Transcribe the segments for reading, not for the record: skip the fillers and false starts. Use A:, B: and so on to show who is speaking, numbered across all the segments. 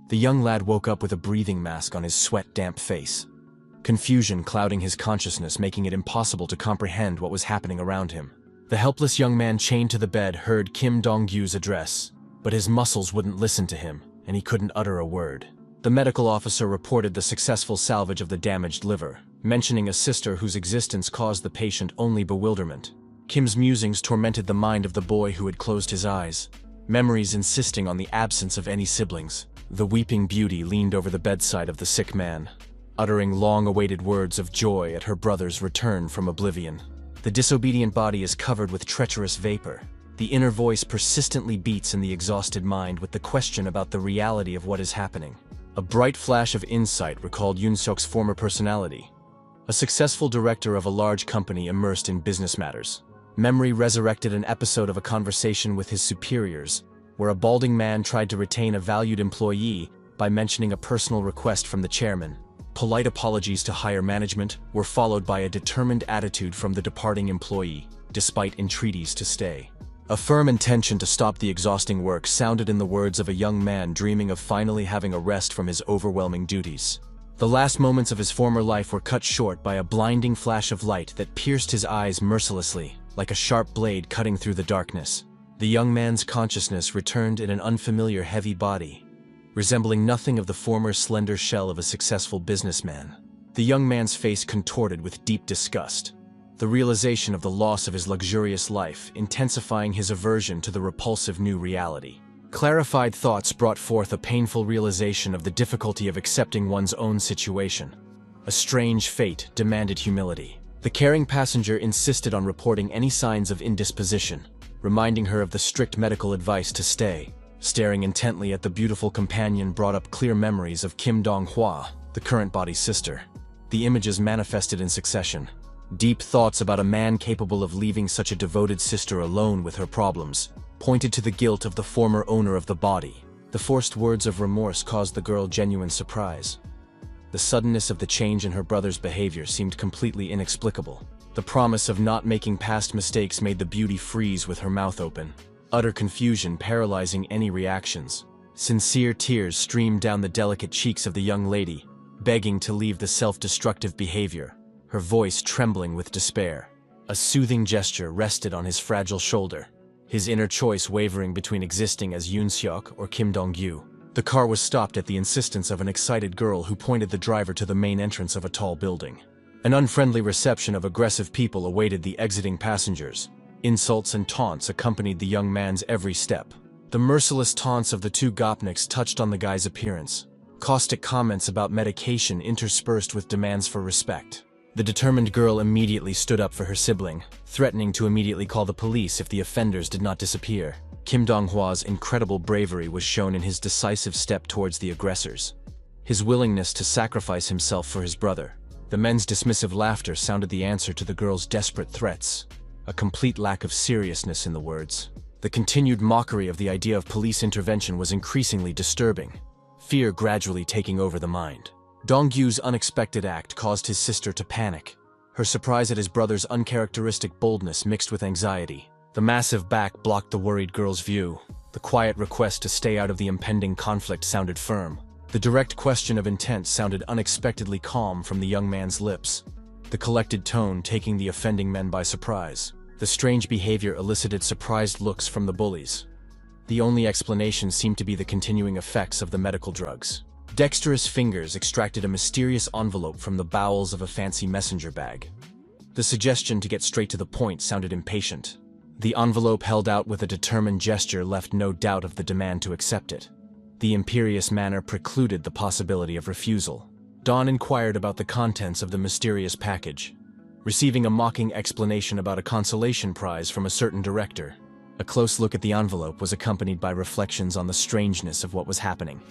A: The young lad woke up with a breathing mask on his sweat-damp face. Confusion clouding his consciousness, making it impossible to comprehend what was happening around him. The helpless young man chained to the bed heard Kim Dong-gyu's address, but his muscles wouldn't listen to him, and he couldn't utter a word. The medical officer reported the successful salvage of the damaged liver, mentioning a sister whose existence caused the patient only bewilderment. Kim's musings tormented the mind of the boy who had closed his eyes, memories insisting on the absence of any siblings. The weeping beauty leaned over the bedside of the sick man, uttering long-awaited words of joy at her brother's return from oblivion. The disobedient body is covered with treacherous vapor. The inner voice persistently beats in the exhausted mind with the question about the reality of what is happening. A bright flash of insight recalled Yoon-suk's former personality, a successful director of a large company immersed in business matters. Memory resurrected an episode of a conversation with his superiors, where a balding man tried to retain a valued employee by mentioning a personal request from the chairman. Polite apologies to higher management were followed by a determined attitude from the departing employee, despite entreaties to stay. A firm intention to stop the exhausting work sounded in the words of a young man dreaming of finally having a rest from his overwhelming duties. The last moments of his former life were cut short by a blinding flash of light that pierced his eyes mercilessly, like a sharp blade cutting through the darkness. The young man's consciousness returned in an unfamiliar heavy body, resembling nothing of the former slender shell of a successful businessman. The young man's face contorted with deep disgust, the realization of the loss of his luxurious life intensifying his aversion to the repulsive new reality. Clarified thoughts brought forth a painful realization of the difficulty of accepting one's own situation. A strange fate demanded humility. The caring passenger insisted on reporting any signs of indisposition, reminding her of the strict medical advice to stay. Staring intently at the beautiful companion brought up clear memories of Kim Dong-hwa, the current body's sister. The images manifested in succession. Deep thoughts about a man capable of leaving such a devoted sister alone with her problems pointed to the guilt of the former owner of the body. The forced words of remorse caused the girl genuine surprise. The suddenness of the change in her brother's behavior seemed completely inexplicable. The promise of not making past mistakes made the beauty freeze with her mouth open, utter confusion paralyzing any reactions. Sincere tears streamed down the delicate cheeks of the young lady, begging to leave the self-destructive behavior, her voice trembling with despair. A soothing gesture rested on his fragile shoulder, his inner choice wavering between existing as Yoon-suk or Kim Dong-gyu. The car was stopped at the insistence of an excited girl who pointed the driver to the main entrance of a tall building. An unfriendly reception of aggressive people awaited the exiting passengers. Insults and taunts accompanied the young man's every step. The merciless taunts of the two gopniks touched on the guy's appearance, caustic comments about medication interspersed with demands for respect. The determined girl immediately stood up for her sibling, threatening to immediately call the police if the offenders did not disappear. Kim Dong-hwa's incredible bravery was shown in his decisive step towards the aggressors, his willingness to sacrifice himself for his brother. The men's dismissive laughter sounded the answer to the girl's desperate threats, a complete lack of seriousness in the words. The continued mockery of the idea of police intervention was increasingly disturbing, fear gradually taking over the mind. Dong-gyu's unexpected act caused his sister to panic, her surprise at his brother's uncharacteristic boldness mixed with anxiety. The massive back blocked the worried girl's view. The quiet request to stay out of the impending conflict sounded firm. The direct question of intent sounded unexpectedly calm from the young man's lips, the collected tone taking the offending men by surprise. The strange behavior elicited surprised looks from the bullies. The only explanation seemed to be the continuing effects of the medical drugs. Dexterous fingers extracted a mysterious envelope from the bowels of a fancy messenger bag. The suggestion to get straight to the point sounded impatient. The envelope held out with a determined gesture left no doubt of the demand to accept it. The imperious manner precluded the possibility of refusal. Dawn inquired about the contents of the mysterious package, receiving a mocking explanation about a consolation prize from a certain director. A close look at the envelope was accompanied by reflections on the strangeness of what was happening.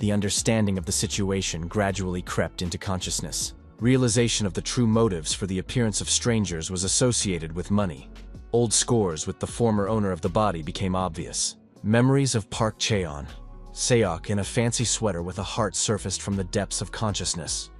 A: The understanding of the situation gradually crept into consciousness. Realization of the true motives for the appearance of strangers was associated with money. Old scores with the former owner of the body became obvious. Memories of Park Cheon, Seok in a fancy sweater with a heart surfaced from the depths of consciousness,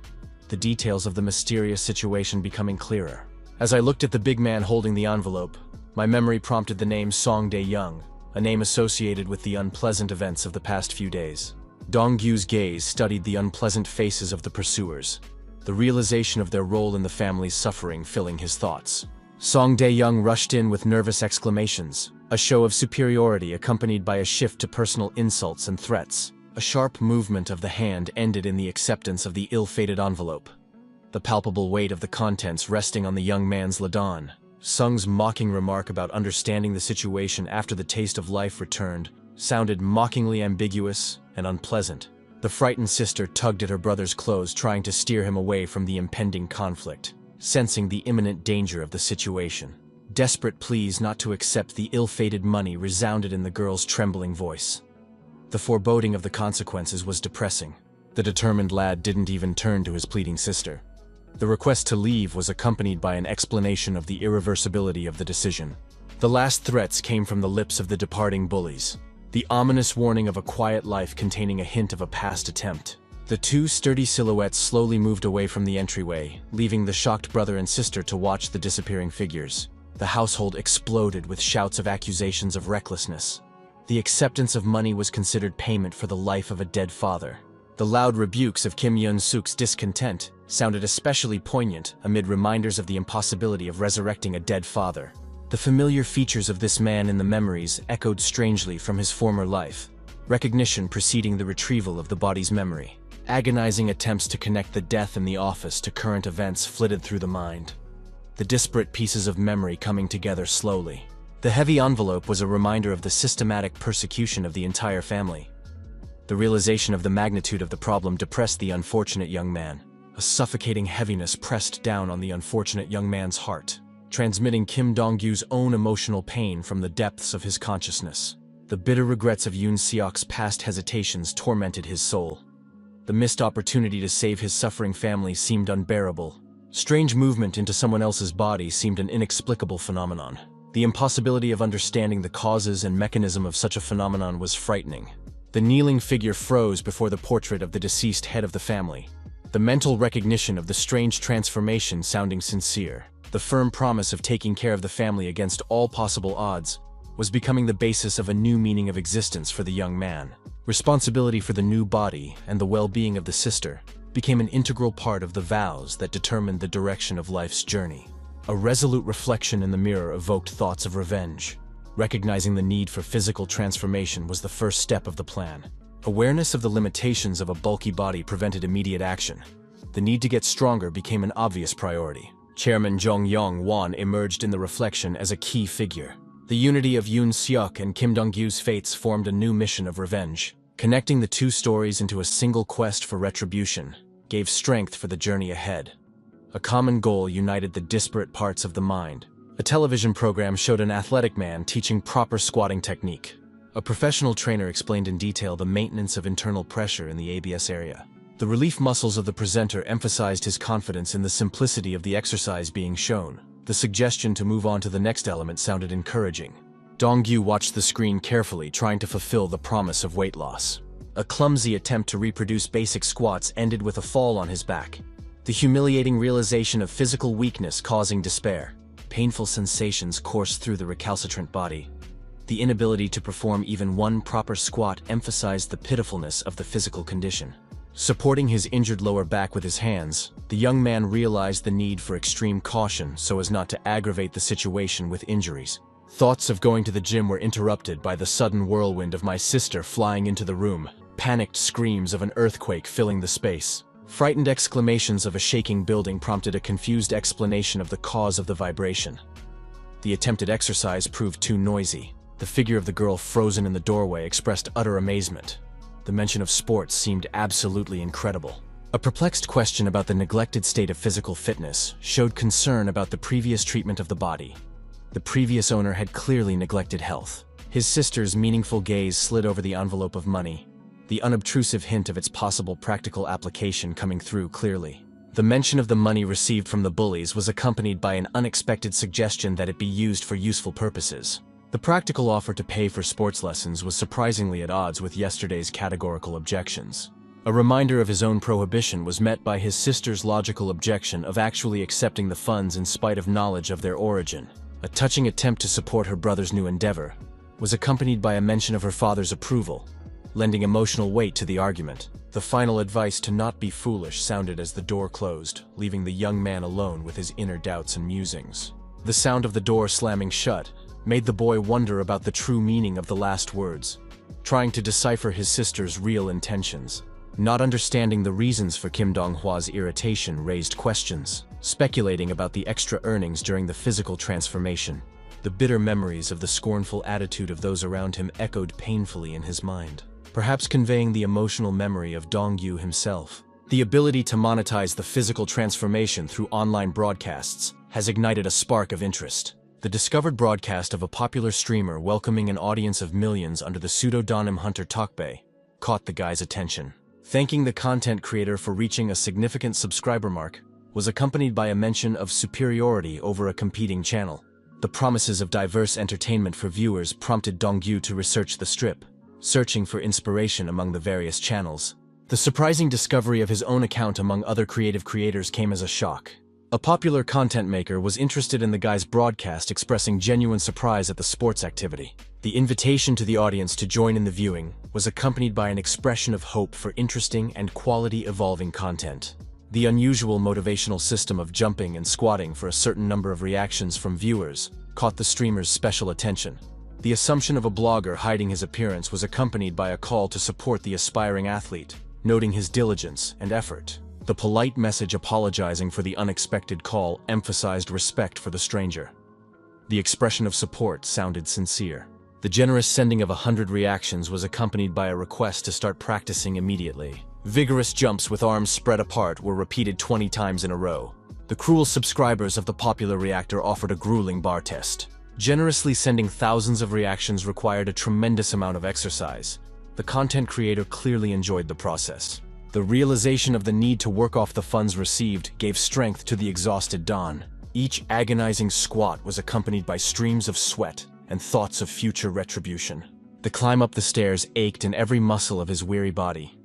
A: the details of the mysterious situation becoming clearer. As I looked at the big man holding the envelope, my memory prompted the name Song Dae-young, a name associated with the unpleasant events of the past few days. Donggyu's gaze studied the unpleasant faces of the pursuers, the realization of their role in the family's suffering filling his thoughts. Song Dae-young rushed in with nervous exclamations, a show of superiority accompanied by a shift to personal insults and threats. A sharp movement of the hand ended in the acceptance of the ill-fated envelope, the palpable weight of the contents resting on the young man's ladon. Sung's mocking remark about understanding the situation after the taste of life returned sounded mockingly ambiguous and unpleasant. The frightened sister tugged at her brother's clothes, trying to steer him away from the impending conflict, sensing the imminent danger of the situation. Desperate pleas not to accept the ill-fated money resounded in the girl's trembling voice. The foreboding of the consequences was depressing. The determined lad didn't even turn to his pleading sister. The request to leave was accompanied by an explanation of the irreversibility of the decision. The last threats came from the lips of the departing bullies, the ominous warning of a quiet life containing a hint of a past attempt. The two sturdy silhouettes slowly moved away from the entryway, leaving the shocked brother and sister to watch the disappearing figures. The household exploded with shouts of accusations of recklessness. The acceptance of money was considered payment for the life of a dead father. The loud rebukes of Kim Yeon-suk's discontent sounded especially poignant amid reminders of the impossibility of resurrecting a dead father. The familiar features of this man in the memories echoed strangely from his former life, recognition preceding the retrieval of the body's memory. Agonizing attempts to connect the death in the office to current events flitted through the mind, the disparate pieces of memory coming together slowly. The heavy envelope was a reminder of the systematic persecution of the entire family. The realization of the magnitude of the problem depressed the unfortunate young man. A suffocating heaviness pressed down on the unfortunate young man's heart, transmitting Kim Dong-gyu's own emotional pain from the depths of his consciousness. The bitter regrets of Yoon Seok's past hesitations tormented his soul. The missed opportunity to save his suffering family seemed unbearable. Strange movement into someone else's body seemed an inexplicable phenomenon. The impossibility of understanding the causes and mechanism of such a phenomenon was frightening. The kneeling figure froze before the portrait of the deceased head of the family, the mental recognition of the strange transformation sounding sincere. The firm promise of taking care of the family against all possible odds was becoming the basis of a new meaning of existence for the young man. Responsibility for the new body and the well-being of the sister became an integral part of the vows that determined the direction of life's journey. A resolute reflection in the mirror evoked thoughts of revenge. Recognizing the need for physical transformation was the first step of the plan. Awareness of the limitations of a bulky body prevented immediate action. The need to get stronger became an obvious priority. Chairman Jong Yong-won emerged in the reflection as a key figure. The unity of Yoon Seok and Kim Dong-gyu's fates formed a new mission of revenge. Connecting the two stories into a single quest for retribution gave strength for the journey ahead. A common goal united the disparate parts of the mind. A television program showed an athletic man teaching proper squatting technique. A professional trainer explained in detail the maintenance of internal pressure in the ABS area. The relief muscles of the presenter emphasized his confidence in the simplicity of the exercise being shown. The suggestion to move on to the next element sounded encouraging. Dong-gyu watched the screen carefully, trying to fulfill the promise of weight loss. A clumsy attempt to reproduce basic squats ended with a fall on his back. The humiliating realization of physical weakness causing despair. Painful sensations coursed through the recalcitrant body. The inability to perform even one proper squat emphasized the pitifulness of the physical condition. Supporting his injured lower back with his hands, the young man realized the need for extreme caution so as not to aggravate the situation with injuries. Thoughts of going to the gym were interrupted by the sudden whirlwind of my sister flying into the room, panicked screams of an earthquake filling the space. Frightened exclamations of a shaking building prompted a confused explanation of the cause of the vibration. The attempted exercise proved too noisy. The figure of the girl frozen in the doorway expressed utter amazement. The mention of sports seemed absolutely incredible. A perplexed question about the neglected state of physical fitness showed concern about the previous treatment of the body. The previous owner had clearly neglected health. His sister's meaningful gaze slid over the envelope of money, the unobtrusive hint of its possible practical application coming through clearly. The mention of the money received from the bullies was accompanied by an unexpected suggestion that it be used for useful purposes. The practical offer to pay for sports lessons was surprisingly at odds with yesterday's categorical objections. A reminder of his own prohibition was met by his sister's logical objection of actually accepting the funds in spite of knowledge of their origin. A touching attempt to support her brother's new endeavor was accompanied by a mention of her father's approval, lending emotional weight to the argument. The final advice to not be foolish sounded as the door closed, leaving the young man alone with his inner doubts and musings. The sound of the door slamming shut made the boy wonder about the true meaning of the last words, trying to decipher his sister's real intentions. Not understanding the reasons for Kim Dong-hwa's irritation raised questions, speculating about the extra earnings during the physical transformation. The bitter memories of the scornful attitude of those around him echoed painfully in his mind, perhaps conveying the emotional memory of Dong-yu himself. The ability to monetize the physical transformation through online broadcasts has ignited a spark of interest. The discovered broadcast of a popular streamer welcoming an audience of millions under the pseudonym Hunter Tokbei caught the guy's attention. Thanking the content creator for reaching a significant subscriber mark was accompanied by a mention of superiority over a competing channel. The promises of diverse entertainment for viewers prompted Dong-yu to research the strip, searching for inspiration among the various channels. The surprising discovery of his own account among other creative creators came as a shock. A popular content maker was interested in the guy's broadcast, expressing genuine surprise at the sports activity. The invitation to the audience to join in the viewing was accompanied by an expression of hope for interesting and quality evolving content. The unusual motivational system of jumping and squatting for a certain number of reactions from viewers caught the streamer's special attention. The assumption of a blogger hiding his appearance was accompanied by a call to support the aspiring athlete, noting his diligence and effort. The polite message apologizing for the unexpected call emphasized respect for the stranger. The expression of support sounded sincere. The generous sending of 100 reactions was accompanied by a request to start practicing immediately. Vigorous jumps with arms spread apart were repeated 20 times in a row. The cruel subscribers of the popular reactor offered a grueling bar test. Generously sending thousands of reactions required a tremendous amount of exercise. The content creator clearly enjoyed the process. The realization of the need to work off the funds received gave strength to the exhausted Don. Each agonizing squat was accompanied by streams of sweat and thoughts of future retribution. The climb up the stairs ached in every muscle of his weary body.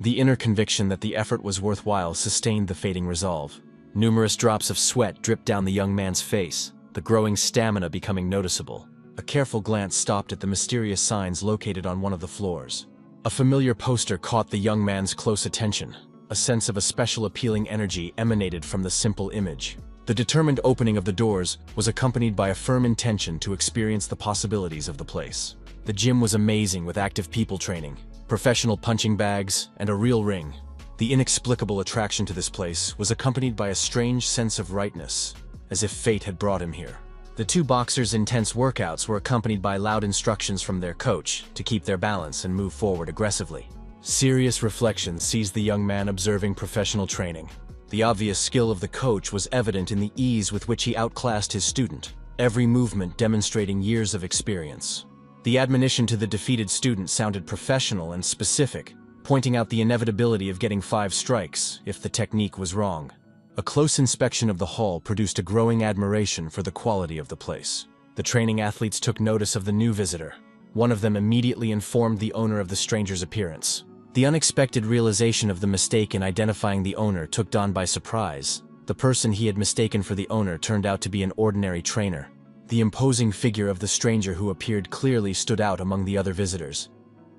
A: The inner conviction that the effort was worthwhile sustained the fading resolve. Numerous drops of sweat dripped down the young man's face, the growing stamina becoming noticeable. A careful glance stopped at the mysterious signs located on one of the floors. A familiar poster caught the young man's close attention. A sense of a special appealing energy emanated from the simple image. The determined opening of the doors was accompanied by a firm intention to experience the possibilities of the place. The gym was amazing with active people training, professional punching bags, and a real ring. The inexplicable attraction to this place was accompanied by a strange sense of rightness, as if fate had brought him here. The two boxers' intense workouts were accompanied by loud instructions from their coach to keep their balance and move forward aggressively. Serious reflection seized the young man observing professional training. The obvious skill of the coach was evident in the ease with which he outclassed his student, every movement demonstrating years of experience. The admonition to the defeated student sounded professional and specific, pointing out the inevitability of getting 5 strikes if the technique was wrong. A close inspection of the hall produced a growing admiration for the quality of the place. The training athletes took notice of the new visitor. One of them immediately informed the owner of the stranger's appearance. The unexpected realization of the mistake in identifying the owner took Don by surprise. The person he had mistaken for the owner turned out to be an ordinary trainer. The imposing figure of the stranger who appeared clearly stood out among the other visitors,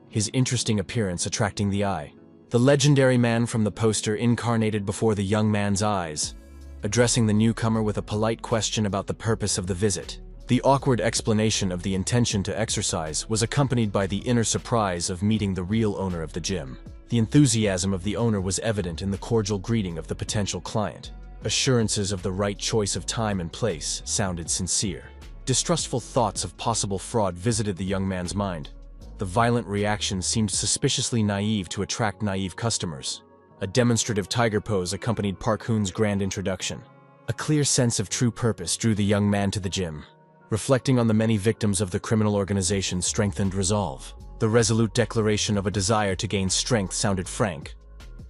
A: his interesting appearance attracting the eye. The legendary man from the poster incarnated before the young man's eyes, addressing the newcomer with a polite question about the purpose of the visit. The awkward explanation of the intention to exercise was accompanied by the inner surprise of meeting the real owner of the gym. The enthusiasm of the owner was evident in the cordial greeting of the potential client. Assurances of the right choice of time and place sounded sincere. Distrustful thoughts of possible fraud visited the young man's mind. The violent reaction seemed suspiciously naive to attract naive customers. A demonstrative tiger pose accompanied Park Hoon's grand introduction. A clear sense of true purpose drew the young man to the gym. Reflecting on the many victims of the criminal organization strengthened resolve. The resolute declaration of a desire to gain strength sounded frank.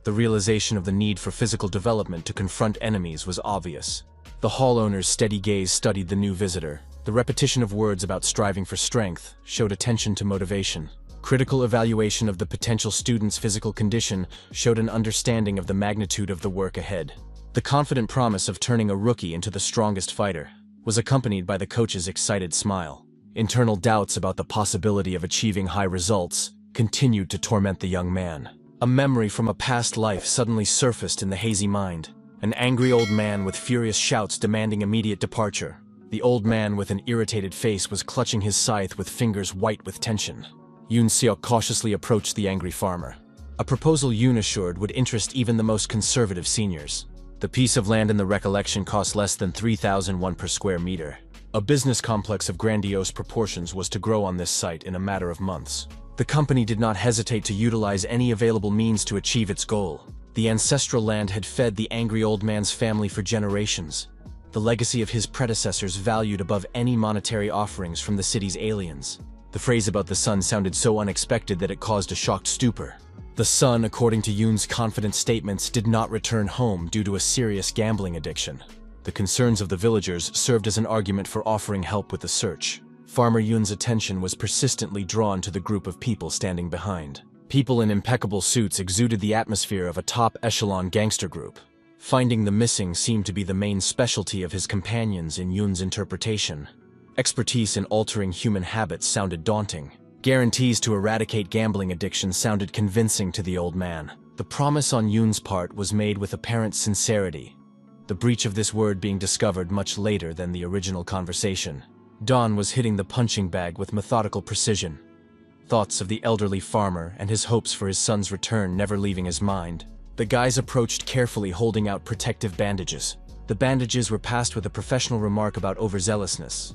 A: The realization of the need for physical development to confront enemies was obvious. The hall owner's steady gaze studied the new visitor. The repetition of words about striving for strength showed attention to motivation. Critical evaluation of the potential student's physical condition showed an understanding of the magnitude of the work ahead. The confident promise of turning a rookie into the strongest fighter was accompanied by the coach's excited smile. Internal doubts about the possibility of achieving high results continued to torment the young man. A memory from a past life suddenly surfaced in the hazy mind. An angry old man with furious shouts demanding immediate departure. The old man with an irritated face was clutching his scythe with fingers white with tension. Yoon Seok cautiously approached the angry farmer. A proposal Yoon assured would interest even the most conservative seniors. The piece of land in the recollection cost less than 3,001 per square meter. A business complex of grandiose proportions was to grow on this site in a matter of months. The company did not hesitate to utilize any available means to achieve its goal. The ancestral land had fed the angry old man's family for generations. The legacy of his predecessors valued above any monetary offerings from the city's aliens. The phrase about the son sounded so unexpected that it caused a shocked stupor. The son, according to Yoon's confident statements, did not return home due to a serious gambling addiction. The concerns of the villagers served as an argument for offering help with the search. Farmer Yoon's attention was persistently drawn to the group of people standing behind. People in impeccable suits exuded the atmosphere of a top-echelon gangster group. Finding the missing seemed to be the main specialty of his companions in Yoon's interpretation. Expertise in altering human habits sounded daunting. Guarantees to eradicate gambling addiction sounded convincing to the old man. The promise on Yoon's part was made with apparent sincerity, the breach of this word being discovered much later than the original conversation. Don was hitting the punching bag with methodical precision. Thoughts of the elderly farmer and his hopes for his son's return never leaving his mind. The guys approached carefully, holding out protective bandages. The bandages were passed with a professional remark about overzealousness.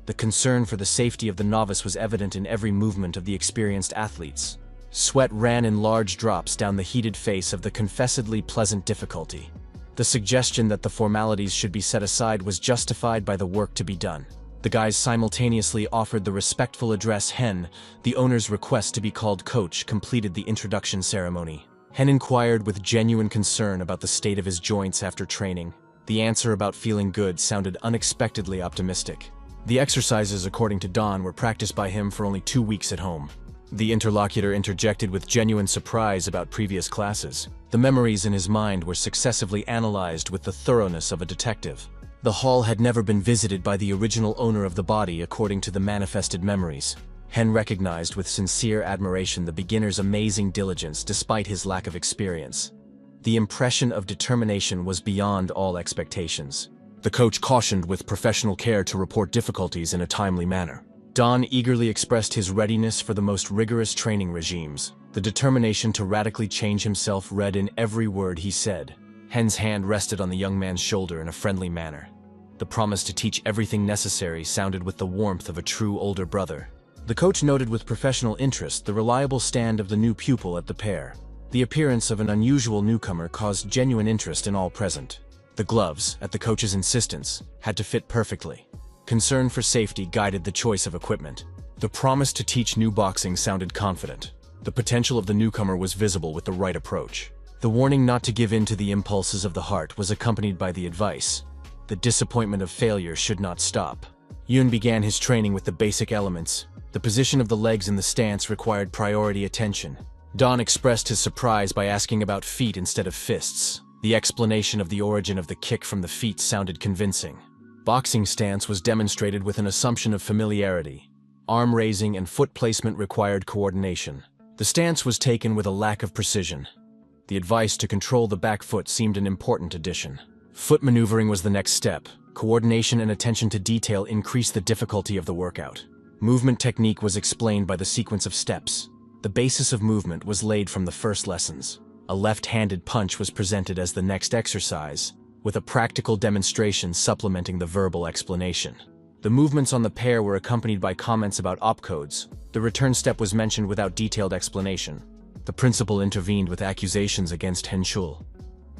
A: The concern for the safety of the novice was evident in every movement of the experienced athletes. Sweat ran in large drops down the heated face of the confessedly pleasant difficulty. The suggestion that the formalities should be set aside was justified by the work to be done. The guys simultaneously offered the respectful address. Hen, the owner's request to be called coach, completed the introduction ceremony. Hen inquired with genuine concern about the state of his joints after training. The answer about feeling good sounded unexpectedly optimistic. The exercises, according to Don, were practiced by him for only 2 weeks at home. The interlocutor interjected with genuine surprise about previous classes. The memories in his mind were successively analyzed with the thoroughness of a detective. The hall had never been visited by the original owner of the body according to the manifested memories. Hen recognized with sincere admiration the beginner's amazing diligence despite his lack of experience. The impression of determination was beyond all expectations. The coach cautioned with professional care to report difficulties in a timely manner. Don eagerly expressed his readiness for the most rigorous training regimes. The determination to radically change himself read in every word he said. Hen's hand rested on the young man's shoulder in a friendly manner. The promise to teach everything necessary sounded with the warmth of a true older brother. The coach noted with professional interest the reliable stand of the new pupil at the pair. The appearance of an unusual newcomer caused genuine interest in all present. The gloves, at the coach's insistence, had to fit perfectly. Concern for safety guided the choice of equipment. The promise to teach new boxing sounded confident. The potential of the newcomer was visible with the right approach. The warning not to give in to the impulses of the heart was accompanied by the advice: the disappointment of failure should not stop. Yoon began his training with the basic elements. The position of the legs in the stance required priority attention. Don expressed his surprise by asking about feet instead of fists. The explanation of the origin of the kick from the feet sounded convincing. Boxing stance was demonstrated with an assumption of familiarity. Arm raising and foot placement required coordination. The stance was taken with a lack of precision. The advice to control the back foot seemed an important addition. Foot maneuvering was the next step. Coordination and attention to detail increased the difficulty of the workout. Movement technique was explained by the sequence of steps. The basis of movement was laid from the first lessons. A left-handed punch was presented as the next exercise, with a practical demonstration supplementing the verbal explanation. The movements on the pair were accompanied by comments about opcodes. The return step was mentioned without detailed explanation. The principal intervened with accusations against Henshul.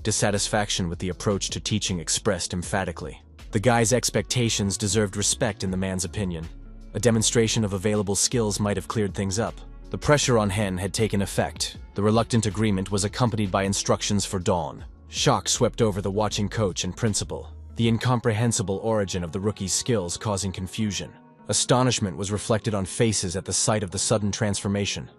A: Dissatisfaction with the approach to teaching expressed emphatically. The guy's expectations deserved respect in the man's opinion. A demonstration of available skills might have cleared things up. The pressure on Hen had taken effect. The reluctant agreement was accompanied by instructions for Dawn. Shock swept over the watching coach and principal, the incomprehensible origin of the rookie's skills causing confusion. Astonishment was reflected on faces at the sight of the sudden transformation.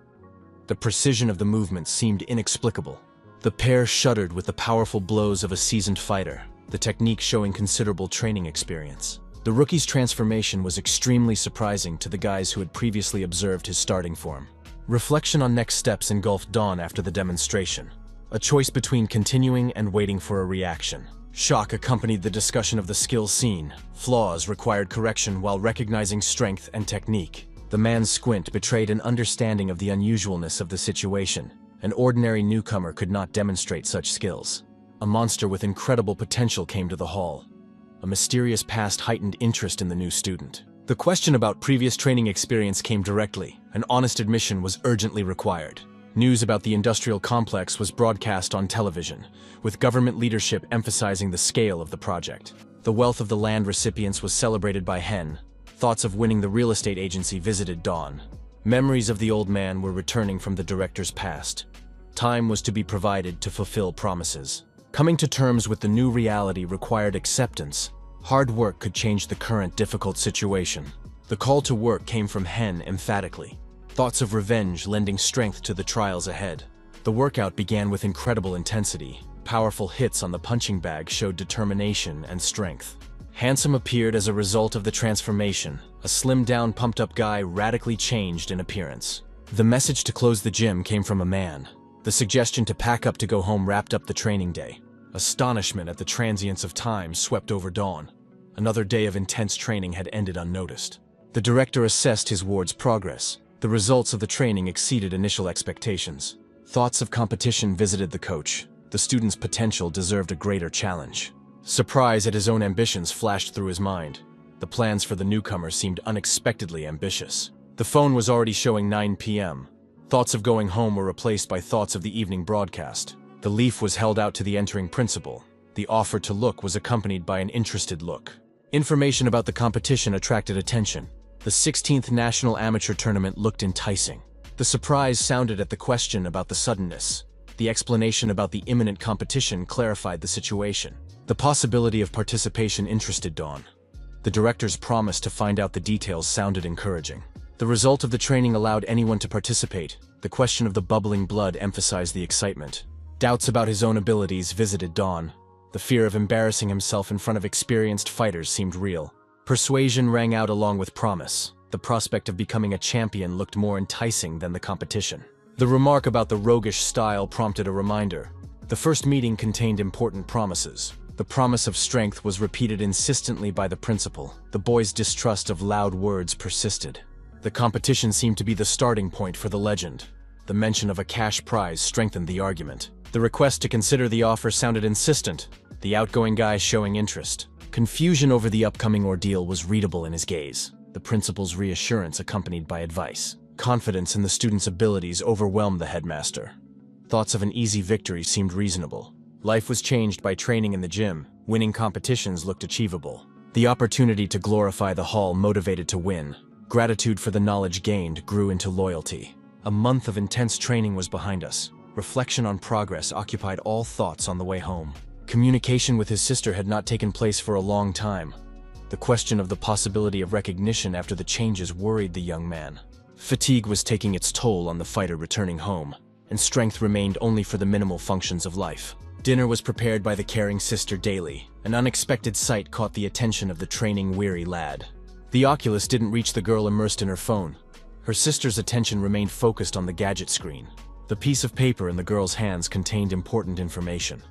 A: The precision of the movements seemed inexplicable. The pair shuddered with the powerful blows of a seasoned fighter, the technique showing considerable training experience. The rookie's transformation was extremely surprising to the guys who had previously observed his starting form. Reflection on next steps engulfed Dawn after the demonstration. A choice between continuing and waiting for a reaction. Shock accompanied the discussion of the skills seen. Flaws required correction while recognizing strength and technique. The man's squint betrayed an understanding of the unusualness of the situation. An ordinary newcomer could not demonstrate such skills. A monster with incredible potential came to the hall. A mysterious past heightened interest in the new student. The question about previous training experience came directly. An honest admission was urgently required. News about the industrial complex was broadcast on television, with government leadership emphasizing the scale of the project. The wealth of the land recipients was celebrated by Hen. Thoughts of winning the real estate agency visited Dawn. Memories of the old man were returning from the director's past. Time was to be provided to fulfill promises. Coming to terms with the new reality required acceptance. Hard work could change the current difficult situation. The call to work came from Hen emphatically. Thoughts of revenge lending strength to the trials ahead. The workout began with incredible intensity. Powerful hits on the punching bag showed determination and strength. Handsome appeared as a result of the transformation. A slimmed-down, pumped-up guy radically changed in appearance. The message to close the gym came from a man. The suggestion to pack up to go home wrapped up the training day. Astonishment at the transience of time swept over Dawn. Another day of intense training had ended unnoticed. The director assessed his ward's progress. The results of the training exceeded initial expectations. Thoughts of competition visited the coach. The student's potential deserved a greater challenge. Surprise at his own ambitions flashed through his mind. The plans for the newcomer seemed unexpectedly ambitious. The phone was already showing 9 p.m. Thoughts of going home were replaced by thoughts of the evening broadcast. The leaf was held out to the entering principal. The offer to look was accompanied by an interested look. Information about the competition attracted attention. The 16th National Amateur Tournament looked enticing. The surprise sounded at the question about the suddenness. The explanation about the imminent competition clarified the situation. The possibility of participation interested Dawn. The director's promise to find out the details sounded encouraging. The result of the training allowed anyone to participate. The question of the bubbling blood emphasized the excitement. Doubts about his own abilities visited Dawn. The fear of embarrassing himself in front of experienced fighters seemed real. Persuasion rang out along with promise. The prospect of becoming a champion looked more enticing than the competition. The remark about the roguish style prompted a reminder. The first meeting contained important promises. The promise of strength was repeated insistently by the principal. The boy's distrust of loud words persisted. The competition seemed to be the starting point for the legend. The mention of a cash prize strengthened the argument. The request to consider the offer sounded insistent, the outgoing guy showing interest. Confusion over the upcoming ordeal was readable in his gaze. The principal's reassurance accompanied by advice. Confidence in the student's abilities overwhelmed the headmaster. Thoughts of an easy victory seemed reasonable. Life was changed by training in the gym. Winning competitions looked achievable. The opportunity to glorify the hall motivated to win. Gratitude for the knowledge gained grew into loyalty. A month of intense training was behind us. Reflection on progress occupied all thoughts on the way home. Communication with his sister had not taken place for a long time. The question of the possibility of recognition after the changes worried the young man. Fatigue was taking its toll on the fighter returning home, and strength remained only for the minimal functions of life. Dinner was prepared by the caring sister daily. An unexpected sight caught the attention of the training-weary lad. The oculus didn't reach the girl immersed in her phone. Her sister's attention remained focused on the gadget screen. The piece of paper in the girl's hands contained important information.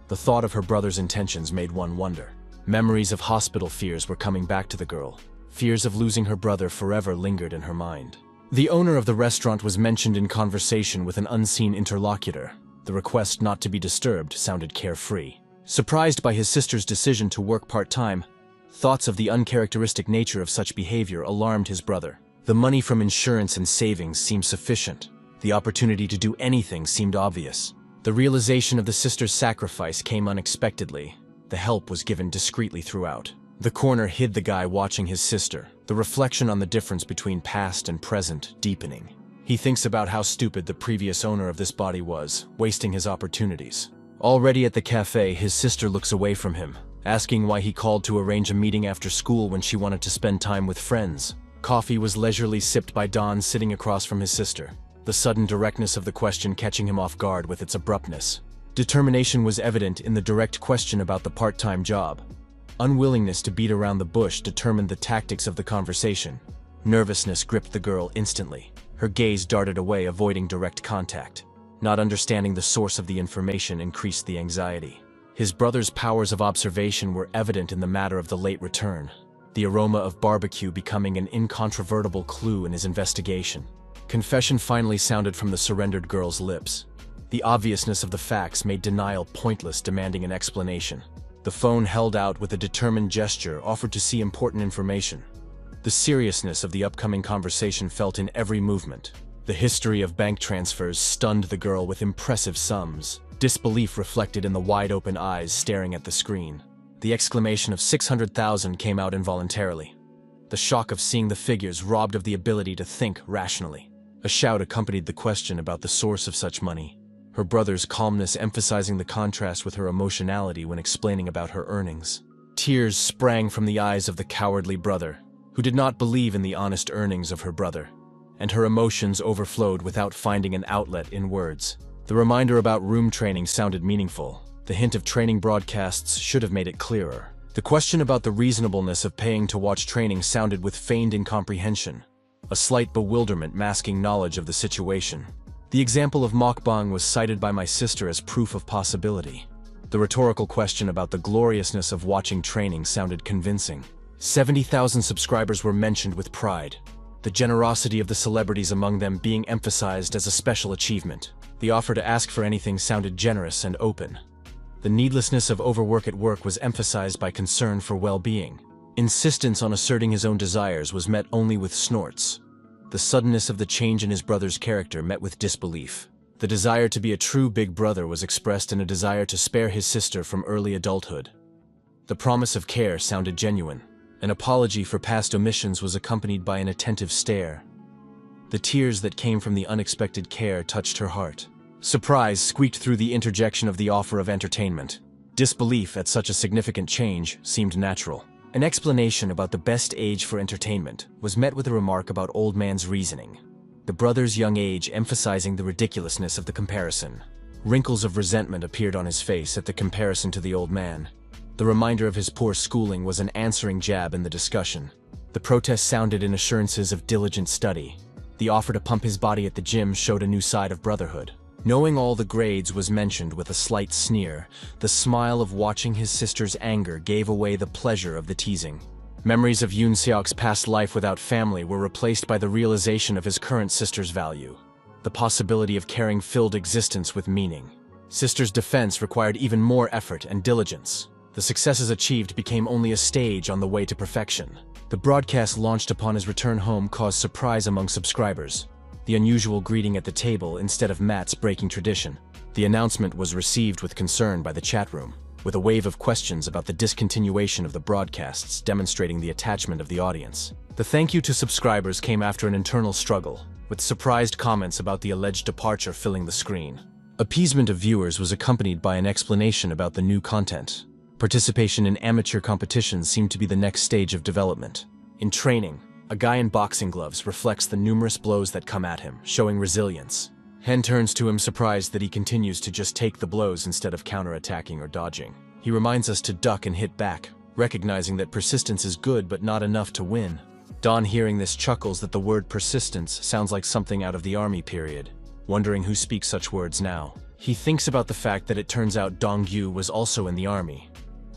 A: The thought of her brother's intentions made one wonder. Memories of hospital fears were coming back to the girl. Fears of losing her brother forever lingered in her mind. The owner of the restaurant was mentioned in conversation with an unseen interlocutor. The request not to be disturbed sounded carefree. Surprised by his sister's decision to work part-time, thoughts of the uncharacteristic nature of such behavior alarmed his brother. The money from insurance and savings seemed sufficient. The opportunity to do anything seemed obvious. The realization of the sister's sacrifice came unexpectedly. The help was given discreetly throughout. The corner hid the guy watching his sister, the reflection on the difference between past and present deepening. He thinks about how stupid the previous owner of this body was, wasting his opportunities. Already at the cafe, his sister looks away from him, asking why he called to arrange a meeting after school when she wanted to spend time with friends. Coffee was leisurely sipped by Don sitting across from his sister, the sudden directness of the question catching him off guard with its abruptness. Determination was evident in the direct question about the part-time job. Unwillingness to beat around the bush determined the tactics of the conversation. Nervousness gripped the girl instantly. Her gaze darted away, avoiding direct contact. Not understanding the source of the information increased the anxiety. His brother's powers of observation were evident in the matter of the late return, the aroma of barbecue becoming an incontrovertible clue in his investigation. Confession finally sounded from the surrendered girl's lips. The obviousness of the facts made denial pointless, demanding an explanation. The phone, held out with a determined gesture, offered to see important information. The seriousness of the upcoming conversation felt in every movement. The history of bank transfers stunned the girl with impressive sums. Disbelief reflected in the wide-open eyes staring at the screen. The exclamation of 600,000 came out involuntarily. The shock of seeing the figures robbed of the ability to think rationally. A shout accompanied the question about the source of such money, her brother's calmness emphasizing the contrast with her emotionality when explaining about her earnings. Tears sprang from the eyes of the cowardly brother, who did not believe in the honest earnings of her brother, and her emotions overflowed without finding an outlet in words. The reminder about room training sounded meaningful. The hint of training broadcasts should have made it clearer. The question about the reasonableness of paying to watch training sounded with feigned incomprehension, a slight bewilderment masking knowledge of the situation. The example of mukbang was cited by my sister as proof of possibility. The rhetorical question about the gloriousness of watching training sounded convincing. 70,000 subscribers were mentioned with pride, the generosity of the celebrities among them being emphasized as a special achievement. The offer to ask for anything sounded generous and open. The needlessness of overwork at work was emphasized by concern for well-being. Insistence on asserting his own desires was met only with snorts. The suddenness of the change in his brother's character met with disbelief. The desire to be a true big brother was expressed in a desire to spare his sister from early adulthood. The promise of care sounded genuine. An apology for past omissions was accompanied by an attentive stare. The tears that came from the unexpected care touched her heart. Surprise squeaked through the interjection of the offer of entertainment. Disbelief at such a significant change seemed natural. An explanation about the best age for entertainment was met with a remark about old man's reasoning, the brother's young age emphasizing the ridiculousness of the comparison. Wrinkles of resentment appeared on his face at the comparison to the old man. The reminder of his poor schooling was an answering jab in the discussion. The protest sounded in assurances of diligent study. The offer to pump his body at the gym showed a new side of brotherhood. Knowing all the grades was mentioned with a slight sneer. The smile of watching his sister's anger gave away the pleasure of the teasing. Memories of Yoon Seok's past life without family were replaced by the realization of his current sister's value. The possibility of carrying filled existence with meaning. Sister's defense required even more effort and diligence. The successes achieved became only a stage on the way to perfection. The broadcast launched upon his return home caused surprise among subscribers. The unusual greeting at the table instead of Matt's breaking tradition. The announcement was received with concern by the chat room, with a wave of questions about the discontinuation of the broadcasts demonstrating the attachment of the audience. The thank you to subscribers came after an internal struggle, with surprised comments about the alleged departure filling the screen. Appeasement of viewers was accompanied by an explanation about the new content. Participation in amateur competitions seemed to be the next stage of development. In training, a guy in boxing gloves reflects the numerous blows that come at him, showing resilience. Hen turns to him surprised that he continues to just take the blows instead of counterattacking or dodging. He reminds us to duck and hit back, recognizing that persistence is good but not enough to win. Don, hearing this, chuckles that the word persistence sounds like something out of the army period, wondering who speaks such words now. He thinks about the fact that it turns out Dong-gyu was also in the army,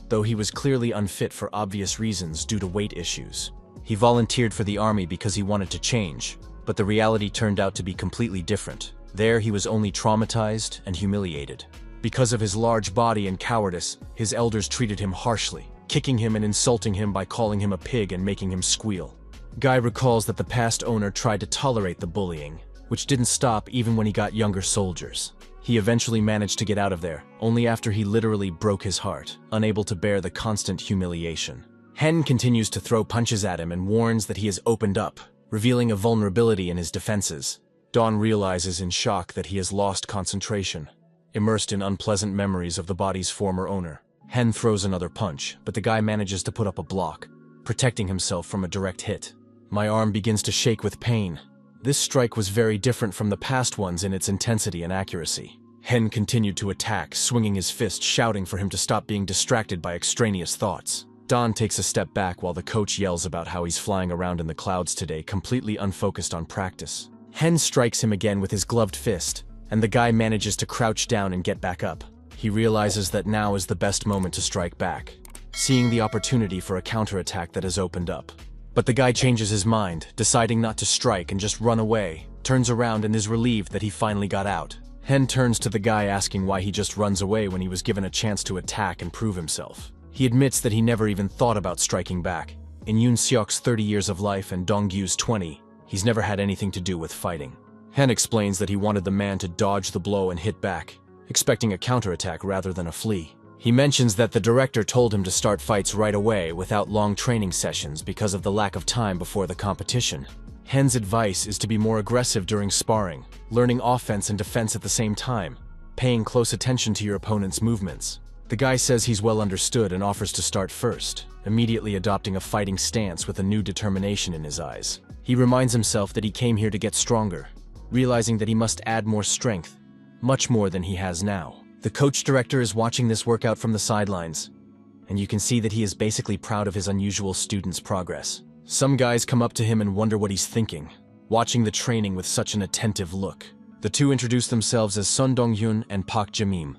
A: though he was clearly unfit for obvious reasons due to weight issues. He volunteered for the army because he wanted to change, but the reality turned out to be completely different. There he was only traumatized and humiliated. Because of his large body and cowardice, his elders treated him harshly, kicking him and insulting him by calling him a pig and making him squeal. Guy recalls that the past owner tried to tolerate the bullying, which didn't stop even when he got younger soldiers. He eventually managed to get out of there, only after he literally broke his heart, unable to bear the constant humiliation. Hen continues to throw punches at him and warns that he has opened up, revealing a vulnerability in his defenses. Dawn realizes in shock that he has lost concentration, immersed in unpleasant memories of the body's former owner. Hen throws another punch, but the guy manages to put up a block, protecting himself from a direct hit. My arm begins to shake with pain. This strike was very different from the past ones in its intensity and accuracy. Hen continued to attack, swinging his fist, shouting for him to stop being distracted by extraneous thoughts. Don takes a step back while the coach yells about how he's flying around in the clouds today, completely unfocused on practice. Hen strikes him again with his gloved fist, and the guy manages to crouch down and get back up. He realizes that now is the best moment to strike back, seeing the opportunity for a counterattack that has opened up. But the guy changes his mind, deciding not to strike and just run away, turns around and is relieved that he finally got out. Hen turns to the guy asking why he just runs away when he was given a chance to attack and prove himself. He admits that he never even thought about striking back. In Yoon Seok's 30 years of life and Donggyu's 20, he's never had anything to do with fighting. Hen explains that he wanted the man to dodge the blow and hit back, expecting a counterattack rather than a flee. He mentions that the director told him to start fights right away without long training sessions because of the lack of time before the competition. Hen's advice is to be more aggressive during sparring, learning offense and defense at the same time, paying close attention to your opponent's movements. The guy says he's well understood and offers to start first, immediately adopting a fighting stance with a new determination in his eyes. He reminds himself that he came here to get stronger, realizing that he must add more strength, much more than he has now. The coach director is watching this workout from the sidelines, and you can see that he is basically proud of his unusual student's progress. Some guys come up to him and wonder what he's thinking, watching the training with such an attentive look. The two introduce themselves as Sun Dong-hyun and Park Jae-mim,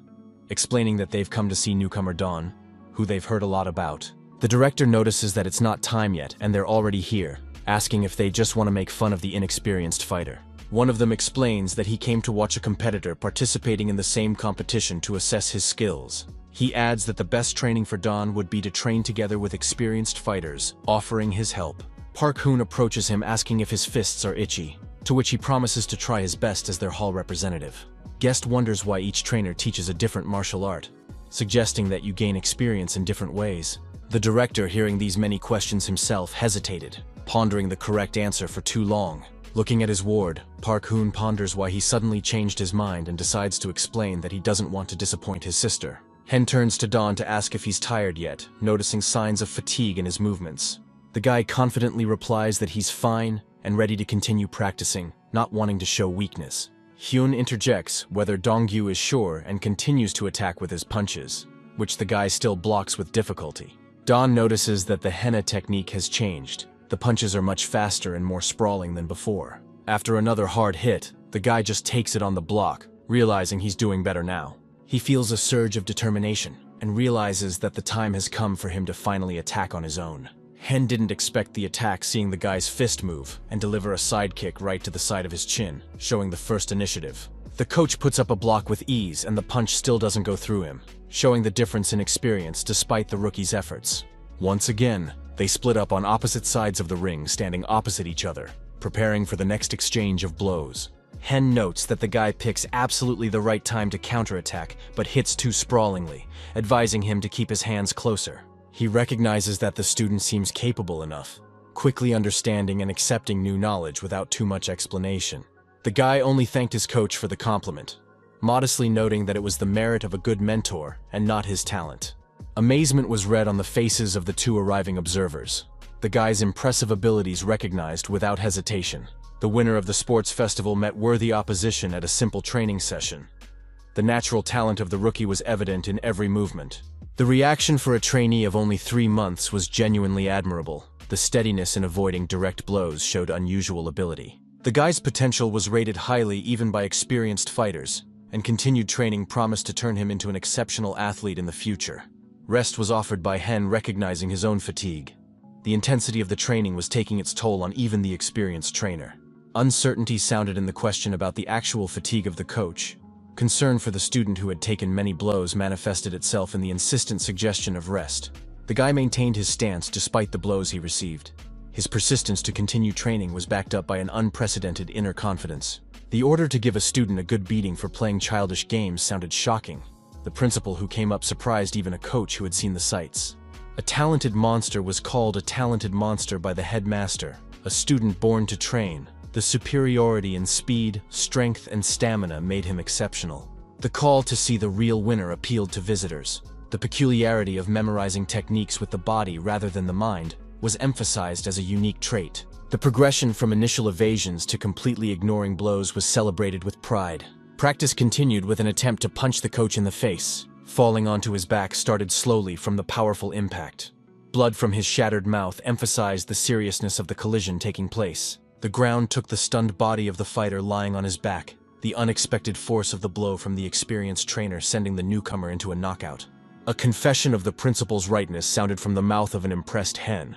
A: explaining that they've come to see newcomer Dawn, who they've heard a lot about. The director notices that it's not time yet and they're already here, asking if they just want to make fun of the inexperienced fighter. One of them explains that he came to watch a competitor participating in the same competition to assess his skills. He adds that the best training for Dawn would be to train together with experienced fighters, offering his help. Park Hoon approaches him asking if his fists are itchy, to which he promises to try his best as their hall representative. Guest wonders why each trainer teaches a different martial art, suggesting that you gain experience in different ways. The director, hearing these many questions himself, hesitated, pondering the correct answer for too long. Looking at his ward, Park Hoon ponders why he suddenly changed his mind and decides to explain that he doesn't want to disappoint his sister. Hen turns to Dawn to ask if he's tired yet, noticing signs of fatigue in his movements. The guy confidently replies that he's fine and ready to continue practicing, not wanting to show weakness. Hyun interjects whether Dongyu is sure and continues to attack with his punches, which the guy still blocks with difficulty. Dawn notices that the henna technique has changed. The punches are much faster and more sprawling than before. After another hard hit, the guy just takes it on the block, realizing he's doing better now. He feels a surge of determination and realizes that the time has come for him to finally attack on his own. Hen didn't expect the attack, seeing the guy's fist move and deliver a side kick right to the side of his chin, showing the first initiative. The coach puts up a block with ease and the punch still doesn't go through him, showing the difference in experience despite the rookie's efforts. Once again, they split up on opposite sides of the ring, standing opposite each other, preparing for the next exchange of blows. Hen notes that the guy picks absolutely the right time to counterattack, but hits too sprawlingly, advising him to keep his hands closer. He recognizes that the student seems capable enough, quickly understanding and accepting new knowledge without too much explanation. The guy only thanked his coach for the compliment, modestly noting that it was the merit of a good mentor and not his talent. Amazement was read on the faces of the two arriving observers. The guy's impressive abilities recognized without hesitation. The winner of the sports festival met worthy opposition at a simple training session. The natural talent of the rookie was evident in every movement. The reaction for a trainee of only 3 months was genuinely admirable. The steadiness in avoiding direct blows showed unusual ability. The guy's potential was rated highly even by experienced fighters, and continued training promised to turn him into an exceptional athlete in the future. Rest was offered by Hen, recognizing his own fatigue. The intensity of the training was taking its toll on even the experienced trainer. Uncertainty sounded in the question about the actual fatigue of the coach. Concern for the student who had taken many blows manifested itself in the insistent suggestion of rest. The guy maintained his stance despite the blows he received. His persistence to continue training was backed up by an unprecedented inner confidence. The order to give a student a good beating for playing childish games sounded shocking. The principal who came up surprised even a coach who had seen the sights. A talented monster was called a talented monster by the headmaster, a student born to train. The superiority in speed, strength, and stamina made him exceptional. The call to see the real winner appealed to visitors. The peculiarity of memorizing techniques with the body rather than the mind was emphasized as a unique trait. The progression from initial evasions to completely ignoring blows was celebrated with pride. Practice continued with an attempt to punch the coach in the face. Falling onto his back started slowly from the powerful impact. Blood from his shattered mouth emphasized the seriousness of the collision taking place. The ground took the stunned body of the fighter lying on his back, the unexpected force of the blow from the experienced trainer sending the newcomer into a knockout. A confession of the principal's rightness sounded from the mouth of an impressed hen.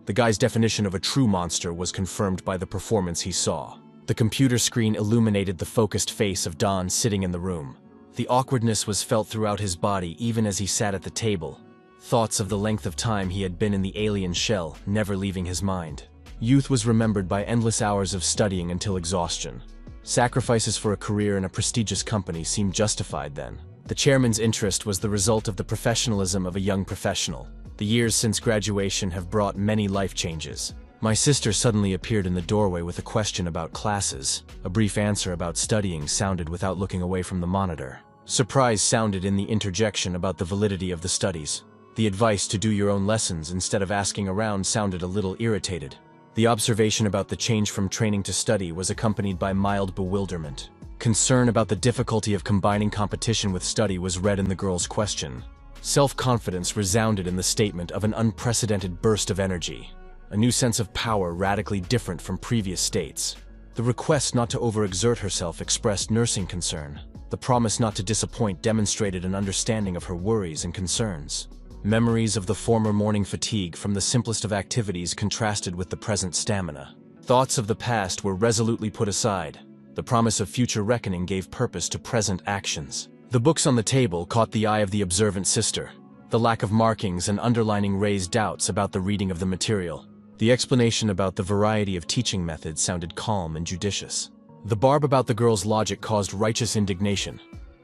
A: The guy's definition of a true monster was confirmed by the performance he saw. The computer screen illuminated the focused face of Don sitting in the room. The awkwardness was felt throughout his body even as he sat at the table. Thoughts of the length of time he had been in the alien shell never leaving his mind. Youth was remembered by endless hours of studying until exhaustion. Sacrifices for a career in a prestigious company seemed justified then. The chairman's interest was the result of the professionalism of a young professional. The years since graduation have brought many life changes. My sister suddenly appeared in the doorway with a question about classes. A brief answer about studying sounded without looking away from the monitor. Surprise sounded in the interjection about the validity of the studies. The advice to do your own lessons instead of asking around sounded a little irritated. The observation about the change from training to study was accompanied by mild bewilderment. Concern about the difficulty of combining competition with study was read in the girl's question. Self-confidence resounded in the statement of an unprecedented burst of energy. A new sense of power radically different from previous states. The request not to overexert herself expressed nursing concern. The promise not to disappoint demonstrated an understanding of her worries and concerns. Memories of the former morning fatigue from the simplest of activities contrasted with the present stamina. Thoughts of the past were resolutely put aside. The promise of future reckoning gave purpose to present actions. The books on the table caught the eye of the observant sister. The lack of markings and underlining raised doubts about the reading of the material. The explanation about the variety of teaching methods sounded calm and judicious. The barb about the girl's logic caused righteous indignation.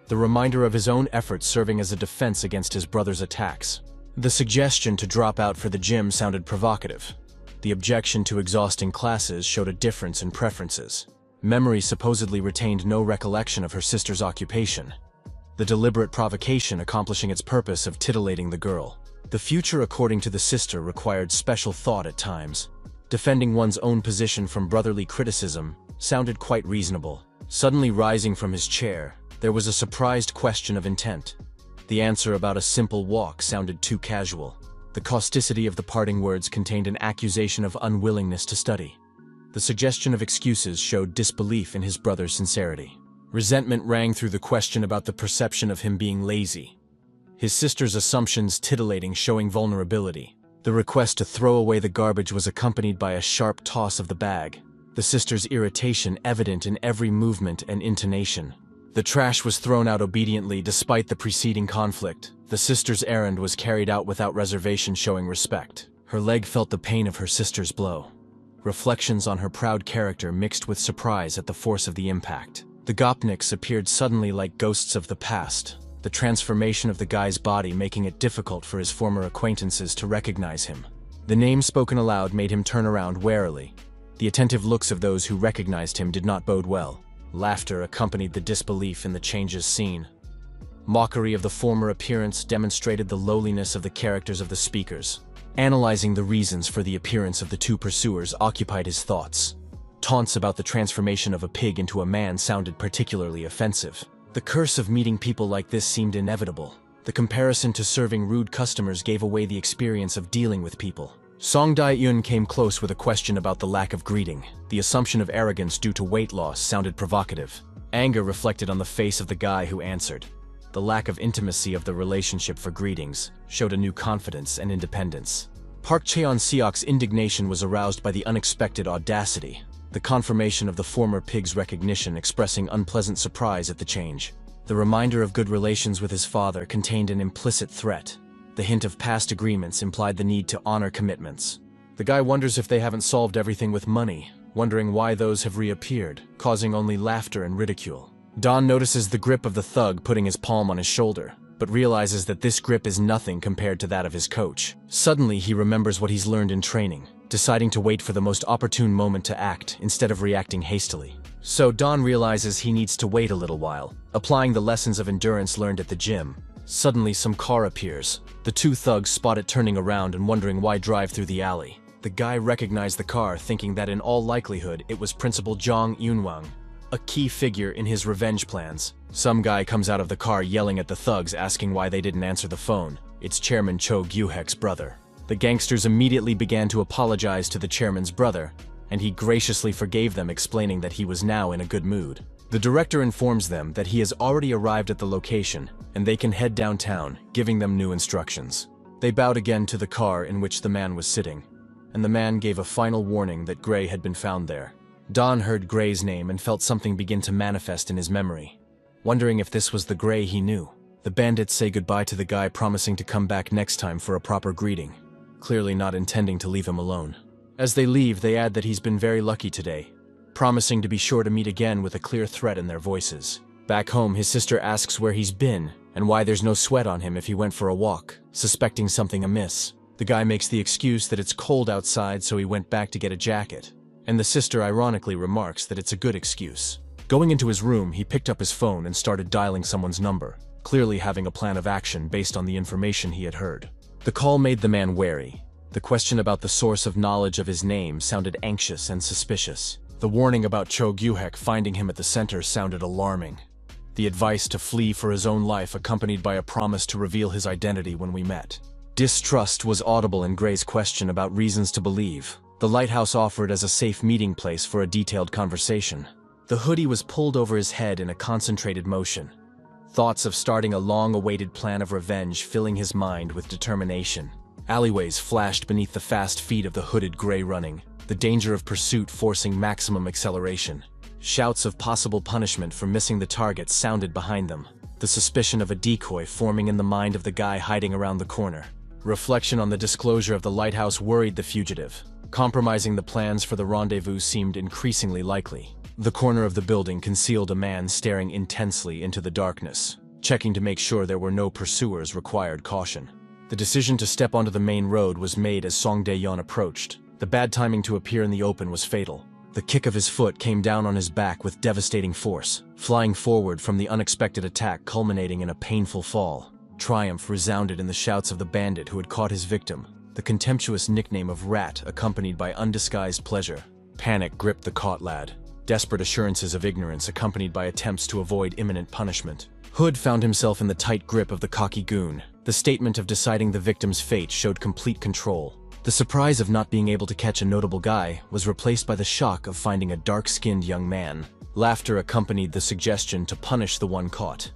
A: The reminder of his own efforts serving as a defense against his brother's attacks. The suggestion to drop out for the gym sounded provocative. The objection to exhausting classes showed a difference in preferences. Memory supposedly retained no recollection of her sister's occupation. The deliberate provocation accomplishing its purpose of titillating the girl. The future, according to the sister, required special thought at times. Defending one's own position from brotherly criticism sounded quite reasonable. Suddenly rising from his chair, there was a surprised question of intent. The answer about a simple walk sounded too casual. The causticity of the parting words contained an accusation of unwillingness to study. The suggestion of excuses showed disbelief in his brother's sincerity. Resentment rang through the question about the perception of him being lazy. His sister's assumptions titillating, showing vulnerability. The request to throw away the garbage was accompanied by a sharp toss of the bag. The sister's irritation evident in every movement and intonation. The trash was thrown out obediently despite the preceding conflict. The sister's errand was carried out without reservation, showing respect. Her leg felt the pain of her sister's blow. Reflections on her proud character mixed with surprise at the force of the impact. The Gopniks appeared suddenly like ghosts of the past, the transformation of the guy's body making it difficult for his former acquaintances to recognize him. The name spoken aloud made him turn around warily. The attentive looks of those who recognized him did not bode well. Laughter accompanied the disbelief in the changes seen. Mockery of the former appearance demonstrated the lowliness of the characters of the speakers. Analyzing the reasons for the appearance of the two pursuers occupied his thoughts. Taunts about the transformation of a pig into a man sounded particularly offensive. The curse of meeting people like this seemed inevitable. The comparison to serving rude customers gave away the experience of dealing with people. Song Dae-eun came close with a question about the lack of greeting. The assumption of arrogance due to weight loss sounded provocative. Anger reflected on the face of the guy who answered. The lack of intimacy of the relationship for greetings showed a new confidence and independence. Park Cheon-seok's indignation was aroused by the unexpected audacity. The confirmation of the former pig's recognition expressing unpleasant surprise at the change. The reminder of good relations with his father contained an implicit threat. The hint of past agreements implied the need to honor commitments. The guy wonders if they haven't solved everything with money, wondering why those have reappeared, causing only laughter and ridicule. Don notices the grip of the thug putting his palm on his shoulder, but realizes that this grip is nothing compared to that of his coach. Suddenly he remembers what he's learned in training, deciding to wait for the most opportune moment to act instead of reacting hastily. So Don realizes he needs to wait a little while, applying the lessons of endurance learned at the gym. Suddenly some car appears. The two thugs spot it turning around and wondering why drive through the alley. The guy recognized the car, thinking that in all likelihood it was Principal Jong Eunwang, a key figure in his revenge plans. Some guy comes out of the car yelling at the thugs, asking why they didn't answer the phone. It's Chairman Cho Gyuhek's brother. The gangsters immediately began to apologize to the chairman's brother, and he graciously forgave them, explaining that he was now in a good mood. The director informs them that he has already arrived at the location, and they can head downtown, giving them new instructions. They bowed again to the car in which the man was sitting, and the man gave a final warning that Gray had been found there. Don heard Gray's name and felt something begin to manifest in his memory. Wondering if this was the Gray he knew, the bandits say goodbye to the guy, promising to come back next time for a proper greeting, clearly not intending to leave him alone. As they leave, they add that he's been very lucky today, promising to be sure to meet again with a clear threat in their voices. Back home, his sister asks where he's been and why there's no sweat on him if he went for a walk, suspecting something amiss. The guy makes the excuse that it's cold outside, so he went back to get a jacket, and the sister ironically remarks that it's a good excuse. Going into his room, he picked up his phone and started dialing someone's number, clearly having a plan of action based on the information he had heard. The call made the man wary. The question about the source of knowledge of his name sounded anxious and suspicious. The warning about Cho Gyuhek finding him at the center sounded alarming. The advice to flee for his own life, accompanied by a promise to reveal his identity when we met. Distrust was audible in Gray's question about reasons to believe. The lighthouse offered as a safe meeting place for a detailed conversation. The hoodie was pulled over his head in a concentrated motion. Thoughts of starting a long-awaited plan of revenge filling his mind with determination. Alleyways flashed beneath the fast feet of the hooded Gray running, the danger of pursuit forcing maximum acceleration. Shouts of possible punishment for missing the target sounded behind them, the suspicion of a decoy forming in the mind of the guy hiding around the corner. Reflection on the disclosure of the lighthouse worried the fugitive. Compromising the plans for the rendezvous seemed increasingly likely. The corner of the building concealed a man staring intensely into the darkness. Checking to make sure there were no pursuers required caution. The decision to step onto the main road was made as Song Dae-yeon approached. The bad timing to appear in the open was fatal. The kick of his foot came down on his back with devastating force, flying forward from the unexpected attack, culminating in a painful fall. Triumph resounded in the shouts of the bandit who had caught his victim, the contemptuous nickname of Rat accompanied by undisguised pleasure. Panic gripped the caught lad, desperate assurances of ignorance accompanied by attempts to avoid imminent punishment. Hood found himself in the tight grip of the cocky goon. The statement of deciding the victim's fate showed complete control. The surprise of not being able to catch a notable guy was replaced by the shock of finding a dark-skinned young man. Laughter accompanied the suggestion to punish the one caught.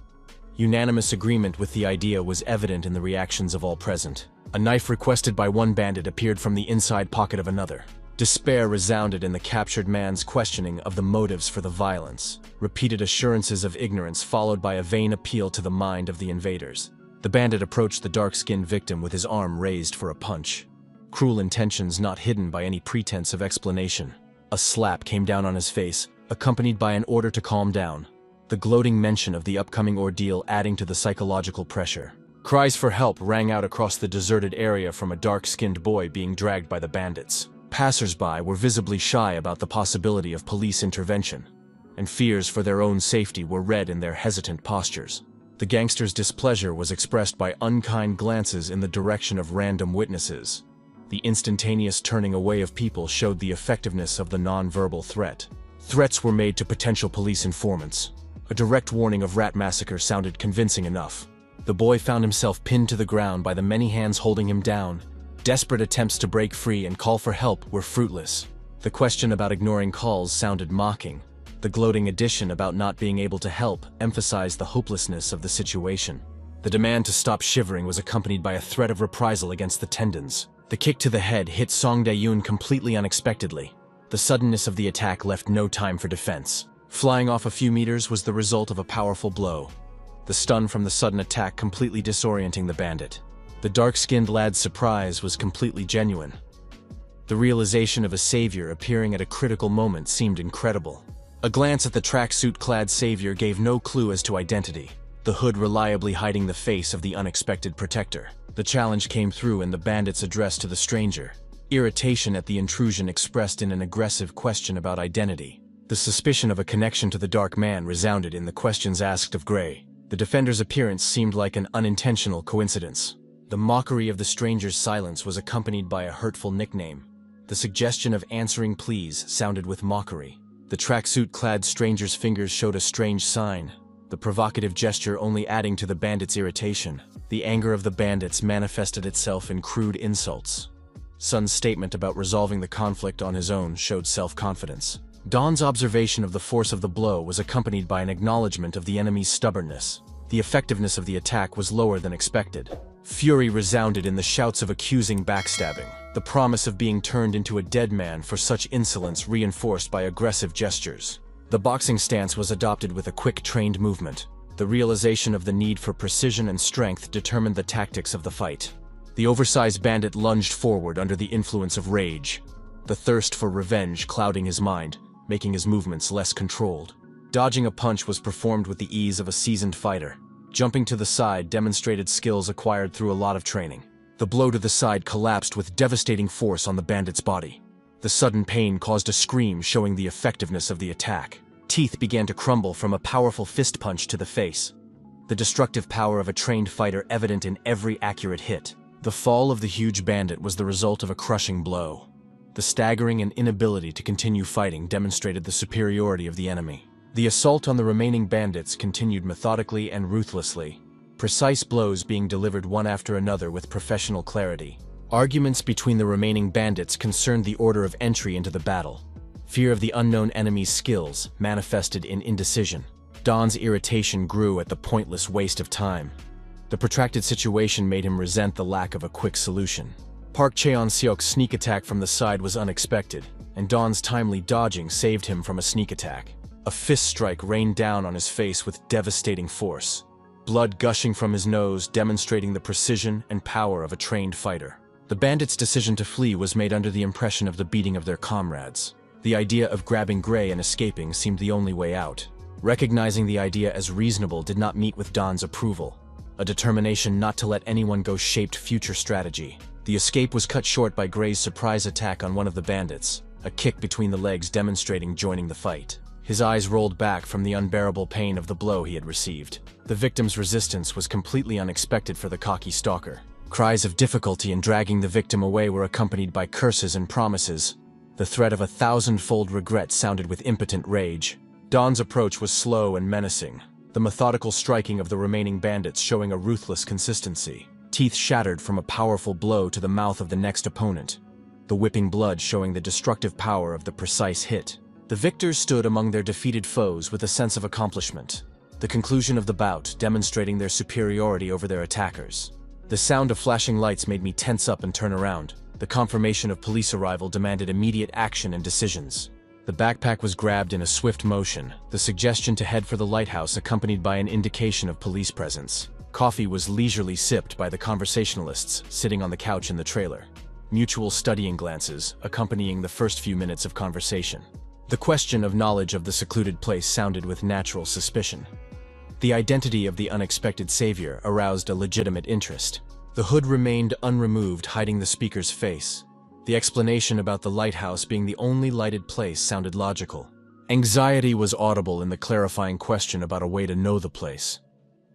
A: Unanimous agreement with the idea was evident in the reactions of all present. A knife requested by one bandit appeared from the inside pocket of another. Despair resounded in the captured man's questioning of the motives for the violence. Repeated assurances of ignorance followed by a vain appeal to the mind of the invaders. The bandit approached the dark-skinned victim with his arm raised for a punch. Cruel intentions not hidden by any pretense of explanation. A slap came down on his face, accompanied by an order to calm down. The gloating mention of the upcoming ordeal adding to the psychological pressure. Cries for help rang out across the deserted area from a dark-skinned boy being dragged by the bandits. Passers-by were visibly shy about the possibility of police intervention, and fears for their own safety were read in their hesitant postures. The gangster's displeasure was expressed by unkind glances in the direction of random witnesses. The instantaneous turning away of people showed the effectiveness of the non-verbal threat. Threats were made to potential police informants. A direct warning of rat massacre sounded convincing enough. The boy found himself pinned to the ground by the many hands holding him down. Desperate attempts to break free and call for help were fruitless. The question about ignoring calls sounded mocking. The gloating addition about not being able to help emphasized the hopelessness of the situation. The demand to stop shivering was accompanied by a threat of reprisal against the tendons. The kick to the head hit Song Dae-yeon completely unexpectedly. The suddenness of the attack left no time for defense. Flying off a few meters was the result of a powerful blow. The stun from the sudden attack completely disorienting the bandit. The dark-skinned lad's surprise was completely genuine. The realization of a savior appearing at a critical moment seemed incredible. A glance at the tracksuit-clad savior gave no clue as to identity, the hood reliably hiding the face of the unexpected protector. The challenge came through in the bandit's address to the stranger, irritation at the intrusion expressed in an aggressive question about identity. The suspicion of a connection to the dark man resounded in the questions asked of Gray. The defender's appearance seemed like an unintentional coincidence. The mockery of the stranger's silence was accompanied by a hurtful nickname. The suggestion of answering please sounded with mockery. The tracksuit-clad stranger's fingers showed a strange sign, the provocative gesture only adding to the bandit's irritation. The anger of the bandits manifested itself in crude insults. Sun's statement about resolving the conflict on his own showed self-confidence. Dawn's observation of the force of the blow was accompanied by an acknowledgement of the enemy's stubbornness. The effectiveness of the attack was lower than expected. Fury resounded in the shouts of accusing backstabbing, the promise of being turned into a dead man for such insolence reinforced by aggressive gestures. The boxing stance was adopted with a quick, trained movement. The realization of the need for precision and strength determined the tactics of the fight. The oversized bandit lunged forward under the influence of rage, the thirst for revenge clouding his mind, making his movements less controlled. Dodging a punch was performed with the ease of a seasoned fighter. Jumping to the side demonstrated skills acquired through a lot of training. The blow to the side collapsed with devastating force on the bandit's body. The sudden pain caused a scream showing the effectiveness of the attack. Teeth began to crumble from a powerful fist punch to the face. The destructive power of a trained fighter evident in every accurate hit. The fall of the huge bandit was the result of a crushing blow. The staggering and inability to continue fighting demonstrated the superiority of the enemy. The assault on the remaining bandits continued methodically and ruthlessly, precise blows being delivered one after another with professional clarity. Arguments between the remaining bandits concerned the order of entry into the battle. Fear of the unknown enemy's skills manifested in indecision. Dawn's irritation grew at the pointless waste of time. The protracted situation made him resent the lack of a quick solution. Park Cheon-seok's sneak attack from the side was unexpected, and Dawn's timely dodging saved him from a sneak attack. A fist strike rained down on his face with devastating force. Blood gushing from his nose demonstrating the precision and power of a trained fighter. The bandits' decision to flee was made under the impression of the beating of their comrades. The idea of grabbing Gray and escaping seemed the only way out. Recognizing the idea as reasonable did not meet with Dawn's approval. A determination not to let anyone go shaped future strategy. The escape was cut short by Gray's surprise attack on one of the bandits, a kick between the legs demonstrating joining the fight. His eyes rolled back from the unbearable pain of the blow he had received. The victim's resistance was completely unexpected for the cocky stalker. Cries of difficulty in dragging the victim away were accompanied by curses and promises. The threat of a thousand-fold regret sounded with impotent rage. Dawn's approach was slow and menacing, the methodical striking of the remaining bandits showing a ruthless consistency. Teeth shattered from a powerful blow to the mouth of the next opponent, the whipping blood showing the destructive power of the precise hit. The victors stood among their defeated foes with a sense of accomplishment, the conclusion of the bout demonstrating their superiority over their attackers. The sound of flashing lights made me tense up and turn around. The confirmation of police arrival demanded immediate action and decisions. The backpack was grabbed in a swift motion, the suggestion to head for the lighthouse accompanied by an indication of police presence. Coffee was leisurely sipped by the conversationalists sitting on the couch in the trailer. Mutual studying glances accompanying the first few minutes of conversation. The question of knowledge of the secluded place sounded with natural suspicion. The identity of the unexpected savior aroused a legitimate interest. The hood remained unremoved, hiding the speaker's face. The explanation about the lighthouse being the only lighted place sounded logical. Anxiety was audible in the clarifying question about a way to know the place.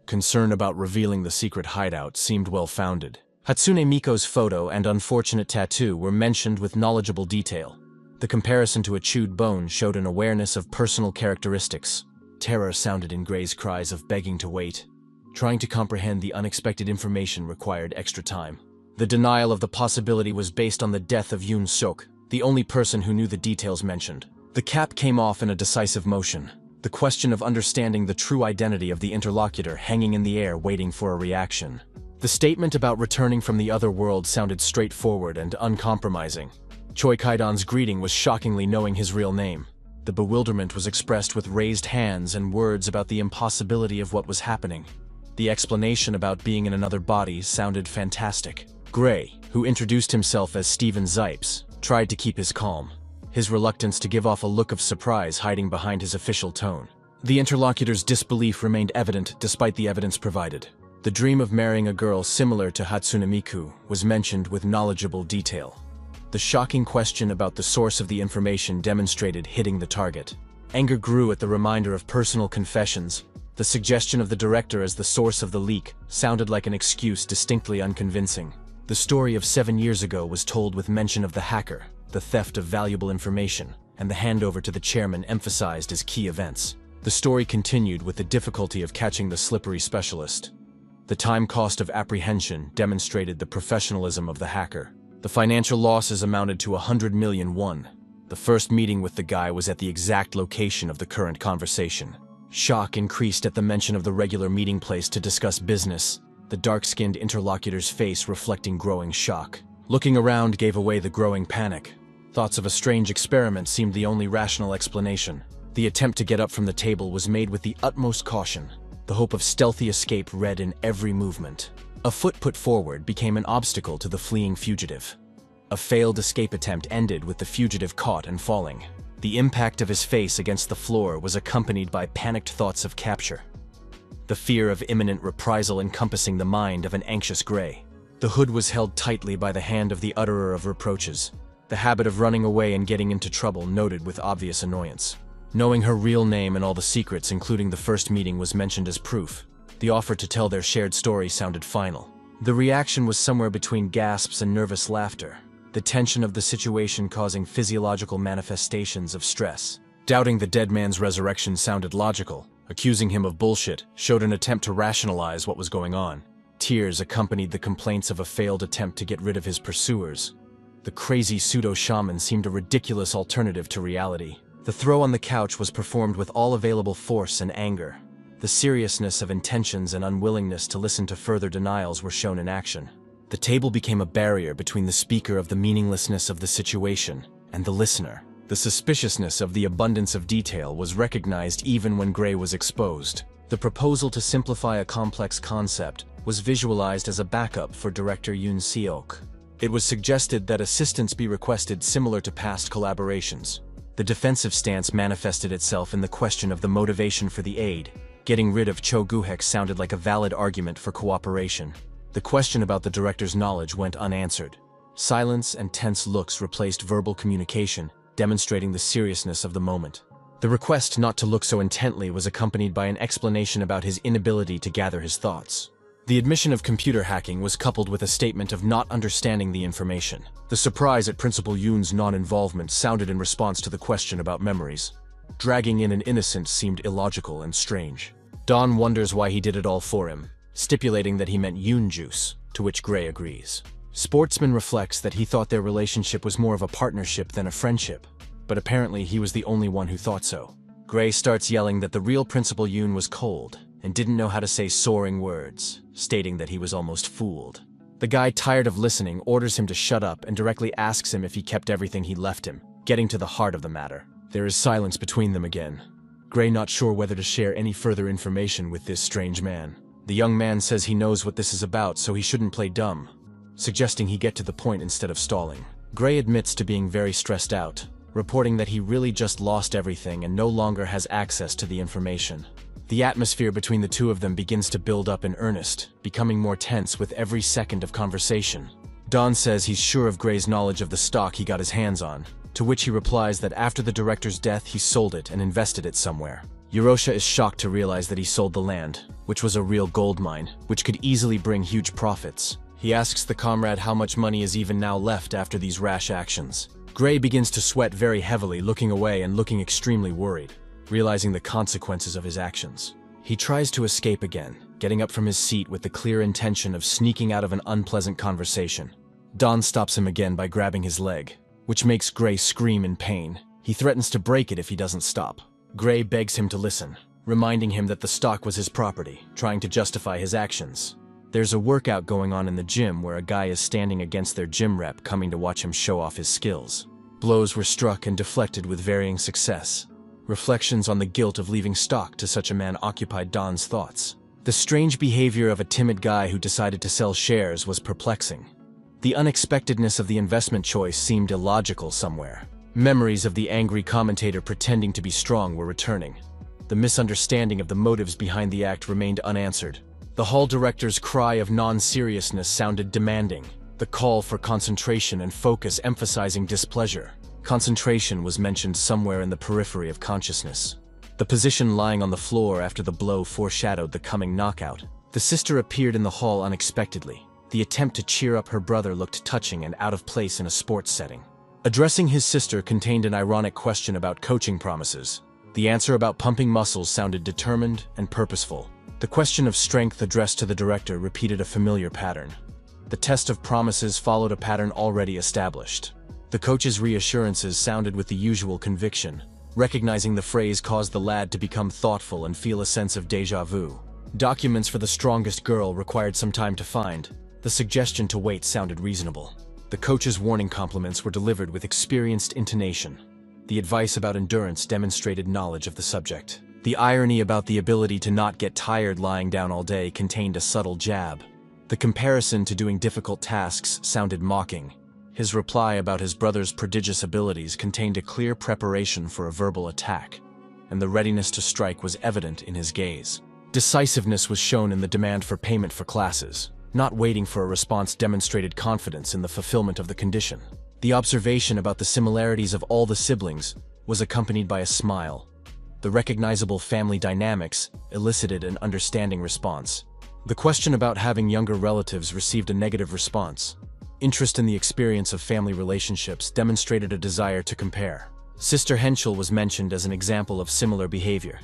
A: Concern about revealing the secret hideout seemed well-founded. Hatsune Miko's photo and unfortunate tattoo were mentioned with knowledgeable detail. The comparison to a chewed bone showed an awareness of personal characteristics. Terror sounded in Gray's cries of begging to wait. Trying to comprehend the unexpected information required extra time. The denial of the possibility was based on the death of Yoon Suk, the only person who knew the details mentioned. The cap came off in a decisive motion, the question of understanding the true identity of the interlocutor hanging in the air waiting for a reaction. The statement about returning from the other world sounded straightforward and uncompromising. Choi Kaidan's greeting was shockingly knowing his real name. The bewilderment was expressed with raised hands and words about the impossibility of what was happening. The explanation about being in another body sounded fantastic. Gray, who introduced himself as Steven Zipes, tried to keep his calm, his reluctance to give off a look of surprise hiding behind his official tone. The interlocutor's disbelief remained evident despite the evidence provided. The dream of marrying a girl similar to Hatsune Miku was mentioned with knowledgeable detail. The shocking question about the source of the information demonstrated hitting the target. Anger grew at the reminder of personal confessions. The suggestion of the director as the source of the leak sounded like an excuse distinctly unconvincing. The story of 7 years ago was told with mention of the hacker, the theft of valuable information, and the handover to the chairman emphasized as key events. The story continued with the difficulty of catching the slippery specialist. The time cost of apprehension demonstrated the professionalism of the hacker. The financial losses amounted to 100 million won. The first meeting with the guy was at the exact location of the current conversation. Shock increased at the mention of the regular meeting place to discuss business, the dark-skinned interlocutor's face reflecting growing shock. Looking around gave away the growing panic. Thoughts of a strange experiment seemed the only rational explanation. The attempt to get up from the table was made with the utmost caution. The hope of stealthy escape read in every movement. A foot put forward became an obstacle to the fleeing fugitive. A failed escape attempt ended with the fugitive caught and falling. The impact of his face against the floor was accompanied by panicked thoughts of capture. The fear of imminent reprisal encompassing the mind of an anxious Gray. The hood was held tightly by the hand of the utterer of reproaches. The habit of running away and getting into trouble noted with obvious annoyance. Knowing her real name and all the secrets, including the first meeting, was mentioned as proof. The offer to tell their shared story sounded final. The reaction was somewhere between gasps and nervous laughter, the tension of the situation causing physiological manifestations of stress. Doubting the dead man's resurrection sounded logical. Accusing him of bullshit showed an attempt to rationalize what was going on. Tears accompanied the complaints of a failed attempt to get rid of his pursuers. The crazy pseudo-shaman seemed a ridiculous alternative to reality. The throw on the couch was performed with all available force and anger. The seriousness of intentions and unwillingness to listen to further denials were shown in action. The table became a barrier between the speaker of the meaninglessness of the situation and the listener. The suspiciousness of the abundance of detail was recognized even when Gray was exposed. The proposal to simplify a complex concept was visualized as a backup for director Yoon Seok. It was suggested that assistance be requested similar to past collaborations. The defensive stance manifested itself in the question of the motivation for the aid. Getting rid of Cho Guhek sounded like a valid argument for cooperation. The question about the director's knowledge went unanswered. Silence and tense looks replaced verbal communication, demonstrating the seriousness of the moment. The request not to look so intently was accompanied by an explanation about his inability to gather his thoughts. The admission of computer hacking was coupled with a statement of not understanding the information. The surprise at Principal Yoon's non-involvement sounded in response to the question about memories. Dragging in an innocent seemed illogical and strange. Don wonders why he did it all for him, stipulating that he meant Yoon juice, to which Gray agrees. Sportsman reflects that he thought their relationship was more of a partnership than a friendship, but apparently he was the only one who thought so. Gray starts yelling that the real Principal Yoon was cold and didn't know how to say soaring words, stating that he was almost fooled. The guy, tired of listening, orders him to shut up and directly asks him if he kept everything he left him, getting to the heart of the matter. There is silence between them again. Gray not sure whether to share any further information with this strange man. The young man says he knows what this is about, so he shouldn't play dumb, suggesting he get to the point instead of stalling. Gray admits to being very stressed out, reporting that he really just lost everything and no longer has access to the information. The atmosphere between the two of them begins to build up in earnest, becoming more tense with every second of conversation. Don says he's sure of Gray's knowledge of the stock he got his hands on, to which he replies that after the director's death he sold it and invested it somewhere. Yorosha is shocked to realize that he sold the land, which was a real gold mine, which could easily bring huge profits. He asks the comrade how much money is even now left after these rash actions. Gray begins to sweat very heavily, looking away and looking extremely worried, realizing the consequences of his actions. He tries to escape again, getting up from his seat with the clear intention of sneaking out of an unpleasant conversation. Don stops him again by grabbing his leg, which makes Gray scream in pain. He threatens to break it if he doesn't stop. Gray begs him to listen, reminding him that the stock was his property, trying to justify his actions. There's a workout going on in the gym where a guy is standing against their gym rep coming to watch him show off his skills. Blows were struck and deflected with varying success. Reflections on the guilt of leaving stock to such a man occupied Don's thoughts. The strange behavior of a timid guy who decided to sell shares was perplexing. The unexpectedness of the investment choice seemed illogical somewhere. Memories of the angry commentator pretending to be strong were returning. The misunderstanding of the motives behind the act remained unanswered. The hall director's cry of non-seriousness sounded demanding, the call for concentration and focus emphasizing displeasure. Concentration was mentioned somewhere in the periphery of consciousness. The position lying on the floor after the blow foreshadowed the coming knockout. The sister appeared in the hall unexpectedly. The attempt to cheer up her brother looked touching and out of place in a sports setting. Addressing his sister contained an ironic question about coaching promises. The answer about pumping muscles sounded determined and purposeful. The question of strength addressed to the director repeated a familiar pattern. The test of promises followed a pattern already established. The coach's reassurances sounded with the usual conviction. Recognizing the phrase caused the lad to become thoughtful and feel a sense of déjà vu. Documents for the strongest girl required some time to find. The suggestion to wait sounded reasonable. The coach's warning compliments were delivered with experienced intonation. The advice about endurance demonstrated knowledge of the subject. The irony about the ability to not get tired lying down all day contained a subtle jab. The comparison to doing difficult tasks sounded mocking. His reply about his brother's prodigious abilities contained a clear preparation for a verbal attack, and the readiness to strike was evident in his gaze. Decisiveness was shown in the demand for payment for classes. Not waiting for a response demonstrated confidence in the fulfillment of the condition. The observation about the similarities of all the siblings was accompanied by a smile. The recognizable family dynamics elicited an understanding response. The question about having younger relatives received a negative response. Interest in the experience of family relationships demonstrated a desire to compare. Sister Henschel was mentioned as an example of similar behavior.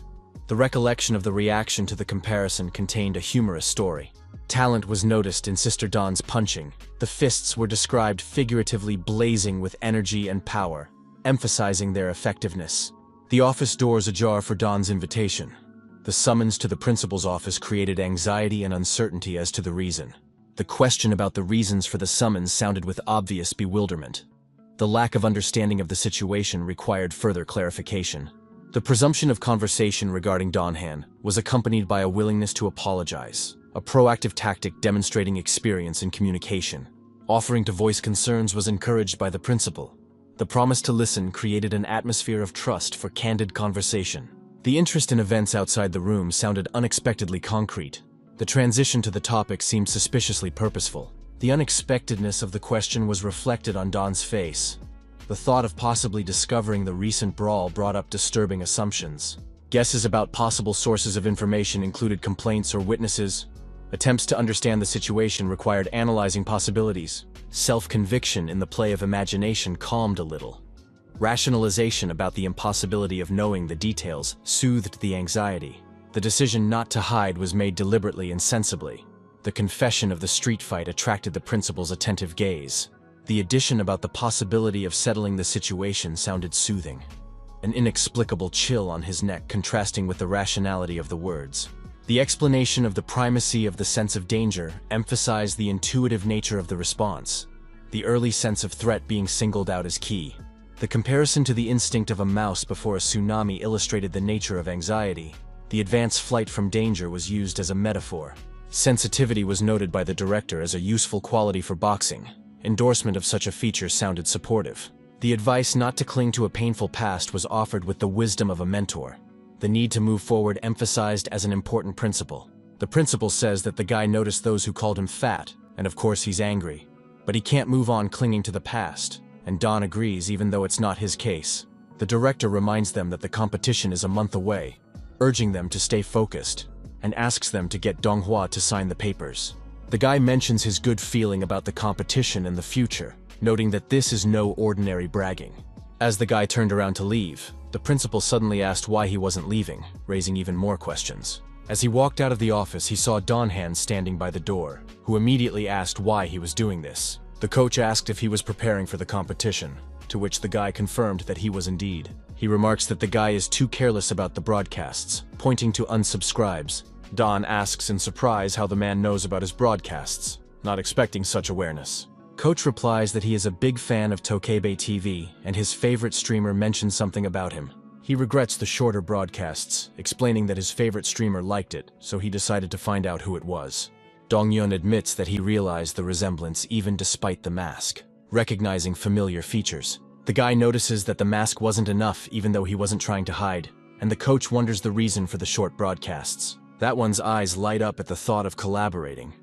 A: The recollection of the reaction to the comparison contained a humorous story. Talent was noticed in Sister Dawn's punching. The fists were described figuratively blazing with energy and power, emphasizing their effectiveness. The office doors ajar for Dawn's invitation. The summons to the principal's office created anxiety and uncertainty as to the reason. The question about the reasons for the summons sounded with obvious bewilderment. The lack of understanding of the situation required further clarification. The presumption of conversation regarding Donhan was accompanied by a willingness to apologize, a proactive tactic demonstrating experience in communication. Offering to voice concerns was encouraged by the principal. The promise to listen created an atmosphere of trust for candid conversation. The interest in events outside the room sounded unexpectedly concrete. The transition to the topic seemed suspiciously purposeful. The unexpectedness of the question was reflected on Don's face. The thought of possibly discovering the recent brawl brought up disturbing assumptions. Guesses about possible sources of information included complaints or witnesses. Attempts to understand the situation required analyzing possibilities. Self-conviction in the play of imagination calmed a little. Rationalization about the impossibility of knowing the details soothed the anxiety. The decision not to hide was made deliberately and sensibly. The confession of the street fight attracted the principal's attentive gaze. The addition about the possibility of settling the situation sounded soothing. An inexplicable chill on his neck contrasting with the rationality of the words. The explanation of the primacy of the sense of danger emphasized the intuitive nature of the response, the early sense of threat being singled out as key. The comparison to the instinct of a mouse before a tsunami illustrated the nature of anxiety. The advanced flight from danger was used as a metaphor. Sensitivity was noted by the director as a useful quality for boxing. Endorsement of such a feature sounded supportive. The advice not to cling to a painful past was offered with the wisdom of a mentor. The need to move forward emphasized as an important principle. The principal says that the guy noticed those who called him fat, and of course he's angry. But he can't move on clinging to the past, and Don agrees even though it's not his case. The director reminds them that the competition is a month away, urging them to stay focused, and asks them to get Donghua to sign the papers. The guy mentions his good feeling about the competition and the future, noting that this is no ordinary bragging. As the guy turned around to leave, the principal suddenly asked why he wasn't leaving, raising even more questions. As he walked out of the office, he saw Donhan standing by the door, who immediately asked why he was doing this. The coach asked if he was preparing for the competition, to which the guy confirmed that he was indeed. He remarks that the guy is too careless about the broadcasts, pointing to unsubscribes. Don asks in surprise how the man knows about his broadcasts, not expecting such awareness. Coach replies that he is a big fan of Tokebe TV, and his favorite streamer mentions something about him. He regrets the shorter broadcasts, explaining that his favorite streamer liked it, so he decided to find out who it was. Dongyun admits that he realized the resemblance even despite the mask, recognizing familiar features. The guy notices that the mask wasn't enough even though he wasn't trying to hide, and the coach wonders the reason for the short broadcasts. That one's eyes light up at the thought of collaborating.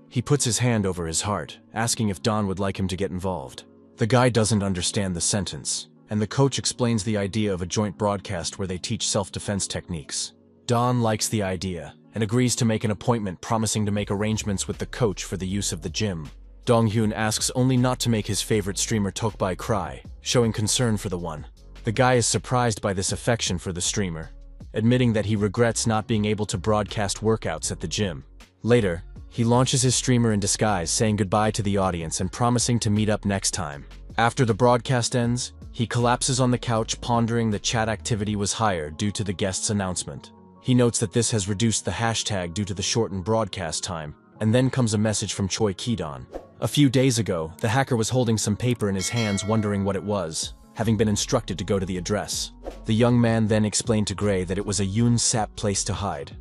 A: He puts his hand over his heart, asking if Don would like him to get involved. The guy doesn't understand the sentence, and the coach explains the idea of a joint broadcast where they teach self-defense techniques. Don likes the idea, and agrees to make an appointment, promising to make arrangements with the coach for the use of the gym. Donghyun asks only not to make his favorite streamer Tokbai cry, showing concern for the one. The guy is surprised by this affection for the streamer, admitting that he regrets not being able to broadcast workouts at the gym. Later, He launches his streamer in disguise, saying goodbye to the audience and promising to meet up next time. After the broadcast ends, he collapses on the couch, pondering that chat activity was higher due to the guest's announcement. He notes that this has reduced the hashtag due to the shortened broadcast time, and then comes a message from Choi Ki-don. A few days ago, the hacker was holding some paper in his hands, wondering what it was, having been instructed to go to the address. The young man then explained to Gray that it was a Yoon Sap place to hide,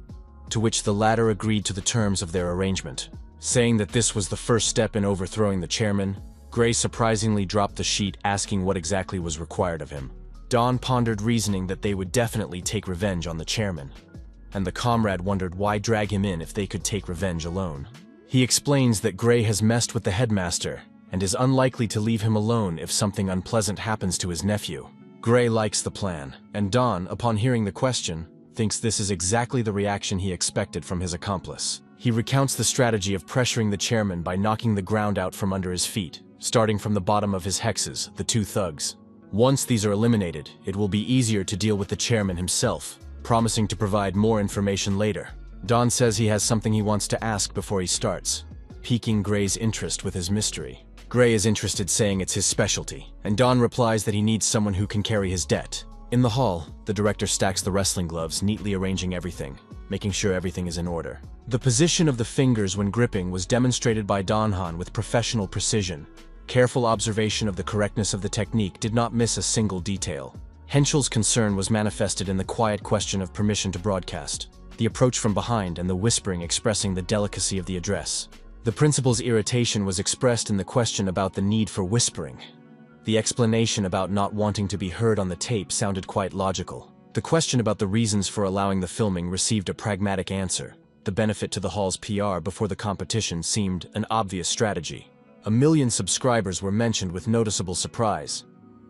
A: to which the latter agreed to the terms of their arrangement. Saying that this was the first step in overthrowing the chairman, Gray surprisingly dropped the sheet, asking what exactly was required of him. Don pondered, reasoning that they would definitely take revenge on the chairman, and the comrade wondered why drag him in if they could take revenge alone. He explains that Gray has messed with the headmaster and is unlikely to leave him alone if something unpleasant happens to his nephew. Gray likes the plan, and Don, upon hearing the question, thinks this is exactly the reaction he expected from his accomplice. He recounts the strategy of pressuring the chairman by knocking the ground out from under his feet, starting from the bottom of his hexes, the two thugs. Once these are eliminated, it will be easier to deal with the chairman himself, promising to provide more information later. Don says he has something he wants to ask before he starts, piquing Gray's interest with his mystery. Gray is interested, saying it's his specialty, and Don replies that he needs someone who can carry his debt. In the hall, the director stacks the wrestling gloves, neatly arranging everything, making sure everything is in order. The position of the fingers when gripping was demonstrated by Donhan with professional precision. Careful observation of the correctness of the technique did not miss a single detail. Henschel's concern was manifested in the quiet question of permission to broadcast, the approach from behind, and the whispering expressing the delicacy of the address. The principal's irritation was expressed in the question about the need for whispering. The explanation about not wanting to be heard on the tape sounded quite logical. The question about the reasons for allowing the filming received a pragmatic answer. The benefit to the hall's PR before the competition seemed an obvious strategy. 1 million subscribers were mentioned with noticeable surprise.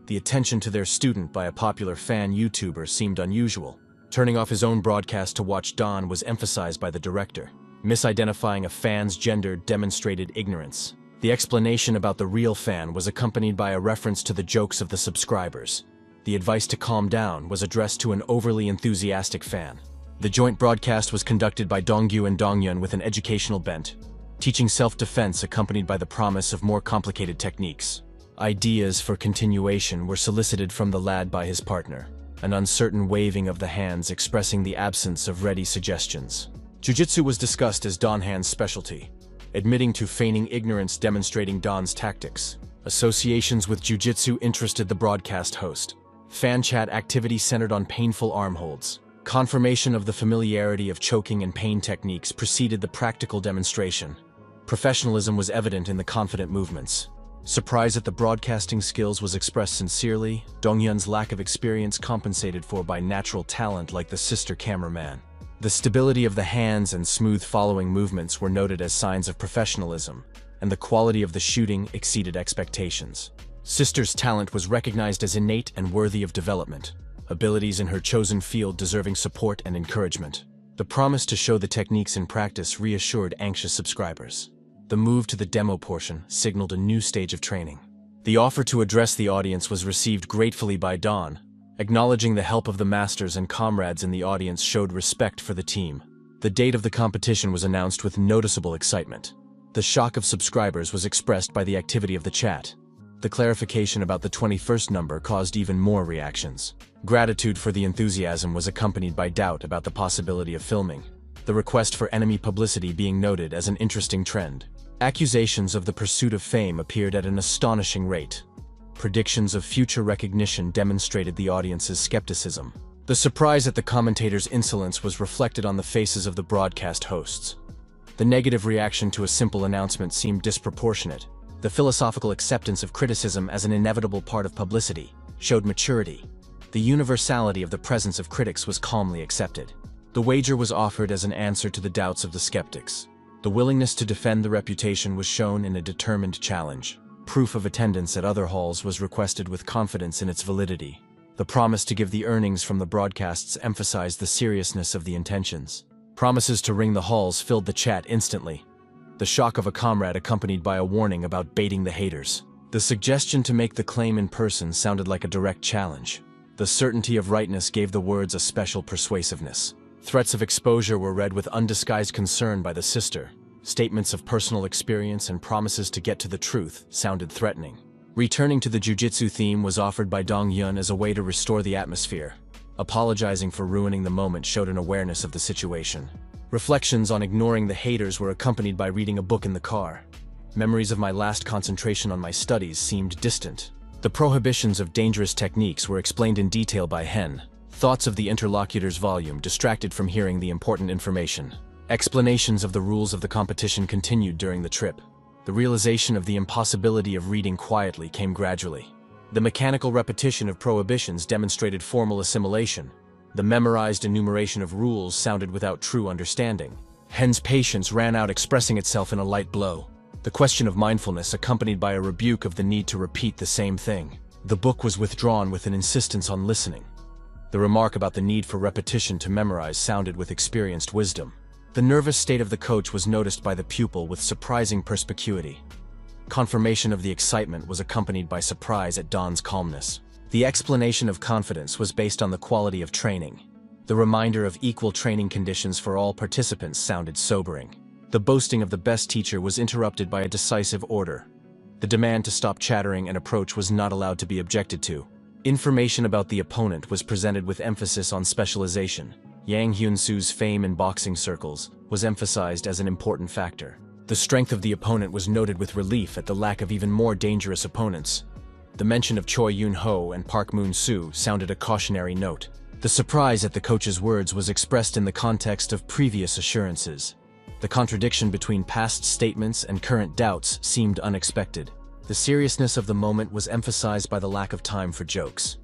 A: The attention to their student by a popular fan YouTuber seemed unusual. Turning off his own broadcast to watch Don was emphasized by the director. Misidentifying a fan's gender demonstrated ignorance. The explanation about the real fan was accompanied by a reference to the jokes of the subscribers. The advice to calm down was addressed to an overly enthusiastic fan. The joint broadcast was conducted by Dongyu and Dongyun with an educational bent, teaching self-defense accompanied by the promise of more complicated techniques. Ideas for continuation were solicited from the lad by his partner, an uncertain waving of the hands expressing the absence of ready suggestions. Jiu-jitsu was discussed as Donhan's specialty, admitting to feigning ignorance, demonstrating Don's tactics. Associations with jiu-jitsu interested the broadcast host. Fan chat activity centered on painful arm holds. Confirmation of the familiarity of choking and pain techniques preceded the practical demonstration. Professionalism was evident in the confident movements. Surprise at the broadcasting skills was expressed sincerely. Dongyun's lack of experience compensated for by natural talent like the sister cameraman. The stability of the hands and smooth following movements were noted as signs of professionalism, and the quality of the shooting exceeded expectations. Sister's talent was recognized as innate and worthy of development, abilities in her chosen field deserving support and encouragement. The promise to show the techniques in practice reassured anxious subscribers. The move to the demo portion signaled a new stage of training. The offer to address the audience was received gratefully by Don. Acknowledging the help of the masters and comrades in the audience showed respect for the team. The date of the competition was announced with noticeable excitement. The shock of subscribers was expressed by the activity of the chat. The clarification about the 21st number caused even more reactions. Gratitude for the enthusiasm was accompanied by doubt about the possibility of filming, the request for enemy publicity being noted as an interesting trend. Accusations of the pursuit of fame appeared at an astonishing rate. Predictions of future recognition demonstrated the audience's skepticism. The surprise at the commentators' insolence was reflected on the faces of the broadcast hosts. The negative reaction to a simple announcement seemed disproportionate. The philosophical acceptance of criticism as an inevitable part of publicity showed maturity. The universality of the presence of critics was calmly accepted. The wager was offered as an answer to the doubts of the skeptics. The willingness to defend the reputation was shown in a determined challenge. Proof of attendance at other halls was requested with confidence in its validity. The promise to give the earnings from the broadcasts emphasized the seriousness of the intentions. Promises to ring the halls filled the chat instantly. The shock of a comrade accompanied by a warning about baiting the haters. The suggestion to make the claim in person sounded like a direct challenge. The certainty of rightness gave the words a special persuasiveness. Threats of exposure were read with undisguised concern by the sister, Statements of personal experience and promises to get to the truth sounded threatening. Returning to the jujitsu theme was offered by Dong Yun as a way to restore the atmosphere. Apologizing for ruining the moment showed an awareness of the situation. Reflections on ignoring the haters were accompanied by reading a book in the car. Memories of my last concentration on my studies seemed distant. The prohibitions of dangerous techniques were explained in detail by Hen. Thoughts of the interlocutor's volume distracted from hearing the important information. Explanations of the rules of the competition continued during the trip. The realization of the impossibility of reading quietly came gradually. The mechanical repetition of prohibitions demonstrated formal assimilation. The memorized enumeration of rules sounded without true understanding. Hen's patience ran out, expressing itself in a light blow. The question of mindfulness accompanied by a rebuke of the need to repeat the same thing. The book was withdrawn with an insistence on listening. The remark about the need for repetition to memorize sounded with experienced wisdom. The nervous state of the coach was noticed by the pupil with surprising perspicuity. Confirmation of the excitement was accompanied by surprise at Don's calmness. The explanation of confidence was based on the quality of training. The reminder of equal training conditions for all participants sounded sobering. The boasting of the best teacher was interrupted by a decisive order. The demand to stop chattering and approach was not allowed to be objected to. Information about the opponent was presented with emphasis on specialization. Yang Hyun-soo's fame in boxing circles was emphasized as an important factor. The strength of the opponent was noted with relief at the lack of even more dangerous opponents. The mention of Choi Yoon-ho and Park Moon-soo sounded a cautionary note. The surprise at the coach's words was expressed in the context of previous assurances. The contradiction between past statements and current doubts seemed unexpected. The seriousness of the moment was emphasized by the lack of time for jokes.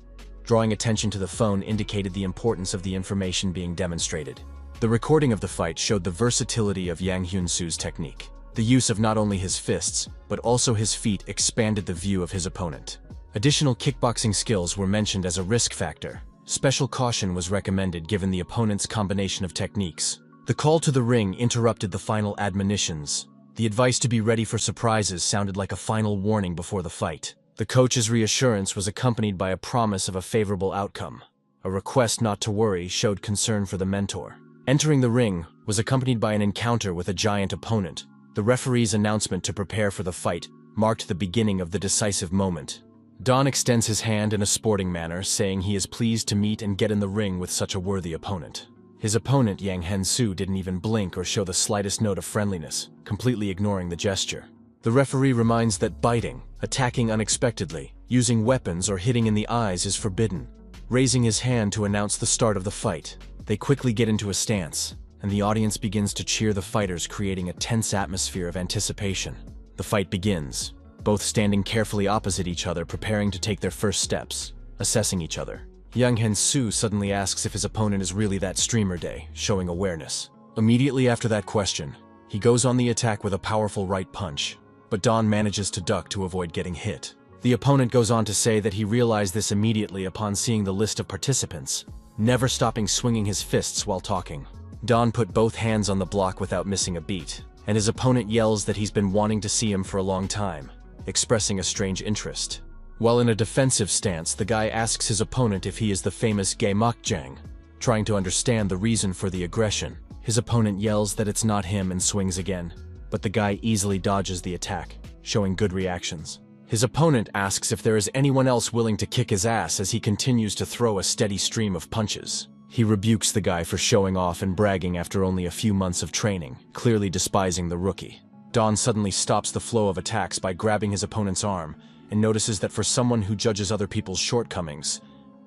A: Drawing attention to the phone indicated the importance of the information being demonstrated. The recording of the fight showed the versatility of Yang Hyun-soo's technique. The use of not only his fists, but also his feet expanded the view of his opponent. Additional kickboxing skills were mentioned as a risk factor. Special caution was recommended given the opponent's combination of techniques. The call to the ring interrupted the final admonitions. The advice to be ready for surprises sounded like a final warning before the fight. The coach's reassurance was accompanied by a promise of a favorable outcome. A request not to worry showed concern for the mentor. Entering the ring was accompanied by an encounter with a giant opponent. The referee's announcement to prepare for the fight marked the beginning of the decisive moment. Don extends his hand in a sporting manner, saying he is pleased to meet and get in the ring with such a worthy opponent. His opponent, Yang Hen-soo, didn't even blink or show the slightest note of friendliness, completely ignoring the gesture. The referee reminds that biting, attacking unexpectedly, using weapons or hitting in the eyes is forbidden. Raising his hand to announce the start of the fight, they quickly get into a stance, and the audience begins to cheer the fighters, creating a tense atmosphere of anticipation. The fight begins, both standing carefully opposite each other, preparing to take their first steps, assessing each other. Yang Hen-soo suddenly asks if his opponent is really that streamer day, showing awareness. Immediately after that question, he goes on the attack with a powerful right punch, but Don manages to duck to avoid getting hit. The opponent goes on to say that he realized this immediately upon seeing the list of participants, never stopping swinging his fists while talking. Don put both hands on the block without missing a beat, and his opponent yells that he's been wanting to see him for a long time, expressing a strange interest. While in a defensive stance, the guy asks his opponent if he is the famous Gae Mokjang. Trying to understand the reason for the aggression, his opponent yells that it's not him and swings again, but the guy easily dodges the attack, showing good reactions. His opponent asks if there is anyone else willing to kick his ass as he continues to throw a steady stream of punches. He rebukes the guy for showing off and bragging after only a few months of training, clearly despising the rookie. Don suddenly stops the flow of attacks by grabbing his opponent's arm, and notices that for someone who judges other people's shortcomings,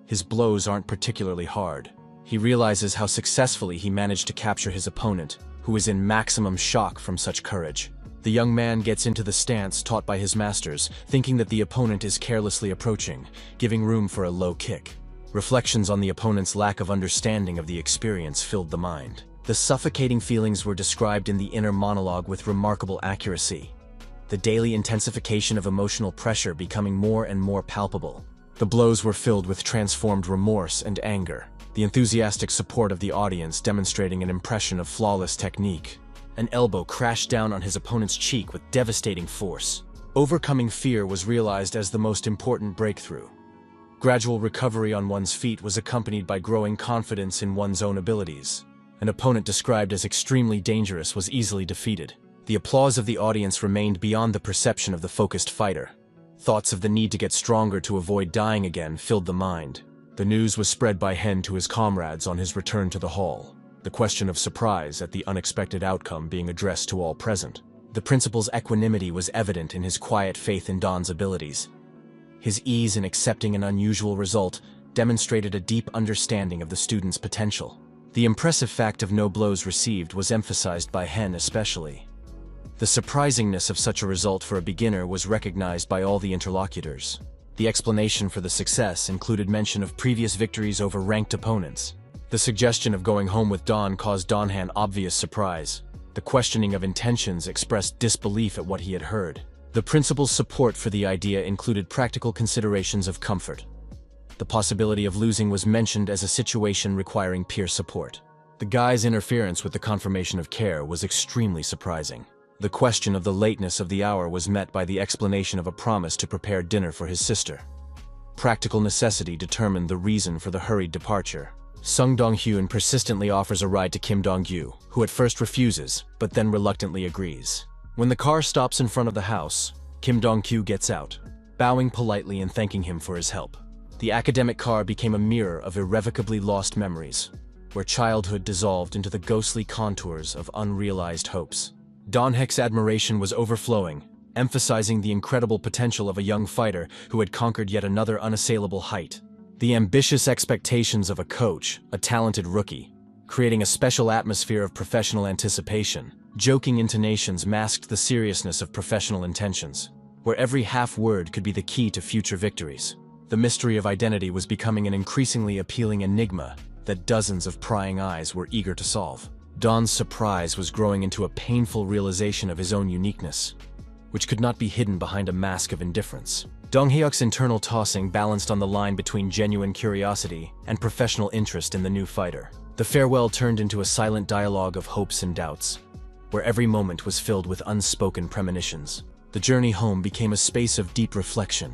A: his blows aren't particularly hard. He realizes how successfully he managed to capture his opponent, who is in maximum shock from such courage. The young man gets into the stance taught by his masters, thinking that the opponent is carelessly approaching, giving room for a low kick. Reflections on the opponent's lack of understanding of the experience filled the mind. The suffocating feelings were described in the inner monologue with remarkable accuracy. The daily intensification of emotional pressure becoming more and more palpable. The blows were filled with transformed remorse and anger, the enthusiastic support of the audience demonstrating an impression of flawless technique. An elbow crashed down on his opponent's cheek with devastating force. Overcoming fear was realized as the most important breakthrough. Gradual recovery on one's feet was accompanied by growing confidence in one's own abilities. An opponent described as extremely dangerous was easily defeated. The applause of the audience remained beyond the perception of the focused fighter. Thoughts of the need to get stronger to avoid dying again filled the mind. The news was spread by Hen to his comrades on his return to the hall, the question of surprise at the unexpected outcome being addressed to all present. The principal's equanimity was evident in his quiet faith in Don's abilities. His ease in accepting an unusual result demonstrated a deep understanding of the student's potential. The impressive fact of no blows received was emphasized by Hen especially. The surprisingness of such a result for a beginner was recognized by all the interlocutors. The explanation for the success included mention of previous victories over ranked opponents. The suggestion of going home with Don caused Donhan obvious surprise. The questioning of intentions expressed disbelief at what he had heard. The principal's support for the idea included practical considerations of comfort. The possibility of losing was mentioned as a situation requiring peer support. The guy's interference with the confirmation of care was extremely surprising. The question of the lateness of the hour was met by the explanation of a promise to prepare dinner for his sister. Practical necessity determined the reason for the hurried departure. Sung Dong-hyun persistently offers a ride to Kim Dong-gyu, who at first refuses, but then reluctantly agrees. When the car stops in front of the house, Kim Dong-kyu gets out, bowing politely and thanking him for his help. The academic car became a mirror of irrevocably lost memories, where childhood dissolved into the ghostly contours of unrealized hopes. Donhek's admiration was overflowing, emphasizing the incredible potential of a young fighter who had conquered yet another unassailable height. The ambitious expectations of a coach, a talented rookie, creating a special atmosphere of professional anticipation. Joking intonations masked the seriousness of professional intentions, where every half-word could be the key to future victories. The mystery of identity was becoming an increasingly appealing enigma that dozens of prying eyes were eager to solve. Don's surprise was growing into a painful realization of his own uniqueness, which could not be hidden behind a mask of indifference. Dong-hyuk's internal tossing balanced on the line between genuine curiosity and professional interest in the new fighter. The farewell turned into a silent dialogue of hopes and doubts, where every moment was filled with unspoken premonitions. The journey home became a space of deep reflection,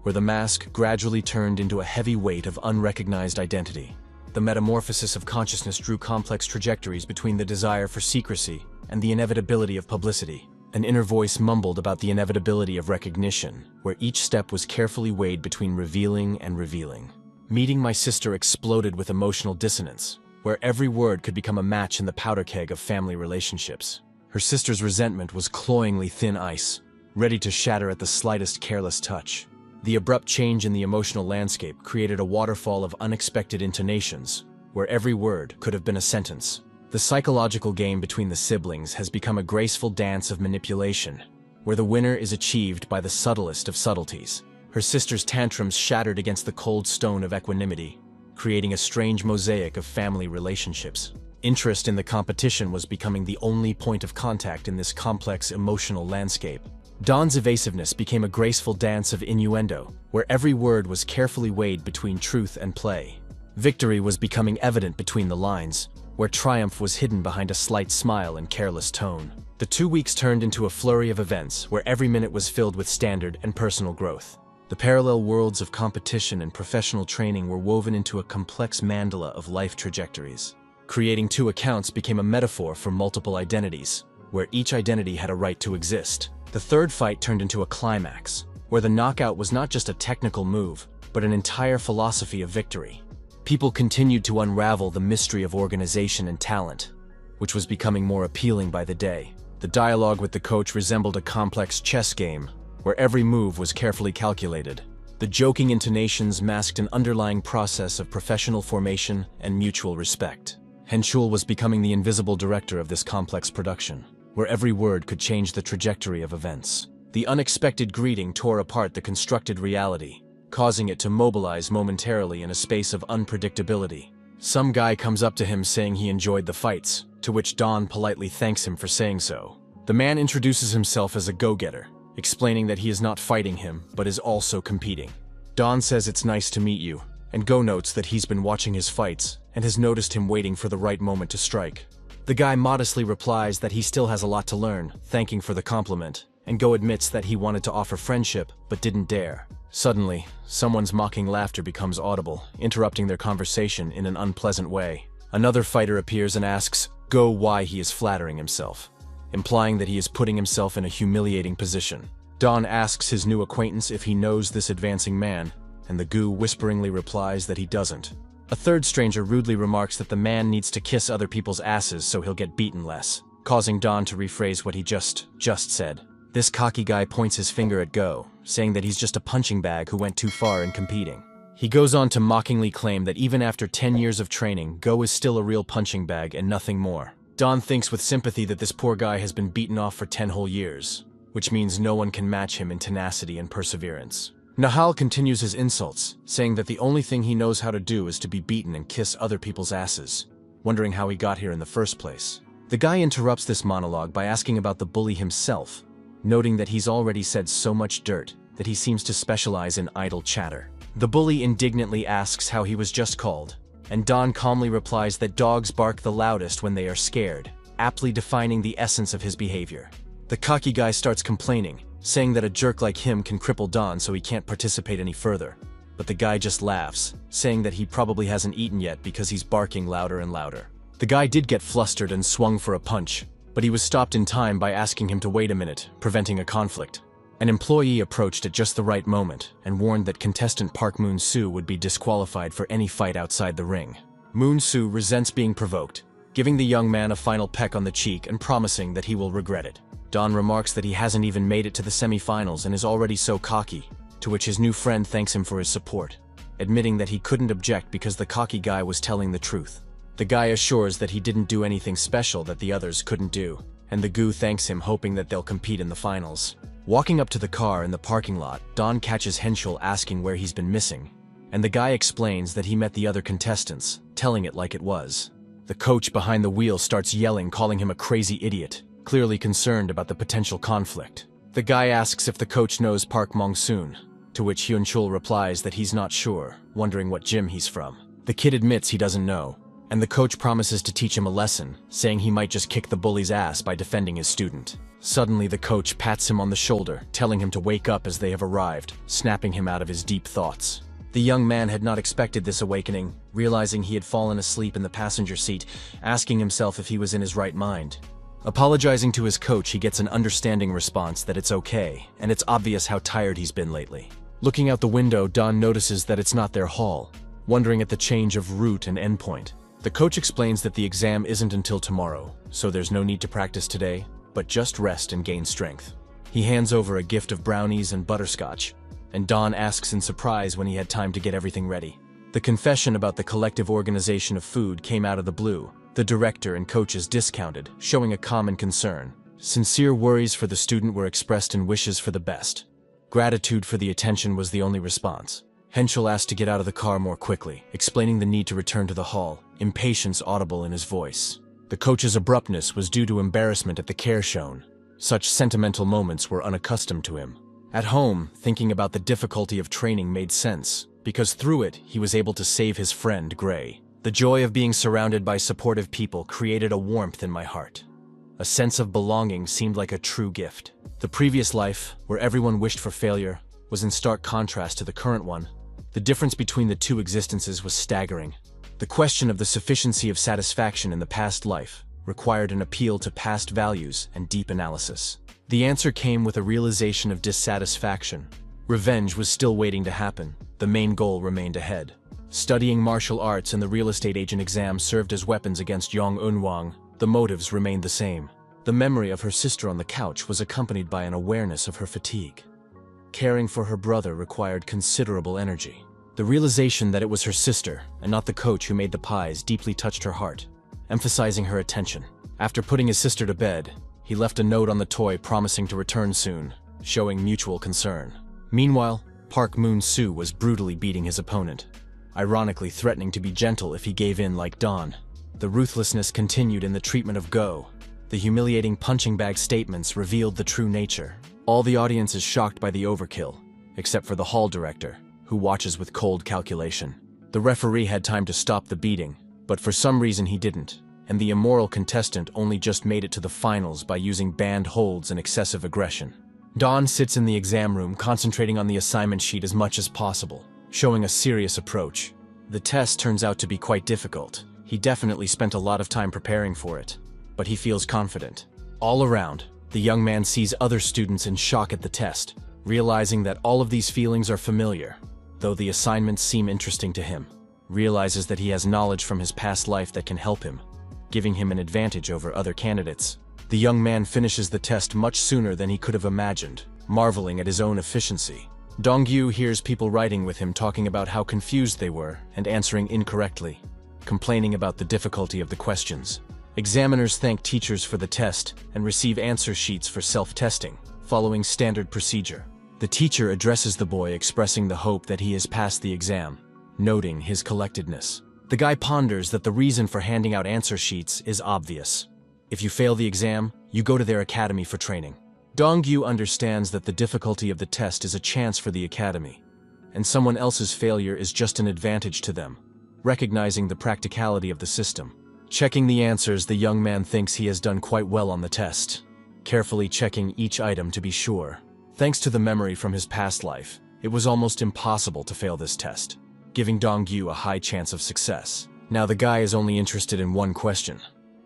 A: where the mask gradually turned into a heavy weight of unrecognized identity. The metamorphosis of consciousness drew complex trajectories between the desire for secrecy and the inevitability of publicity. An inner voice mumbled about the inevitability of recognition, where each step was carefully weighed between revealing and revealing. Meeting my sister exploded with emotional dissonance, where every word could become a match in the powder keg of family relationships. Her sister's resentment was cloyingly thin ice, ready to shatter at the slightest careless touch. The abrupt change in the emotional landscape created a waterfall of unexpected intonations, where every word could have been a sentence. The psychological game between the siblings has become a graceful dance of manipulation, where the winner is achieved by the subtlest of subtleties. Her sister's tantrums shattered against the cold stone of equanimity, creating a strange mosaic of family relationships. Interest in the competition was becoming the only point of contact in this complex emotional landscape. Don's evasiveness became a graceful dance of innuendo, where every word was carefully weighed between truth and play. Victory was becoming evident between the lines, where triumph was hidden behind a slight smile and careless tone. The 2 weeks turned into a flurry of events where every minute was filled with standard and personal growth. The parallel worlds of competition and professional training were woven into a complex mandala of life trajectories. Creating two accounts became a metaphor for multiple identities, where each identity had a right to exist. The third fight turned into a climax, where the knockout was not just a technical move, but an entire philosophy of victory. People continued to unravel the mystery of organization and talent, which was becoming more appealing by the day. The dialogue with the coach resembled a complex chess game, where every move was carefully calculated. The joking intonations masked an underlying process of professional formation and mutual respect. Henshul was becoming the invisible director of this complex production, where every word could change the trajectory of events. The unexpected greeting tore apart the constructed reality, causing it to mobilize momentarily in a space of unpredictability. Some guy comes up to him saying he enjoyed the fights, to which Don politely thanks him for saying so. The man introduces himself as a go-getter, explaining that he is not fighting him, but is also competing. Don says it's nice to meet you, and Go notes that he's been watching his fights and has noticed him waiting for the right moment to strike. The guy modestly replies that he still has a lot to learn, thanking for the compliment, and Go admits that he wanted to offer friendship, but didn't dare. Suddenly, someone's mocking laughter becomes audible, interrupting their conversation in an unpleasant way. Another fighter appears and asks Go why he is flattering himself. implying that he is putting himself in a humiliating position. Don asks his new acquaintance if he knows this advancing man, and the goo whisperingly replies that he doesn't. A third stranger rudely remarks that the man needs to kiss other people's asses so he'll get beaten less, causing Don to rephrase what he just said. This cocky guy points his finger at Go, saying that he's just a punching bag who went too far in competing. He goes on to mockingly claim that even after 10 years of training, Go is still a real punching bag and nothing more. Don thinks with sympathy that this poor guy has been beaten off for 10 whole years, which means no one can match him in tenacity and perseverance. Nahal continues his insults, saying that the only thing he knows how to do is to be beaten and kiss other people's asses, wondering how he got here in the first place. The guy interrupts this monologue by asking about the bully himself, noting that he's already said so much dirt that he seems to specialize in idle chatter. The bully indignantly asks how he was just called, and Don calmly replies that dogs bark the loudest when they are scared, aptly defining the essence of his behavior. The cocky guy starts complaining, saying that a jerk like him can cripple Don so he can't participate any further. But the guy just laughs, saying that he probably hasn't eaten yet because he's barking louder and louder. The guy did get flustered and swung for a punch, but he was stopped in time by asking him to wait a minute, preventing a conflict. An employee approached at just the right moment and warned that contestant Park Moon-soo would be disqualified for any fight outside the ring. Moon-soo resents being provoked, giving the young man a final peck on the cheek and promising that he will regret it. Don remarks that he hasn't even made it to the semi-finals and is already so cocky, to which his new friend thanks him for his support, admitting that he couldn't object because the cocky guy was telling the truth. The guy assures that he didn't do anything special that the others couldn't do, and the goo thanks him, hoping that they'll compete in the finals. Walking up to the car in the parking lot, Don catches Henschel asking where he's been missing, and the guy explains that he met the other contestants, telling it like it was. The coach behind the wheel starts yelling, calling him a crazy idiot, clearly concerned about the potential conflict. The guy asks if the coach knows Park Mong-soon, to which Hyun-chul replies that he's not sure, wondering what gym he's from. The kid admits he doesn't know, and the coach promises to teach him a lesson, saying he might just kick the bully's ass by defending his student. Suddenly, the coach pats him on the shoulder, telling him to wake up as they have arrived, snapping him out of his deep thoughts. The young man had not expected this awakening, realizing he had fallen asleep in the passenger seat, asking himself if he was in his right mind. Apologizing to his coach, he gets an understanding response that it's okay, and it's obvious how tired he's been lately. Looking out the window, Don notices that it's not their hall, wondering at the change of route and endpoint. The coach explains that the exam isn't until tomorrow, so there's no need to practice today, but just rest and gain strength. He hands over a gift of brownies and butterscotch, and Don asks in surprise when he had time to get everything ready. The confession about the collective organization of food came out of the blue. The director and coaches discounted, showing a common concern. Sincere worries for the student were expressed in wishes for the best. Gratitude for the attention was the only response. Henschel asked to get out of the car more quickly, explaining the need to return to the hall, impatience audible in his voice. The coach's abruptness was due to embarrassment at the care shown. Such sentimental moments were unaccustomed to him. At home, thinking about the difficulty of training made sense, because through it, he was able to save his friend, Gray. The joy of being surrounded by supportive people created a warmth in my heart. A sense of belonging seemed like a true gift. The previous life, where everyone wished for failure, was in stark contrast to the current one. The difference between the two existences was staggering. The question of the sufficiency of satisfaction in the past life required an appeal to past values and deep analysis. The answer came with a realization of dissatisfaction. Revenge was still waiting to happen. The main goal remained ahead. Studying martial arts and the real estate agent exam served as weapons against Yong Eun-wang. The motives remained the same. The memory of her sister on the couch was accompanied by an awareness of her fatigue. Caring for her brother required considerable energy. The realization that it was her sister, and not the coach who made the pies, deeply touched her heart, emphasizing her attention. After putting his sister to bed, he left a note on the toy promising to return soon, showing mutual concern. Meanwhile, Park Moon-soo was brutally beating his opponent, ironically threatening to be gentle if he gave in like Don. The ruthlessness continued in the treatment of Go. The humiliating punching bag statements revealed the true nature. All the audience is shocked by the overkill, except for the hall director, who watches with cold calculation. The referee had time to stop the beating, but for some reason he didn't, and the immoral contestant only just made it to the finals by using banned holds and excessive aggression. Don sits in the exam room concentrating on the assignment sheet as much as possible, showing a serious approach. The test turns out to be quite difficult. He definitely spent a lot of time preparing for it, but he feels confident. All around, the young man sees other students in shock at the test, realizing that all of these feelings are familiar, though the assignments seem interesting to him. Realizes that he has knowledge from his past life that can help him, giving him an advantage over other candidates. The young man finishes the test much sooner than he could have imagined, marveling at his own efficiency. Dongyu hears people writing with him talking about how confused they were and answering incorrectly, complaining about the difficulty of the questions. Examiners thank teachers for the test and receive answer sheets for self-testing, following standard procedure. The teacher addresses the boy, expressing the hope that he has passed the exam, noting his collectedness. The guy ponders that the reason for handing out answer sheets is obvious. If you fail the exam, you go to their academy for training. Dongyu understands that the difficulty of the test is a chance for the academy, and someone else's failure is just an advantage to them, recognizing the practicality of the system. Checking the answers, the young man thinks he has done quite well on the test, carefully checking each item to be sure. Thanks to the memory from his past life, it was almost impossible to fail this test, giving Dongyu a high chance of success. Now the guy is only interested in one question: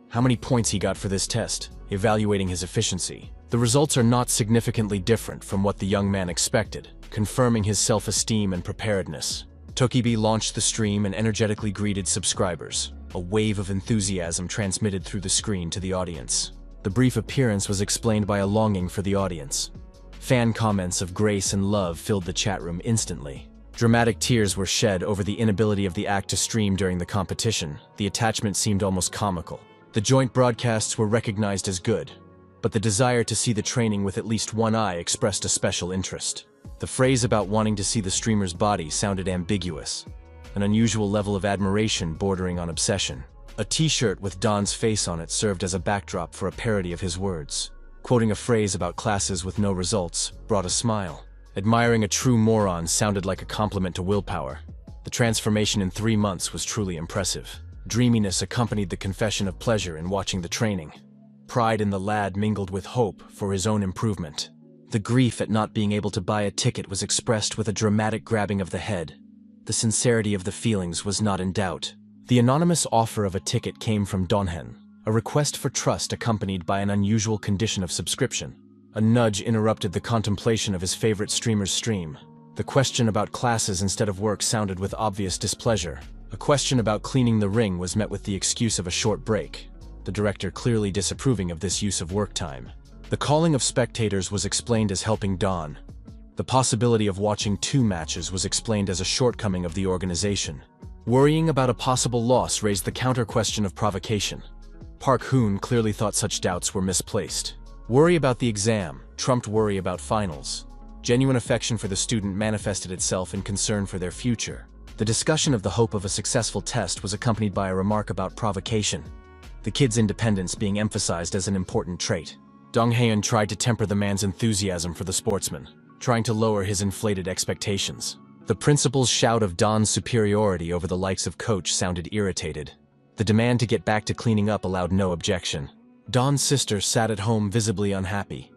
A: how many points he got for this test, evaluating his efficiency. The results are not significantly different from what the young man expected, confirming his self-esteem and preparedness. Tokibi launched the stream and energetically greeted subscribers. A wave of enthusiasm transmitted through the screen to the audience. The brief appearance was explained by a longing for the audience. Fan comments of grace and love filled the chat room instantly. Dramatic tears were shed over the inability of the act to stream during the competition. The attachment seemed almost comical. The joint broadcasts were recognized as good, but the desire to see the training with at least one eye expressed a special interest. The phrase about wanting to see the streamer's body sounded ambiguous, an unusual level of admiration bordering on obsession. A t-shirt with Don's face on it served as a backdrop for a parody of his words. Quoting a phrase about classes with no results brought a smile. Admiring a true moron sounded like a compliment to willpower. The transformation in 3 months was truly impressive. Dreaminess accompanied the confession of pleasure in watching the training. Pride in the lad mingled with hope for his own improvement. The grief at not being able to buy a ticket was expressed with a dramatic grabbing of the head. The sincerity of the feelings was not in doubt. The anonymous offer of a ticket came from Donhen, a request for trust accompanied by an unusual condition of subscription. A nudge interrupted the contemplation of his favorite streamer's stream. The question about classes instead of work sounded with obvious displeasure. A question about cleaning the ring was met with the excuse of a short break, the director clearly disapproving of this use of work time. The calling of spectators was explained as helping Don. The possibility of watching 2 matches was explained as a shortcoming of the organization. Worrying about a possible loss raised the counter-question of provocation. Park Hoon clearly thought such doubts were misplaced. Worry about the exam trumped worry about finals. Genuine affection for the student manifested itself in concern for their future. The discussion of the hope of a successful test was accompanied by a remark about provocation, the kid's independence being emphasized as an important trait. Dong Haeun tried to temper the man's enthusiasm for the sportsman, trying to lower his inflated expectations. The principal's shout of Don's superiority over the likes of Coach sounded irritated. The demand to get back to cleaning up allowed no objection. Don's sister sat at home visibly unhappy.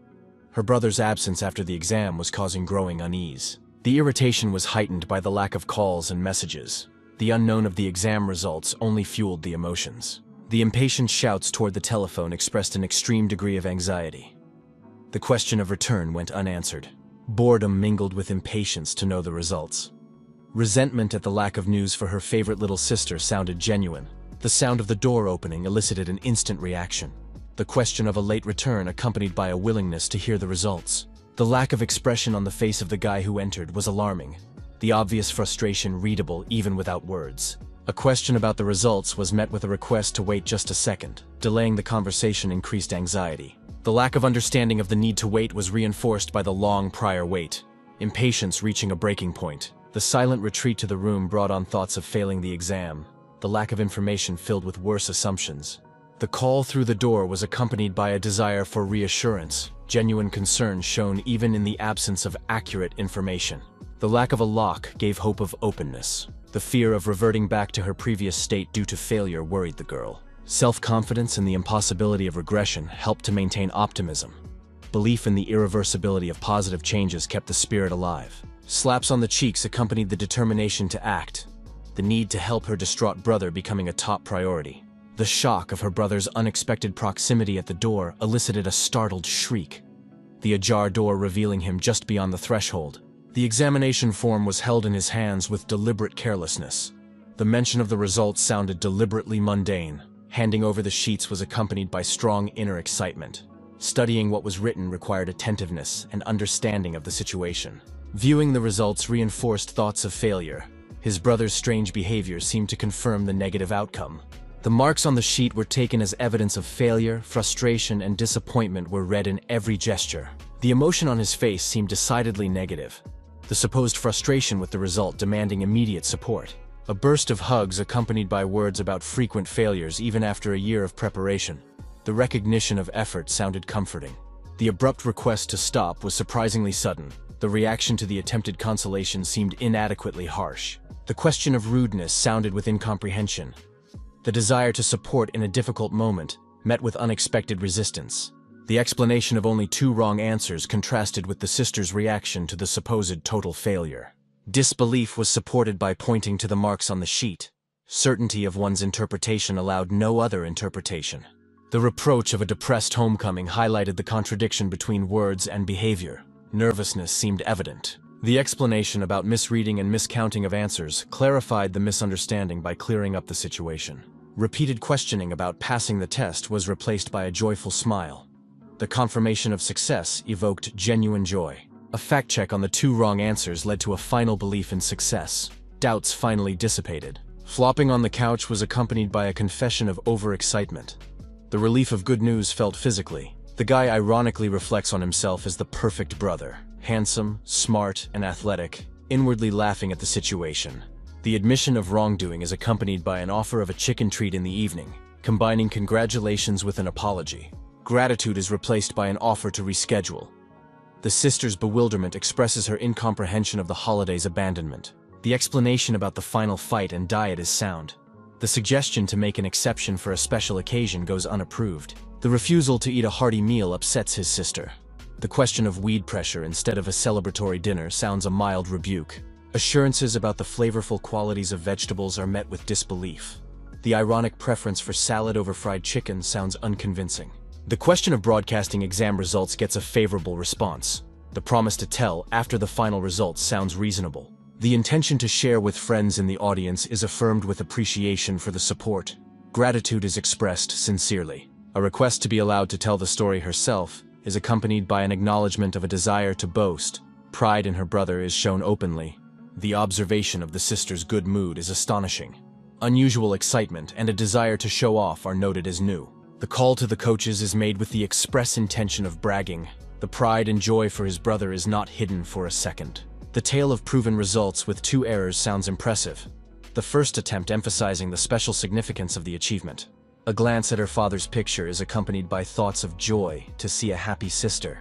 A: Her brother's absence after the exam was causing growing unease. The irritation was heightened by the lack of calls and messages. The unknown of the exam results only fueled the emotions. The impatient shouts toward the telephone expressed an extreme degree of anxiety. The question of return went unanswered. Boredom mingled with impatience to know the results. Resentment at the lack of news for her favorite little sister sounded genuine. The sound of the door opening elicited an instant reaction. The question of a late return accompanied by a willingness to hear the results. The lack of expression on the face of the guy who entered was alarming. The obvious frustration readable even without words. A question about the results was met with a request to wait just a second. Delaying the conversation increased anxiety. The lack of understanding of the need to wait was reinforced by the long prior wait. Impatience reaching a breaking point. The silent retreat to the room brought on thoughts of failing the exam. The lack of information filled with worse assumptions. The call through the door was accompanied by a desire for reassurance, genuine concern shown even in the absence of accurate information. The lack of a lock gave hope of openness. The fear of reverting back to her previous state due to failure worried the girl. Self-confidence and the impossibility of regression helped to maintain optimism. Belief in the irreversibility of positive changes kept the spirit alive. Slaps on the cheeks accompanied the determination to act, the need to help her distraught brother becoming a top priority. The The shock of her brother's unexpected proximity at the door elicited a startled shriek, the ajar door revealing him just beyond the threshold. The examination form was held in his hands with deliberate carelessness. The mention of the results sounded deliberately mundane. Handing over the sheets was accompanied by strong inner excitement. Studying what was written required attentiveness and understanding of the situation. Viewing the results reinforced thoughts of failure. His brother's strange behavior seemed to confirm the negative outcome. The marks on the sheet were taken as evidence of failure, frustration, and disappointment were read in every gesture. The emotion on his face seemed decidedly negative, the supposed frustration with the result demanding immediate support. A burst of hugs accompanied by words about frequent failures even after a year of preparation. The recognition of effort sounded comforting. The abrupt request to stop was surprisingly sudden. The reaction to the attempted consolation seemed inadequately harsh. The question of rudeness sounded with incomprehension. The desire to support in a difficult moment met with unexpected resistance. The explanation of only 2 wrong answers contrasted with the sister's reaction to the supposed total failure. Disbelief was supported by pointing to the marks on the sheet. Certainty of one's interpretation allowed no other interpretation. The reproach of a depressed homecoming highlighted the contradiction between words and behavior. Nervousness seemed evident. The explanation about misreading and miscounting of answers clarified the misunderstanding by clearing up the situation. Repeated questioning about passing the test was replaced by a joyful smile. The confirmation of success evoked genuine joy. A fact check on the 2 wrong answers led to a final belief in success. Doubts finally dissipated. Flopping on the couch was accompanied by a confession of overexcitement. The relief of good news felt physically. The guy ironically reflects on himself as the perfect brother. Handsome, smart, and athletic, inwardly laughing at the situation. The admission of wrongdoing is accompanied by an offer of a chicken treat in the evening, combining congratulations with an apology. Gratitude is replaced by an offer to reschedule. The sister's bewilderment expresses her incomprehension of the holiday's abandonment. The explanation about the final fight and diet is sound. The suggestion to make an exception for a special occasion goes unapproved. The refusal to eat a hearty meal upsets his sister. The question of weed pressure instead of a celebratory dinner sounds a mild rebuke. Assurances about the flavorful qualities of vegetables are met with disbelief. The ironic preference for salad over fried chicken sounds unconvincing. The question of broadcasting exam results gets a favorable response. The promise to tell after the final results sounds reasonable. The intention to share with friends in the audience is affirmed with appreciation for the support. Gratitude is expressed sincerely. A request to be allowed to tell the story herself is accompanied by an acknowledgement of a desire to boast. Pride in her brother is shown openly. The observation of the sister's good mood is astonishing. Unusual excitement and a desire to show off are noted as new. The call to the coaches is made with the express intention of bragging. The pride and joy for his brother is not hidden for a second. The tale of proven results with 2 errors sounds impressive. The first attempt emphasizing the special significance of the achievement. A glance at her father's picture is accompanied by thoughts of joy to see a happy sister.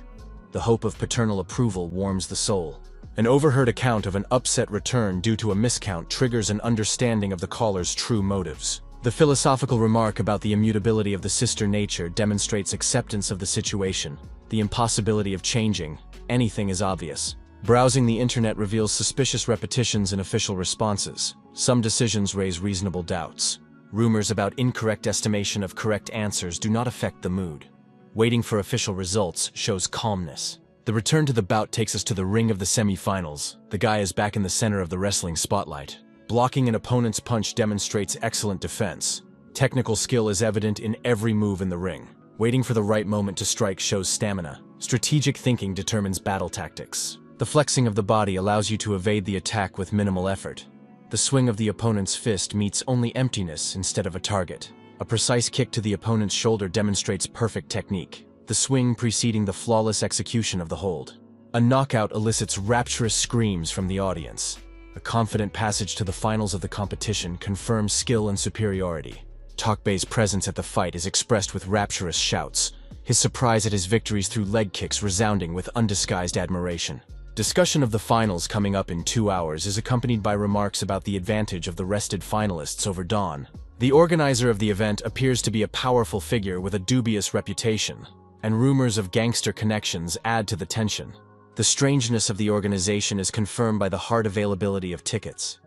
A: The hope of paternal approval warms the soul. An overheard account of an upset return due to a miscount triggers an understanding of the caller's true motives. The philosophical remark about the immutability of the sister nature demonstrates acceptance of the situation. The impossibility of changing anything is obvious. Browsing the internet reveals suspicious repetitions in official responses. Some decisions raise reasonable doubts. Rumors about incorrect estimation of correct answers do not affect the mood. Waiting for official results shows calmness. The return to the bout takes us to the ring of the semi-finals. The guy is back in the center of the wrestling spotlight. Blocking an opponent's punch demonstrates excellent defense. Technical skill is evident in every move in the ring. Waiting for the right moment to strike shows stamina. Strategic thinking determines battle tactics. The flexing of the body allows you to evade the attack with minimal effort. The swing of the opponent's fist meets only emptiness instead of a target. A precise kick to the opponent's shoulder demonstrates perfect technique, the swing preceding the flawless execution of the hold. A knockout elicits rapturous screams from the audience. A confident passage to the finals of the competition confirms skill and superiority. Takbei's presence at the fight is expressed with rapturous shouts, his surprise at his victories through leg kicks resounding with undisguised admiration. Discussion of the finals coming up in 2 hours is accompanied by remarks about the advantage of the rested finalists over Dawn. The organizer of the event appears to be a powerful figure with a dubious reputation, and rumors of gangster connections add to the tension. The strangeness of the organization is confirmed by the hard availability of tickets.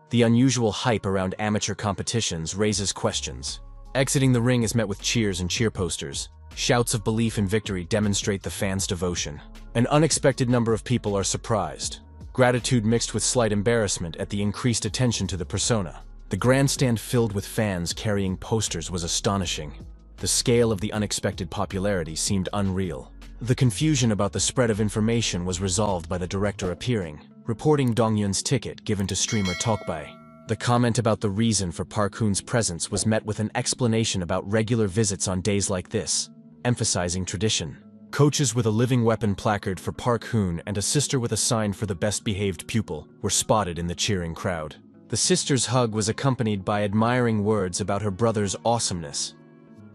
A: The unusual hype around amateur competitions raises questions. Exiting the ring is met with cheers and cheer posters. Shouts of belief in victory demonstrate the fans' devotion. An unexpected number of people are surprised. Gratitude mixed with slight embarrassment at the increased attention to the persona. The grandstand filled with fans carrying posters was astonishing. The scale of the unexpected popularity seemed unreal. The confusion about the spread of information was resolved by the director appearing, reporting Dongyun's ticket given to streamer Talkbay. The comment about the reason for Park Hoon's presence was met with an explanation about regular visits on days like this, emphasizing tradition. Coaches with a living weapon placard for Park Hoon and a sister with a sign for the best-behaved pupil were spotted in the cheering crowd. The sister's hug was accompanied by admiring words about her brother's awesomeness.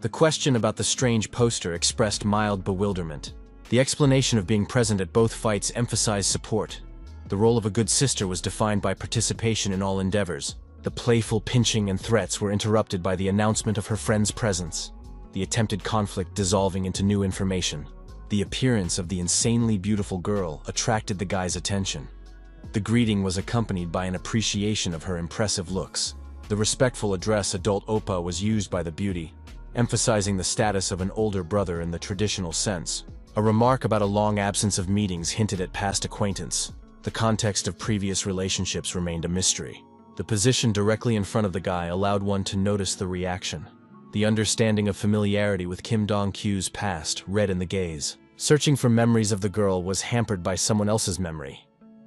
A: The question about the strange poster expressed mild bewilderment. The explanation of being present at both fights emphasized support. The role of a good sister was defined by participation in all endeavors. The playful pinching and threats were interrupted by the announcement of her friend's presence. The attempted conflict dissolving into new information. The appearance of the insanely beautiful girl attracted the guy's attention. The greeting was accompanied by an appreciation of her impressive looks. The respectful address adult oppa was used by the beauty, emphasizing the status of an older brother in the traditional sense. A remark about a long absence of meetings hinted at past acquaintance. The context of previous relationships remained a mystery. The position directly in front of the guy allowed one to notice the reaction. The understanding of familiarity with Kim Dong-kyu's past read in the gaze. Searching for memories of the girl was hampered by someone else's memory.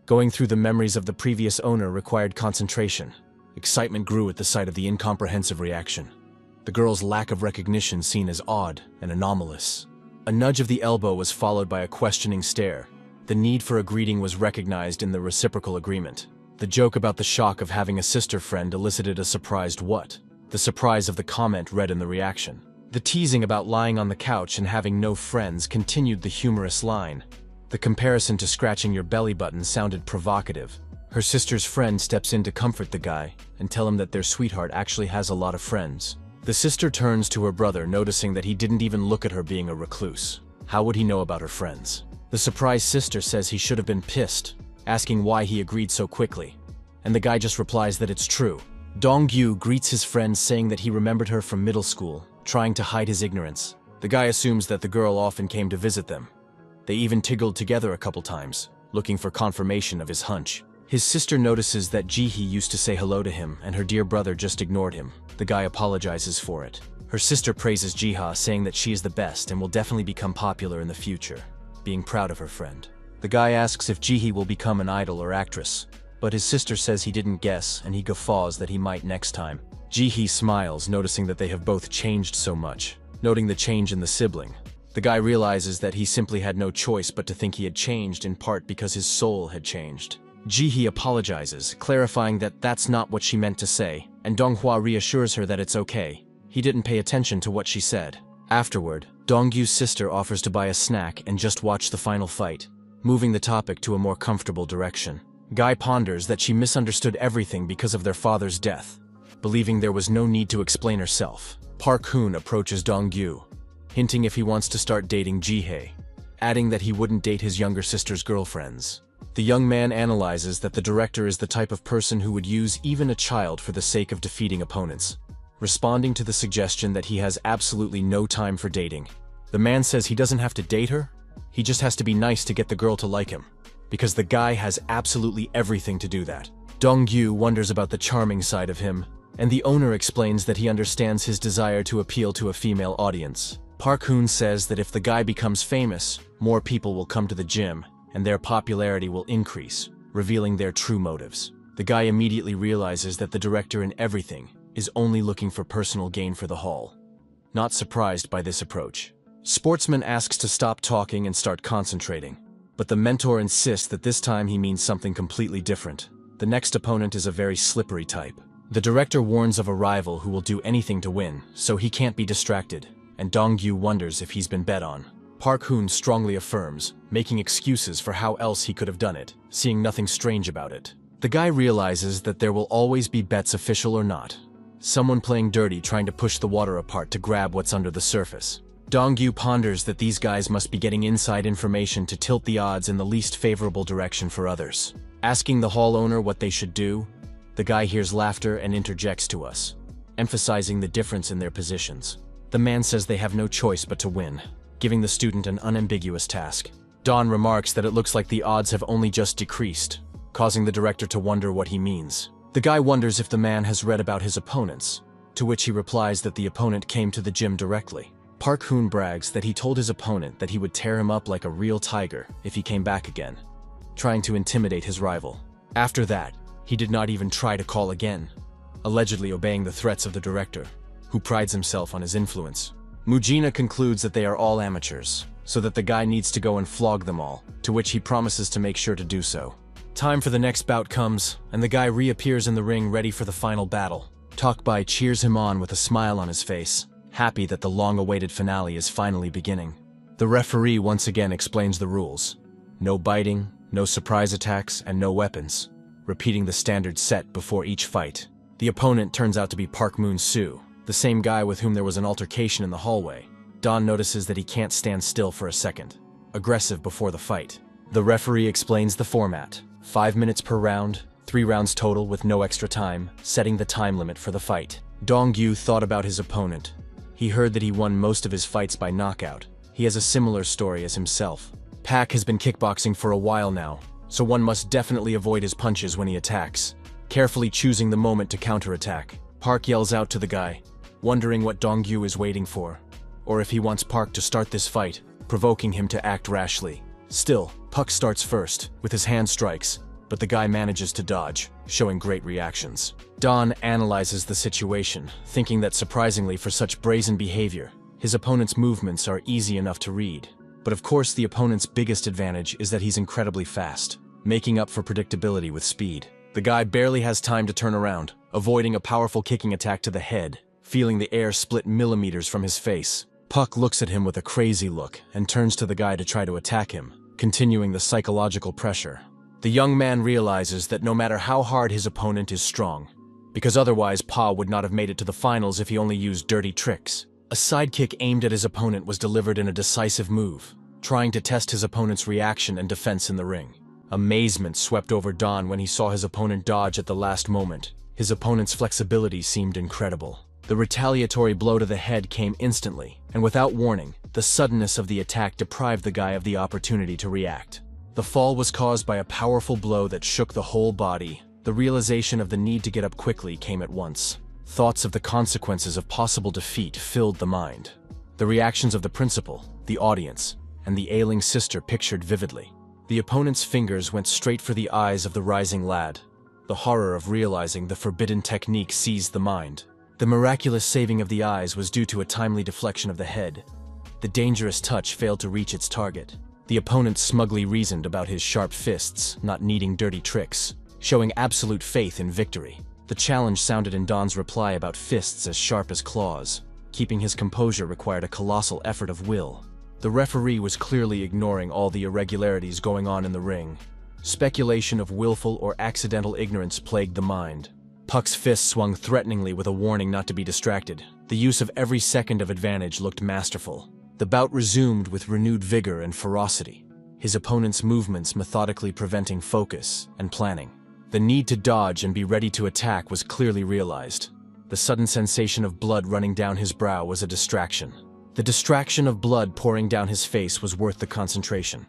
A: Going through the memories of the previous owner required concentration. Excitement grew at the sight of the incomprehensive reaction. The girl's lack of recognition seen as odd and anomalous. A nudge of the elbow was followed by a questioning stare. The need for a greeting was recognized in the reciprocal agreement. The joke about the shock of having a sister friend elicited a surprised what? The surprise of the comment read in the reaction. The teasing about lying on the couch and having no friends continued the humorous line. The comparison to scratching your belly button sounded provocative. Her sister's friend steps in to comfort the guy and tell him that their sweetheart actually has a lot of friends. The sister turns to her brother, noticing that he didn't even look at her being a recluse. How would he know about her friends? The surprised sister says he should have been pissed, asking why he agreed so quickly. And the guy just replies that it's true. Dong-gyu greets his friend saying that he remembered her from middle school, trying to hide his ignorance. The guy assumes that the girl often came to visit them. They even tiggled together a couple times, looking for confirmation of his hunch. His sister notices that Ji-hee used to say hello to him and her dear brother just ignored him. The guy apologizes for it. Her sister praises Ji-ha, saying that she is the best and will definitely become popular in the future, being proud of her friend. The guy asks if Ji-hee will become an idol or actress, but his sister says he didn't guess and he guffaws that he might next time. Ji-hee smiles, noticing that they have both changed so much. Noting the change in the sibling, the guy realizes that he simply had no choice but to think he had changed in part because his soul had changed. Ji-hee apologizes, clarifying that that's not what she meant to say, and Donghua reassures her that it's okay. He didn't pay attention to what she said. Afterward, Donggyu's sister offers to buy a snack and just watch the final fight, moving the topic to a more comfortable direction. Guy ponders that she misunderstood everything because of their father's death. Believing there was no need to explain herself, Park Hoon approaches Dong-gyu, hinting if he wants to start dating Ji-hee, adding that he wouldn't date his younger sister's girlfriends. The young man analyzes that the director is the type of person who would use even a child for the sake of defeating opponents, responding to the suggestion that he has absolutely no time for dating. The man says he doesn't have to date her, he just has to be nice to get the girl to like him, because the guy has absolutely everything to do that. Dong-gyu wonders about the charming side of him, and the owner explains that he understands his desire to appeal to a female audience. Park Hoon says that if the guy becomes famous, more people will come to the gym, and their popularity will increase, revealing their true motives. The guy immediately realizes that the director in everything is only looking for personal gain for the hall. Not surprised by this approach, Sportsman asks to stop talking and start concentrating, but the mentor insists that this time he means something completely different. The next opponent is a very slippery type. The director warns of a rival who will do anything to win, so he can't be distracted, and Dong-gyu wonders if he's been bet on. Park Hoon strongly affirms, making excuses for how else he could have done it, seeing nothing strange about it. The guy realizes that there will always be bets, official or not. Someone playing dirty, trying to push the water apart to grab what's under the surface. Dong-gyu ponders that these guys must be getting inside information to tilt the odds in the least favorable direction for others. Asking the hall owner what they should do, the guy hears laughter and interjects to us. emphasizing the difference in their positions. The man says they have no choice but to win, giving the student an unambiguous task. Don remarks that it looks like the odds have only just decreased, causing the director to wonder what he means. The guy wonders if the man has read about his opponents, to which he replies that the opponent came to the gym directly. Park Hoon brags that he told his opponent that he would tear him up like a real tiger if he came back again, trying to intimidate his rival. After that, he did not even try to call again, allegedly obeying the threats of the director, who prides himself on his influence. Mujina concludes that they are all amateurs, so that the guy needs to go and flog them all, to which he promises to make sure to do so. Time for the next bout comes, and the guy reappears in the ring ready for the final battle. Talkbai cheers him on with a smile on his face, happy that the long-awaited finale is finally beginning. The referee once again explains the rules. No biting, no surprise attacks, and no weapons, repeating the standard set before each fight. The opponent turns out to be Park Moon-soo, the same guy with whom there was an altercation in the hallway. Don notices that he can't stand still for a second, aggressive before the fight. The referee explains the format: 5 minutes per round, 3 rounds total with no extra time, setting the time limit for the fight. Dong-gyu thought about his opponent. He heard that he won most of his fights by knockout. He has a similar story as himself. Pak has been kickboxing for a while now, so one must definitely avoid his punches when he attacks, carefully choosing the moment to counterattack. Park yells out to the guy, wondering what Dong-gyu is waiting for, or if he wants Park to start this fight, provoking him to act rashly. Still, Puck starts first, with his hand strikes, but the guy manages to dodge, showing great reactions. Don analyzes the situation, thinking that surprisingly for such brazen behavior, his opponent's movements are easy enough to read. But of course the opponent's biggest advantage is that he's incredibly fast, making up for predictability with speed. The guy barely has time to turn around, avoiding a powerful kicking attack to the head, feeling the air split millimeters from his face. Puck looks at him with a crazy look and turns to the guy to try to attack him, continuing the psychological pressure. The young man realizes that no matter how hard his opponent is strong, because otherwise Pa would not have made it to the finals if he only used dirty tricks. A sidekick aimed at his opponent was delivered in a decisive move, trying to test his opponent's reaction and defense in the ring. Amazement swept over Don when he saw his opponent dodge at the last moment. His opponent's flexibility seemed incredible. The retaliatory blow to the head came instantly, and without warning, the suddenness of the attack deprived the guy of the opportunity to react. The fall was caused by a powerful blow that shook the whole body. The realization of the need to get up quickly came at once. Thoughts of the consequences of possible defeat filled the mind. The reactions of the principal, the audience, and the ailing sister pictured vividly. The opponent's fingers went straight for the eyes of the rising lad. The horror of realizing the forbidden technique seized the mind. The miraculous saving of the eyes was due to a timely deflection of the head. The dangerous touch failed to reach its target. The opponent smugly reasoned about his sharp fists, not needing dirty tricks, showing absolute faith in victory. The challenge sounded in Don's reply about fists as sharp as claws. Keeping his composure required a colossal effort of will. The referee was clearly ignoring all the irregularities going on in the ring. Speculation of willful or accidental ignorance plagued the mind. Puck's fist swung threateningly with a warning not to be distracted. The use of every second of advantage looked masterful. The bout resumed with renewed vigor and ferocity, his opponent's movements methodically preventing focus and planning. The need to dodge and be ready to attack was clearly realized. The sudden sensation of blood running down his brow was a distraction. The distraction of blood pouring down his face was worth the concentration.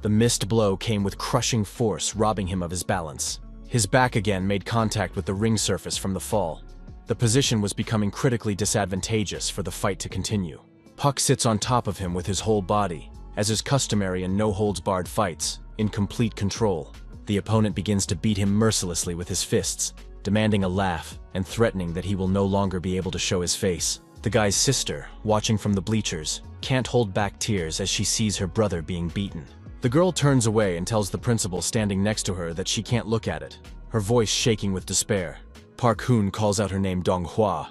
A: The missed blow came with crushing force, robbing him of his balance. His back again made contact with the ring surface from the fall. The position was becoming critically disadvantageous for the fight to continue. Puck sits on top of him with his whole body, as is customary in no-holds-barred fights, in complete control. The opponent begins to beat him mercilessly with his fists, demanding a laugh and threatening that he will no longer be able to show his face. The guy's sister, watching from the bleachers, can't hold back tears as she sees her brother being beaten. The girl turns away and tells the principal standing next to her that she can't look at it, her voice shaking with despair. Park Hoon calls out her name Donghua.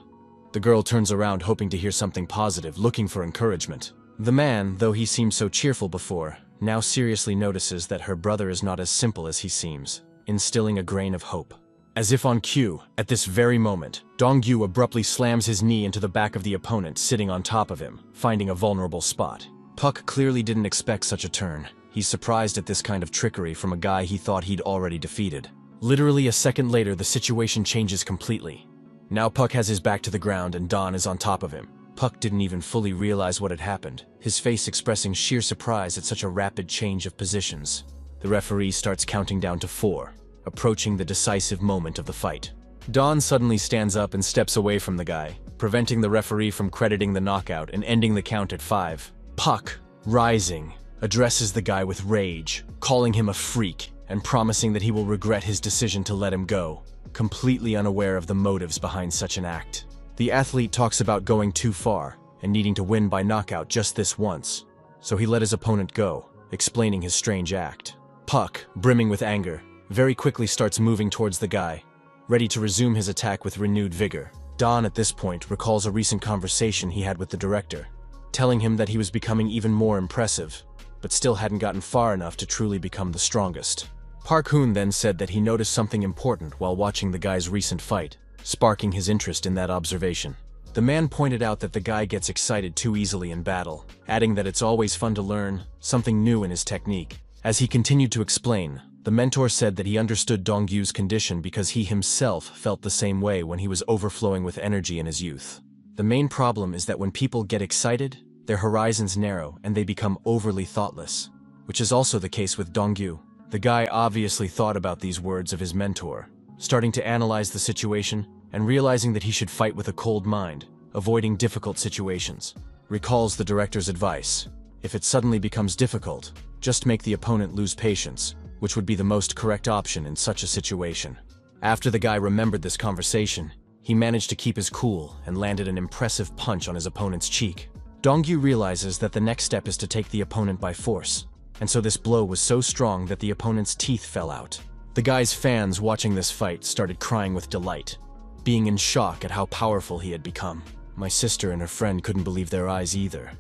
A: The girl turns around hoping to hear something positive, looking for encouragement. The man, though he seemed so cheerful before, now seriously notices that her brother is not as simple as he seems, instilling a grain of hope. As if on cue, at this very moment, Dong-gyu abruptly slams his knee into the back of the opponent sitting on top of him, finding a vulnerable spot. Puck clearly didn't expect such a turn. He's surprised at this kind of trickery from a guy he thought he'd already defeated. Literally a second later, the situation changes completely. Now Puck has his back to the ground and Don is on top of him. Puck didn't even fully realize what had happened, his face expressing sheer surprise at such a rapid change of positions. The referee starts counting down to 4, approaching the decisive moment of the fight. Don suddenly stands up and steps away from the guy, preventing the referee from crediting the knockout and ending the count at 5. Puck, rising, addresses the guy with rage, calling him a freak and promising that he will regret his decision to let him go, completely unaware of the motives behind such an act. The athlete talks about going too far and needing to win by knockout just this once, so he let his opponent go, explaining his strange act. Puck, brimming with anger, very quickly starts moving towards the guy, ready to resume his attack with renewed vigor. Don, at this point, recalls a recent conversation he had with the director, telling him that he was becoming even more impressive, but still hadn't gotten far enough to truly become the strongest. Park Hoon then said that he noticed something important while watching the guy's recent fight, sparking his interest in that observation. The man pointed out that the guy gets excited too easily in battle, adding that it's always fun to learn something new in his technique. As he continued to explain, the mentor said that he understood Dongyu's condition because he himself felt the same way when he was overflowing with energy in his youth. The main problem is that when people get excited, their horizons narrow and they become overly thoughtless, which is also the case with Dongyu. The guy obviously thought about these words of his mentor, starting to analyze the situation and realizing that he should fight with a cold mind, avoiding difficult situations. Recalls the director's advice: if it suddenly becomes difficult, just make the opponent lose patience, which would be the most correct option in such a situation. After the guy remembered this conversation, he managed to keep his cool and landed an impressive punch on his opponent's cheek. Dongyu realizes that the next step is to take the opponent by force, and so this blow was so strong that the opponent's teeth fell out. The guy's fans watching this fight started crying with delight, being in shock at how powerful he had become. My sister and her friend couldn't believe their eyes either,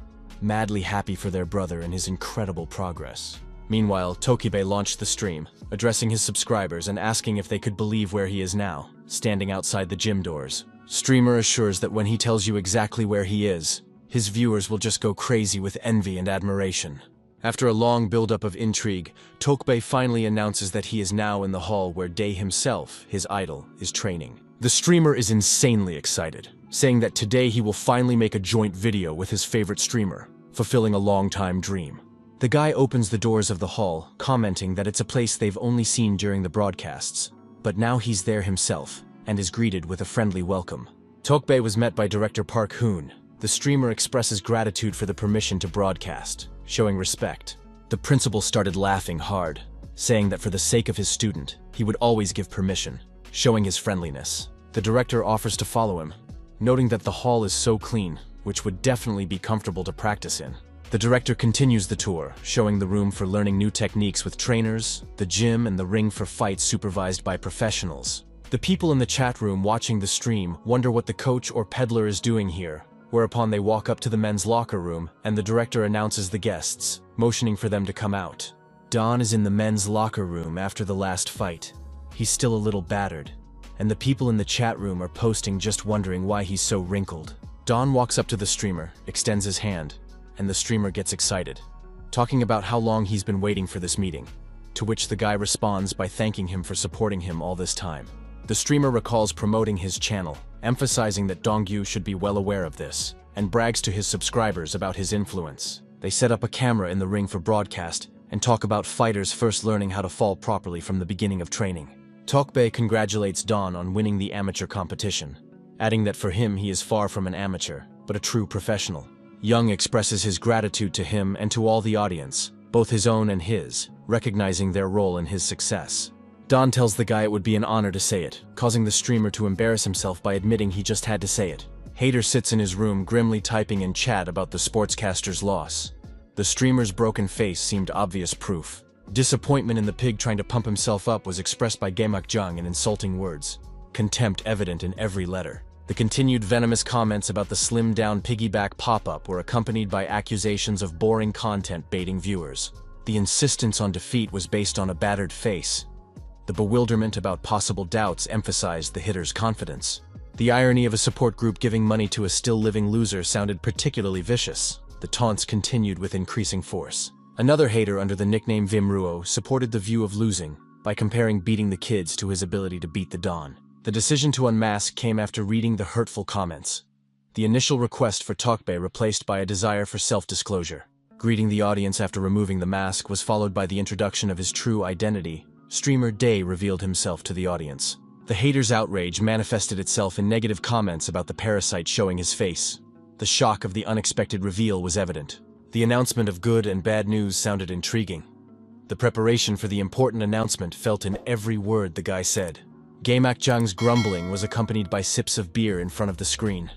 A: madly happy for their brother and his incredible progress. Meanwhile, Tokibe launched the stream, addressing his subscribers and asking if they could believe where he is now, standing outside the gym doors. Streamer assures that when he tells you exactly where he is, his viewers will just go crazy with envy and admiration. After a long buildup of intrigue, Tokbe finally announces that he is now in the hall where Day himself, his idol, is training. The streamer is insanely excited, saying that today he will finally make a joint video with his favorite streamer, fulfilling a long-time dream. The guy opens the doors of the hall, commenting that it's a place they've only seen during the broadcasts, but now he's there himself, and is greeted with a friendly welcome. Tokbe was met by director Park Hoon. The streamer expresses gratitude for the permission to broadcast, showing respect. The principal started laughing hard, saying that for the sake of his student, he would always give permission, showing his friendliness. The director offers to follow him, noting that the hall is so clean, which would definitely be comfortable to practice in. The director continues the tour, showing the room for learning new techniques with trainers, the gym and the ring for fights supervised by professionals. The people in the chat room watching the stream wonder what the coach or peddler is doing here, whereupon they walk up to the men's locker room and the director announces the guests, motioning for them to come out. Don is in the men's locker room after the last fight. He's still a little battered, and the people in the chat room are posting just wondering why he's so wrinkled. Don walks up to the streamer, extends his hand, and the streamer gets excited, talking about how long he's been waiting for this meeting, to which the guy responds by thanking him for supporting him all this time. The streamer recalls promoting his channel, emphasizing that Dongyu should be well aware of this, and brags to his subscribers about his influence. They set up a camera in the ring for broadcast and talk about fighters first learning how to fall properly from the beginning of training. Tokbe congratulates Don on winning the amateur competition, adding that for him he is far from an amateur, but a true professional. Young expresses his gratitude to him and to all the audience, both his own and his, recognizing their role in his success. Don tells the guy it would be an honor to say it, causing the streamer to embarrass himself by admitting he just had to say it. Hater sits in his room grimly typing in chat about the sportscaster's loss. The streamer's broken face seemed obvious proof. Disappointment in the pig trying to pump himself up was expressed by Gaemakjang in insulting words, contempt evident in every letter. The continued venomous comments about the slimmed-down piggyback pop-up were accompanied by accusations of boring content baiting viewers. The insistence on defeat was based on a battered face. The bewilderment about possible doubts emphasized the hitter's confidence. The irony of a support group giving money to a still-living loser sounded particularly vicious. The taunts continued with increasing force. Another hater under the nickname Vimruo supported the view of losing by comparing beating the kids to his ability to beat the Don. The decision to unmask came after reading the hurtful comments. The initial request for Tokbe replaced by a desire for self-disclosure. Greeting the audience after removing the mask was followed by the introduction of his true identity. Streamer Day revealed himself to the audience. The haters' outrage manifested itself in negative comments about the parasite showing his face. The shock of the unexpected reveal was evident. The announcement of good and bad news sounded intriguing. The preparation for the important announcement felt in every word the guy said. Gaemakjang's grumbling was accompanied by sips of beer in front of the screen.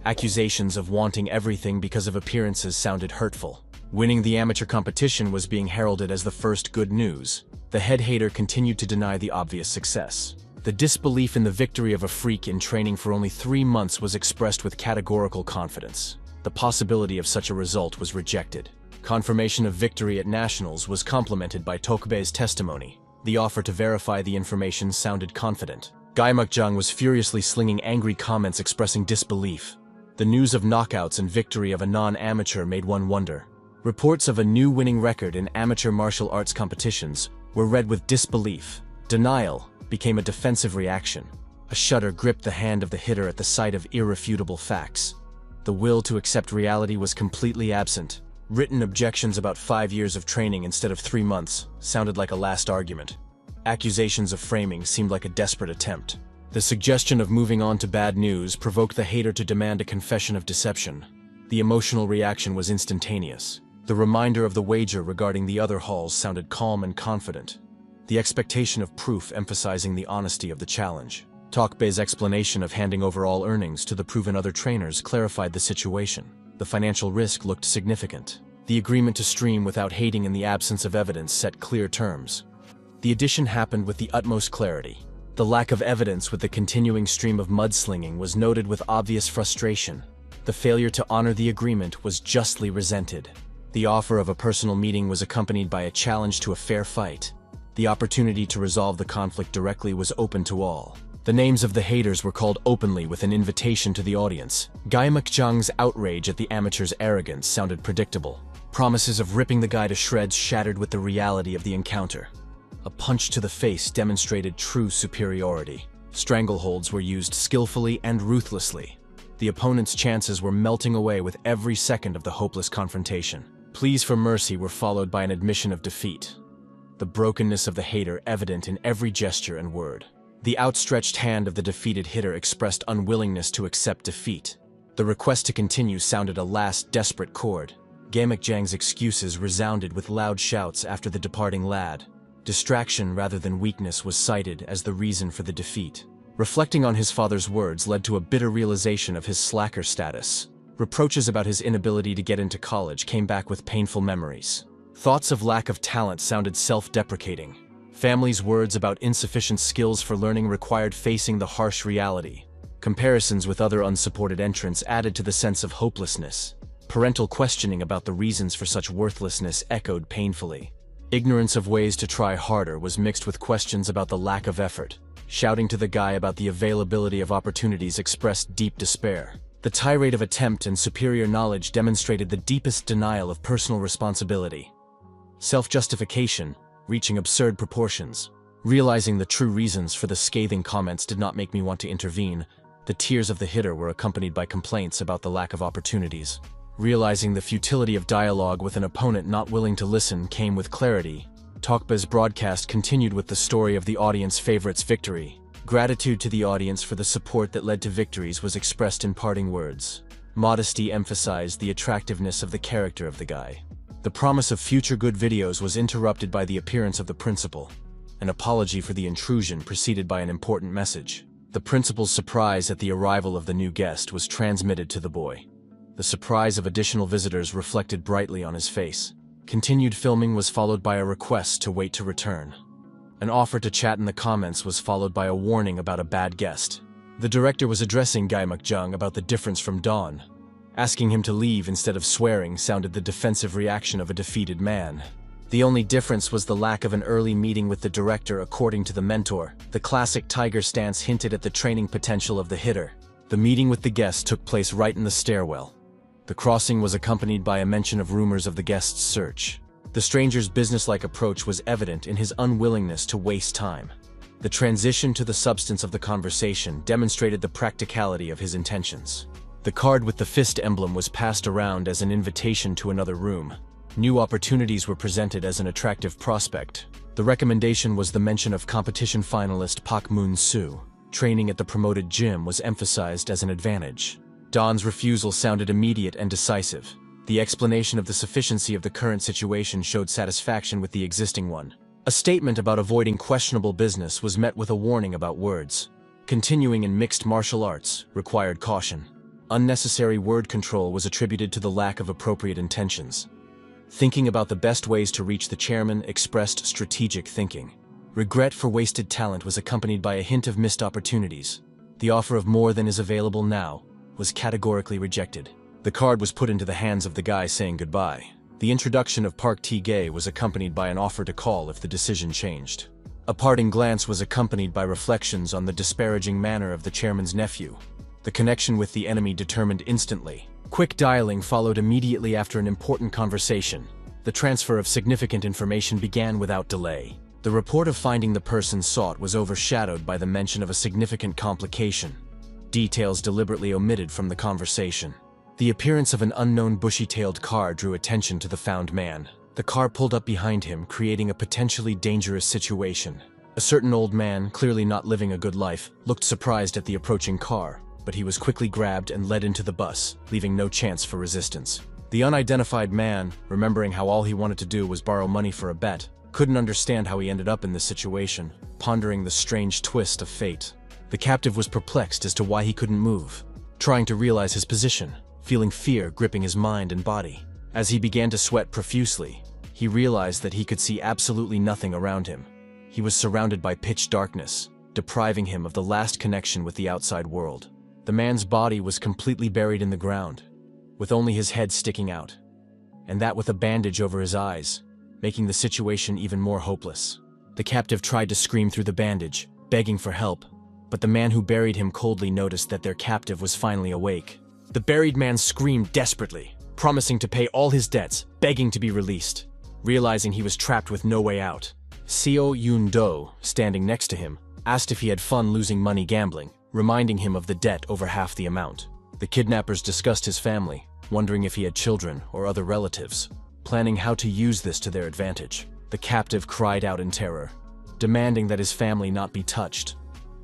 A: Accusations of wanting everything because of appearances sounded hurtful. Winning the amateur competition was being heralded as the first good news. The head hater continued to deny the obvious success. The disbelief in the victory of a freak in training for only 3 months was expressed with categorical confidence. The possibility of such a result was rejected. Confirmation of victory at nationals was complemented by Tokbe's testimony. The offer to verify the information sounded confident. Gaemakjang was furiously slinging angry comments expressing disbelief. The news of knockouts and victory of a non-amateur made one wonder. Reports of a new winning record in amateur martial arts competitions were read with disbelief. Denial became a defensive reaction. A shudder gripped the hand of the hitter at the sight of irrefutable facts. The will to accept reality was completely absent. Written objections about 5 years of training instead of 3 months sounded like a last argument. Accusations of framing seemed like a desperate attempt. The suggestion of moving on to bad news provoked the hater to demand a confession of deception. The emotional reaction was instantaneous. The reminder of the wager regarding the other halls sounded calm and confident. The expectation of proof emphasizing the honesty of the challenge. Tokbe's explanation of handing over all earnings to the proven other trainers clarified the situation. The financial risk looked significant. The agreement to stream without hating in the absence of evidence set clear terms. The addition happened with the utmost clarity. The lack of evidence with the continuing stream of mudslinging was noted with obvious frustration. The failure to honor the agreement was justly resented. The offer of a personal meeting was accompanied by a challenge to a fair fight. The opportunity to resolve the conflict directly was open to all. The names of the haters were called openly with an invitation to the audience. Gaemakjang's outrage at the amateur's arrogance sounded predictable. Promises of ripping the guy to shreds shattered with the reality of the encounter. A punch to the face demonstrated true superiority. Strangleholds were used skillfully and ruthlessly. The opponent's chances were melting away with every second of the hopeless confrontation. Pleas for mercy were followed by an admission of defeat. The brokenness of the hater evident in every gesture and word. The outstretched hand of the defeated hitter expressed unwillingness to accept defeat. The request to continue sounded a last desperate chord. Gaemakjang's excuses resounded with loud shouts after the departing lad. Distraction rather than weakness was cited as the reason for the defeat. Reflecting on his father's words led to a bitter realization of his slacker status. Reproaches about his inability to get into college came back with painful memories. Thoughts of lack of talent sounded self-deprecating. Family's words about insufficient skills for learning required facing the harsh reality. Comparisons with other unsupported entrants added to the sense of hopelessness. Parental questioning about the reasons for such worthlessness echoed painfully. Ignorance of ways to try harder was mixed with questions about the lack of effort. Shouting to the guy about the availability of opportunities expressed deep despair. The tirade of attempt and superior knowledge demonstrated the deepest denial of personal responsibility. Self-justification, reaching absurd proportions. Realizing the true reasons for the scathing comments did not make me want to intervene. The tears of the hitter were accompanied by complaints about the lack of opportunities. Realizing the futility of dialogue with an opponent not willing to listen came with clarity. Tokbe's broadcast continued with the story of the audience favorite's victory. Gratitude to the audience for the support that led to victories was expressed in parting words. Modesty emphasized the attractiveness of the character of the guy. The promise of future good videos was interrupted by the appearance of the principal. An apology for the intrusion preceded by an important message. The principal's surprise at the arrival of the new guest was transmitted to the boy. The surprise of additional visitors reflected brightly on his face. Continued filming was followed by a request to wait to return. An offer to chat in the comments was followed by a warning about a bad guest. The director was addressing Gaemakjang about the difference from Dawn. Asking him to leave instead of swearing sounded the defensive reaction of a defeated man. The only difference was the lack of an early meeting with the director according to the mentor. The classic tiger stance hinted at the training potential of the hitter. The meeting with the guest took place right in the stairwell. The crossing was accompanied by a mention of rumors of the guest's search. The stranger's businesslike approach was evident in his unwillingness to waste time. The transition to the substance of the conversation demonstrated the practicality of his intentions. The card with the fist emblem was passed around as an invitation to another room. New opportunities were presented as an attractive prospect. The recommendation was the mention of competition finalist Pak Moon-soo. Training at the promoted gym was emphasized as an advantage. Don's refusal sounded immediate and decisive. The explanation of the sufficiency of the current situation showed satisfaction with the existing one. A statement about avoiding questionable business was met with a warning about words. Continuing in mixed martial arts required caution. Unnecessary word control was attributed to the lack of appropriate intentions. Thinking about the best ways to reach the chairman expressed strategic thinking. Regret for wasted talent was accompanied by a hint of missed opportunities. The offer of more than is available now was categorically rejected. The card was put into the hands of the guy saying goodbye. The introduction of Park Tae-gae was accompanied by an offer to call if the decision changed. A parting glance was accompanied by reflections on the disparaging manner of the chairman's nephew. The connection with the enemy determined instantly. Quick dialing followed immediately after an important conversation. The transfer of significant information began without delay. The report of finding the person sought was overshadowed by the mention of a significant complication. Details deliberately omitted from the conversation. The appearance of an unknown bushy-tailed car drew attention to the found man. The car pulled up behind him, creating a potentially dangerous situation. A certain old man, clearly not living a good life, looked surprised at the approaching car, but he was quickly grabbed and led into the bus, leaving no chance for resistance. The unidentified man, remembering how all he wanted to do was borrow money for a bet, couldn't understand how he ended up in this situation, pondering the strange twist of fate. The captive was perplexed as to why he couldn't move, trying to realize his position, feeling fear gripping his mind and body. As he began to sweat profusely, he realized that he could see absolutely nothing around him. He was surrounded by pitch darkness, depriving him of the last connection with the outside world. The man's body was completely buried in the ground, with only his head sticking out, and that with a bandage over his eyes, making the situation even more hopeless. The captive tried to scream through the bandage, begging for help, but the man who buried him coldly noticed that their captive was finally awake. The buried man screamed desperately, promising to pay all his debts, begging to be released. Realizing he was trapped with no way out, Seo Yoon-do, standing next to him, asked if he had fun losing money gambling, reminding him of the debt over half the amount. The kidnappers discussed his family, wondering if he had children or other relatives, planning how to use this to their advantage. The captive cried out in terror, demanding that his family not be touched,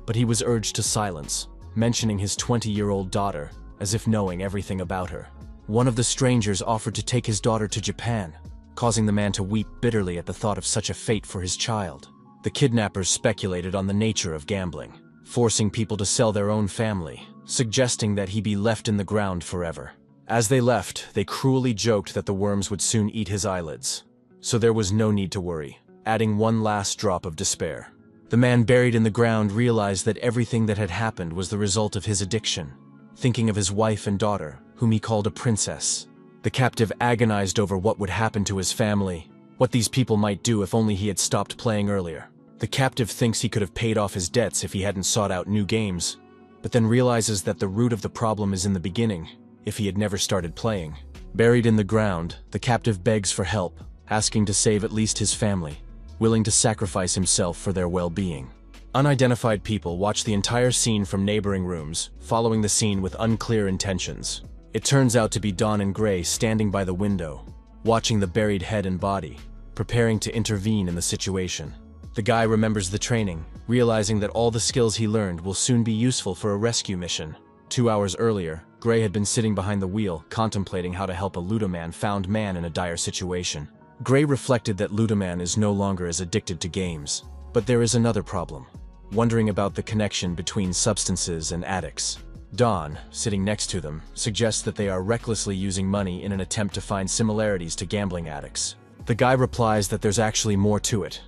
A: but he was urged to silence, mentioning his 20-year-old daughter, as if knowing everything about her. One of the strangers offered to take his daughter to Japan, causing the man to weep bitterly at the thought of such a fate for his child. The kidnappers speculated on the nature of gambling, forcing people to sell their own family, suggesting that he be left in the ground forever. As they left, they cruelly joked that the worms would soon eat his eyelids, so there was no need to worry, adding one last drop of despair. The man buried in the ground realized that everything that had happened was the result of his addiction, thinking of his wife and daughter, whom he called a princess. The captive agonized over what would happen to his family, what these people might do if only he had stopped playing earlier. The captive thinks he could have paid off his debts if he hadn't sought out new games, but then realizes that the root of the problem is in the beginning, if he had never started playing. Buried in the ground, the captive begs for help, asking to save at least his family, willing to sacrifice himself for their well-being. Unidentified people watch the entire scene from neighboring rooms, following the scene with unclear intentions. It turns out to be Dawn and Gray standing by the window, watching the buried head and body, preparing to intervene in the situation. The guy remembers the training, realizing that all the skills he learned will soon be useful for a rescue mission. 2 hours earlier, Gray had been sitting behind the wheel, contemplating how to help a ludoman found man in a dire situation. Gray reflected that ludoman is no longer as addicted to games. But there is another problem, wondering about the connection between substances and addicts. Dawn, sitting next to them, suggests that they are recklessly using money in an attempt to find similarities to gambling addicts. The guy replies that there's actually more to it.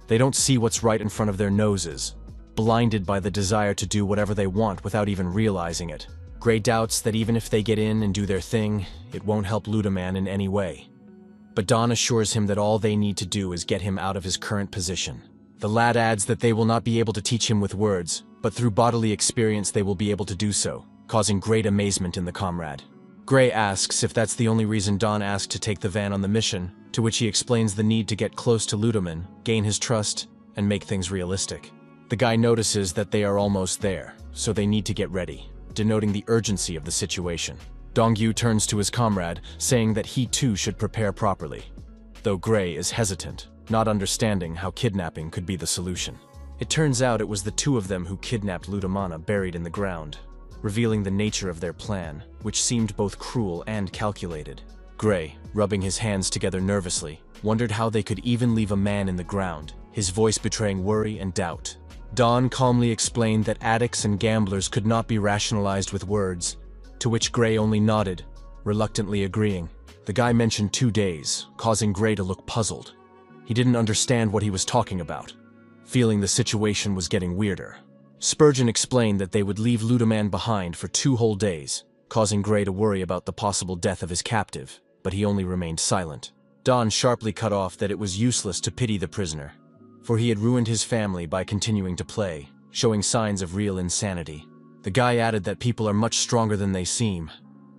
A: They don't see what's right in front of their noses, blinded by the desire to do whatever they want without even realizing it. Gray doubts that even if they get in and do their thing, it won't help Ludoman in any way. But Dawn assures him that all they need to do is get him out of his current position. The lad adds that they will not be able to teach him with words, but through bodily experience they will be able to do so, causing great amazement in the comrade. Gray asks if that's the only reason Dawn asked to take the van on the mission, to which he explains the need to get close to Ludoman, gain his trust, and make things realistic. The guy notices that they are almost there, so they need to get ready, denoting the urgency of the situation. Dongyu turns to his comrade, saying that he too should prepare properly, though Gray is hesitant, not understanding how kidnapping could be the solution. It turns out it was the two of them who kidnapped Ludamana buried in the ground, revealing the nature of their plan, which seemed both cruel and calculated. Gray, rubbing his hands together nervously, wondered how they could even leave a man in the ground, his voice betraying worry and doubt. Dawn calmly explained that addicts and gamblers could not be rationalized with words, to which Gray only nodded, reluctantly agreeing. The guy mentioned 2 days, causing Gray to look puzzled. He didn't understand what he was talking about, feeling the situation was getting weirder. Spurgeon explained that they would leave Ludaman behind for 2 whole days, causing Gray to worry about the possible death of his captive, but he only remained silent. Dawn sharply cut off that it was useless to pity the prisoner, for he had ruined his family by continuing to play, showing signs of real insanity. The guy added that people are much stronger than they seem,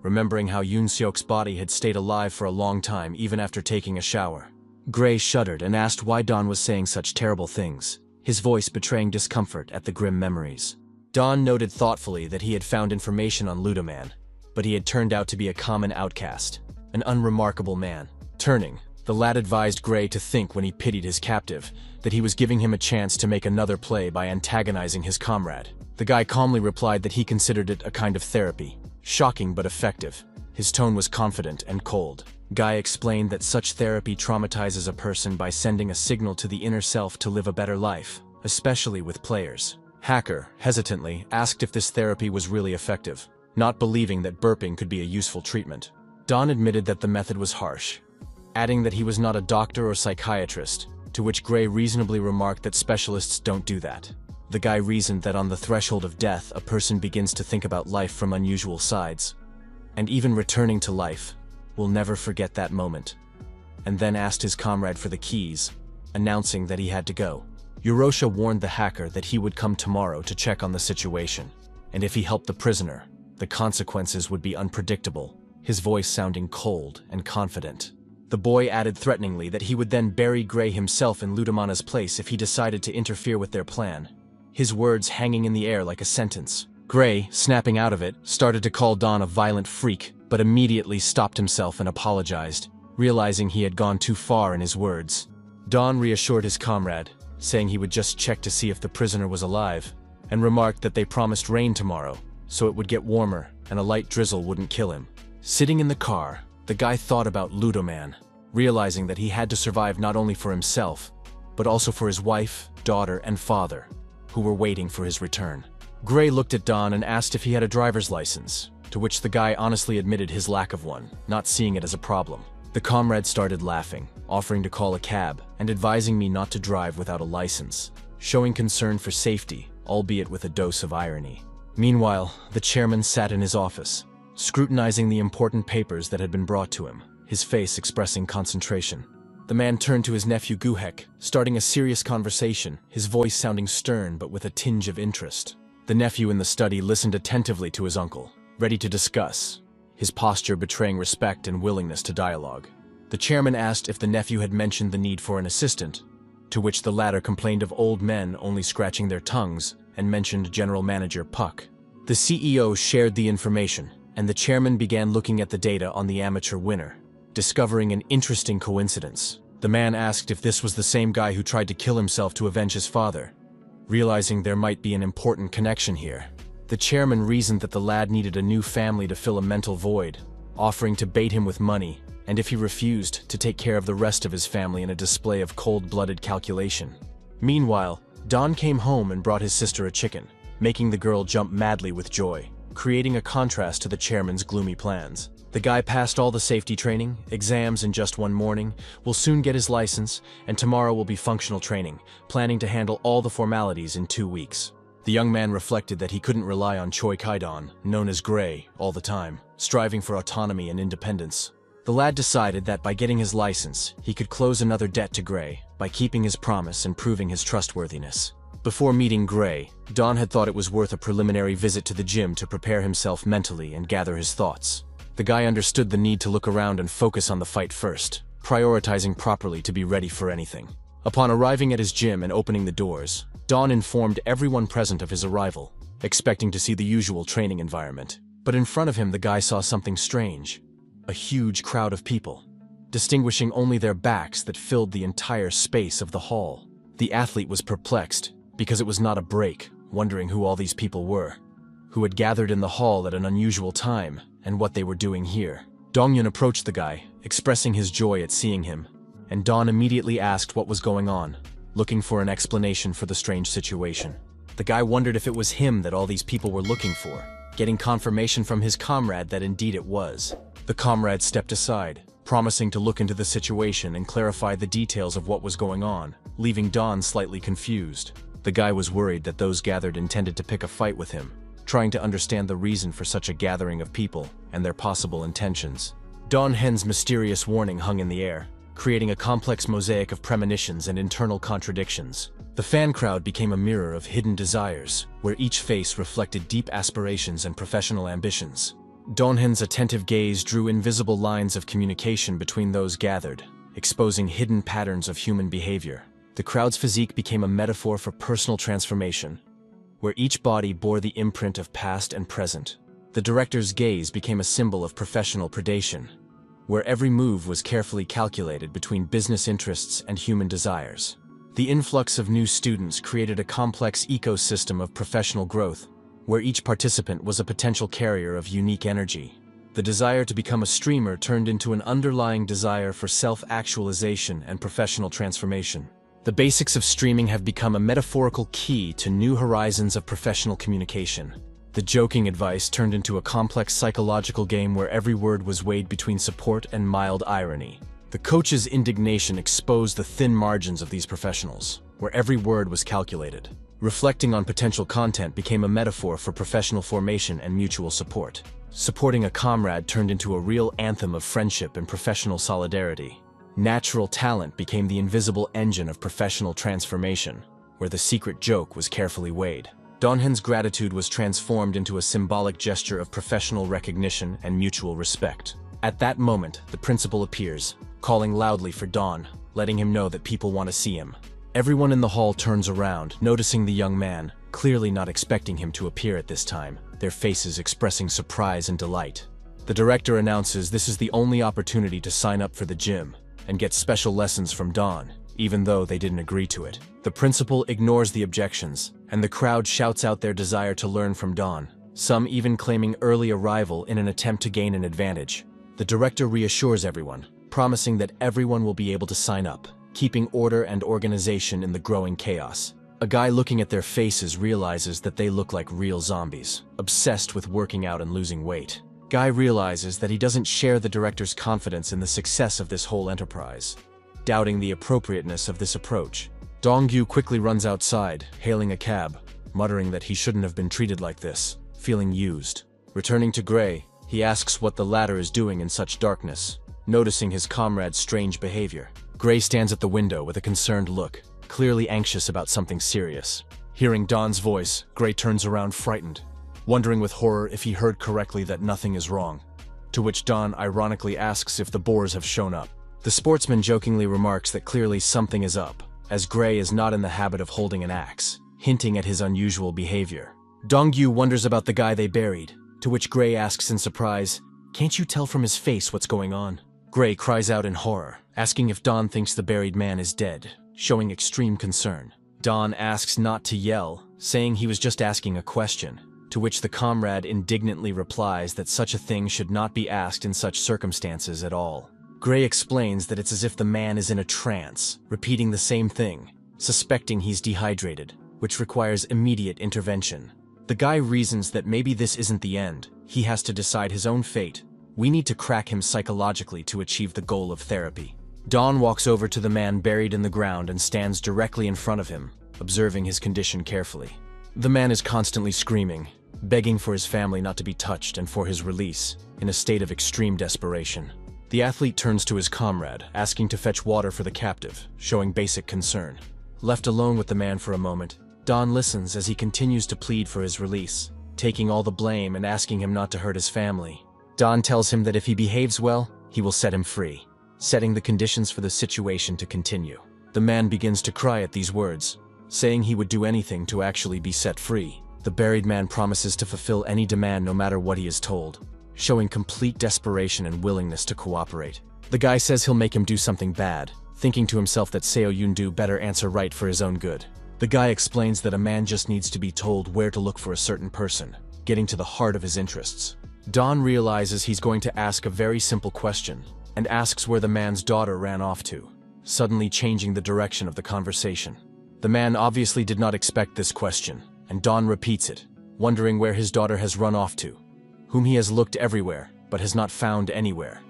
A: remembering how Yoon Seok's body had stayed alive for a long time even after taking a shower. Gray shuddered and asked why Dawn was saying such terrible things, his voice betraying discomfort at the grim memories. Dawn noted thoughtfully that he had found information on Ludaman, but he had turned out to be a common outcast, an unremarkable man. Turning, the lad advised Gray to think when he pitied his captive, that he was giving him a chance to make another play by antagonizing his comrade. The guy calmly replied that he considered it a kind of therapy, shocking but effective. His tone was confident and cold. Guy explained that such therapy traumatizes a person by sending a signal to the inner self to live a better life, especially with players. Hacker, hesitantly, asked if this therapy was really effective, not believing that burping could be a useful treatment. Dawn admitted that the method was harsh, adding that he was not a doctor or psychiatrist, to which Gray reasonably remarked that specialists don't do that. The guy reasoned that on the threshold of death, a person begins to think about life from unusual sides, and even returning to life will never forget that moment, and then asked his comrade for the keys, announcing that he had to go. Eurosha warned the hacker that he would come tomorrow to check on the situation, and if he helped the prisoner, the consequences would be unpredictable, his voice sounding cold and confident. The boy added threateningly that he would then bury Gray himself in Ludamana's place if he decided to interfere with their plan, his words hanging in the air like a sentence. Gray, snapping out of it, started to call Dawn a violent freak, but immediately stopped himself and apologized, realizing he had gone too far in his words. Dawn reassured his comrade, saying he would just check to see if the prisoner was alive, and remarked that they promised rain tomorrow, so it would get warmer and a light drizzle wouldn't kill him. Sitting in the car, the guy thought about Ludoman, realizing that he had to survive not only for himself, but also for his wife, daughter, and father, who were waiting for his return. Gray looked at Dawn and asked if he had a driver's license, to which the guy honestly admitted his lack of one, not seeing it as a problem. The comrade started laughing, offering to call a cab, and advising me not to drive without a license, showing concern for safety, albeit with a dose of irony. Meanwhile, the chairman sat in his office, scrutinizing the important papers that had been brought to him, his face expressing concentration. The man turned to his nephew Guhek, starting a serious conversation, his voice sounding stern but with a tinge of interest. The nephew in the study listened attentively to his uncle, ready to discuss, his posture betraying respect and willingness to dialogue. The chairman asked if the nephew had mentioned the need for an assistant, to which the latter complained of old men only scratching their tongues and mentioned General Manager Puck. The CEO shared the information, and the chairman began looking at the data on the amateur winner, discovering an interesting coincidence. The man asked if this was the same guy who tried to kill himself to avenge his father. Realizing there might be an important connection here, the chairman reasoned that the lad needed a new family to fill a mental void, offering to bait him with money, and if he refused, to take care of the rest of his family in a display of cold-blooded calculation. Meanwhile, Don came home and brought his sister a chicken, making the girl jump madly with joy, creating a contrast to the chairman's gloomy plans. The guy passed all the safety training, exams in just one morning, will soon get his license, and tomorrow will be functional training, planning to handle all the formalities in 2 weeks. The young man reflected that he couldn't rely on Choi Kaidon, known as Gray, all the time, striving for autonomy and independence. The lad decided that by getting his license, he could close another debt to Gray by keeping his promise and proving his trustworthiness. Before meeting Gray, Don had thought it was worth a preliminary visit to the gym to prepare himself mentally and gather his thoughts. The guy understood the need to look around and focus on the fight first, prioritizing properly to be ready for anything. Upon arriving at his gym and opening the doors, Dawn informed everyone present of his arrival, expecting to see the usual training environment. But in front of him, the guy saw something strange. A huge crowd of people, distinguishing only their backs that filled the entire space of the hall. The athlete was perplexed, because it was not a break, wondering who all these people were, who had gathered in the hall at an unusual time, and what they were doing here. Dongyun approached the guy, expressing his joy at seeing him, and Dawn immediately asked what was going on, looking for an explanation for the strange situation. The guy wondered if it was him that all these people were looking for, getting confirmation from his comrade that indeed it was. The comrade stepped aside, promising to look into the situation and clarify the details of what was going on, leaving Dawn slightly confused. The guy was worried that those gathered intended to pick a fight with him, trying to understand the reason for such a gathering of people and their possible intentions. Dawn Hen's mysterious warning hung in the air, creating a complex mosaic of premonitions and internal contradictions. The fan crowd became a mirror of hidden desires, where each face reflected deep aspirations and professional ambitions. Donhen's attentive gaze drew invisible lines of communication between those gathered, exposing hidden patterns of human behavior. The crowd's physique became a metaphor for personal transformation, where each body bore the imprint of past and present. The director's gaze became a symbol of professional predation, where every move was carefully calculated between business interests and human desires. The influx of new students created a complex ecosystem of professional growth, where each participant was a potential carrier of unique energy. The desire to become a streamer turned into an underlying desire for self-actualization and professional transformation. The basics of streaming have become a metaphorical key to new horizons of professional communication. The joking advice turned into a complex psychological game where every word was weighed between support and mild irony. The coach's indignation exposed the thin margins of these professionals, where every word was calculated. Reflecting on potential content became a metaphor for professional formation and mutual support. Supporting a comrade turned into a real anthem of friendship and professional solidarity. Natural talent became the invisible engine of professional transformation, where the secret joke was carefully weighed. Donhen's gratitude was transformed into a symbolic gesture of professional recognition and mutual respect. At that moment, the principal appears, calling loudly for Don, letting him know that people want to see him. Everyone in the hall turns around, noticing the young man, clearly not expecting him to appear at this time, their faces expressing surprise and delight. The director announces this is the only opportunity to sign up for the gym and get special lessons from Don, even though they didn't agree to it. The principal ignores the objections, and the crowd shouts out their desire to learn from Don, some even claiming early arrival in an attempt to gain an advantage. The director reassures everyone, promising that everyone will be able to sign up, keeping order and organization in the growing chaos. A guy looking at their faces realizes that they look like real zombies, obsessed with working out and losing weight. Guy realizes that he doesn't share the director's confidence in the success of this whole enterprise, doubting the appropriateness of this approach. Dongyu quickly runs outside, hailing a cab, muttering that he shouldn't have been treated like this, feeling used. Returning to Gray, he asks what the latter is doing in such darkness, noticing his comrade's strange behavior. Gray stands at the window with a concerned look, clearly anxious about something serious. Hearing Don's voice, Gray turns around frightened, wondering with horror if he heard correctly that nothing is wrong, to which Don ironically asks if the boars have shown up. The sportsman jokingly remarks that clearly something is up, as Gray is not in the habit of holding an axe, hinting at his unusual behavior. Dongyu wonders about the guy they buried, to which Gray asks in surprise, "Can't you tell from his face what's going on?" Gray cries out in horror, asking if Don thinks the buried man is dead, showing extreme concern. Don asks not to yell, saying he was just asking a question, to which the comrade indignantly replies that such a thing should not be asked in such circumstances at all. Gray explains that it's as if the man is in a trance, repeating the same thing, suspecting he's dehydrated, which requires immediate intervention. The guy reasons that maybe this isn't the end, he has to decide his own fate. We need to crack him psychologically to achieve the goal of therapy. Don walks over to the man buried in the ground and stands directly in front of him, observing his condition carefully. The man is constantly screaming, begging for his family not to be touched and for his release, in a state of extreme desperation. The athlete turns to his comrade, asking to fetch water for the captive, showing basic concern. Left alone with the man for a moment, Don listens as he continues to plead for his release, taking all the blame and asking him not to hurt his family. Don tells him that if he behaves well, he will set him free, setting the conditions for the situation to continue. The man begins to cry at these words, saying he would do anything to actually be set free. The buried man promises to fulfill any demand no matter what he is told, showing complete desperation and willingness to cooperate. The guy says he'll make him do something bad, thinking to himself that Seo Yun-do better answer right for his own good. The guy explains that a man just needs to be told where to look for a certain person, getting to the heart of his interests. Don realizes he's going to ask a very simple question, and asks where the man's daughter ran off to, suddenly changing the direction of the conversation. The man obviously did not expect this question, and Don repeats it, wondering where his daughter has run off to, whom he has looked everywhere, but has not found anywhere.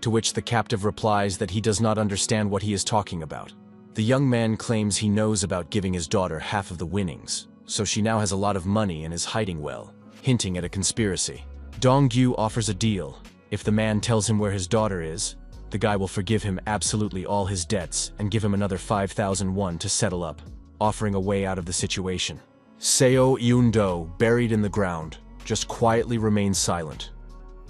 A: To which the captive replies that he does not understand what he is talking about. The young man claims he knows about giving his daughter half of the winnings, so she now has a lot of money and is hiding well, hinting at a conspiracy. Dong-gyu offers a deal. If the man tells him where his daughter is, the guy will forgive him absolutely all his debts and give him another 5,000 won to settle up, offering a way out of the situation. Seo Yun-do, buried in the ground, just quietly remains silent,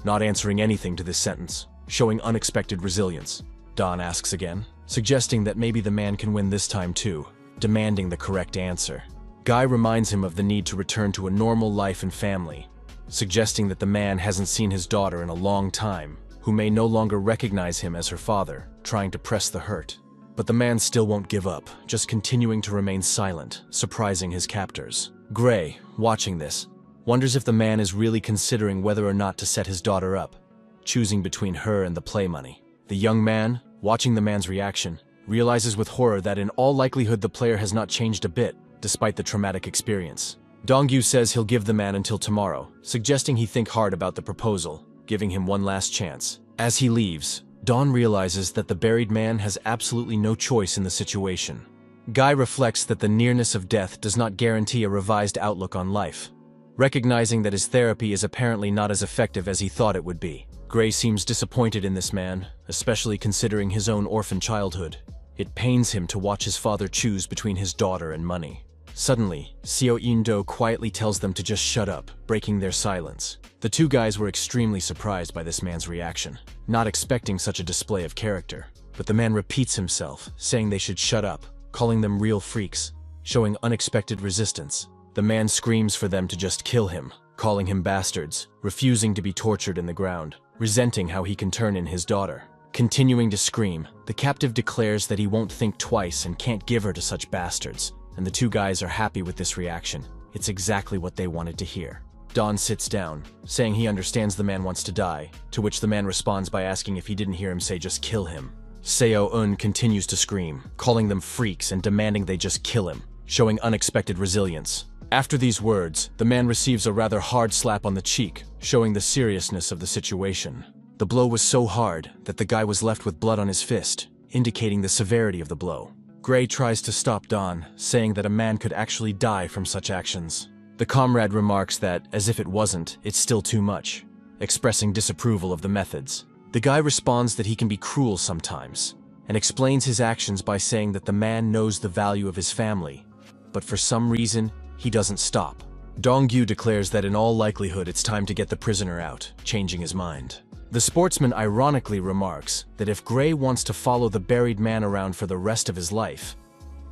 A: not answering anything to this sentence, showing unexpected resilience. Don asks again, suggesting that maybe the man can win this time too, demanding the correct answer. Guy reminds him of the need to return to a normal life and family, suggesting that the man hasn't seen his daughter in a long time, who may no longer recognize him as her father, trying to press the hurt. But the man still won't give up, just continuing to remain silent, surprising his captors. Gray, watching this, wonders if the man is really considering whether or not to set his daughter up, choosing between her and the play money. The young man, watching the man's reaction, realizes with horror that in all likelihood the player has not changed a bit, despite the traumatic experience. Dong-gyu says he'll give the man until tomorrow, suggesting he think hard about the proposal, giving him one last chance. As he leaves, Don realizes that the buried man has absolutely no choice in the situation. Guy reflects that the nearness of death does not guarantee a revised outlook on life, recognizing that his therapy is apparently not as effective as he thought it would be. Gray seems disappointed in this man, especially considering his own orphan childhood. It pains him to watch his father choose between his daughter and money. Suddenly, Seo Yun-do quietly tells them to just shut up, breaking their silence. The two guys were extremely surprised by this man's reaction, not expecting such a display of character. But the man repeats himself, saying they should shut up, calling them real freaks, showing unexpected resistance. The man screams for them to just kill him, calling him bastards, refusing to be tortured in the ground, resenting how he can turn in his daughter. Continuing to scream, the captive declares that he won't think twice and can't give her to such bastards, and the two guys are happy with this reaction. It's exactly what they wanted to hear. Don sits down, saying he understands the man wants to die, to which the man responds by asking if he didn't hear him say just kill him. Seo Un continues to scream, calling them freaks and demanding they just kill him, showing unexpected resilience. After these words, the man receives a rather hard slap on the cheek, showing the seriousness of the situation. The blow was so hard that the guy was left with blood on his fist, indicating the severity of the blow. Gray tries to stop Don, saying that a man could actually die from such actions. The comrade remarks that, as if it wasn't, it's still too much, expressing disapproval of the methods. The guy responds that he can be cruel sometimes, and explains his actions by saying that the man knows the value of his family, but for some reason, he doesn't stop. Dong-gyu declares that in all likelihood it's time to get the prisoner out, changing his mind. The sportsman ironically remarks that if Gray wants to follow the buried man around for the rest of his life,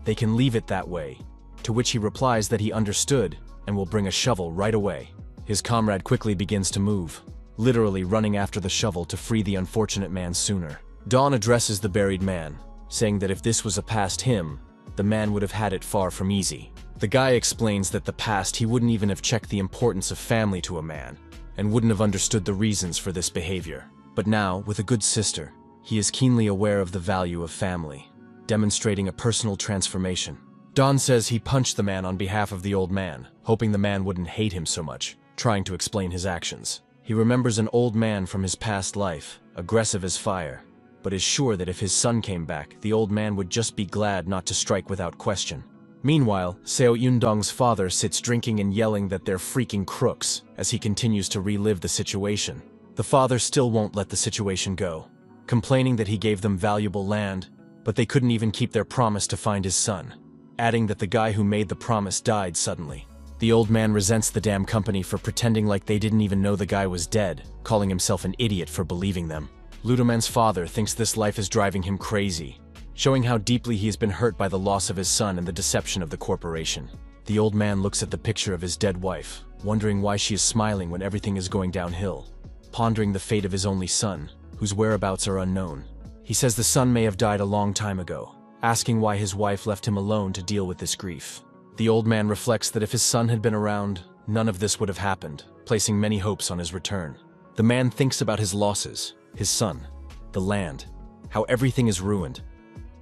A: they can leave it that way, to which he replies that he understood and will bring a shovel right away. His comrade quickly begins to move, literally running after the shovel to free the unfortunate man sooner. Don addresses the buried man, saying that if this was a past him, the man would have had it far from easy. The guy explains that the past he wouldn't even have checked the importance of family to a man, and wouldn't have understood the reasons for this behavior. But now, with a good sister, he is keenly aware of the value of family, demonstrating a personal transformation. Don says he punched the man on behalf of the old man, hoping the man wouldn't hate him so much, trying to explain his actions. He remembers an old man from his past life, aggressive as fire, but is sure that if his son came back, the old man would just be glad not to strike without question. Meanwhile, Seo Yun-dong's father sits drinking and yelling that they're freaking crooks as he continues to relive the situation. The father still won't let the situation go, complaining that he gave them valuable land, but they couldn't even keep their promise to find his son, adding that the guy who made the promise died suddenly. The old man resents the damn company for pretending like they didn't even know the guy was dead, calling himself an idiot for believing them. Ludoman's father thinks this life is driving him crazy, showing how deeply he has been hurt by the loss of his son and the deception of the corporation. The old man looks at the picture of his dead wife, wondering why she is smiling when everything is going downhill, pondering the fate of his only son, whose whereabouts are unknown. He says the son may have died a long time ago, asking why his wife left him alone to deal with this grief. The old man reflects that if his son had been around, none of this would have happened, placing many hopes on his return. The man thinks about his losses, his son, the land, how everything is ruined.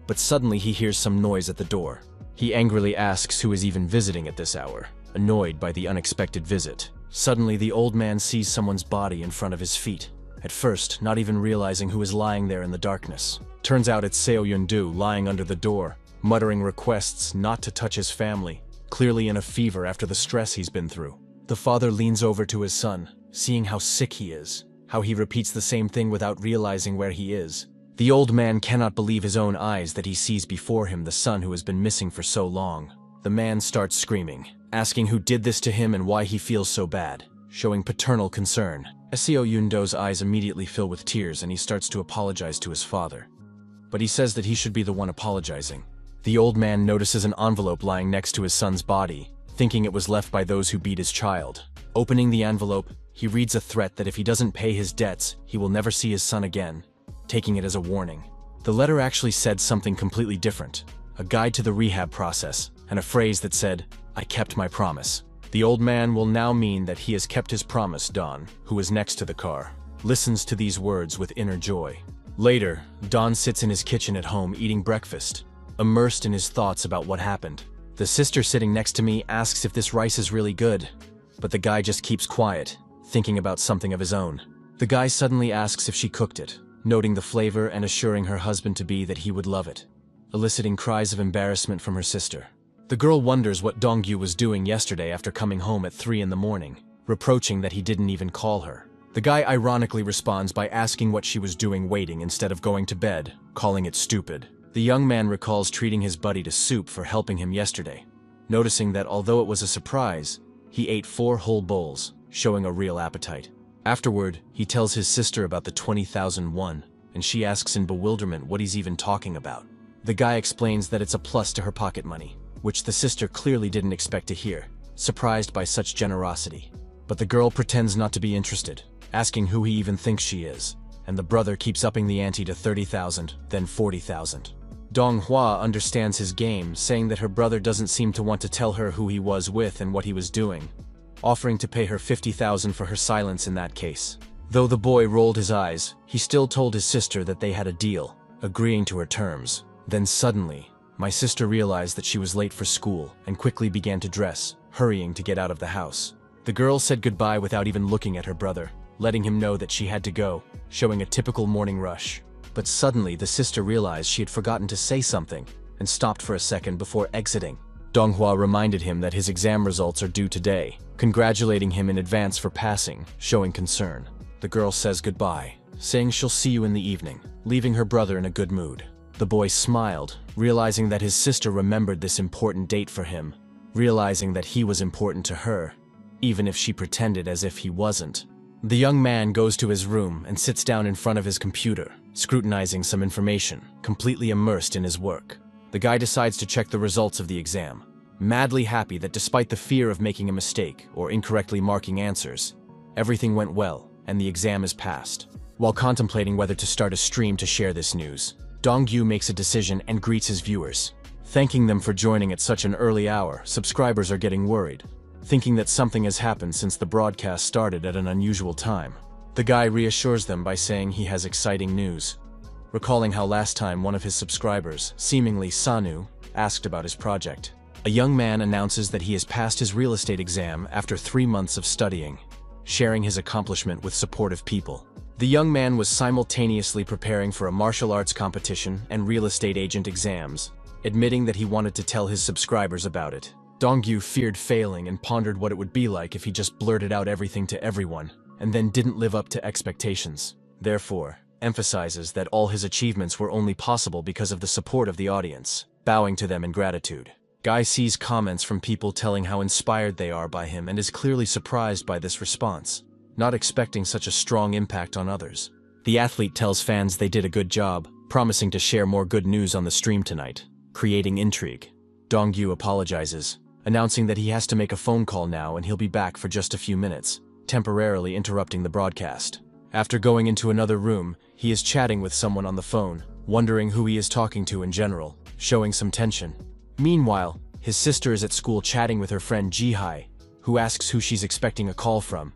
A: But suddenly he hears some noise at the door. He angrily asks who is even visiting at this hour, annoyed by the unexpected visit. Suddenly the old man sees someone's body in front of his feet, at first not even realizing who is lying there in the darkness. Turns out it's Seo Yun-do lying under the door, muttering requests not to touch his family, clearly in a fever after the stress he's been through. The father leans over to his son, seeing how sick he is, how he repeats the same thing without realizing where he is. The old man cannot believe his own eyes that he sees before him the son who has been missing for so long. The man starts screaming, asking who did this to him and why he feels so bad, showing paternal concern. Seo Yun-do's eyes immediately fill with tears and he starts to apologize to his father. But he says that he should be the one apologizing. The old man notices an envelope lying next to his son's body, thinking it was left by those who beat his child. Opening the envelope, he reads a threat that if he doesn't pay his debts, he will never see his son again, taking it as a warning. The letter actually said something completely different, a guide to the rehab process, and a phrase that said, "I kept my promise." The old man will now mean that he has kept his promise. Don, who is next to the car, listens to these words with inner joy. Later, Don sits in his kitchen at home eating breakfast, immersed in his thoughts about what happened. The sister sitting next to me asks if this rice is really good, but the guy just keeps quiet, thinking about something of his own. The guy suddenly asks if she cooked it, noting the flavor and assuring her husband-to-be that he would love it, eliciting cries of embarrassment from her sister. The girl wonders what Dongyu was doing yesterday after coming home at 3 in the morning, reproaching that he didn't even call her. The guy ironically responds by asking what she was doing waiting instead of going to bed, calling it stupid. The young man recalls treating his buddy to soup for helping him yesterday, noticing that although it was a surprise, he ate 4 whole bowls, showing a real appetite. Afterward, he tells his sister about the 20,000 won, and she asks in bewilderment what he's even talking about. The guy explains that it's a plus to her pocket money, which the sister clearly didn't expect to hear, surprised by such generosity. But the girl pretends not to be interested, asking who he even thinks she is, and the brother keeps upping the ante to 30,000, then 40,000. Donghua understands his game, saying that her brother doesn't seem to want to tell her who he was with and what he was doing, offering to pay her 50,000 for her silence in that case. Though the boy rolled his eyes, he still told his sister that they had a deal, agreeing to her terms. Then suddenly, my sister realized that she was late for school and quickly began to dress, hurrying to get out of the house. The girl said goodbye without even looking at her brother, letting him know that she had to go, showing a typical morning rush. But suddenly the sister realized she had forgotten to say something and stopped for a second before exiting. Donghua reminded him that his exam results are due today, congratulating him in advance for passing, showing concern. The girl says goodbye, saying she'll see you in the evening, leaving her brother in a good mood. The boy smiled, realizing that his sister remembered this important date for him, realizing that he was important to her, even if she pretended as if he wasn't. The young man goes to his room and sits down in front of his computer, scrutinizing some information, completely immersed in his work. The guy decides to check the results of the exam, madly happy that despite the fear of making a mistake or incorrectly marking answers, everything went well and the exam is passed. While contemplating whether to start a stream to share this news, Dongyu makes a decision and greets his viewers. Thanking them for joining at such an early hour, subscribers are getting worried, thinking that something has happened since the broadcast started at an unusual time. The guy reassures them by saying he has exciting news, recalling how last time one of his subscribers, seemingly Sanu, asked about his project. A young man announces that he has passed his real estate exam after 3 months of studying, sharing his accomplishment with supportive people. The young man was simultaneously preparing for a martial arts competition and real estate agent exams, admitting that he wanted to tell his subscribers about it. Dongyu feared failing and pondered what it would be like if he just blurted out everything to everyone, and then didn't live up to expectations. Therefore, emphasizes that all his achievements were only possible because of the support of the audience, bowing to them in gratitude. Guy sees comments from people telling how inspired they are by him and is clearly surprised by this response, not expecting such a strong impact on others. The athlete tells fans they did a good job, promising to share more good news on the stream tonight, creating intrigue. Dongyu apologizes, announcing that he has to make a phone call now and he'll be back for just a few minutes, temporarily interrupting the broadcast. After going into another room, he is chatting with someone on the phone, wondering who he is talking to in general, showing some tension. Meanwhile, his sister is at school chatting with her friend Jihai, who asks who she's expecting a call from,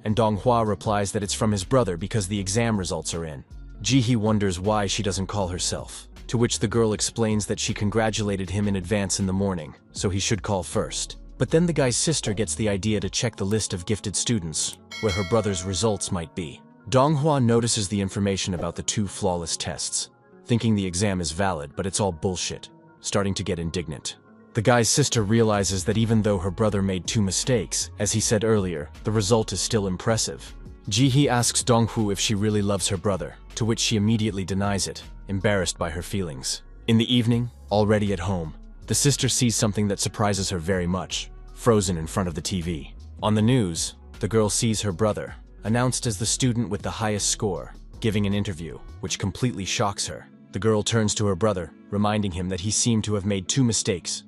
A: and Donghua replies that it's from his brother because the exam results are in. Jihee wonders why she doesn't call herself, to which the girl explains that she congratulated him in advance in the morning, so he should call first. But then the guy's sister gets the idea to check the list of gifted students, where her brother's results might be. Donghua notices the information about the 2 flawless tests, thinking the exam is valid, but it's all bullshit, starting to get indignant. The guy's sister realizes that even though her brother made 2 mistakes, as he said earlier, the result is still impressive. Jihee asks Donghu if she really loves her brother, to which she immediately denies it, embarrassed by her feelings. In the evening, already at home, the sister sees something that surprises her very much, frozen in front of the TV. On the news, the girl sees her brother, announced as the student with the highest score, giving an interview, which completely shocks her. The girl turns to her brother, reminding him that he seemed to have made 2 mistakes,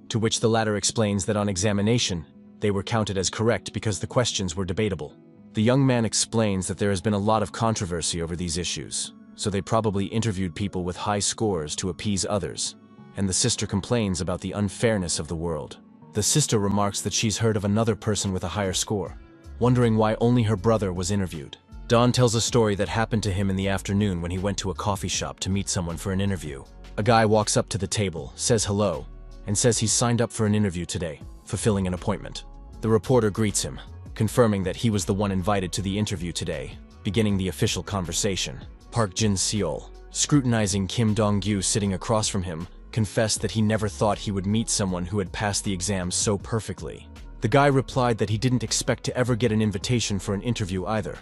A: to which the latter explains that on examination, they were counted as correct because the questions were debatable. The young man explains that there has been a lot of controversy over these issues, so they probably interviewed people with high scores to appease others, and the sister complains about the unfairness of the world. The sister remarks that she's heard of another person with a higher score, wondering why only her brother was interviewed. Don tells a story that happened to him in the afternoon when he went to a coffee shop to meet someone for an interview. A guy walks up to the table, says hello, and says he's signed up for an interview today, fulfilling an appointment. The reporter greets him, confirming that he was the one invited to the interview today, beginning the official conversation. Park Jin-seol, scrutinizing Kim Dong-gyu sitting across from him, confessed that he never thought he would meet someone who had passed the exam so perfectly. The guy replied that he didn't expect to ever get an invitation for an interview either,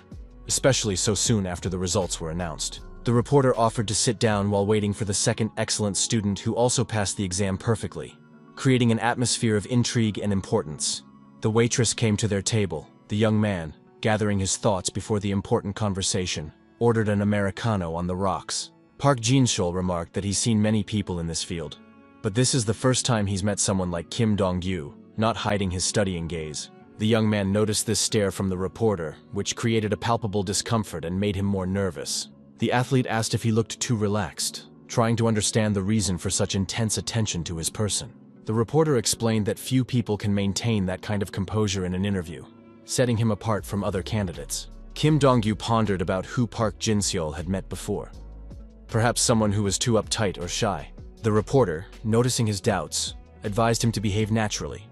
A: especially so soon after the results were announced. The reporter offered to sit down while waiting for the second excellent student who also passed the exam perfectly, creating an atmosphere of intrigue and importance. The waitress came to their table. The young man, gathering his thoughts before the important conversation, ordered an Americano on the rocks. Park Jin-seol remarked that he's seen many people in this field, but this is the first time he's met someone like Kim Dong-gyu, not hiding his studying gaze. The young man noticed this stare from the reporter, which created a palpable discomfort and made him more nervous. The athlete asked if he looked too relaxed, trying to understand the reason for such intense attention to his person. The reporter explained that few people can maintain that kind of composure in an interview, setting him apart from other candidates. Kim Dong-gyu pondered about who Park Jin-seol had met before. Perhaps someone who was too uptight or shy. The reporter, noticing his doubts, advised him to behave naturally,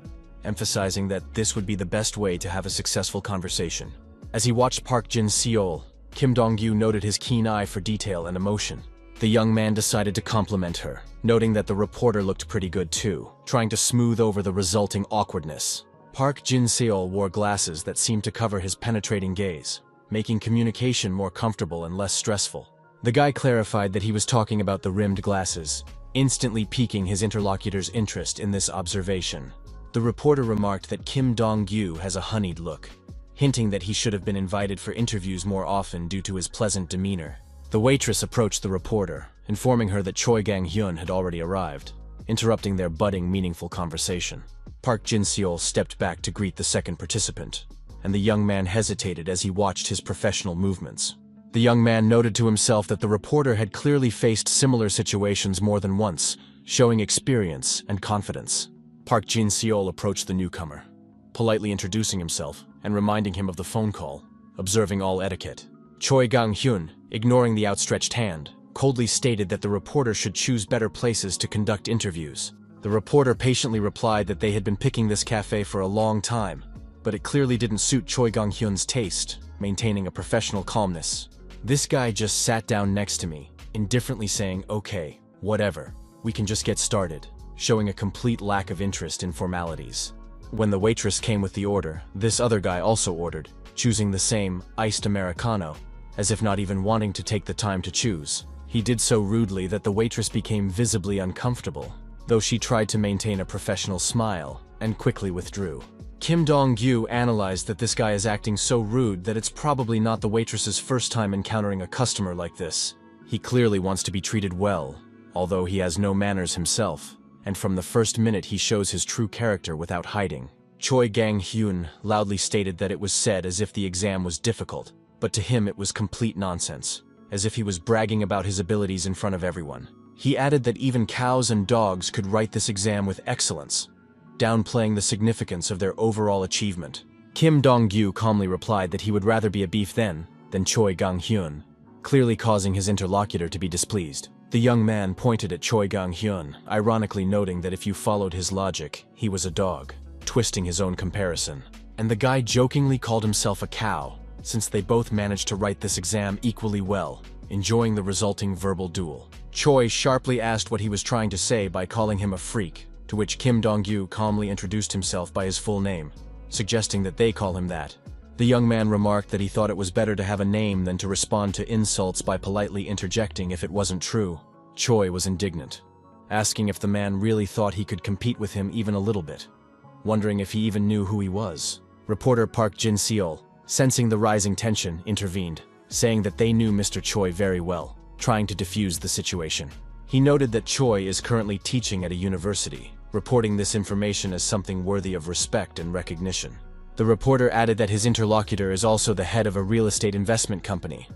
A: emphasizing that this would be the best way to have a successful conversation. As he watched Park Jin-seol, Kim Dong-gyu noted his keen eye for detail and emotion. The young man decided to compliment her, noting that the reporter looked pretty good too, trying to smooth over the resulting awkwardness. Park Jin-seol wore glasses that seemed to cover his penetrating gaze, making communication more comfortable and less stressful. The guy clarified that he was talking about the rimmed glasses, instantly piquing his interlocutor's interest in this observation. The reporter remarked that Kim Dong-gyu has a honeyed look, hinting that he should have been invited for interviews more often due to his pleasant demeanor. The waitress approached the reporter, informing her that Choi Gang-hyun had already arrived, interrupting their budding, meaningful conversation. Park Jin-seol stepped back to greet the second participant, and the young man hesitated as he watched his professional movements. The young man noted to himself that the reporter had clearly faced similar situations more than once, showing experience and confidence. Park Jin-seol approached the newcomer, politely introducing himself and reminding him of the phone call, observing all etiquette. Choi Gang-hyun, ignoring the outstretched hand, coldly stated that the reporter should choose better places to conduct interviews. The reporter patiently replied that they had been picking this cafe for a long time, but it clearly didn't suit Choi Gang-hyun's taste, maintaining a professional calmness. This guy just sat down next to me, indifferently saying, "Okay, whatever, we can just get started," showing a complete lack of interest in formalities. When the waitress came with the order, this other guy also ordered, choosing the same iced Americano, as if not even wanting to take the time to choose. He did so rudely that the waitress became visibly uncomfortable, though she tried to maintain a professional smile and quickly withdrew. Kim Dong-gyu analyzed that this guy is acting so rude that it's probably not the waitress's first time encountering a customer like this. He clearly wants to be treated well, although he has no manners himself, and from the first minute he shows his true character without hiding. Choi Gang-hyun loudly stated that it was said as if the exam was difficult, but to him it was complete nonsense, as if he was bragging about his abilities in front of everyone. He added that even cows and dogs could write this exam with excellence, downplaying the significance of their overall achievement. Kim Dong-gyu calmly replied that he would rather be a beef then than Choi Gang-hyun, clearly causing his interlocutor to be displeased. The young man pointed at Choi Gang-hyun, ironically noting that if you followed his logic, he was a dog, twisting his own comparison. And the guy jokingly called himself a cow, since they both managed to write this exam equally well, enjoying the resulting verbal duel. Choi sharply asked what he was trying to say by calling him a freak, to which Kim Dong-gyu calmly introduced himself by his full name, suggesting that they call him that. The young man remarked that he thought it was better to have a name than to respond to insults by politely interjecting if it wasn't true. Choi was indignant, asking if the man really thought he could compete with him even a little bit, wondering if he even knew who he was. Reporter Park Jin-seol, sensing the rising tension, intervened, saying that they knew Mr. Choi very well, trying to defuse the situation. He noted that Choi is currently teaching at a university, reporting this information as something worthy of respect and recognition. The reporter added that his interlocutor is also the head of a real estate investment company,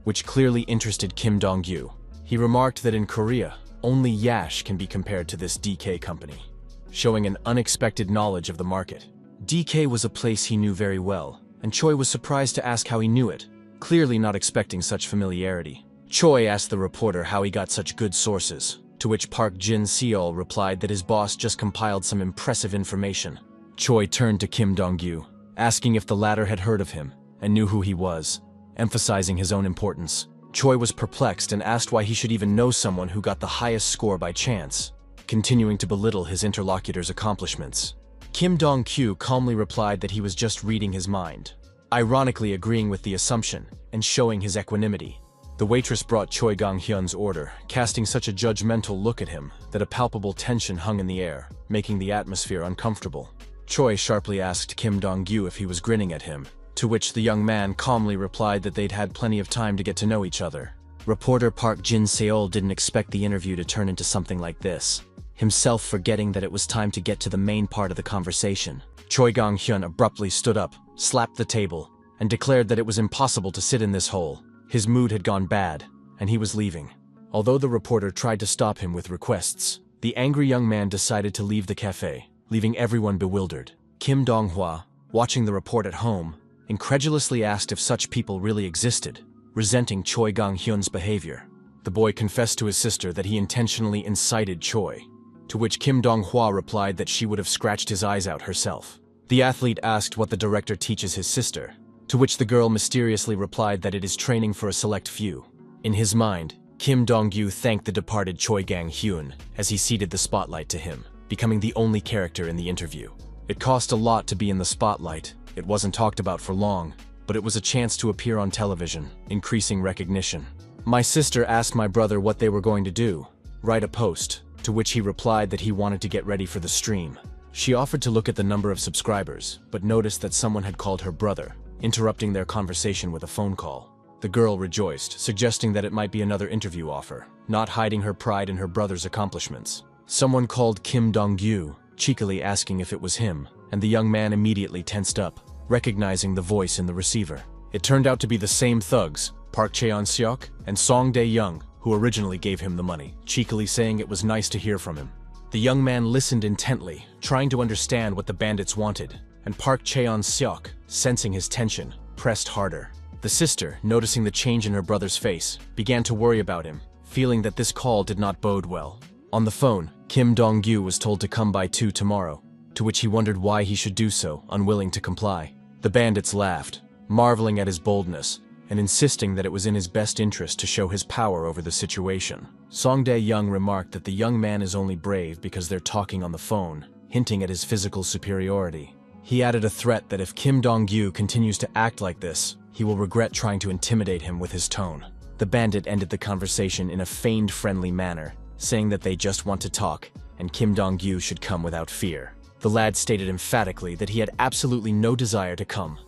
A: which clearly interested Kim Dong-gyu. He remarked that in Korea, only Yash can be compared to this DK company, showing an unexpected knowledge of the market. DK was a place he knew very well, and Choi was surprised to ask how he knew it, clearly not expecting such familiarity. Choi asked the reporter how he got such good sources, to which Park Jin-seol replied that his boss just compiled some impressive information. Choi turned to Kim Dong-gyu, asking if the latter had heard of him and knew who he was, emphasizing his own importance. Choi was perplexed and asked why he should even know someone who got the highest score by chance, continuing to belittle his interlocutor's accomplishments. Kim Dong-kyu calmly replied that he was just reading his mind, ironically agreeing with the assumption and showing his equanimity. The waitress brought Choi Gang-hyun's order, casting such a judgmental look at him that a palpable tension hung in the air, making the atmosphere uncomfortable. Choi sharply asked Kim Dong-gyu if he was grinning at him, to which the young man calmly replied that they'd had plenty of time to get to know each other. Reporter Park Jin-seol didn't expect the interview to turn into something like this, himself forgetting that it was time to get to the main part of the conversation. Choi Gang-hyun abruptly stood up, slapped the table, and declared that it was impossible to sit in this hole. His mood had gone bad, and he was leaving. Although the reporter tried to stop him with requests, the angry young man decided to leave the cafe, leaving everyone bewildered. Kim Dong-hwa, watching the report at home, incredulously asked if such people really existed, resenting Choi Gang-hyun's behavior. The boy confessed to his sister that he intentionally incited Choi, to which Kim Dong-hwa replied that she would have scratched his eyes out herself. The athlete asked what the director teaches his sister, to which the girl mysteriously replied that it is training for a select few. In his mind, Kim Dong-gyu thanked the departed Choi Gang-hyun as he ceded the spotlight to him, becoming the only character in the interview. It cost a lot to be in the spotlight. It wasn't talked about for long, but it was a chance to appear on television, increasing recognition. My sister asked my brother what they were going to do, write a post, to which he replied that he wanted to get ready for the stream. She offered to look at the number of subscribers, but noticed that someone had called her brother, interrupting their conversation with a phone call. The girl rejoiced, suggesting that it might be another interview offer, not hiding her pride in her brother's accomplishments. Someone called Kim Dong-gyu, cheekily asking if it was him, and the young man immediately tensed up, recognizing the voice in the receiver. It turned out to be the same thugs, Park Cheon-seok and Song Dae-young, who originally gave him the money, cheekily saying it was nice to hear from him. The young man listened intently, trying to understand what the bandits wanted, and Park Cheon-seok, sensing his tension, pressed harder. The sister, noticing the change in her brother's face, began to worry about him, feeling that this call did not bode well. On the phone, Kim Dong-gyu was told to come by 2 tomorrow, to which he wondered why he should do so, unwilling to comply. The bandits laughed, marveling at his boldness, and insisting that it was in his best interest to show his power over the situation. Song Dae-young remarked that the young man is only brave because they're talking on the phone, hinting at his physical superiority. He added a threat that if Kim Dong-gyu continues to act like this, he will regret trying to intimidate him with his tone. The bandit ended the conversation in a feigned friendly manner, saying that they just want to talk, and Kim Dong-gyu should come without fear. The lad stated emphatically that he had absolutely no desire to come,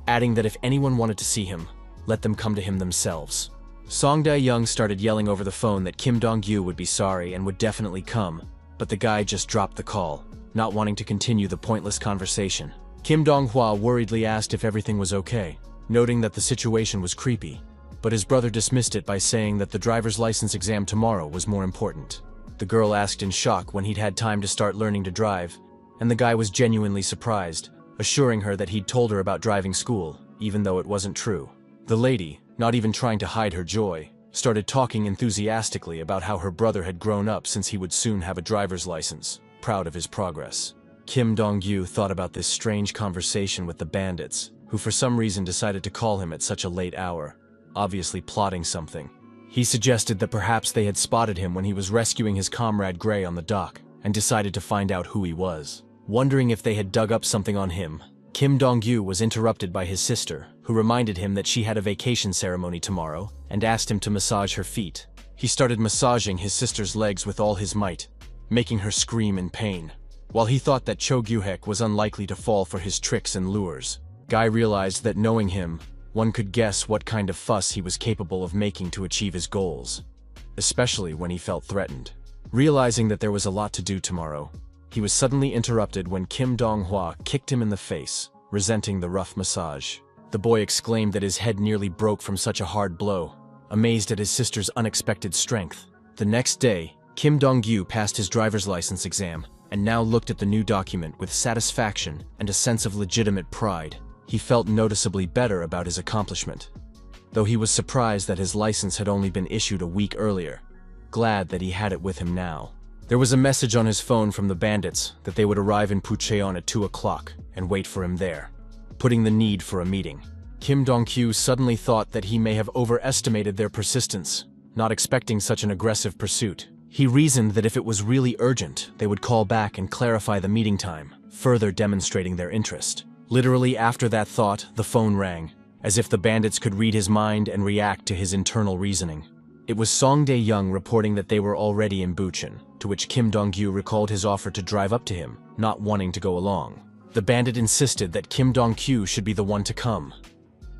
A: adding that if anyone wanted to see him, let them come to him themselves. Song Dae-young started yelling over the phone that Kim Dong-gyu would be sorry and would definitely come, but the guy just dropped the call, not wanting to continue the pointless conversation. Kim Dong-hwa worriedly asked if everything was okay, noting that the situation was creepy, but his brother dismissed it by saying that the driver's license exam tomorrow was more important. The girl asked in shock when he'd had time to start learning to drive, and the guy was genuinely surprised, assuring her that he'd told her about driving school, even though it wasn't true. The lady, not even trying to hide her joy, started talking enthusiastically about how her brother had grown up since he would soon have a driver's license, proud of his progress. Kim Dong-gyu thought about this strange conversation with the bandits, who for some reason decided to call him at such a late hour, obviously plotting something. He suggested that perhaps they had spotted him when he was rescuing his comrade Gray on the dock, and decided to find out who he was. Wondering if they had dug up something on him, Kim Dong-gyu was interrupted by his sister, who reminded him that she had a vacation ceremony tomorrow and asked him to massage her feet. He started massaging his sister's legs with all his might, making her scream in pain. While he thought that Cho Gyu-hek was unlikely to fall for his tricks and lures, Guy realized that knowing him, one could guess what kind of fuss he was capable of making to achieve his goals, especially when he felt threatened. Realizing that there was a lot to do tomorrow, he was suddenly interrupted when Kim Dong-hwa kicked him in the face, resenting the rough massage. The boy exclaimed that his head nearly broke from such a hard blow, amazed at his sister's unexpected strength. The next day, Kim Dong-gyu passed his driver's license exam, and now looked at the new document with satisfaction and a sense of legitimate pride. He felt noticeably better about his accomplishment, though he was surprised that his license had only been issued a week earlier, glad that he had it with him now. There was a message on his phone from the bandits that they would arrive in Pucheon at 2 o'clock and wait for him there, putting the need for a meeting. Kim Dong-kyu suddenly thought that he may have overestimated their persistence, not expecting such an aggressive pursuit. He reasoned that if it was really urgent, they would call back and clarify the meeting time, further demonstrating their interest. Literally after that thought, the phone rang, as if the bandits could read his mind and react to his internal reasoning. It was Song Dae-young reporting that they were already in Bucheon, to which Kim Dong-gyu recalled his offer to drive up to him, not wanting to go along. The bandit insisted that Kim Dong-kyu should be the one to come,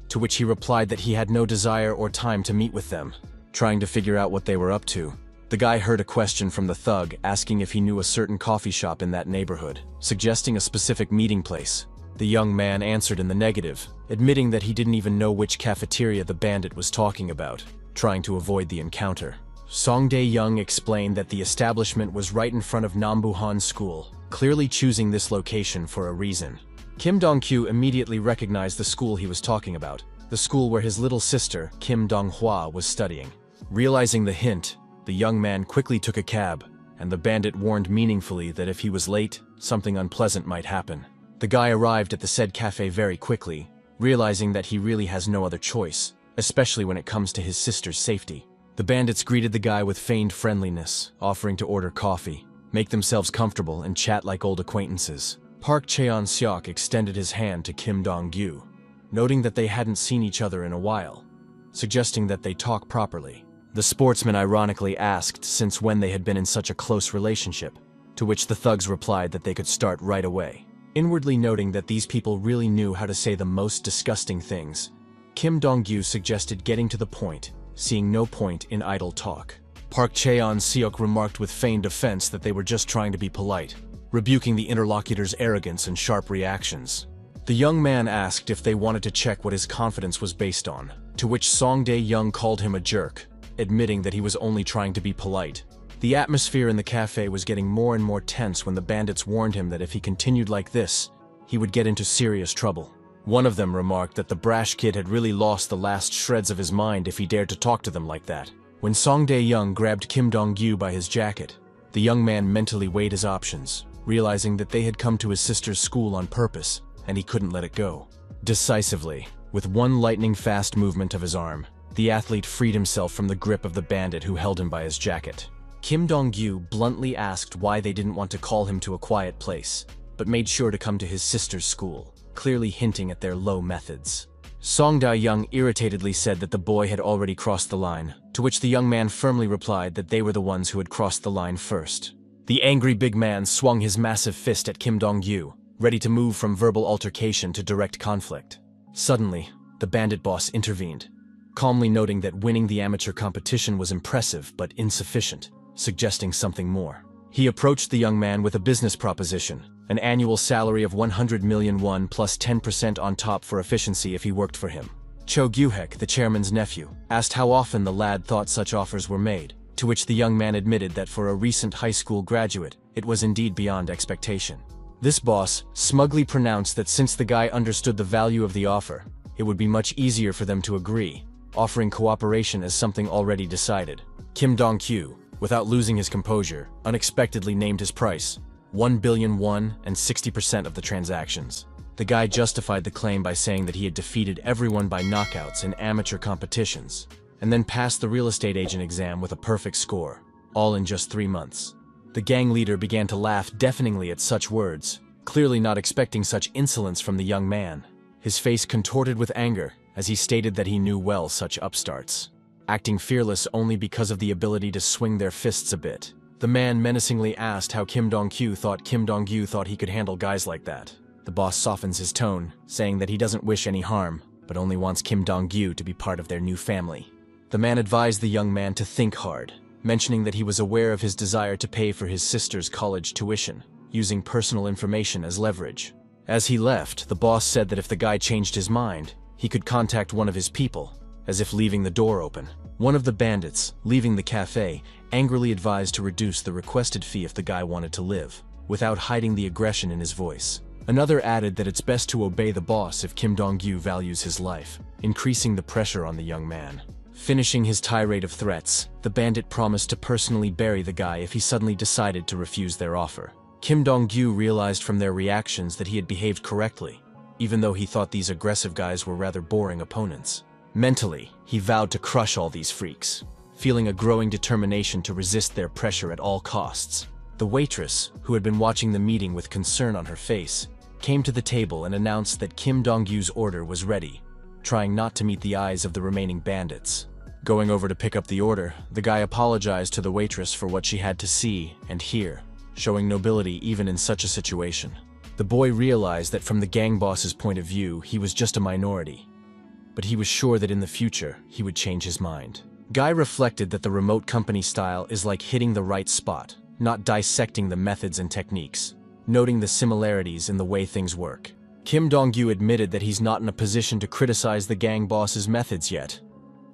A: to which he replied that he had no desire or time to meet with them, trying to figure out what they were up to. The guy heard a question from the thug asking if he knew a certain coffee shop in that neighborhood, suggesting a specific meeting place. The young man answered in the negative, admitting that he didn't even know which cafeteria the bandit was talking about, trying to avoid the encounter. Song Dae-young explained that the establishment was right in front of Nambuhan School, clearly choosing this location for a reason. Kim Dong-kyu immediately recognized the school he was talking about, the school where his little sister, Kim Dong-hwa, was studying. Realizing the hint, the young man quickly took a cab, and the bandit warned meaningfully that if he was late, something unpleasant might happen. The guy arrived at the said cafe very quickly, realizing that he really has no other choice, especially when it comes to his sister's safety. The bandits greeted the guy with feigned friendliness, offering to order coffee, make themselves comfortable, and chat like old acquaintances. Park Cheon-seok extended his hand to Kim Dong-gyu, noting that they hadn't seen each other in a while, suggesting that they talk properly. The sportsman ironically asked since when they had been in such a close relationship, to which the thugs replied that they could start right away. Inwardly noting that these people really knew how to say the most disgusting things, Kim Dong-gyu suggested getting to the point, seeing no point in idle talk. Park Cheon-seok remarked with feigned offense that they were just trying to be polite, rebuking the interlocutor's arrogance and sharp reactions. The young man asked if they wanted to check what his confidence was based on, to which Song Dae-young called him a jerk, admitting that he was only trying to be polite. The atmosphere in the cafe was getting more and more tense when the bandits warned him that if he continued like this, he would get into serious trouble. One of them remarked that the brash kid had really lost the last shreds of his mind if he dared to talk to them like that. When Song Dae-young grabbed Kim Dong-gyu by his jacket, the young man mentally weighed his options, realizing that they had come to his sister's school on purpose, and he couldn't let it go. Decisively, with one lightning-fast movement of his arm, the athlete freed himself from the grip of the bandit who held him by his jacket. Kim Dong-gyu bluntly asked why they didn't want to call him to a quiet place, but made sure to come to his sister's school, clearly hinting at their low methods. Song Dae-young irritatedly said that the boy had already crossed the line, to which the young man firmly replied that they were the ones who had crossed the line first. The angry big man swung his massive fist at Kim Dong-gyu, ready to move from verbal altercation to direct conflict. Suddenly, the bandit boss intervened, calmly noting that winning the amateur competition was impressive but insufficient, suggesting something more. He approached the young man with a business proposition, an annual salary of 100 million won plus 10% on top for efficiency if he worked for him. Cho Gyuhek, the chairman's nephew, asked how often the lad thought such offers were made, to which the young man admitted that for a recent high school graduate, it was indeed beyond expectation. This boss smugly pronounced that since the guy understood the value of the offer, it would be much easier for them to agree, offering cooperation as something already decided. Kim Dong-kyu, without losing his composure, unexpectedly named his price, 1 billion won and 60% of the transactions. The guy justified the claim by saying that he had defeated everyone by knockouts in amateur competitions, and then passed the real estate agent exam with a perfect score, all in just 3 months. The gang leader began to laugh deafeningly at such words, clearly not expecting such insolence from the young man. His face contorted with anger as he stated that he knew well such upstarts, acting fearless only because of the ability to swing their fists a bit. The man menacingly asked how Kim Dong-kyu thought he could handle guys like that. The boss softens his tone, saying that he doesn't wish any harm, but only wants Kim Dong-kyu to be part of their new family. The man advised the young man to think hard, mentioning that he was aware of his desire to pay for his sister's college tuition, using personal information as leverage. As he left, the boss said that if the guy changed his mind, he could contact one of his people, as if leaving the door open. One of the bandits, leaving the cafe, angrily advised to reduce the requested fee if the guy wanted to live, without hiding the aggression in his voice. Another added that it's best to obey the boss if Kim Dong-kyu values his life, increasing the pressure on the young man. Finishing his tirade of threats, the bandit promised to personally bury the guy if he suddenly decided to refuse their offer. Kim Dong-kyu realized from their reactions that he had behaved correctly, even though he thought these aggressive guys were rather boring opponents. Mentally, he vowed to crush all these freaks, feeling a growing determination to resist their pressure at all costs. The waitress, who had been watching the meeting with concern on her face, came to the table and announced that Kim Dong-kyu's order was ready, trying not to meet the eyes of the remaining bandits. Going over to pick up the order, the guy apologized to the waitress for what she had to see and hear, showing nobility even in such a situation. The boy realized that from the gang boss's point of view, he was just a minority, but he was sure that in the future, he would change his mind. Guy reflected that the remote company style is like hitting the right spot, not dissecting the methods and techniques, noting the similarities in the way things work. Kim Dong-kyu admitted that he's not in a position to criticize the gang boss's methods yet,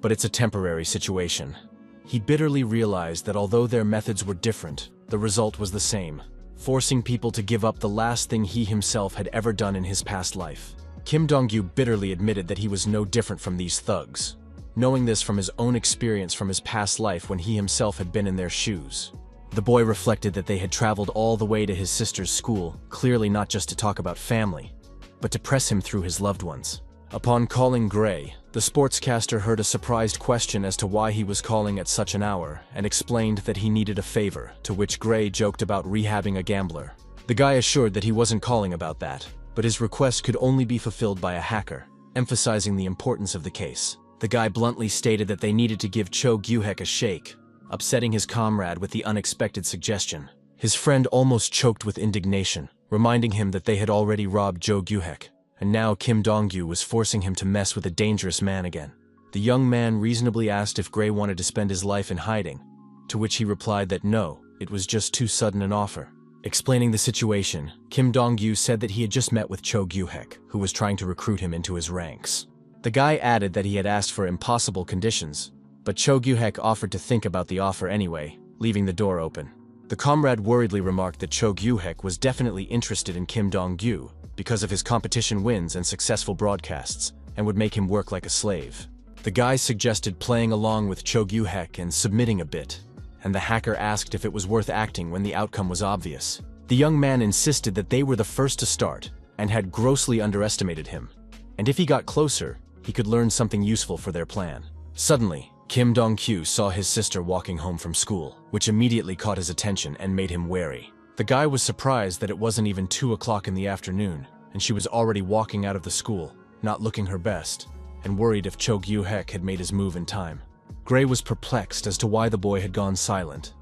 A: but it's a temporary situation. He bitterly realized that although their methods were different, the result was the same, forcing people to give up the last thing he himself had ever done in his past life. Kim Dong-kyu bitterly admitted that he was no different from these thugs, knowing this from his own experience from his past life when he himself had been in their shoes. The boy reflected that they had traveled all the way to his sister's school, clearly not just to talk about family, but to press him through his loved ones. Upon calling Gray, the sportscaster heard a surprised question as to why he was calling at such an hour and explained that he needed a favor, to which Gray joked about rehabbing a gambler. The guy assured that he wasn't calling about that, but his request could only be fulfilled by a hacker, emphasizing the importance of the case. The guy bluntly stated that they needed to give Cho Gyuhek a shake, upsetting his comrade with the unexpected suggestion. His friend almost choked with indignation, reminding him that they had already robbed Cho Gyuhek, and now Kim Dong-kyu was forcing him to mess with a dangerous man again. The young man reasonably asked if Gray wanted to spend his life in hiding, to which he replied that no, it was just too sudden an offer. Explaining the situation, Kim Dong-kyu said that he had just met with Cho Gyuhek, who was trying to recruit him into his ranks. The guy added that he had asked for impossible conditions, but Cho Gyuhek offered to think about the offer anyway, leaving the door open. The comrade worriedly remarked that Cho Gyuhek was definitely interested in Kim Dong-kyu because of his competition wins and successful broadcasts, and would make him work like a slave. The guy suggested playing along with Cho Gyuhek and submitting a bit, and the hacker asked if it was worth acting when the outcome was obvious. The young man insisted that they were the first to start, and had grossly underestimated him, and if he got closer, he could learn something useful for their plan. Suddenly, Kim Dong-kyu saw his sister walking home from school, which immediately caught his attention and made him wary. The guy was surprised that it wasn't even 2 o'clock in the afternoon, and she was already walking out of the school, not looking her best, and worried if Cho Gyuhek had made his move in time. Gray was perplexed as to why the boy had gone silent,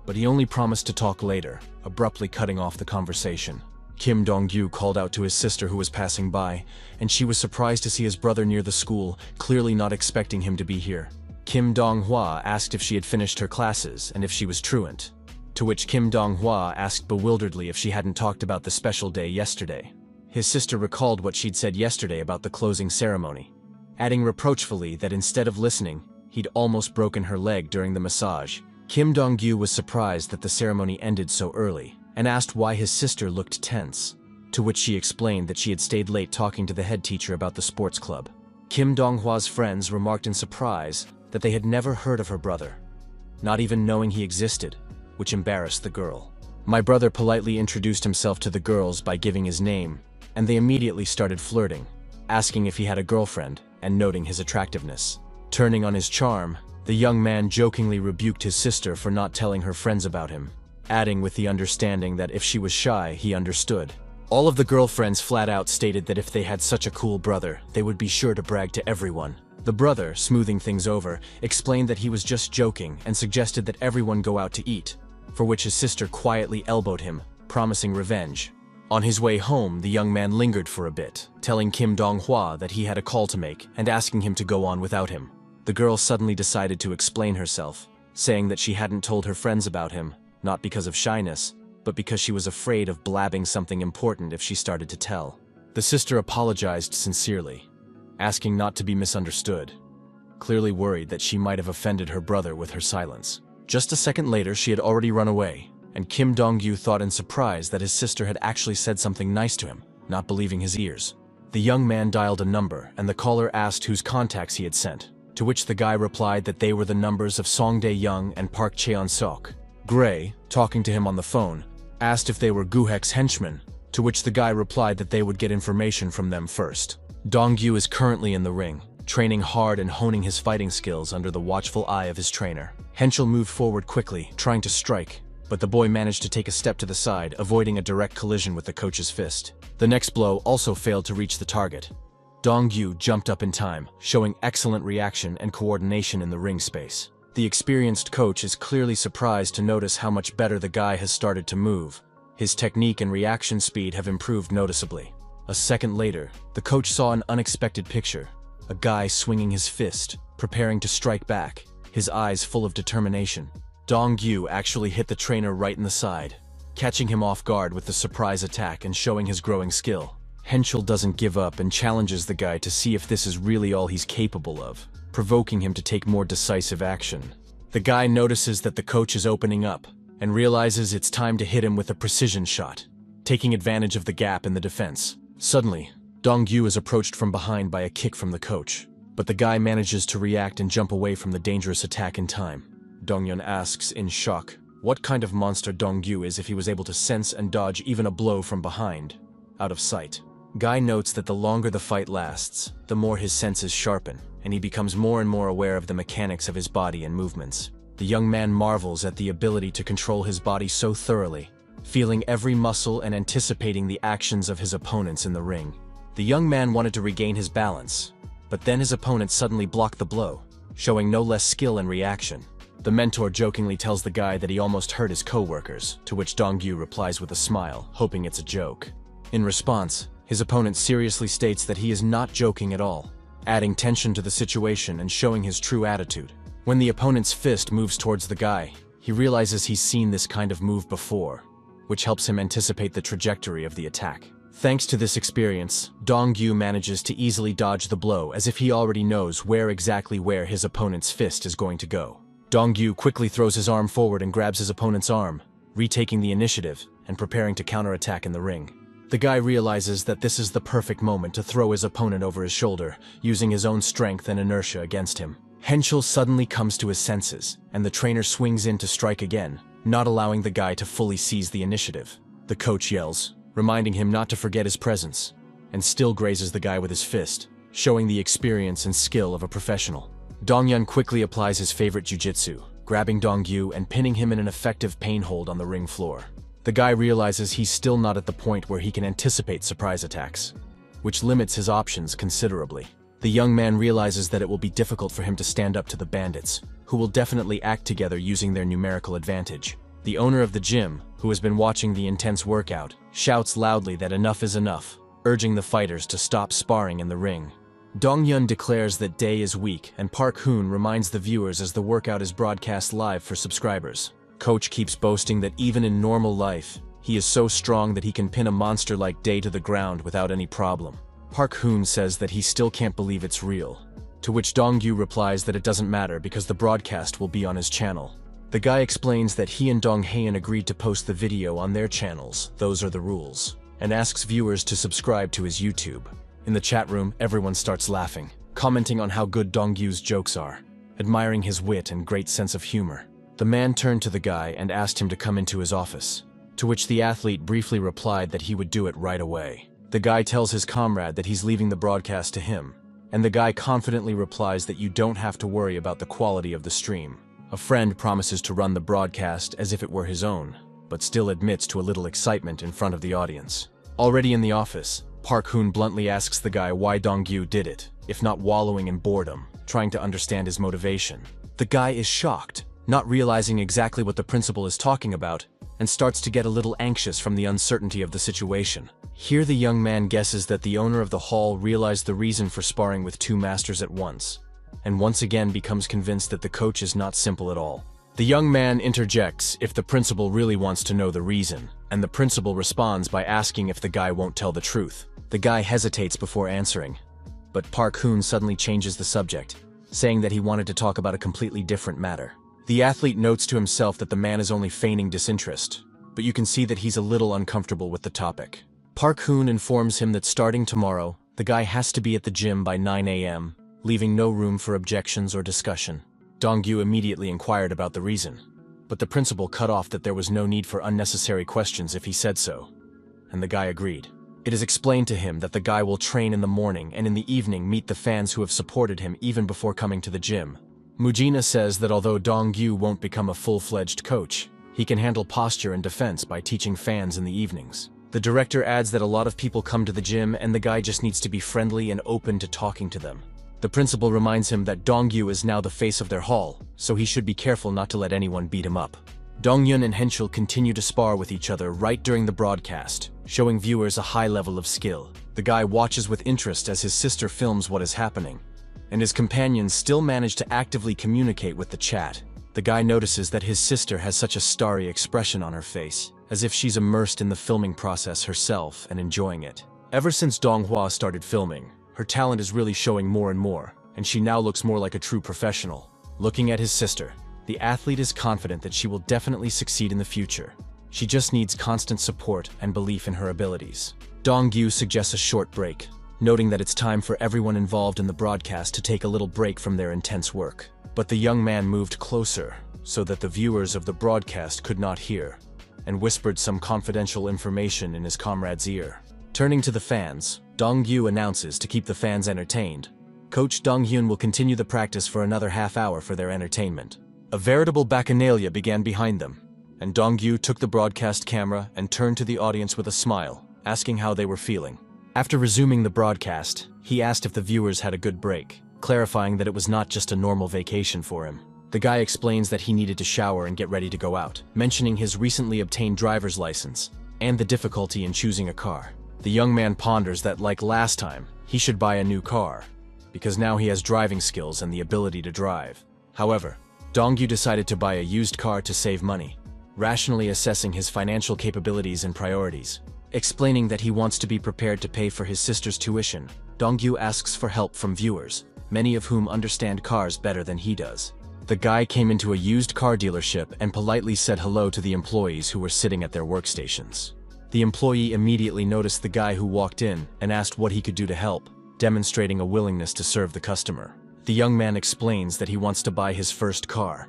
A: but he only promised to talk later, abruptly cutting off the conversation. Kim Dong-gyu called out to his sister who was passing by, and she was surprised to see his brother near the school, clearly not expecting him to be here. Kim Dong-hwa asked if she had finished her classes and if she was truant, to which Kim Dong-hwa asked bewilderedly if she hadn't talked about the special day yesterday. His sister recalled what she'd said yesterday about the closing ceremony, adding reproachfully that instead of listening, he'd almost broken her leg during the massage. Kim Dong-gyu was surprised that the ceremony ended so early, and asked why his sister looked tense, to which she explained that she had stayed late talking to the head teacher about the sports club. Kim Dong-hwa's friends remarked in surprise that they had never heard of her brother, not even knowing he existed, which embarrassed the girl. My brother politely introduced himself to the girls by giving his name, and they immediately started flirting, asking if he had a girlfriend and noting his attractiveness. Turning on his charm, the young man jokingly rebuked his sister for not telling her friends about him, adding with the understanding that if she was shy, he understood. All of the girlfriends flat out stated that if they had such a cool brother, they would be sure to brag to everyone. The brother, smoothing things over, explained that he was just joking and suggested that everyone go out to eat, for which his sister quietly elbowed him, promising revenge. On his way home, the young man lingered for a bit, telling Kim Dong-hwa that he had a call to make and asking him to go on without him. The girl suddenly decided to explain herself, saying that she hadn't told her friends about him, not because of shyness, but because she was afraid of blabbing something important if she started to tell. The sister apologized sincerely, asking not to be misunderstood, clearly worried that she might have offended her brother with her silence. Just a second later, she had already run away, and Kim Dong-gyu thought in surprise that his sister had actually said something nice to him, not believing his ears. The young man dialed a number, and the caller asked whose contacts he had sent, to which the guy replied that they were the numbers of Song Dae-young and Park Cheon-sok. Gray, talking to him on the phone, asked if they were Gu-hek's henchmen, to which the guy replied that they would get information from them first. Dong-gyu is currently in the ring, training hard and honing his fighting skills under the watchful eye of his trainer. Henschel moved forward quickly, trying to strike, but the boy managed to take a step to the side, avoiding a direct collision with the coach's fist. The next blow also failed to reach the target. Dong-gyu jumped up in time, showing excellent reaction and coordination in the ring space. The experienced coach is clearly surprised to notice how much better the guy has started to move. His technique and reaction speed have improved noticeably. A second later, the coach saw an unexpected picture. A guy swinging his fist, preparing to strike back, his eyes full of determination. Dong-gyu actually hit the trainer right in the side, catching him off guard with the surprise attack and showing his growing skill. Henschel doesn't give up and challenges the guy to see if this is really all he's capable of, provoking him to take more decisive action. The guy notices that the coach is opening up and realizes it's time to hit him with a precision shot, taking advantage of the gap in the defense. Suddenly, Dong-gyu is approached from behind by a kick from the coach, but the guy manages to react and jump away from the dangerous attack in time. Dong-yeon asks in shock what kind of monster Dong-gyu is if he was able to sense and dodge even a blow from behind, out of sight. Guy notes that the longer the fight lasts, the more his senses sharpen, and he becomes more and more aware of the mechanics of his body and movements. The young man marvels at the ability to control his body so thoroughly, feeling every muscle and anticipating the actions of his opponents in the ring. The young man wanted to regain his balance, but then his opponent suddenly blocked the blow, showing no less skill and reaction. The mentor jokingly tells the guy that he almost hurt his co-workers, to which Dong-gyu replies with a smile, hoping it's a joke. In response, his opponent seriously states that he is not joking at all, adding tension to the situation and showing his true attitude. When the opponent's fist moves towards the guy, he realizes he's seen this kind of move before, which helps him anticipate the trajectory of the attack. Thanks to this experience, Dong-gyu manages to easily dodge the blow as if he already knows where his opponent's fist is going to go. Dong-gyu quickly throws his arm forward and grabs his opponent's arm, retaking the initiative and preparing to counterattack in the ring. The guy realizes that this is the perfect moment to throw his opponent over his shoulder, using his own strength and inertia against him. Henschel suddenly comes to his senses, and the trainer swings in to strike again, not allowing the guy to fully seize the initiative. The coach yells, reminding him not to forget his presence, and still grazes the guy with his fist, showing the experience and skill of a professional. Dong-yeon quickly applies his favorite jujitsu, grabbing Dong-gyu and pinning him in an effective pain hold on the ring floor. The guy realizes he's still not at the point where he can anticipate surprise attacks, which limits his options considerably. The young man realizes that it will be difficult for him to stand up to the bandits, who will definitely act together using their numerical advantage. The owner of the gym, who has been watching the intense workout, shouts loudly that enough is enough, urging the fighters to stop sparring in the ring. Dong-hyun declares that Dae is weak, and Park Hoon reminds the viewers as the workout is broadcast live for subscribers. Coach keeps boasting that even in normal life, he is so strong that he can pin a monster like Dae to the ground without any problem. Park Hoon says that he still can't believe it's real, to which Dong-gyu replies that it doesn't matter because the broadcast will be on his channel. The guy explains that he and Dong-haen agreed to post the video on their channels, those are the rules, and asks viewers to subscribe to his YouTube. In the chat room, everyone starts laughing, commenting on how good Dong-gyu's jokes are, admiring his wit and great sense of humor. The man turned to the guy and asked him to come into his office, to which the athlete briefly replied that he would do it right away. The guy tells his comrade that he's leaving the broadcast to him, and the guy confidently replies that you don't have to worry about the quality of the stream. A friend promises to run the broadcast as if it were his own, but still admits to a little excitement in front of the audience. Already in the office, Park Hoon bluntly asks the guy why Dong-gyu did it, if not wallowing in boredom, trying to understand his motivation. The guy is shocked, not realizing exactly what the principal is talking about, and starts to get a little anxious from the uncertainty of the situation. Here the young man guesses that the owner of the hall realized the reason for sparring with two masters at once, and once again becomes convinced that the coach is not simple at all. The young man interjects if the principal really wants to know the reason, and the principal responds by asking if the guy won't tell the truth. The guy hesitates before answering, but Park Hoon suddenly changes the subject, saying that he wanted to talk about a completely different matter. The athlete notes to himself that the man is only feigning disinterest, but you can see that he's a little uncomfortable with the topic. Park Hoon informs him that starting tomorrow, the guy has to be at the gym by 9 a.m., leaving no room for objections or discussion. Dong-gyu immediately inquired about the reason, but the principal cut off that there was no need for unnecessary questions if he said so, and the guy agreed. It is explained to him that the guy will train in the morning and in the evening meet the fans who have supported him even before coming to the gym. Mujina says that although Dong-gyu won't become a full-fledged coach, he can handle posture and defense by teaching fans in the evenings. The director adds that a lot of people come to the gym and the guy just needs to be friendly and open to talking to them. The principal reminds him that Dong-gyu is now the face of their hall, so he should be careful not to let anyone beat him up. Dong-hyun and Henshul continue to spar with each other right during the broadcast, showing viewers a high level of skill. The guy watches with interest as his sister films what is happening, and his companions still manage to actively communicate with the chat. The guy notices that his sister has such a starry expression on her face, as if she's immersed in the filming process herself and enjoying it. Ever since Donghua started filming, her talent is really showing more and more, and she now looks more like a true professional. Looking at his sister, the athlete is confident that she will definitely succeed in the future. She just needs constant support and belief in her abilities. Dong-gyu suggests a short break, noting that it's time for everyone involved in the broadcast to take a little break from their intense work. But the young man moved closer, so that the viewers of the broadcast could not hear, and whispered some confidential information in his comrade's ear. Turning to the fans, Dong-gyu announces to keep the fans entertained. Coach Dong-hyun will continue the practice for another half hour for their entertainment. A veritable bacchanalia began behind them, and Dong-gyu took the broadcast camera and turned to the audience with a smile, asking how they were feeling. After resuming the broadcast, he asked if the viewers had a good break, clarifying that it was not just a normal vacation for him. The guy explains that he needed to shower and get ready to go out, mentioning his recently obtained driver's license and the difficulty in choosing a car. The young man ponders that, like last time, he should buy a new car, because now he has driving skills and the ability to drive. However, Dong-gyu decided to buy a used car to save money, rationally assessing his financial capabilities and priorities. Explaining that he wants to be prepared to pay for his sister's tuition, Dong-gyu asks for help from viewers, many of whom understand cars better than he does. The guy came into a used car dealership and politely said hello to the employees who were sitting at their workstations. The employee immediately noticed the guy who walked in and asked what he could do to help, demonstrating a willingness to serve the customer. The young man explains that he wants to buy his first car,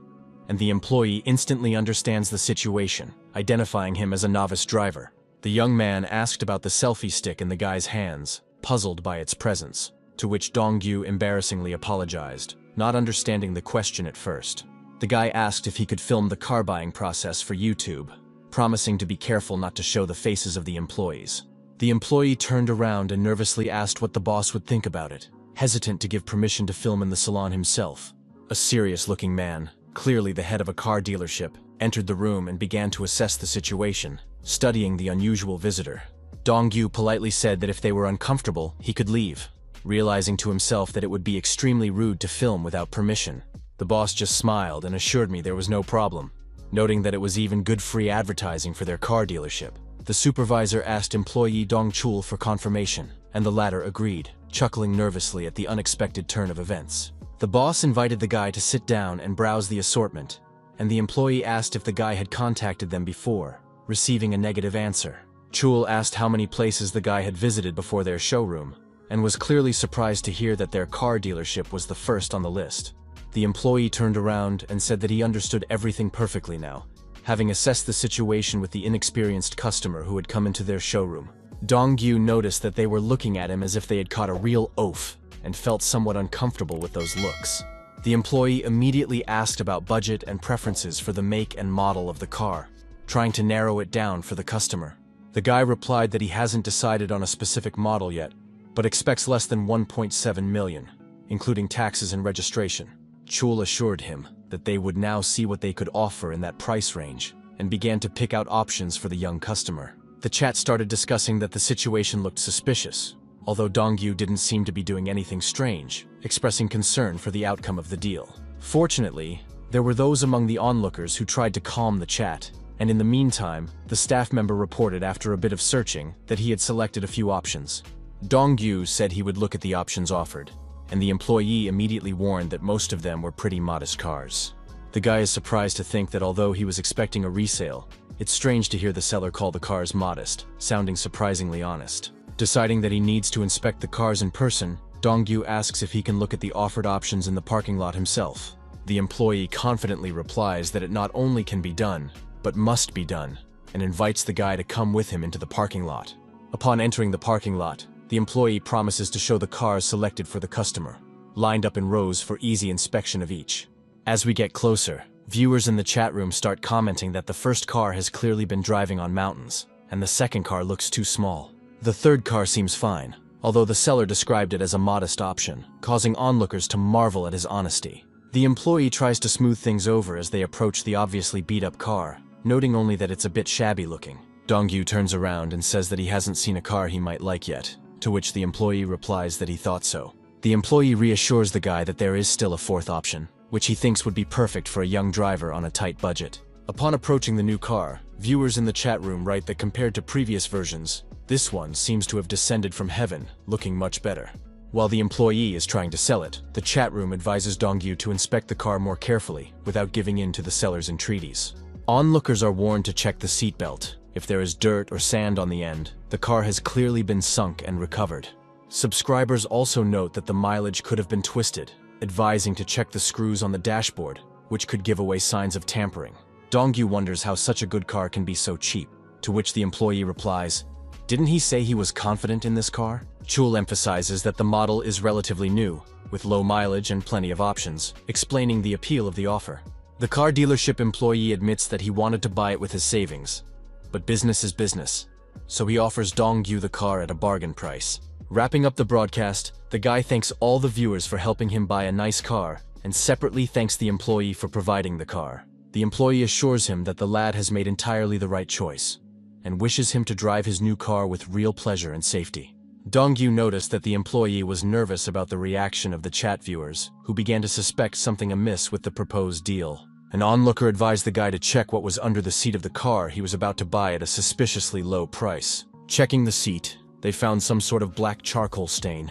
A: and the employee instantly understands the situation, identifying him as a novice driver. The young man asked about the selfie stick in the guy's hands, puzzled by its presence, to which Dong-gyu embarrassingly apologized, not understanding the question at first. The guy asked if he could film the car buying process for YouTube, promising to be careful not to show the faces of the employees. The employee turned around and nervously asked what the boss would think about it, hesitant to give permission to film in the salon himself. A serious-looking man, clearly the head of a car dealership, entered the room and began to assess the situation, studying the unusual visitor. Dong-gyu politely said that if they were uncomfortable, he could leave, realizing to himself that it would be extremely rude to film without permission. The boss just smiled and assured me there was no problem, noting that it was even good free advertising for their car dealership. The supervisor asked employee Dong Chul for confirmation, and the latter agreed, chuckling nervously at the unexpected turn of events. The boss invited the guy to sit down and browse the assortment, and the employee asked if the guy had contacted them before, receiving a negative answer. Chul asked how many places the guy had visited before their showroom, and was clearly surprised to hear that their car dealership was the first on the list. The employee turned around and said that he understood everything perfectly now, having assessed the situation with the inexperienced customer who had come into their showroom. Dong-gyu noticed that they were looking at him as if they had caught a real oaf, and felt somewhat uncomfortable with those looks. The employee immediately asked about budget and preferences for the make and model of the car, trying to narrow it down for the customer. The guy replied that he hasn't decided on a specific model yet, but expects less than 1.7 million, including taxes and registration. Chul assured him that they would now see what they could offer in that price range, and began to pick out options for the young customer. The chat started discussing that the situation looked suspicious, although Dong-gyu didn't seem to be doing anything strange, expressing concern for the outcome of the deal. Fortunately, there were those among the onlookers who tried to calm the chat, and in the meantime, the staff member reported after a bit of searching that he had selected a few options. Dong-gyu said he would look at the options offered, and the employee immediately warned that most of them were pretty modest cars. The guy is surprised to think that although he was expecting a resale, it's strange to hear the seller call the cars modest, sounding surprisingly honest. Deciding that he needs to inspect the cars in person, Dong-gyu asks if he can look at the offered options in the parking lot himself. The employee confidently replies that it not only can be done, but must be done, and invites the guy to come with him into the parking lot. Upon entering the parking lot, the employee promises to show the cars selected for the customer, lined up in rows for easy inspection of each. As we get closer, viewers in the chat room start commenting that the first car has clearly been driving on mountains, and the second car looks too small. The third car seems fine, although the seller described it as a modest option, causing onlookers to marvel at his honesty. The employee tries to smooth things over as they approach the obviously beat-up car, noting only that it's a bit shabby looking. Dong-gyu turns around and says that he hasn't seen a car he might like yet, to which the employee replies that he thought so. The employee reassures the guy that there is still a fourth option, which he thinks would be perfect for a young driver on a tight budget. Upon approaching the new car, viewers in the chat room write that compared to previous versions, this one seems to have descended from heaven, looking much better. While the employee is trying to sell it, the chat room advises Dong-gyu to inspect the car more carefully without giving in to the seller's entreaties. Onlookers are warned to check the seatbelt. If there is dirt or sand on the end, the car has clearly been sunk and recovered. Subscribers also note that the mileage could have been twisted, advising to check the screws on the dashboard, which could give away signs of tampering. Dong-gyu wonders how such a good car can be so cheap, to which the employee replies, "Didn't he say he was confident in this car?" Chul emphasizes that the model is relatively new, with low mileage and plenty of options, explaining the appeal of the offer. The car dealership employee admits that he wanted to buy it with his savings, but business is business, so he offers Dong-gyu the car at a bargain price. Wrapping up the broadcast, the guy thanks all the viewers for helping him buy a nice car, and separately thanks the employee for providing the car. The employee assures him that the lad has made entirely the right choice, and wishes him to drive his new car with real pleasure and safety. Dong-gyu noticed that the employee was nervous about the reaction of the chat viewers, who began to suspect something amiss with the proposed deal. An onlooker advised the guy to check what was under the seat of the car he was about to buy at a suspiciously low price. Checking the seat, they found some sort of black charcoal stain,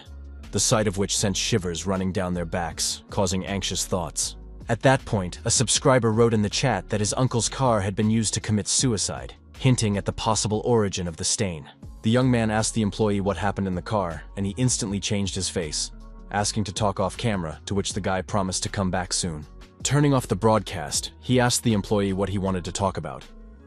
A: the sight of which sent shivers running down their backs, causing anxious thoughts. At that point, a subscriber wrote in the chat that his uncle's car had been used to commit suicide, hinting at the possible origin of the stain. The young man asked the employee what happened in the car, and he instantly changed his face, asking to talk off camera, to which the guy promised to come back soon. Turning off the broadcast, he asked the employee what he wanted to talk about.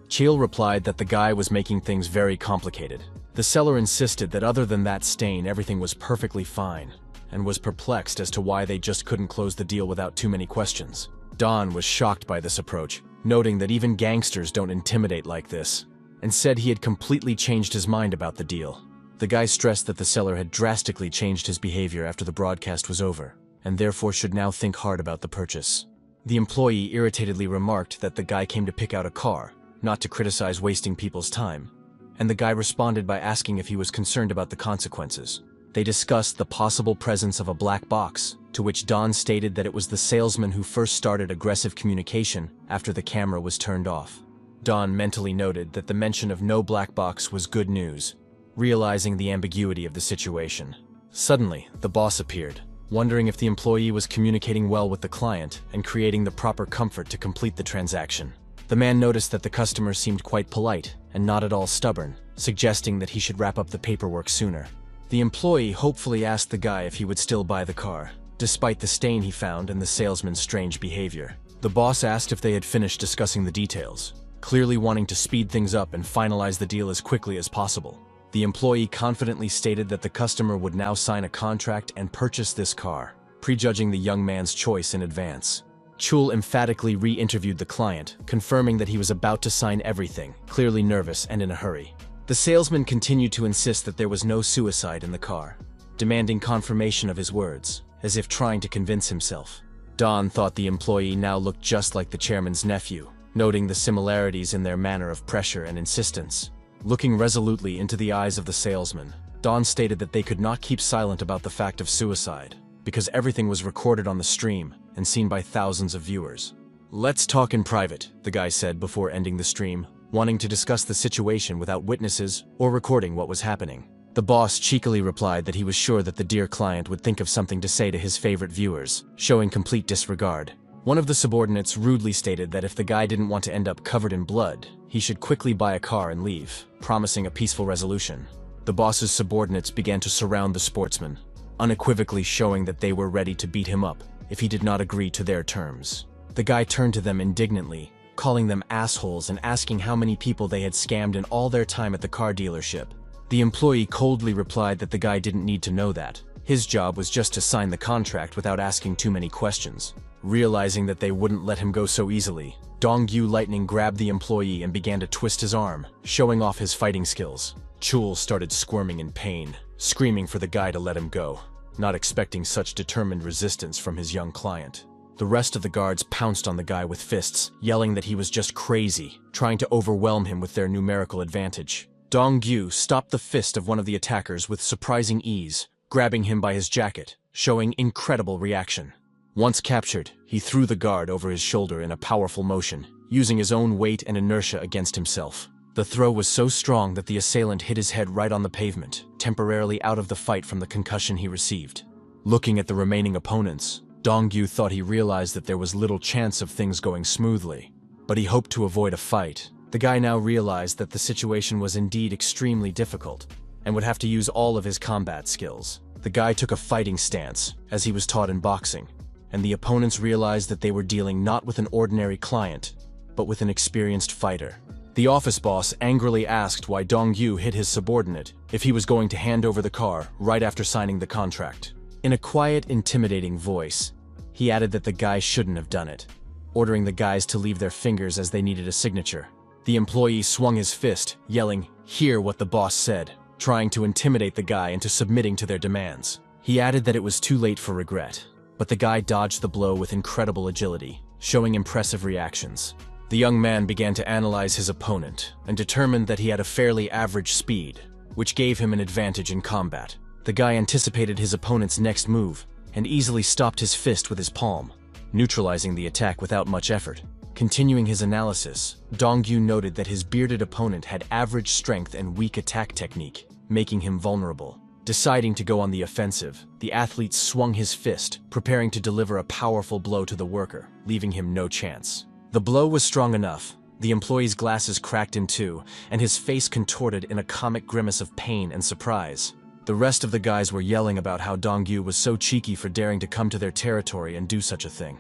A: Chil replied that the guy was making things very complicated. The seller insisted that other than that stain, everything was perfectly fine, and was perplexed as to why they just couldn't close the deal without too many questions. Don was shocked by this approach, noting that even gangsters don't intimidate like this, and said he had completely changed his mind about the deal. The guy stressed that the seller had drastically changed his behavior after the broadcast was over, and therefore should now think hard about the purchase. The employee irritatedly remarked that the guy came to pick out a car, not to criticize wasting people's time, and the guy responded by asking if he was concerned about the consequences. They discussed the possible presence of a black box, to which Don stated that it was the salesman who first started aggressive communication after the camera was turned off. Don mentally noted that the mention of no black box was good news, realizing the ambiguity of the situation. Suddenly, the boss appeared, wondering if the employee was communicating well with the client and creating the proper comfort to complete the transaction. The man noticed that the customer seemed quite polite and not at all stubborn, suggesting that he should wrap up the paperwork sooner. The employee hopefully asked the guy if he would still buy the car, despite the stain he found and the salesman's strange behavior. The boss asked if they had finished discussing the details, clearly wanting to speed things up and finalize the deal as quickly as possible. The employee confidently stated that the customer would now sign a contract and purchase this car, prejudging the young man's choice in advance. Chul emphatically re-interviewed the client, confirming that he was about to sign everything, clearly nervous and in a hurry. The salesman continued to insist that there was no suicide in the car, demanding confirmation of his words, as if trying to convince himself. Don thought the employee now looked just like the chairman's nephew, noting the similarities in their manner of pressure and insistence. Looking resolutely into the eyes of the salesman, Don stated that they could not keep silent about the fact of suicide, because everything was recorded on the stream and seen by thousands of viewers. "Let's talk in private," the guy said before ending the stream, wanting to discuss the situation without witnesses or recording what was happening. The boss cheekily replied that he was sure that the dear client would think of something to say to his favorite viewers, showing complete disregard. One of the subordinates rudely stated that if the guy didn't want to end up covered in blood, he should quickly buy a car and leave, promising a peaceful resolution. The boss's subordinates began to surround the sportsman, unequivocally showing that they were ready to beat him up if he did not agree to their terms. The guy turned to them indignantly, calling them assholes and asking how many people they had scammed in all their time at the car dealership. The employee coldly replied that the guy didn't need to know that. His job was just to sign the contract without asking too many questions. Realizing that they wouldn't let him go so easily, Dongyu Lightning grabbed the employee and began to twist his arm, showing off his fighting skills. Chul started squirming in pain, screaming for the guy to let him go, not expecting such determined resistance from his young client. The rest of the guards pounced on the guy with fists, yelling that he was just crazy, trying to overwhelm him with their numerical advantage. Dongyu stopped the fist of one of the attackers with surprising ease, grabbing him by his jacket, showing incredible reaction. Once captured, he threw the guard over his shoulder in a powerful motion, using his own weight and inertia against himself. The throw was so strong that the assailant hit his head right on the pavement, temporarily out of the fight from the concussion he received. Looking at the remaining opponents, Dongyu thought he realized that there was little chance of things going smoothly, but he hoped to avoid a fight. The guy now realized that the situation was indeed extremely difficult, and would have to use all of his combat skills. The guy took a fighting stance, as he was taught in boxing, and the opponents realized that they were dealing not with an ordinary client, but with an experienced fighter. The office boss angrily asked why Dongyu hit his subordinate if he was going to hand over the car right after signing the contract. In a quiet, intimidating voice, he added that the guy shouldn't have done it, ordering the guys to leave their fingers as they needed a signature. The employee swung his fist, yelling, "Hear what the boss said," trying to intimidate the guy into submitting to their demands. He added that it was too late for regret, but the guy dodged the blow with incredible agility, showing impressive reactions. The young man began to analyze his opponent and determined that he had a fairly average speed, which gave him an advantage in combat. The guy anticipated his opponent's next move and easily stopped his fist with his palm, neutralizing the attack without much effort. Continuing his analysis, Dongyu noted that his bearded opponent had average strength and weak attack technique, making him vulnerable. Deciding to go on the offensive, the athlete swung his fist, preparing to deliver a powerful blow to the worker, leaving him no chance. The blow was strong enough. The employee's glasses cracked in two, and his face contorted in a comic grimace of pain and surprise. The rest of the guys were yelling about how Dongyu was so cheeky for daring to come to their territory and do such a thing,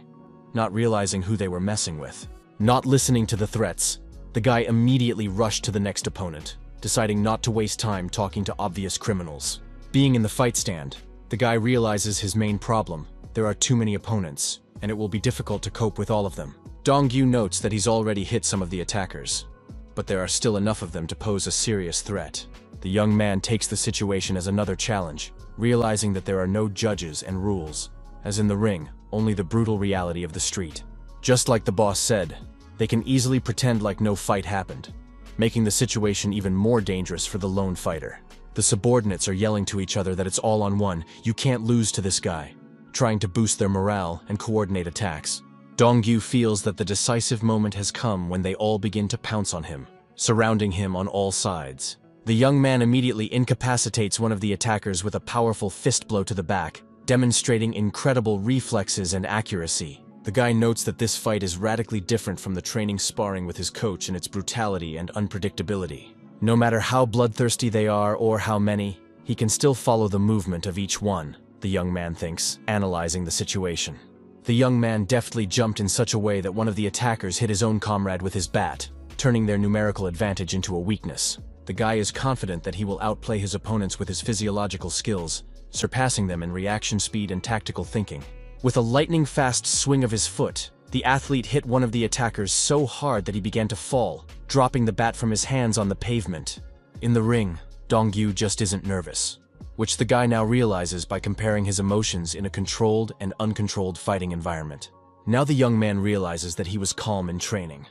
A: not realizing who they were messing with. Not listening to the threats, the guy immediately rushed to the next opponent, deciding not to waste time talking to obvious criminals. Being in the fight stand, the guy realizes his main problem: there are too many opponents, and it will be difficult to cope with all of them. Dongyu notes that he's already hit some of the attackers, but there are still enough of them to pose a serious threat. The young man takes the situation as another challenge, realizing that there are no judges and rules. As in the ring, only the brutal reality of the street. Just like the boss said, they can easily pretend like no fight happened, making the situation even more dangerous for the lone fighter. The subordinates are yelling to each other that it's all on one, you can't lose to this guy, trying to boost their morale and coordinate attacks. Dongyu feels that the decisive moment has come when they all begin to pounce on him, surrounding him on all sides. The young man immediately incapacitates one of the attackers with a powerful fist blow to the back, demonstrating incredible reflexes and accuracy. The guy notes that this fight is radically different from the training sparring with his coach in its brutality and unpredictability. No matter how bloodthirsty they are or how many, he can still follow the movement of each one, the young man thinks, analyzing the situation. The young man deftly jumped in such a way that one of the attackers hit his own comrade with his bat, turning their numerical advantage into a weakness. The guy is confident that he will outplay his opponents with his physiological skills, surpassing them in reaction speed and tactical thinking. With a lightning-fast swing of his foot, the athlete hit one of the attackers so hard that he began to fall, dropping the bat from his hands on the pavement. In the ring, Dongyu just isn't nervous, which the guy now realizes by comparing his emotions in a controlled and uncontrolled fighting environment. Now the young man realizes that he was calm in training,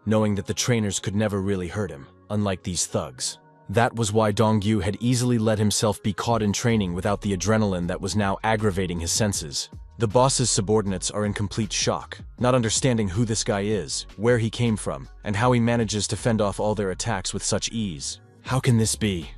A: knowing that the trainers could never really hurt him, unlike these thugs. That was why Dongyu had easily let himself be caught in training without the adrenaline that was now aggravating his senses. The boss's subordinates are in complete shock, not understanding who this guy is, where he came from, and how he manages to fend off all their attacks with such ease. How can this be?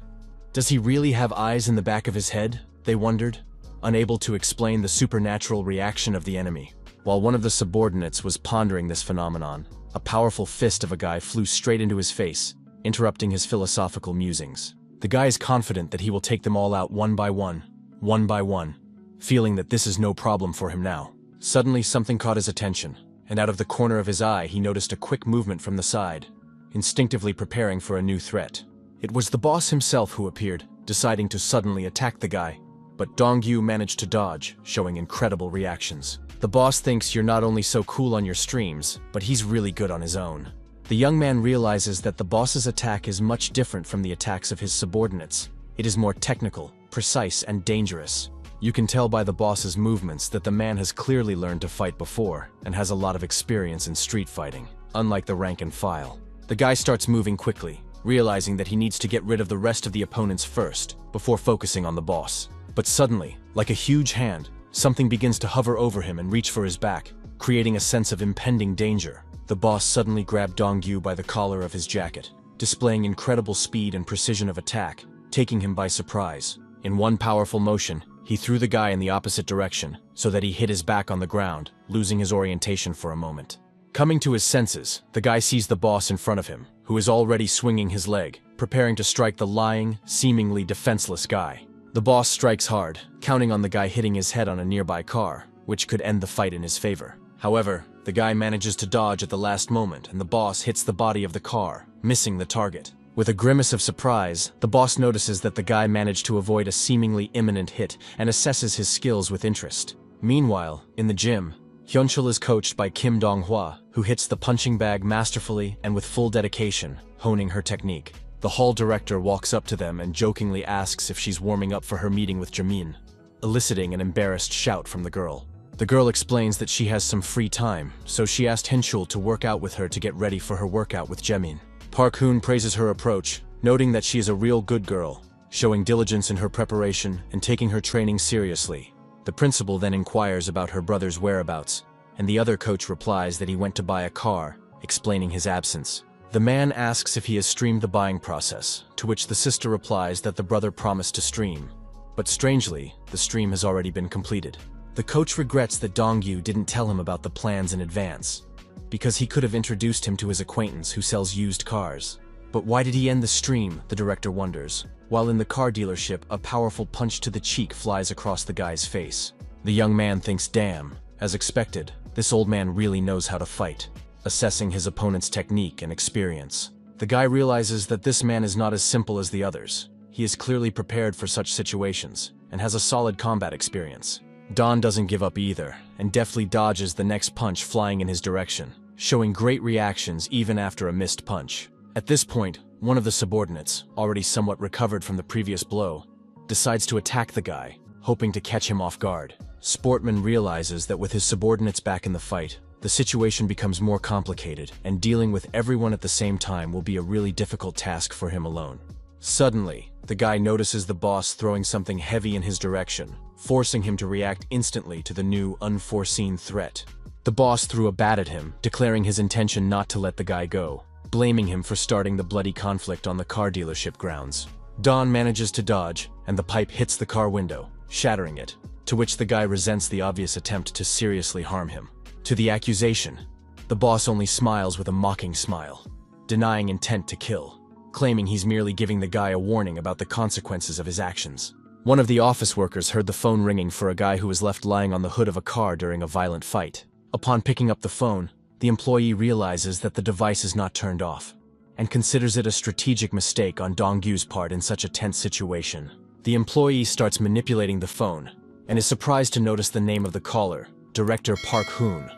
A: Does he really have eyes in the back of his head? They wondered, unable to explain the supernatural reaction of the enemy. While one of the subordinates was pondering this phenomenon, a powerful fist of a guy flew straight into his face, interrupting his philosophical musings. The guy is confident that he will take them all out one by one, feeling that this is no problem for him now. Suddenly something caught his attention, and out of the corner of his eye he noticed a quick movement from the side, instinctively preparing for a new threat. It was the boss himself who appeared, deciding to suddenly attack the guy, but Dongyu managed to dodge, showing incredible reactions. The boss thinks you're not only so cool on your streams, but he's really good on his own. The young man realizes that the boss's attack is much different from the attacks of his subordinates. It is more technical, precise, and dangerous. You can tell by the boss's movements that the man has clearly learned to fight before and has a lot of experience in street fighting, unlike the rank and file. The guy starts moving quickly, realizing that he needs to get rid of the rest of the opponents first, before focusing on the boss. But suddenly, like a huge hand, something begins to hover over him and reach for his back, creating a sense of impending danger. The boss suddenly grabbed Dongyu by the collar of his jacket, displaying incredible speed and precision of attack, taking him by surprise. In one powerful motion, he threw the guy in the opposite direction, so that he hit his back on the ground, losing his orientation for a moment. Coming to his senses, the guy sees the boss in front of him, who is already swinging his leg, preparing to strike the lying, seemingly defenseless guy. The boss strikes hard, counting on the guy hitting his head on a nearby car, which could end the fight in his favor. However, the guy manages to dodge at the last moment, and the boss hits the body of the car, missing the target. With a grimace of surprise, the boss notices that the guy managed to avoid a seemingly imminent hit and assesses his skills with interest. Meanwhile, in the gym, Hyunchul is coached by Kim Dong-hwa, who hits the punching bag masterfully and with full dedication, honing her technique. The hall director walks up to them and jokingly asks if she's warming up for her meeting with Jamin, eliciting an embarrassed shout from the girl. The girl explains that she has some free time, so she asked Hyunchul to work out with her to get ready for her workout with Jamin. Park Hoon praises her approach, noting that she is a real good girl, showing diligence in her preparation and taking her training seriously. The principal then inquires about her brother's whereabouts, and the other coach replies that he went to buy a car, explaining his absence. The man asks if he has streamed the buying process, to which the sister replies that the brother promised to stream. But strangely, the stream has already been completed. The coach regrets that Dongyu didn't tell him about the plans in advance, because he could have introduced him to his acquaintance who sells used cars. But why did he end the stream, the director wonders, while in the car dealership a powerful punch to the cheek flies across the guy's face. The young man thinks, damn, as expected, this old man really knows how to fight, assessing his opponent's technique and experience. The guy realizes that this man is not as simple as the others. He is clearly prepared for such situations, and has a solid combat experience. Don doesn't give up either, and deftly dodges the next punch flying in his direction, showing great reactions even after a missed punch. At this point, one of the subordinates, already somewhat recovered from the previous blow, decides to attack the guy, hoping to catch him off guard. Sportman realizes that with his subordinates back in the fight, the situation becomes more complicated, and dealing with everyone at the same time will be a really difficult task for him alone. Suddenly, the guy notices the boss throwing something heavy in his direction, forcing him to react instantly to the new, unforeseen threat. The boss threw a bat at him, declaring his intention not to let the guy go, blaming him for starting the bloody conflict on the car dealership grounds. Don manages to dodge, and the pipe hits the car window, shattering it, to which the guy resents the obvious attempt to seriously harm him. To the accusation, the boss only smiles with a mocking smile, denying intent to kill, claiming he's merely giving the guy a warning about the consequences of his actions. One of the office workers heard the phone ringing for a guy who was left lying on the hood of a car during a violent fight. Upon picking up the phone, the employee realizes that the device is not turned off, and considers it a strategic mistake on Dong-gyu's part in such a tense situation. The employee starts manipulating the phone, and is surprised to notice the name of the caller, Director Park Hoon,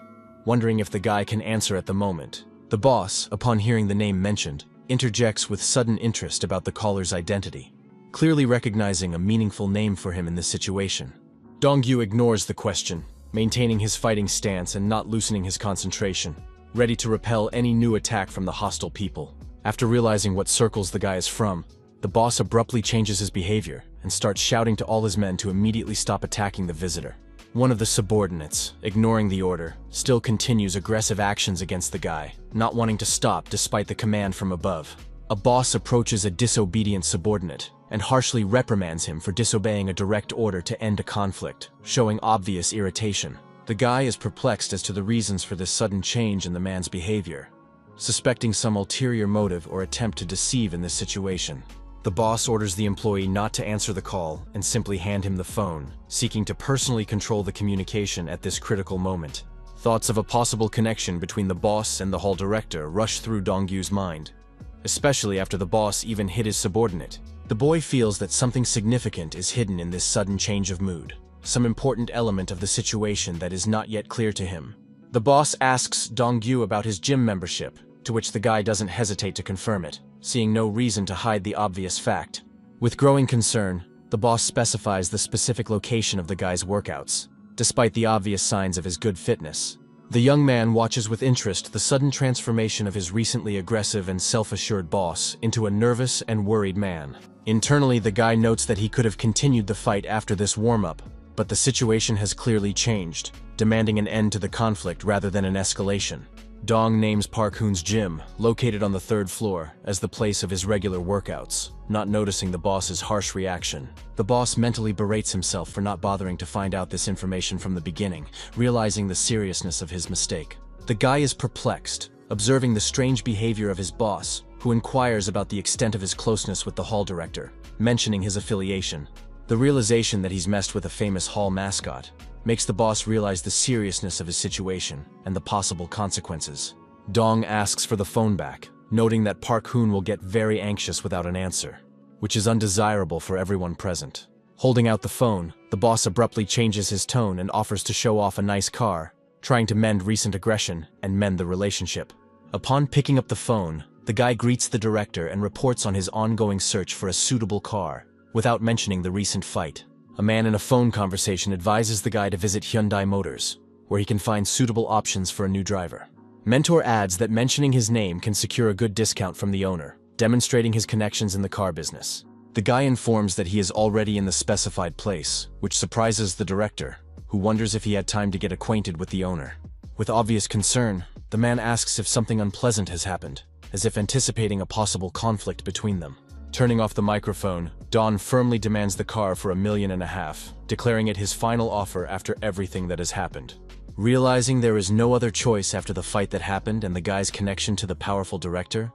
A: wondering if the guy can answer at the moment. The boss, upon hearing the name mentioned, interjects with sudden interest about the caller's identity, clearly recognizing a meaningful name for him in this situation. Dong-gyu ignores the question, maintaining his fighting stance and not loosening his concentration, ready to repel any new attack from the hostile people. After realizing what circles the guy is from, the boss abruptly changes his behavior and starts shouting to all his men to immediately stop attacking the visitor. One of the subordinates, ignoring the order, still continues aggressive actions against the guy, not wanting to stop despite the command from above. A boss approaches a disobedient subordinate and harshly reprimands him for disobeying a direct order to end a conflict, showing obvious irritation. The guy is perplexed as to the reasons for this sudden change in the man's behavior, suspecting some ulterior motive or attempt to deceive in this situation. The boss orders the employee not to answer the call and simply hand him the phone, seeking to personally control the communication at this critical moment. Thoughts of a possible connection between the boss and the hall director rush through Dong-gyu's mind, especially after the boss even hit his subordinate. The boy feels that something significant is hidden in this sudden change of mood, some important element of the situation that is not yet clear to him. The boss asks Dong-gyu about his gym membership, to which the guy doesn't hesitate to confirm it, seeing no reason to hide the obvious fact. With growing concern, the boss specifies the specific location of the guy's workouts, despite the obvious signs of his good fitness. The young man watches with interest the sudden transformation of his recently aggressive and self-assured boss into a nervous and worried man. Internally, the guy notes that he could have continued the fight after this warm-up, but the situation has clearly changed, demanding an end to the conflict rather than an escalation. Dong names Park Hoon's gym, located on the 3rd floor, as the place of his regular workouts, not noticing the boss's harsh reaction. The boss mentally berates himself for not bothering to find out this information from the beginning, realizing the seriousness of his mistake. The guy is perplexed, observing the strange behavior of his boss, who inquires about the extent of his closeness with the hall director, mentioning his affiliation. The realization that he's messed with a famous hall mascot makes the boss realize the seriousness of his situation and the possible consequences. Dong asks for the phone back, noting that Park Hoon will get very anxious without an answer, which is undesirable for everyone present. Holding out the phone, the boss abruptly changes his tone and offers to show off a nice car, trying to mend recent aggression and mend the relationship. Upon picking up the phone, the guy greets the director and reports on his ongoing search for a suitable car, without mentioning the recent fight. A man in a phone conversation advises the guy to visit Hyundai Motors, where he can find suitable options for a new driver. Mentor adds that mentioning his name can secure a good discount from the owner, demonstrating his connections in the car business. The guy informs that he is already in the specified place, which surprises the director, who wonders if he had time to get acquainted with the owner. With obvious concern, the man asks if something unpleasant has happened, as if anticipating a possible conflict between them. Turning off the microphone, Don firmly demands the car for $1.5 million, declaring it his final offer after everything that has happened. Realizing there is no other choice after the fight that happened and the guy's connection to the powerful director,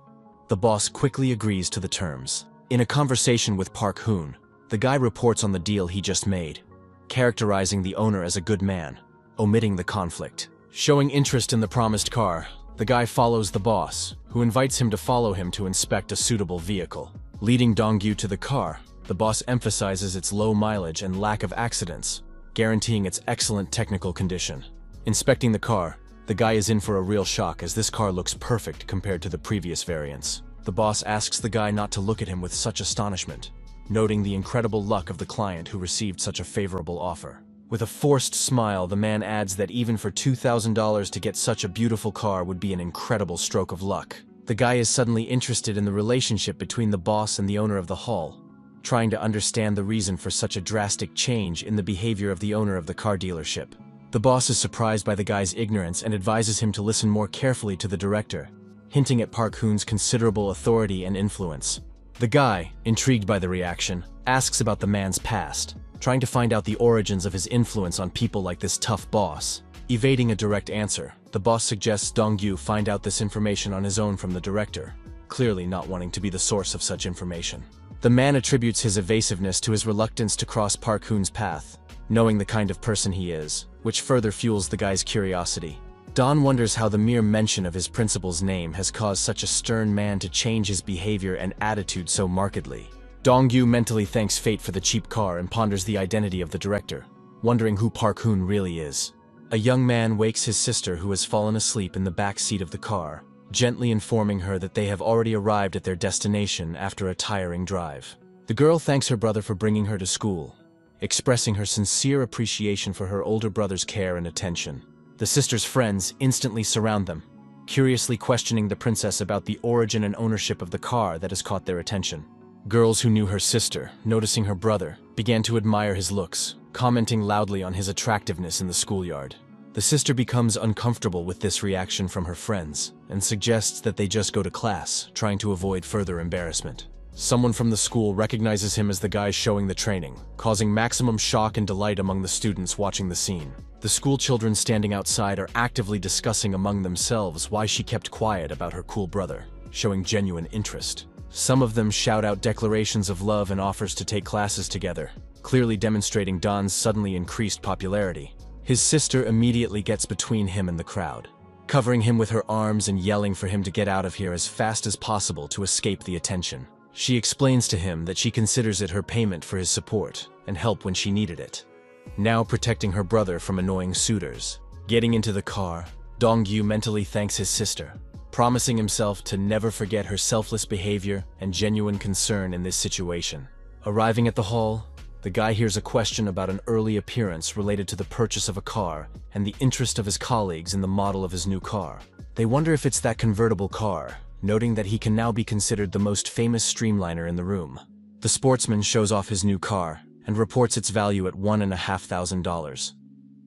A: the boss quickly agrees to the terms. In a conversation with Park Hoon, the guy reports on the deal he just made, characterizing the owner as a good man, omitting the conflict. Showing interest in the promised car, the guy follows the boss, who invites him to follow him to inspect a suitable vehicle. Leading Dong-gyu to the car, the boss emphasizes its low mileage and lack of accidents, guaranteeing its excellent technical condition. Inspecting the car, the guy is in for a real shock as this car looks perfect compared to the previous variants. The boss asks the guy not to look at him with such astonishment, noting the incredible luck of the client who received such a favorable offer. With a forced smile, the man adds that even for $2,000 to get such a beautiful car would be an incredible stroke of luck. The guy is suddenly interested in the relationship between the boss and the owner of the hall, trying to understand the reason for such a drastic change in the behavior of the owner of the car dealership. The boss is surprised by the guy's ignorance and advises him to listen more carefully to the director, hinting at Park Hoon's considerable authority and influence. The guy, intrigued by the reaction, asks about the man's past, trying to find out the origins of his influence on people like this tough boss. Evading a direct answer, the boss suggests Dong-gyu find out this information on his own from the director, clearly not wanting to be the source of such information. The man attributes his evasiveness to his reluctance to cross Park Hoon's path, knowing the kind of person he is, which further fuels the guy's curiosity. Don wonders how the mere mention of his principal's name has caused such a stern man to change his behavior and attitude so markedly. Dong-gyu mentally thanks fate for the cheap car and ponders the identity of the director, wondering who Park Hoon really is. A young man wakes his sister, who has fallen asleep in the back seat of the car, gently informing her that they have already arrived at their destination after a tiring drive. The girl thanks her brother for bringing her to school, expressing her sincere appreciation for her older brother's care and attention. The sister's friends instantly surround them, curiously questioning the princess about the origin and ownership of the car that has caught their attention. Girls who knew her sister, noticing her brother, began to admire his looks, commenting loudly on his attractiveness in the schoolyard. The sister becomes uncomfortable with this reaction from her friends and suggests that they just go to class, trying to avoid further embarrassment. Someone from the school recognizes him as the guy showing the training, causing maximum shock and delight among the students watching the scene. The school children standing outside are actively discussing among themselves why she kept quiet about her cool brother, showing genuine interest. Some of them shout out declarations of love and offers to take classes together, clearly demonstrating Don's suddenly increased popularity. His sister immediately gets between him and the crowd, covering him with her arms and yelling for him to get out of here as fast as possible to escape the attention. She explains to him that she considers it her payment for his support and help when she needed it, now protecting her brother from annoying suitors. Getting into the car, Dong-gyu mentally thanks his sister, promising himself to never forget her selfless behavior and genuine concern in this situation. Arriving at the hall, the guy hears a question about an early appearance related to the purchase of a car and the interest of his colleagues in the model of his new car. They wonder if it's that convertible car, noting that he can now be considered the most famous streamliner in the room. The sportsman shows off his new car and reports its value at $1,500,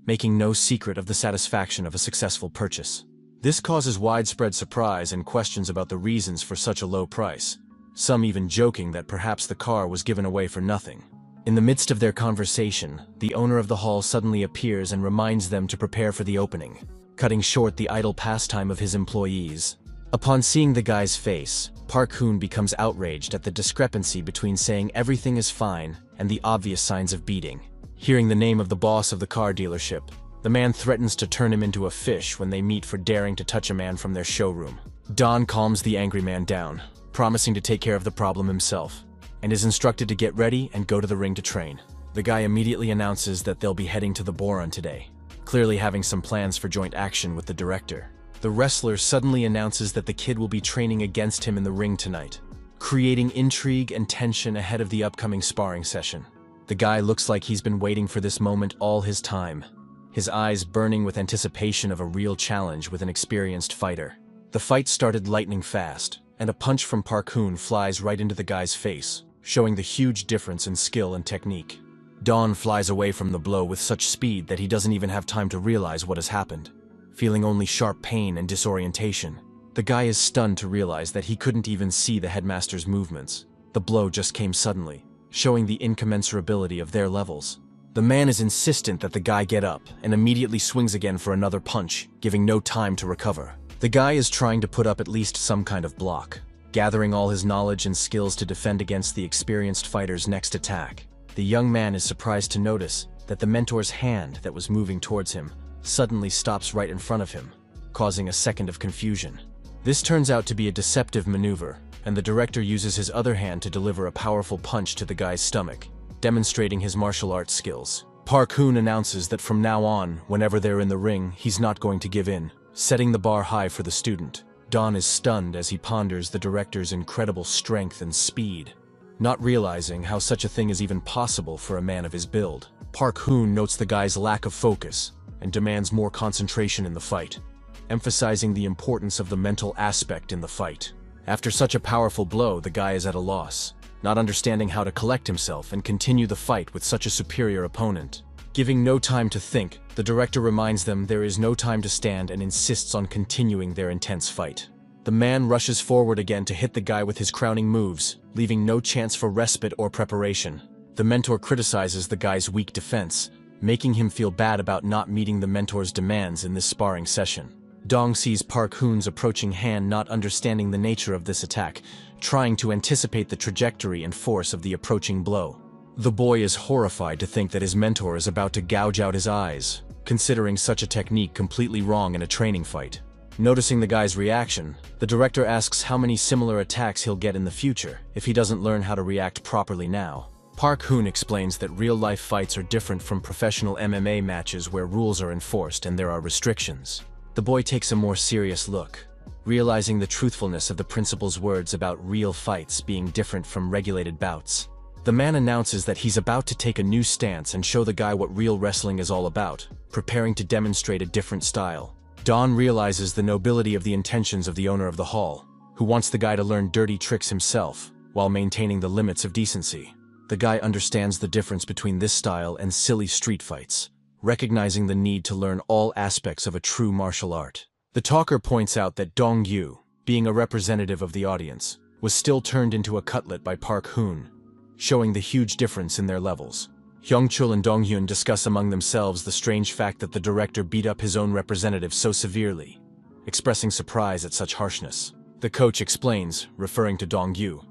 A: making no secret of the satisfaction of a successful purchase. This causes widespread surprise and questions about the reasons for such a low price, some even joking that perhaps the car was given away for nothing. In the midst of their conversation, the owner of the hall suddenly appears and reminds them to prepare for the opening, cutting short the idle pastime of his employees. Upon seeing the guy's face, Park Hoon becomes outraged at the discrepancy between saying everything is fine and the obvious signs of beating. Hearing the name of the boss of the car dealership, the man threatens to turn him into a fish when they meet for daring to touch a man from their showroom. Don calms the angry man down, promising to take care of the problem himself, and is instructed to get ready and go to the ring to train. The guy immediately announces that they'll be heading to the Boron today, clearly having some plans for joint action with the director. The wrestler suddenly announces that the kid will be training against him in the ring tonight, creating intrigue and tension ahead of the upcoming sparring session. The guy looks like he's been waiting for this moment all his time, his eyes burning with anticipation of a real challenge with an experienced fighter. The fight started lightning fast, and a punch from Park Hoon flies right into the guy's face, showing the huge difference in skill and technique. Don flies away from the blow with such speed that he doesn't even have time to realize what has happened. Feeling only sharp pain and disorientation, the guy is stunned to realize that he couldn't even see the headmaster's movements. The blow just came suddenly, showing the incommensurability of their levels. The man is insistent that the guy get up and immediately swings again for another punch, giving no time to recover. The guy is trying to put up at least some kind of block, gathering all his knowledge and skills to defend against the experienced fighter's next attack. The young man is surprised to notice that the mentor's hand that was moving towards him suddenly stops right in front of him, causing a second of confusion. This turns out to be a deceptive maneuver, and the director uses his other hand to deliver a powerful punch to the guy's stomach, demonstrating his martial arts skills. Park Hoon announces that from now on, whenever they're in the ring, he's not going to give in, setting the bar high for the student. Don is stunned as he ponders the director's incredible strength and speed. not realizing how such a thing is even possible for a man of his build. Park Hoon notes the guy's lack of focus and demands more concentration in the fight, emphasizing the importance of the mental aspect in the fight. After such a powerful blow, the guy is at a loss, not understanding how to collect himself and continue the fight with such a superior opponent. Giving no time to think, the director reminds them there is no time to stand and insists on continuing their intense fight. The man rushes forward again to hit the guy with his crowning moves, leaving no chance for respite or preparation. The mentor criticizes the guy's weak defense, making him feel bad about not meeting the mentor's demands in this sparring session. Dong sees Park Hoon's approaching hand, not understanding the nature of this attack, trying to anticipate the trajectory and force of the approaching blow. The boy is horrified to think that his mentor is about to gouge out his eyes, considering such a technique completely wrong in a training fight. Noticing the guy's reaction, the director asks how many similar attacks he'll get in the future if he doesn't learn how to react properly now. Park Hoon explains that real-life fights are different from professional MMA matches where rules are enforced and there are restrictions. The boy takes a more serious look, realizing the truthfulness of the principal's words about real fights being different from regulated bouts. The man announces that he's about to take a new stance and show the guy what real wrestling is all about, preparing to demonstrate a different style. Don realizes the nobility of the intentions of the owner of the hall, who wants the guy to learn dirty tricks himself, while maintaining the limits of decency. The guy understands the difference between this style and silly street fights, recognizing the need to learn all aspects of a true martial art. The talker points out that Dong Yu, being a representative of the audience, was still turned into a cutlet by Park Hoon, showing the huge difference in their levels. Hyungchul and Donghyun discuss among themselves the strange fact that the director beat up his own representative so severely, expressing surprise at such harshness. The coach explains, referring to Dongyu,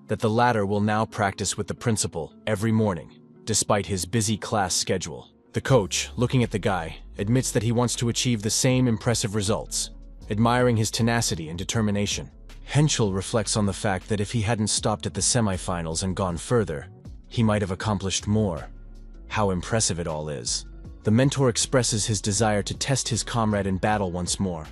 A: that the latter will now practice with the principal every morning, despite his busy class schedule. The coach, looking at the guy, admits that he wants to achieve the same impressive results, admiring his tenacity and determination. Henschel reflects on the fact that if he hadn't stopped at the semifinals and gone further, he might have accomplished more. How impressive it all is. The mentor expresses his desire to test his comrade in battle once more,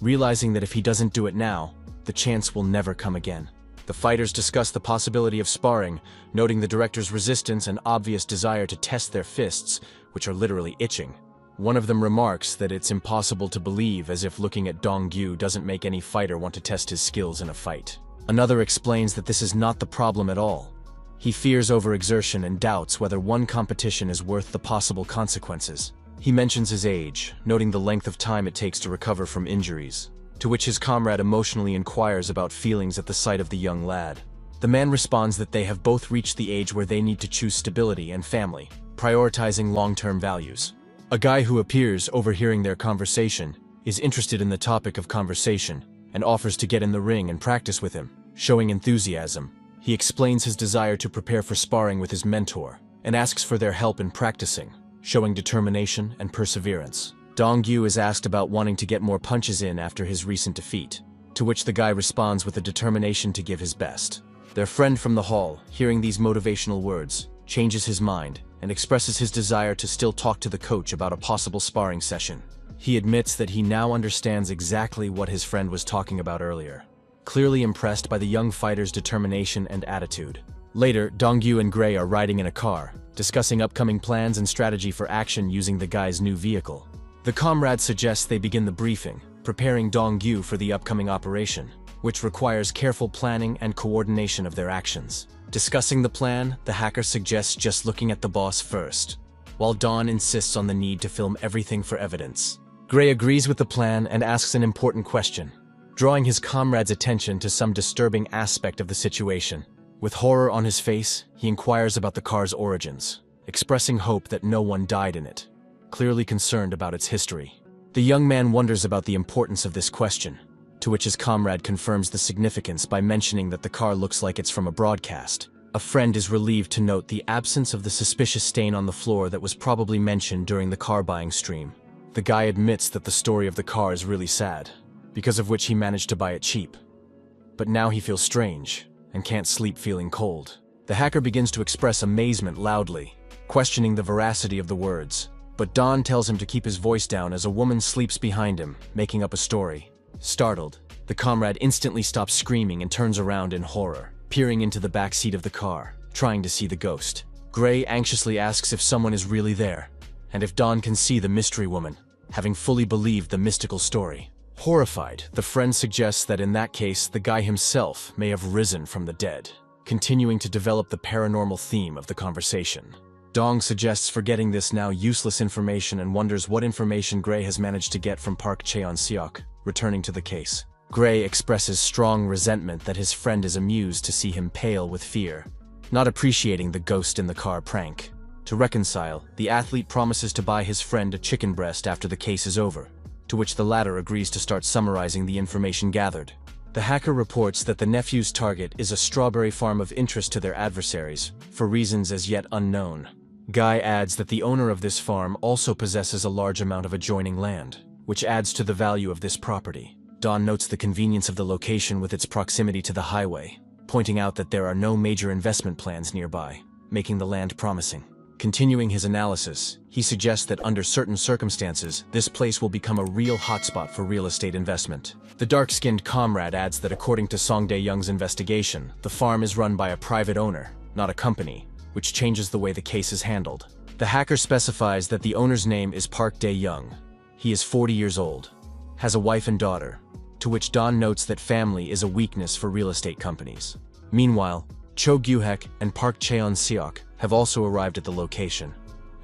A: realizing that if he doesn't do it now, the chance will never come again. The fighters discuss the possibility of sparring, noting the director's resistance and obvious desire to test their fists, which are literally itching. One of them remarks that it's impossible to believe, as if looking at Dongyu doesn't make any fighter want to test his skills in a fight. Another explains that this is not the problem at all. He fears overexertion and doubts whether one competition is worth the possible consequences. He mentions his age, noting the length of time it takes to recover from injuries, to which his comrade emotionally inquires about feelings at the sight of the young lad. The man responds that they have both reached the age where they need to choose stability and family, prioritizing long-term values. A guy who appears overhearing their conversation is interested in the topic of conversation and offers to get in the ring and practice with him, showing enthusiasm. He explains his desire to prepare for sparring with his mentor and asks for their help in practicing, showing determination and perseverance. Dongyu is asked about wanting to get more punches in after his recent defeat, to which the guy responds with a determination to give his best. Their friend from the hall, hearing these motivational words, changes his mind and expresses his desire to still talk to the coach about a possible sparring session. He admits that he now understands exactly what his friend was talking about earlier, clearly impressed by the young fighter's determination and attitude. Later, Dongyu and Gray are riding in a car, discussing upcoming plans and strategy for action using the guy's new vehicle. The comrade suggests they begin the briefing, preparing Dongyu for the upcoming operation, which requires careful planning and coordination of their actions. Discussing the plan, the hacker suggests just looking at the boss first, while Dawn insists on the need to film everything for evidence. Gray agrees with the plan and asks an important question, drawing his comrade's attention to some disturbing aspect of the situation. With horror on his face, he inquires about the car's origins, expressing hope that no one died in it, clearly concerned about its history. The young man wonders about the importance of this question, to which his comrade confirms the significance by mentioning that the car looks like it's from a broadcast. A friend is relieved to note the absence of the suspicious stain on the floor that was probably mentioned during the car buying stream. The guy admits that the story of the car is really sad, because of which he managed to buy it cheap. But now he feels strange and can't sleep feeling cold. The hacker begins to express amazement loudly, questioning the veracity of the words. But Don tells him to keep his voice down as a woman sleeps behind him, making up a story. Startled, the comrade instantly stops screaming and turns around in horror. peering into the back seat of the car, trying to see the ghost. Gray anxiously asks if someone is really there, and if Dawn can see the mystery woman, having fully believed the mystical story. Horrified, the friend suggests that in that case, the guy himself may have risen from the dead, continuing to develop the paranormal theme of the conversation. Dong suggests forgetting this now useless information and wonders what information Gray has managed to get from Park Cheon-seok, returning to the case. Gray expresses strong resentment that his friend is amused to see him pale with fear, not appreciating the ghost in the car prank. To reconcile, the athlete promises to buy his friend a chicken breast after the case is over, to which the latter agrees to start summarizing the information gathered. The hacker reports that the nephew's target is a strawberry farm of interest to their adversaries, for reasons as yet unknown. Guy adds that the owner of this farm also possesses a large amount of adjoining land, which adds to the value of this property. Dawn notes the convenience of the location with its proximity to the highway, pointing out that there are no major investment plans nearby, making the land promising. Continuing his analysis, he suggests that under certain circumstances, this place will become a real hotspot for real estate investment. The dark-skinned comrade adds that according to Song Dae-young's investigation, the farm is run by a private owner, not a company, which changes the way the case is handled. The hacker specifies that the owner's name is Park Dae-young. He is 40 years old, has a wife and daughter, to which Dawn notes that family is a weakness for real estate companies. Meanwhile, Cho Gyu-hek and Park Cheon-seok have also arrived at the location,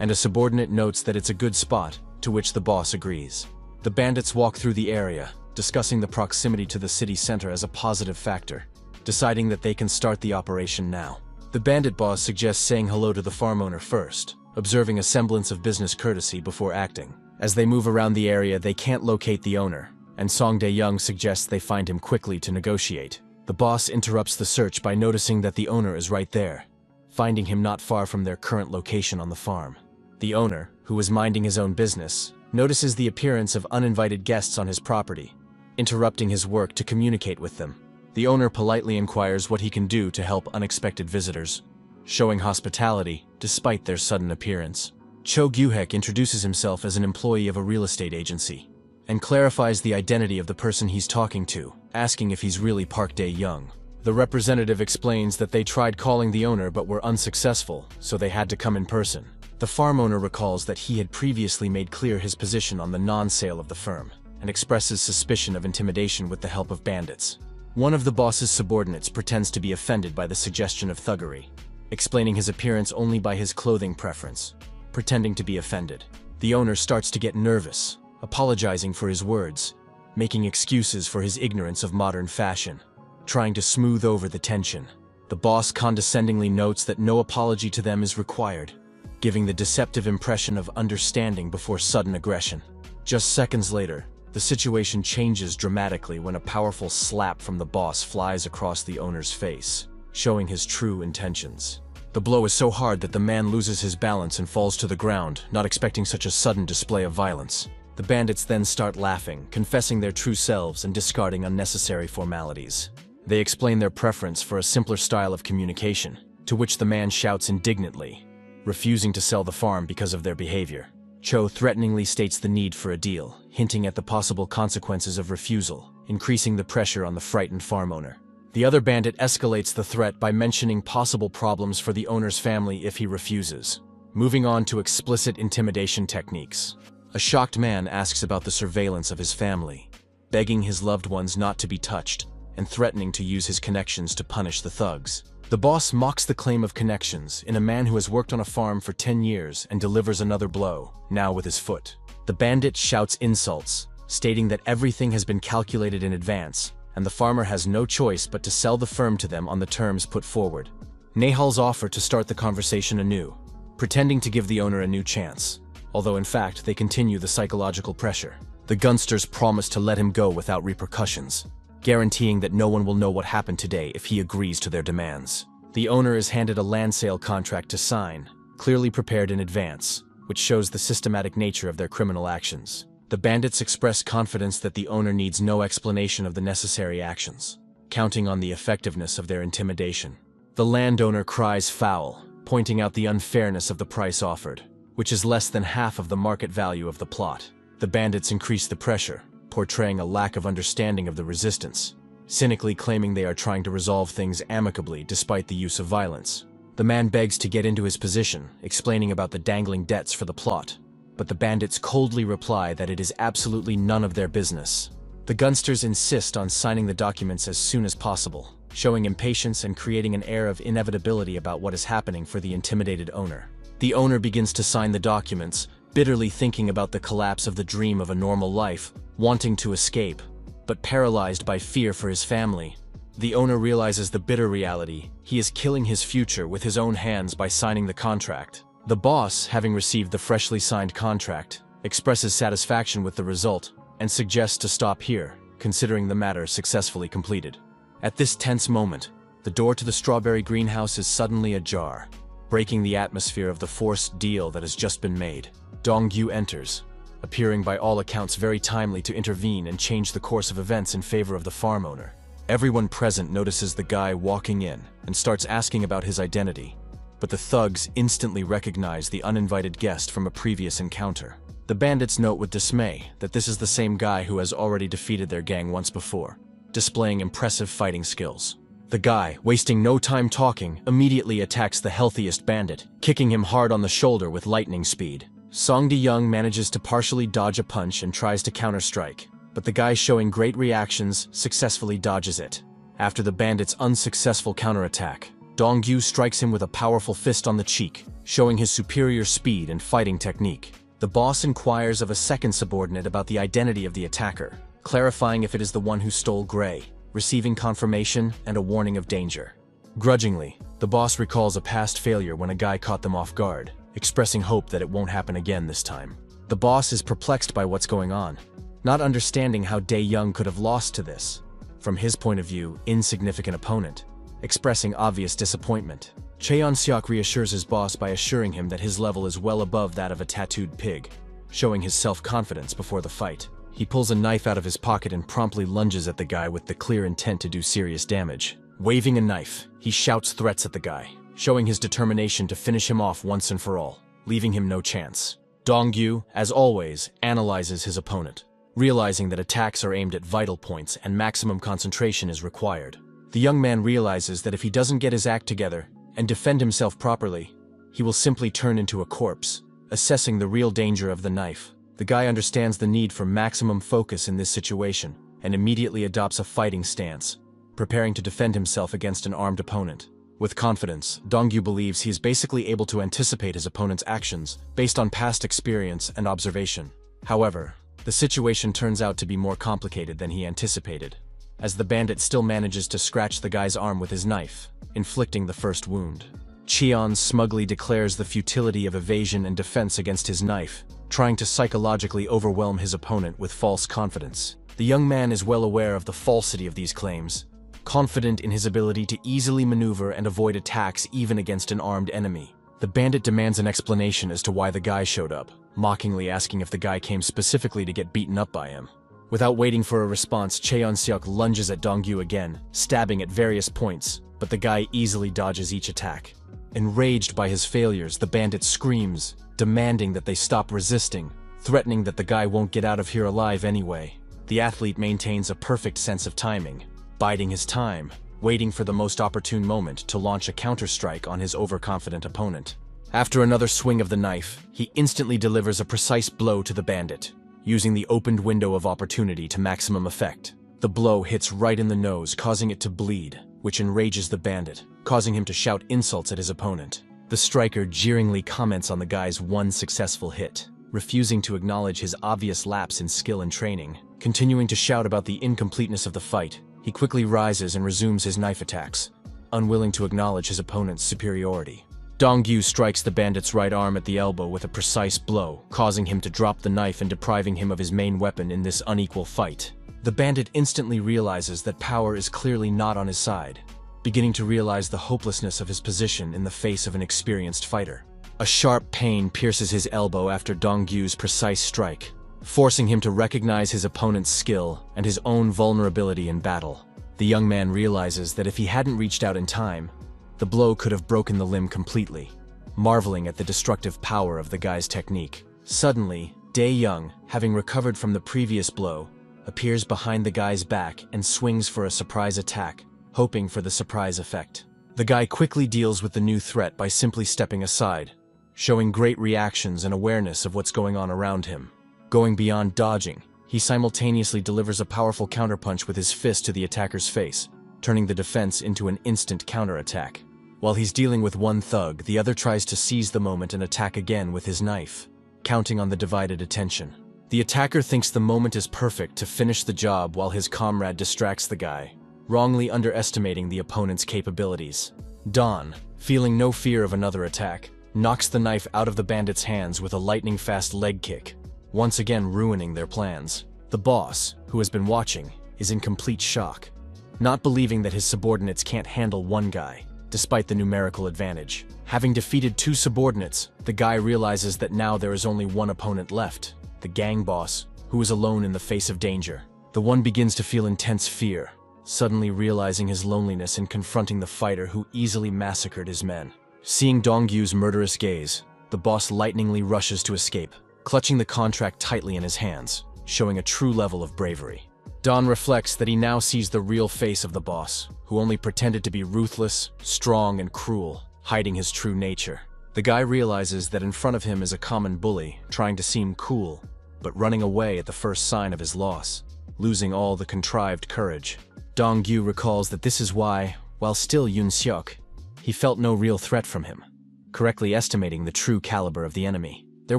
A: and a subordinate notes that it's a good spot, to which the boss agrees. The bandits walk through the area, discussing the proximity to the city center as a positive factor, deciding that they can start the operation now. The bandit boss suggests saying hello to the farm owner first, observing a semblance of business courtesy before acting. As they move around the area, they can't locate the owner, and Song Dae-young suggests they find him quickly to negotiate. The boss interrupts the search by noticing that the owner is right there, finding him not far from their current location on the farm. The owner, who is minding his own business, notices the appearance of uninvited guests on his property, interrupting his work to communicate with them. The owner politely inquires what he can do to help unexpected visitors, showing hospitality despite their sudden appearance. Cho Gyu-hek introduces himself as an employee of a real estate agency, and clarifies the identity of the person he's talking to, asking if he's really Park Dae-young. The representative explains that they tried calling the owner but were unsuccessful, so they had to come in person. The farm owner recalls that he had previously made clear his position on the non-sale of the firm, and expresses suspicion of intimidation with the help of bandits. One of the boss's subordinates pretends to be offended by the suggestion of thuggery, explaining his appearance only by his clothing preference, pretending to be offended. The owner starts to get nervous, apologizing for his words, making excuses for his ignorance of modern fashion, trying to smooth over the tension. The boss condescendingly notes that no apology to them is required, giving the deceptive impression of understanding before sudden aggression. Just seconds later, the situation changes dramatically when a powerful slap from the boss flies across the owner's face, showing his true intentions. The blow is so hard that the man loses his balance and falls to the ground, not expecting such a sudden display of violence. The bandits then start laughing, confessing their true selves and discarding unnecessary formalities. They explain their preference for a simpler style of communication, to which the man shouts indignantly, refusing to sell the farm because of their behavior. Cho threateningly states the need for a deal, hinting at the possible consequences of refusal, increasing the pressure on the frightened farm owner. The other bandit escalates the threat by mentioning possible problems for the owner's family if he refuses, moving on to explicit intimidation techniques. A shocked man asks about the surveillance of his family, begging his loved ones not to be touched, and threatening to use his connections to punish the thugs. The boss mocks the claim of connections in a man who has worked on a farm for 10 years and delivers another blow, now with his foot. The bandit shouts insults, stating that everything has been calculated in advance, and the farmer has no choice but to sell the firm to them on the terms put forward. Nehal's offer to start the conversation anew, pretending to give the owner a new chance, although in fact they continue the psychological pressure. The gunsters promise to let him go without repercussions, guaranteeing that no one will know what happened today if he agrees to their demands. The owner is handed a land sale contract to sign, clearly prepared in advance, which shows the systematic nature of their criminal actions. The bandits express confidence that the owner needs no explanation of the necessary actions, counting on the effectiveness of their intimidation. The landowner cries foul, pointing out the unfairness of the price offered, which is less than half of the market value of the plot. The bandits increase the pressure, portraying a lack of understanding of the resistance, cynically claiming they are trying to resolve things amicably despite the use of violence. The man begs to get into his position, explaining about the dangling debts for the plot, but the bandits coldly reply that it is absolutely none of their business. The gunsters insist on signing the documents as soon as possible, showing impatience and creating an air of inevitability about what is happening for the intimidated owner. The owner begins to sign the documents, bitterly thinking about the collapse of the dream of a normal life, wanting to escape, but paralyzed by fear for his family. The owner realizes the bitter reality: he is killing his future with his own hands by signing the contract. The boss, having received the freshly signed contract, expresses satisfaction with the result and suggests to stop here, considering the matter successfully completed. At this tense moment, the door to the strawberry greenhouse is suddenly ajar, breaking the atmosphere of the forced deal that has just been made. Dong-gyu enters, appearing by all accounts very timely to intervene and change the course of events in favor of the farm owner. Everyone present notices the guy walking in and starts asking about his identity, but the thugs instantly recognize the uninvited guest from a previous encounter. The bandits note with dismay that this is the same guy who has already defeated their gang once before, displaying impressive fighting skills. The guy, wasting no time talking, immediately attacks the healthiest bandit, kicking him hard on the shoulder with lightning speed. Song De-young manages to partially dodge a punch and tries to counter-strike, but the guy, showing great reactions, successfully dodges it. After the bandit's unsuccessful counterattack, Dong-gyu strikes him with a powerful fist on the cheek, showing his superior speed and fighting technique. The boss inquires of a second subordinate about the identity of the attacker, clarifying if it is the one who stole Gray, receiving confirmation and a warning of danger. Grudgingly, the boss recalls a past failure when a guy caught them off guard, expressing hope that it won't happen again this time. The boss is perplexed by what's going on, not understanding how De-young could have lost to this, from his point of view, insignificant opponent, expressing obvious disappointment. Cheon-seok reassures his boss by assuring him that his level is well above that of a tattooed pig, showing his self-confidence before the fight. He pulls a knife out of his pocket and promptly lunges at the guy with the clear intent to do serious damage. Waving a knife, he shouts threats at the guy, showing his determination to finish him off once and for all, leaving him no chance. Dong-gyu, as always, analyzes his opponent, realizing that attacks are aimed at vital points and maximum concentration is required. The young man realizes that if he doesn't get his act together and defend himself properly, he will simply turn into a corpse. Assessing the real danger of the knife, the guy understands the need for maximum focus in this situation and immediately adopts a fighting stance, preparing to defend himself against an armed opponent. With confidence, Dong-gyu believes he is basically able to anticipate his opponent's actions based on past experience and observation. However, the situation turns out to be more complicated than he anticipated, as the bandit still manages to scratch the guy's arm with his knife, inflicting the first wound. Cheon smugly declares the futility of evasion and defense against his knife, trying to psychologically overwhelm his opponent with false confidence. The young man is well aware of the falsity of these claims, confident in his ability to easily maneuver and avoid attacks even against an armed enemy. The bandit demands an explanation as to why the guy showed up, mockingly asking if the guy came specifically to get beaten up by him. Without waiting for a response, Cheon-seok lunges at Dong-gyu again, stabbing at various points, but the guy easily dodges each attack. Enraged by his failures, the bandit screams, demanding that they stop resisting, threatening that the guy won't get out of here alive anyway. The athlete maintains a perfect sense of timing, biding his time, waiting for the most opportune moment to launch a counter-strike on his overconfident opponent. After another swing of the knife, he instantly delivers a precise blow to the bandit, using the opened window of opportunity to maximum effect. The blow hits right in the nose, causing it to bleed, which enrages the bandit, causing him to shout insults at his opponent. The striker jeeringly comments on the guy's one successful hit, refusing to acknowledge his obvious lapse in skill and training. Continuing to shout about the incompleteness of the fight, he quickly rises and resumes his knife attacks, unwilling to acknowledge his opponent's superiority. Dong-gyu strikes the bandit's right arm at the elbow with a precise blow, causing him to drop the knife and depriving him of his main weapon in this unequal fight. The bandit instantly realizes that power is clearly not on his side, beginning to realize the hopelessness of his position in the face of an experienced fighter. A sharp pain pierces his elbow after Dong-gyu's precise strike, forcing him to recognize his opponent's skill and his own vulnerability in battle. The young man realizes that if he hadn't reached out in time, the blow could have broken the limb completely, marveling at the destructive power of the guy's technique. Suddenly, De-young, having recovered from the previous blow, appears behind the guy's back and swings for a surprise attack, hoping for the surprise effect. The guy quickly deals with the new threat by simply stepping aside, showing great reactions and awareness of what's going on around him. Going beyond dodging, he simultaneously delivers a powerful counterpunch with his fist to the attacker's face, turning the defense into an instant counterattack. While he's dealing with one thug, the other tries to seize the moment and attack again with his knife, counting on the divided attention. The attacker thinks the moment is perfect to finish the job while his comrade distracts the guy, wrongly underestimating the opponent's capabilities. Don, feeling no fear of another attack, knocks the knife out of the bandit's hands with a lightning-fast leg kick, once again ruining their plans. The boss, who has been watching, is in complete shock, not believing that his subordinates can't handle one guy, despite the numerical advantage. Having defeated two subordinates, the guy realizes that now there is only one opponent left, the gang boss, who is alone in the face of danger. The one begins to feel intense fear, suddenly realizing his loneliness in confronting the fighter who easily massacred his men. Seeing Donggyu's murderous gaze, the boss lightningly rushes to escape, clutching the contract tightly in his hands, showing a true level of bravery. Don reflects that he now sees the real face of the boss, who only pretended to be ruthless, strong, and cruel, hiding his true nature. The guy realizes that in front of him is a common bully, trying to seem cool, but running away at the first sign of his loss, losing all the contrived courage. Dongyu recalls that this is why, while still Yoon Seok, he felt no real threat from him, correctly estimating the true caliber of the enemy. There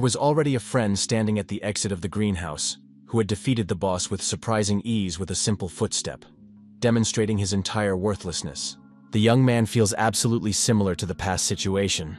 A: was already a friend standing at the exit of the greenhouse, who had defeated the boss with surprising ease with a simple footstep, demonstrating his entire worthlessness. The young man feels absolutely similar to the past situation,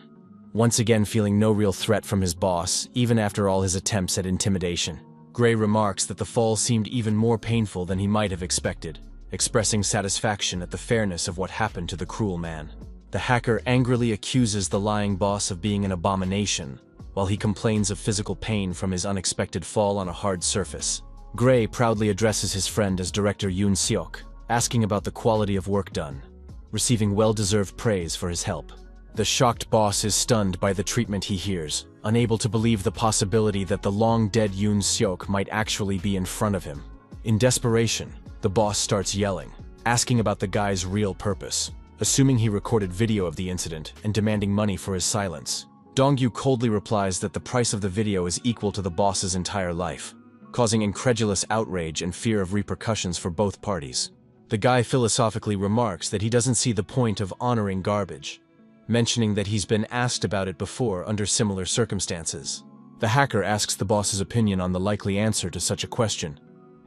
A: once again feeling no real threat from his boss, even after all his attempts at intimidation. Gray remarks that the fall seemed even more painful than he might have expected, expressing satisfaction at the fairness of what happened to the cruel man. The hacker angrily accuses the lying boss of being an abomination, while he complains of physical pain from his unexpected fall on a hard surface. Gray proudly addresses his friend as Director Yoon Seok, asking about the quality of work done, receiving well-deserved praise for his help. The shocked boss is stunned by the treatment he hears, unable to believe the possibility that the long-dead Yoon Seok might actually be in front of him. In desperation, the boss starts yelling, asking about the guy's real purpose, assuming he recorded video of the incident and demanding money for his silence. Dongyu coldly replies that the price of the video is equal to the boss's entire life, causing incredulous outrage and fear of repercussions for both parties. The guy philosophically remarks that he doesn't see the point of honoring garbage, mentioning that he's been asked about it before under similar circumstances. The hacker asks the boss's opinion on the likely answer to such a question,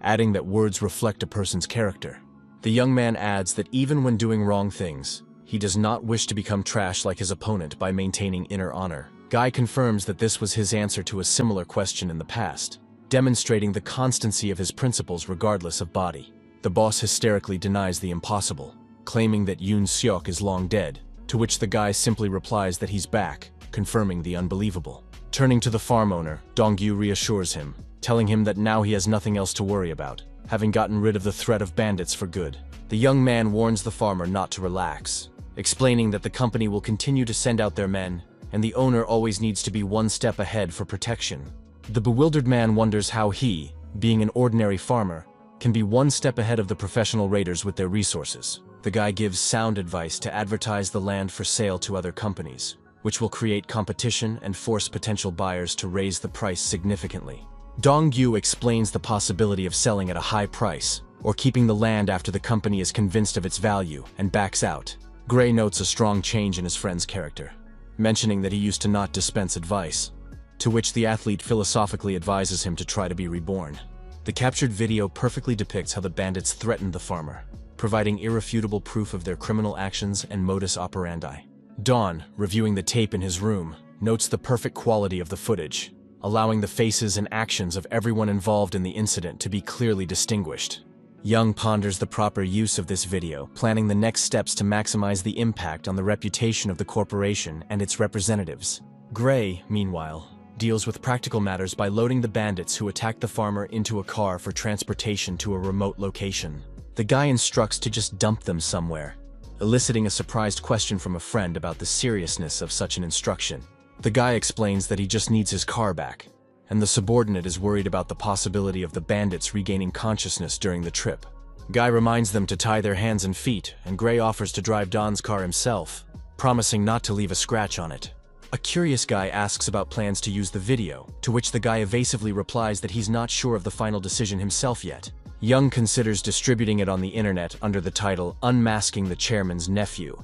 A: adding that words reflect a person's character. The young man adds that even when doing wrong things, he does not wish to become trash like his opponent by maintaining inner honor. Guy confirms that this was his answer to a similar question in the past, demonstrating the constancy of his principles regardless of body. The boss hysterically denies the impossible, claiming that Yoon Seok is long dead, to which the guy simply replies that he's back, confirming the unbelievable. Turning to the farm owner, Dongyu reassures him, telling him that now he has nothing else to worry about, having gotten rid of the threat of bandits for good. The young man warns the farmer not to relax, explaining that the company will continue to send out their men, and the owner always needs to be one step ahead for protection. The bewildered man wonders how he, being an ordinary farmer, can be one step ahead of the professional raiders with their resources. The guy gives sound advice to advertise the land for sale to other companies, which will create competition and force potential buyers to raise the price significantly. Dongyu explains the possibility of selling at a high price, or keeping the land after the company is convinced of its value and backs out. Gray notes a strong change in his friend's character, mentioning that he used to not dispense advice, to which the athlete philosophically advises him to try to be reborn. The captured video perfectly depicts how the bandits threatened the farmer, providing irrefutable proof of their criminal actions and modus operandi. Don, reviewing the tape in his room, notes the perfect quality of the footage, allowing the faces and actions of everyone involved in the incident to be clearly distinguished. Young ponders the proper use of this video, planning the next steps to maximize the impact on the reputation of the corporation and its representatives. Gray, meanwhile, deals with practical matters by loading the bandits who attacked the farmer into a car for transportation to a remote location. The guy instructs to just dump them somewhere, eliciting a surprised question from a friend about the seriousness of such an instruction. The guy explains that he just needs his car back, and the subordinate is worried about the possibility of the bandits regaining consciousness during the trip. Guy reminds them to tie their hands and feet, and Gray offers to drive Don's car himself, promising not to leave a scratch on it. A curious Guy asks about plans to use the video, to which the guy evasively replies that he's not sure of the final decision himself yet. Young considers distributing it on the internet under the title Unmasking the Chairman's Nephew,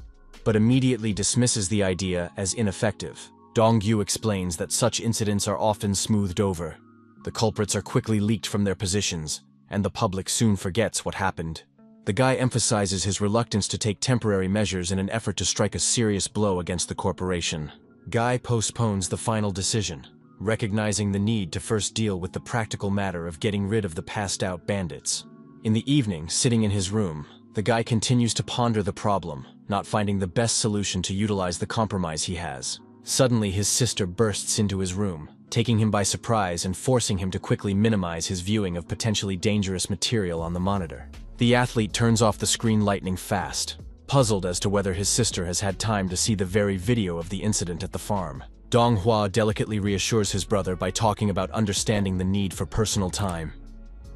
A: but immediately dismisses the idea as ineffective. Dong-gyu explains that such incidents are often smoothed over. The culprits are quickly leaked from their positions, and the public soon forgets what happened. The guy emphasizes his reluctance to take temporary measures in an effort to strike a serious blow against the corporation. Guy postpones the final decision, recognizing the need to first deal with the practical matter of getting rid of the passed-out bandits. In the evening, sitting in his room, the guy continues to ponder the problem, not finding the best solution to utilize the compromise he has. Suddenly, his sister bursts into his room, taking him by surprise and forcing him to quickly minimize his viewing of potentially dangerous material on the monitor. The athlete turns off the screen lightning fast, puzzled as to whether his sister has had time to see the very video of the incident at the farm. Donghua delicately reassures his brother by talking about understanding the need for personal time,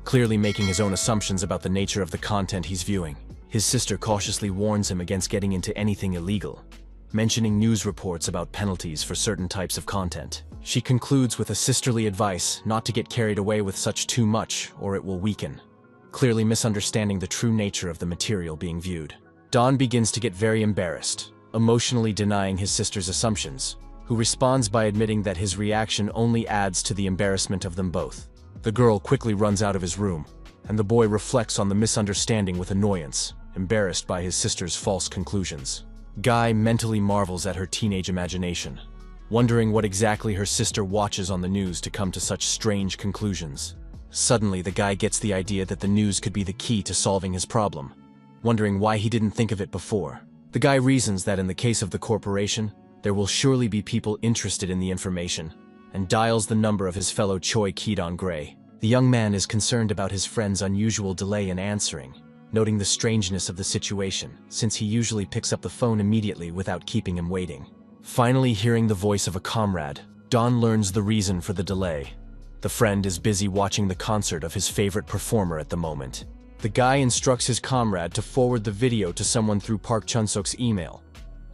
A: clearly making his own assumptions about the nature of the content he's viewing. His sister cautiously warns him against getting into anything illegal, mentioning news reports about penalties for certain types of content. She concludes with a sisterly advice not to get carried away with such too much or it will weaken, clearly misunderstanding the true nature of the material being viewed. Don begins to get very embarrassed, emotionally denying his sister's assumptions, who responds by admitting that his reaction only adds to the embarrassment of them both. The girl quickly runs out of his room, and the boy reflects on the misunderstanding with annoyance, embarrassed by his sister's false conclusions. Guy mentally marvels at her teenage imagination, wondering what exactly her sister watches on the news to come to such strange conclusions. Suddenly, the guy gets the idea that the news could be the key to solving his problem, wondering why he didn't think of it before. The guy reasons that in the case of the corporation, there will surely be people interested in the information, and dials the number of his fellow Choi Kidon Gray. The young man is concerned about his friend's unusual delay in answering, noting the strangeness of the situation, since he usually picks up the phone immediately without keeping him waiting. Finally hearing the voice of a comrade, Don learns the reason for the delay. The friend is busy watching the concert of his favorite performer at the moment. The guy instructs his comrade to forward the video to someone through Park Chun-suk's email,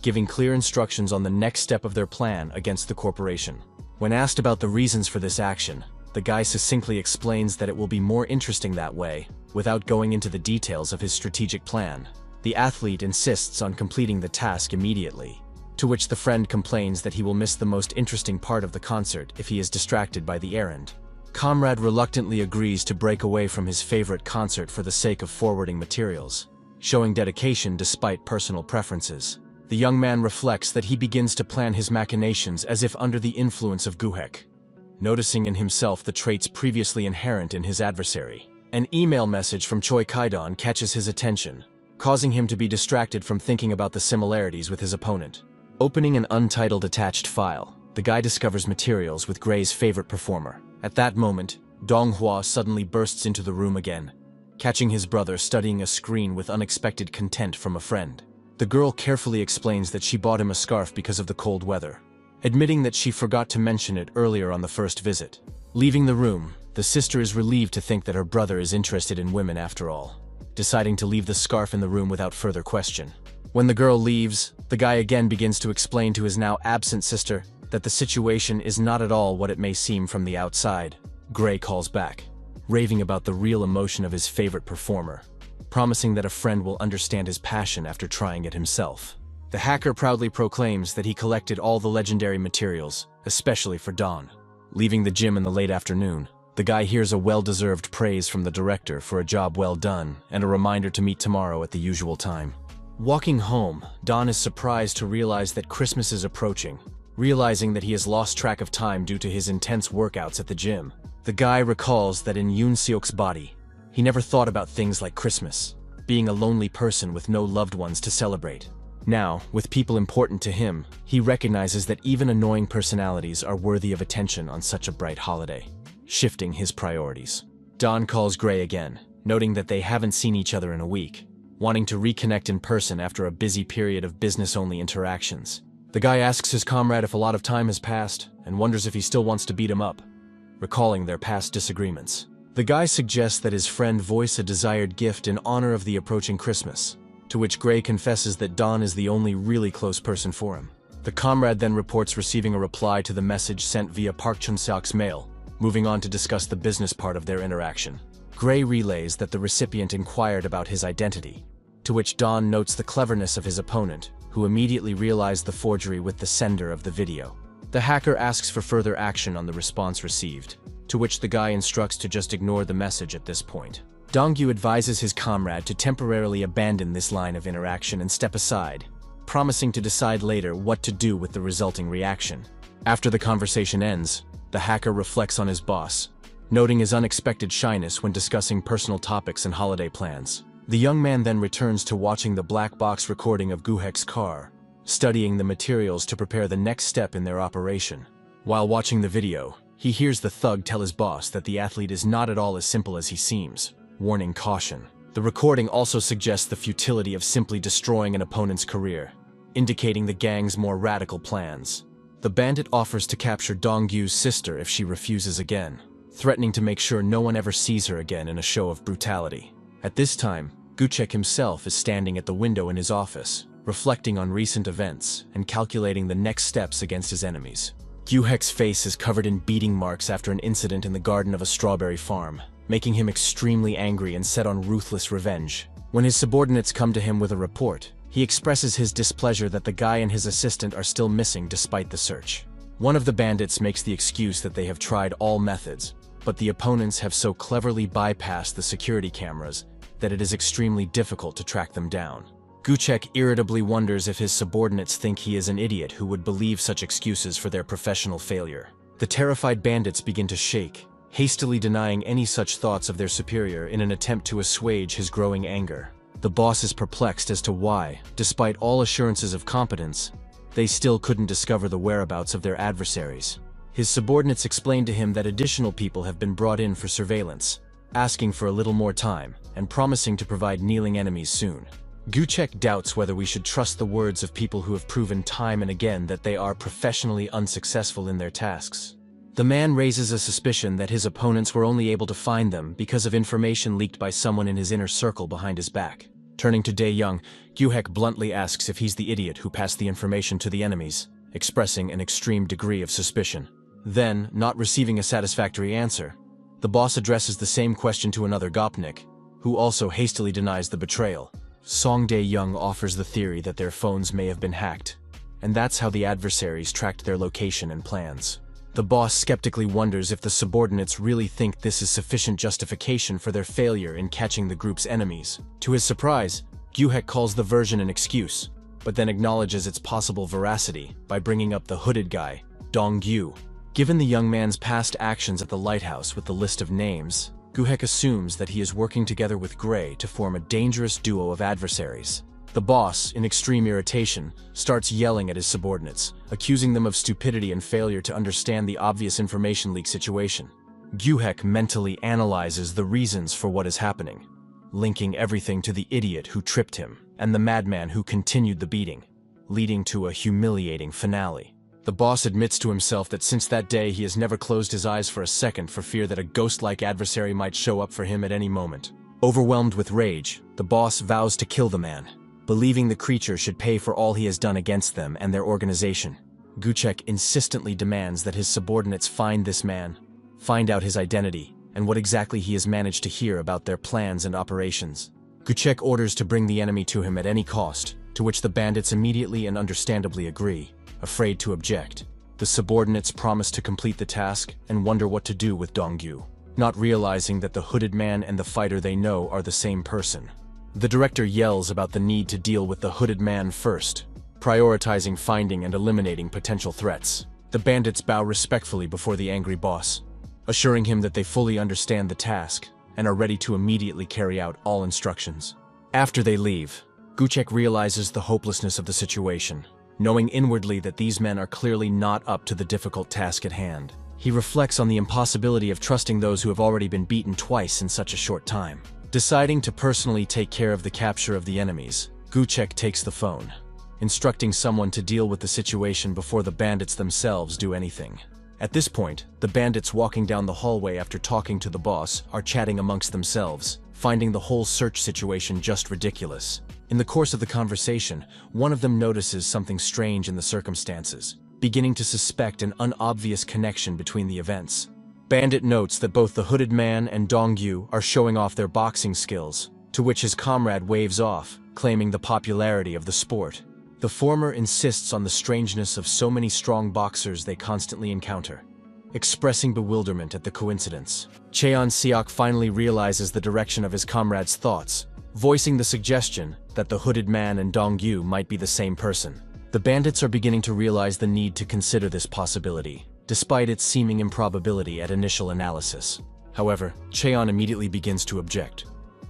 A: giving clear instructions on the next step of their plan against the corporation. When asked about the reasons for this action, the guy succinctly explains that it will be more interesting that way, without going into the details of his strategic plan. The athlete insists on completing the task immediately, to which the friend complains that he will miss the most interesting part of the concert if he is distracted by the errand. Comrade reluctantly agrees to break away from his favorite concert for the sake of forwarding materials, showing dedication despite personal preferences. The young man reflects that he begins to plan his machinations as if under the influence of Guhek, noticing in himself the traits previously inherent in his adversary. An email message from Choi Kaidon catches his attention, causing him to be distracted from thinking about the similarities with his opponent. Opening an untitled attached file, the guy discovers materials with Gray's favorite performer. At that moment, Donghua suddenly bursts into the room again, catching his brother studying a screen with unexpected content from a friend. The girl carefully explains that she bought him a scarf because of the cold weather, admitting that she forgot to mention it earlier on the first visit. Leaving the room, the sister is relieved to think that her brother is interested in women after all, deciding to leave the scarf in the room without further question. When the girl leaves, the guy again begins to explain to his now absent sister that the situation is not at all what it may seem from the outside. Gray calls back, raving about the real emotion of his favorite performer, promising that a friend will understand his passion after trying it himself. The hacker proudly proclaims that he collected all the legendary materials, especially for Dawn. Leaving the gym in the late afternoon, the guy hears a well-deserved praise from the director for a job well done and a reminder to meet tomorrow at the usual time. Walking home, Don is surprised to realize that Christmas is approaching, realizing that he has lost track of time due to his intense workouts at the gym. The guy recalls that in Yoon Seok's body, he never thought about things like Christmas, being a lonely person with no loved ones to celebrate. Now, with people important to him, he recognizes that even annoying personalities are worthy of attention on such a bright holiday, shifting his priorities. Don calls Gray again, noting that they haven't seen each other in a week, wanting to reconnect in person after a busy period of business-only interactions. The guy asks his comrade if a lot of time has passed and wonders if he still wants to beat him up. recalling their past disagreements. The guy suggests that his friend voice a desired gift in honor of the approaching Christmas, to which Gray confesses that Don is the only really close person for him. The comrade then reports receiving a reply to the message sent via Park Chun-seok's mail, moving on to discuss the business part of their interaction. Gray relays that the recipient inquired about his identity, to which Don notes the cleverness of his opponent, who immediately realized the forgery with the sender of the video. The hacker asks for further action on the response received, to which the guy instructs to just ignore the message at this point. Dongyu advises his comrade to temporarily abandon this line of interaction and step aside, promising to decide later what to do with the resulting reaction. After the conversation ends, the hacker reflects on his boss, noting his unexpected shyness when discussing personal topics and holiday plans. The young man then returns to watching the black box recording of Guhek's car, studying the materials to prepare the next step in their operation. While watching the video, he hears the thug tell his boss that the athlete is not at all as simple as he seems, warning caution. The recording also suggests the futility of simply destroying an opponent's career, indicating the gang's more radical plans. The bandit offers to capture Dongyu's sister if she refuses again, threatening to make sure no one ever sees her again in a show of brutality. At this time, Guchek himself is standing at the window in his office, reflecting on recent events and calculating the next steps against his enemies. Guhek's face is covered in beating marks after an incident in the garden of a strawberry farm, making him extremely angry and set on ruthless revenge. When his subordinates come to him with a report, he expresses his displeasure that the guy and his assistant are still missing despite the search. One of the bandits makes the excuse that they have tried all methods, but the opponents have so cleverly bypassed the security cameras that it is extremely difficult to track them down. Guchek irritably wonders if his subordinates think he is an idiot who would believe such excuses for their professional failure. The terrified bandits begin to shake, hastily denying any such thoughts of their superior in an attempt to assuage his growing anger. The boss is perplexed as to why, despite all assurances of competence, they still couldn't discover the whereabouts of their adversaries. His subordinates explain to him that additional people have been brought in for surveillance, asking for a little more time and promising to provide kneeling enemies soon. Guchek doubts whether we should trust the words of people who have proven time and again that they are professionally unsuccessful in their tasks. The man raises a suspicion that his opponents were only able to find them because of information leaked by someone in his inner circle behind his back. Turning to Dae-young, Guhek bluntly asks if he's the idiot who passed the information to the enemies, expressing an extreme degree of suspicion. Then, not receiving a satisfactory answer, the boss addresses the same question to another Gopnik, who also hastily denies the betrayal. Song Dae-young offers the theory that their phones may have been hacked, and that's how the adversaries tracked their location and plans. The boss skeptically wonders if the subordinates really think this is sufficient justification for their failure in catching the group's enemies. To his surprise, Guhek calls the version an excuse, but then acknowledges its possible veracity by bringing up the hooded guy, Dongyu. Given the young man's past actions at the lighthouse with the list of names, Guhek assumes that he is working together with Gray to form a dangerous duo of adversaries. The boss, in extreme irritation, starts yelling at his subordinates, accusing them of stupidity and failure to understand the obvious information leak situation. Guhek mentally analyzes the reasons for what is happening, linking everything to the idiot who tripped him and the madman who continued the beating, leading to a humiliating finale. The boss admits to himself that since that day he has never closed his eyes for a second for fear that a ghost-like adversary might show up for him at any moment. Overwhelmed with rage, the boss vows to kill the man, believing the creature should pay for all he has done against them and their organization. Guchek insistently demands that his subordinates find this man, find out his identity, and what exactly he has managed to hear about their plans and operations. Guchek orders to bring the enemy to him at any cost, to which the bandits immediately and understandably agree, afraid to object. The subordinates promise to complete the task and wonder what to do with Dongyu, not realizing that the hooded man and the fighter they know are the same person. The director yells about the need to deal with the hooded man first, prioritizing finding and eliminating potential threats. The bandits bow respectfully before the angry boss, assuring him that they fully understand the task and are ready to immediately carry out all instructions. After they leave, Guchek realizes the hopelessness of the situation, knowing inwardly that these men are clearly not up to the difficult task at hand. He reflects on the impossibility of trusting those who have already been beaten twice in such a short time. Deciding to personally take care of the capture of the enemies, Guchek takes the phone, instructing someone to deal with the situation before the bandits themselves do anything. At this point, the bandits walking down the hallway after talking to the boss are chatting amongst themselves, finding the whole search situation just ridiculous. In the course of the conversation, one of them notices something strange in the circumstances, beginning to suspect an unobvious connection between the events. Bandit notes that both the hooded man and Dongyu are showing off their boxing skills, to which his comrade waves off, claiming the popularity of the sport. The former insists on the strangeness of so many strong boxers they constantly encounter, expressing bewilderment at the coincidence. Cheon Seok finally realizes the direction of his comrade's thoughts, voicing the suggestion that the hooded man and Dongyu might be the same person. The bandits are beginning to realize the need to consider this possibility, despite its seeming improbability at initial analysis. However, Cheon immediately begins to object,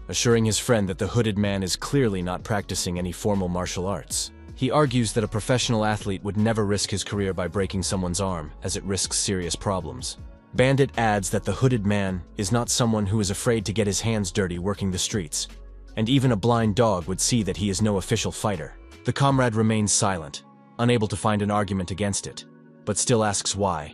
A: assuring his friend that the hooded man is clearly not practicing any formal martial arts. He argues that a professional athlete would never risk his career by breaking someone's arm, as it risks serious problems. Bandit adds that the hooded man is not someone who is afraid to get his hands dirty working the streets, and even a blind dog would see that he is no official fighter. The comrade remains silent, unable to find an argument against it, but still asks why.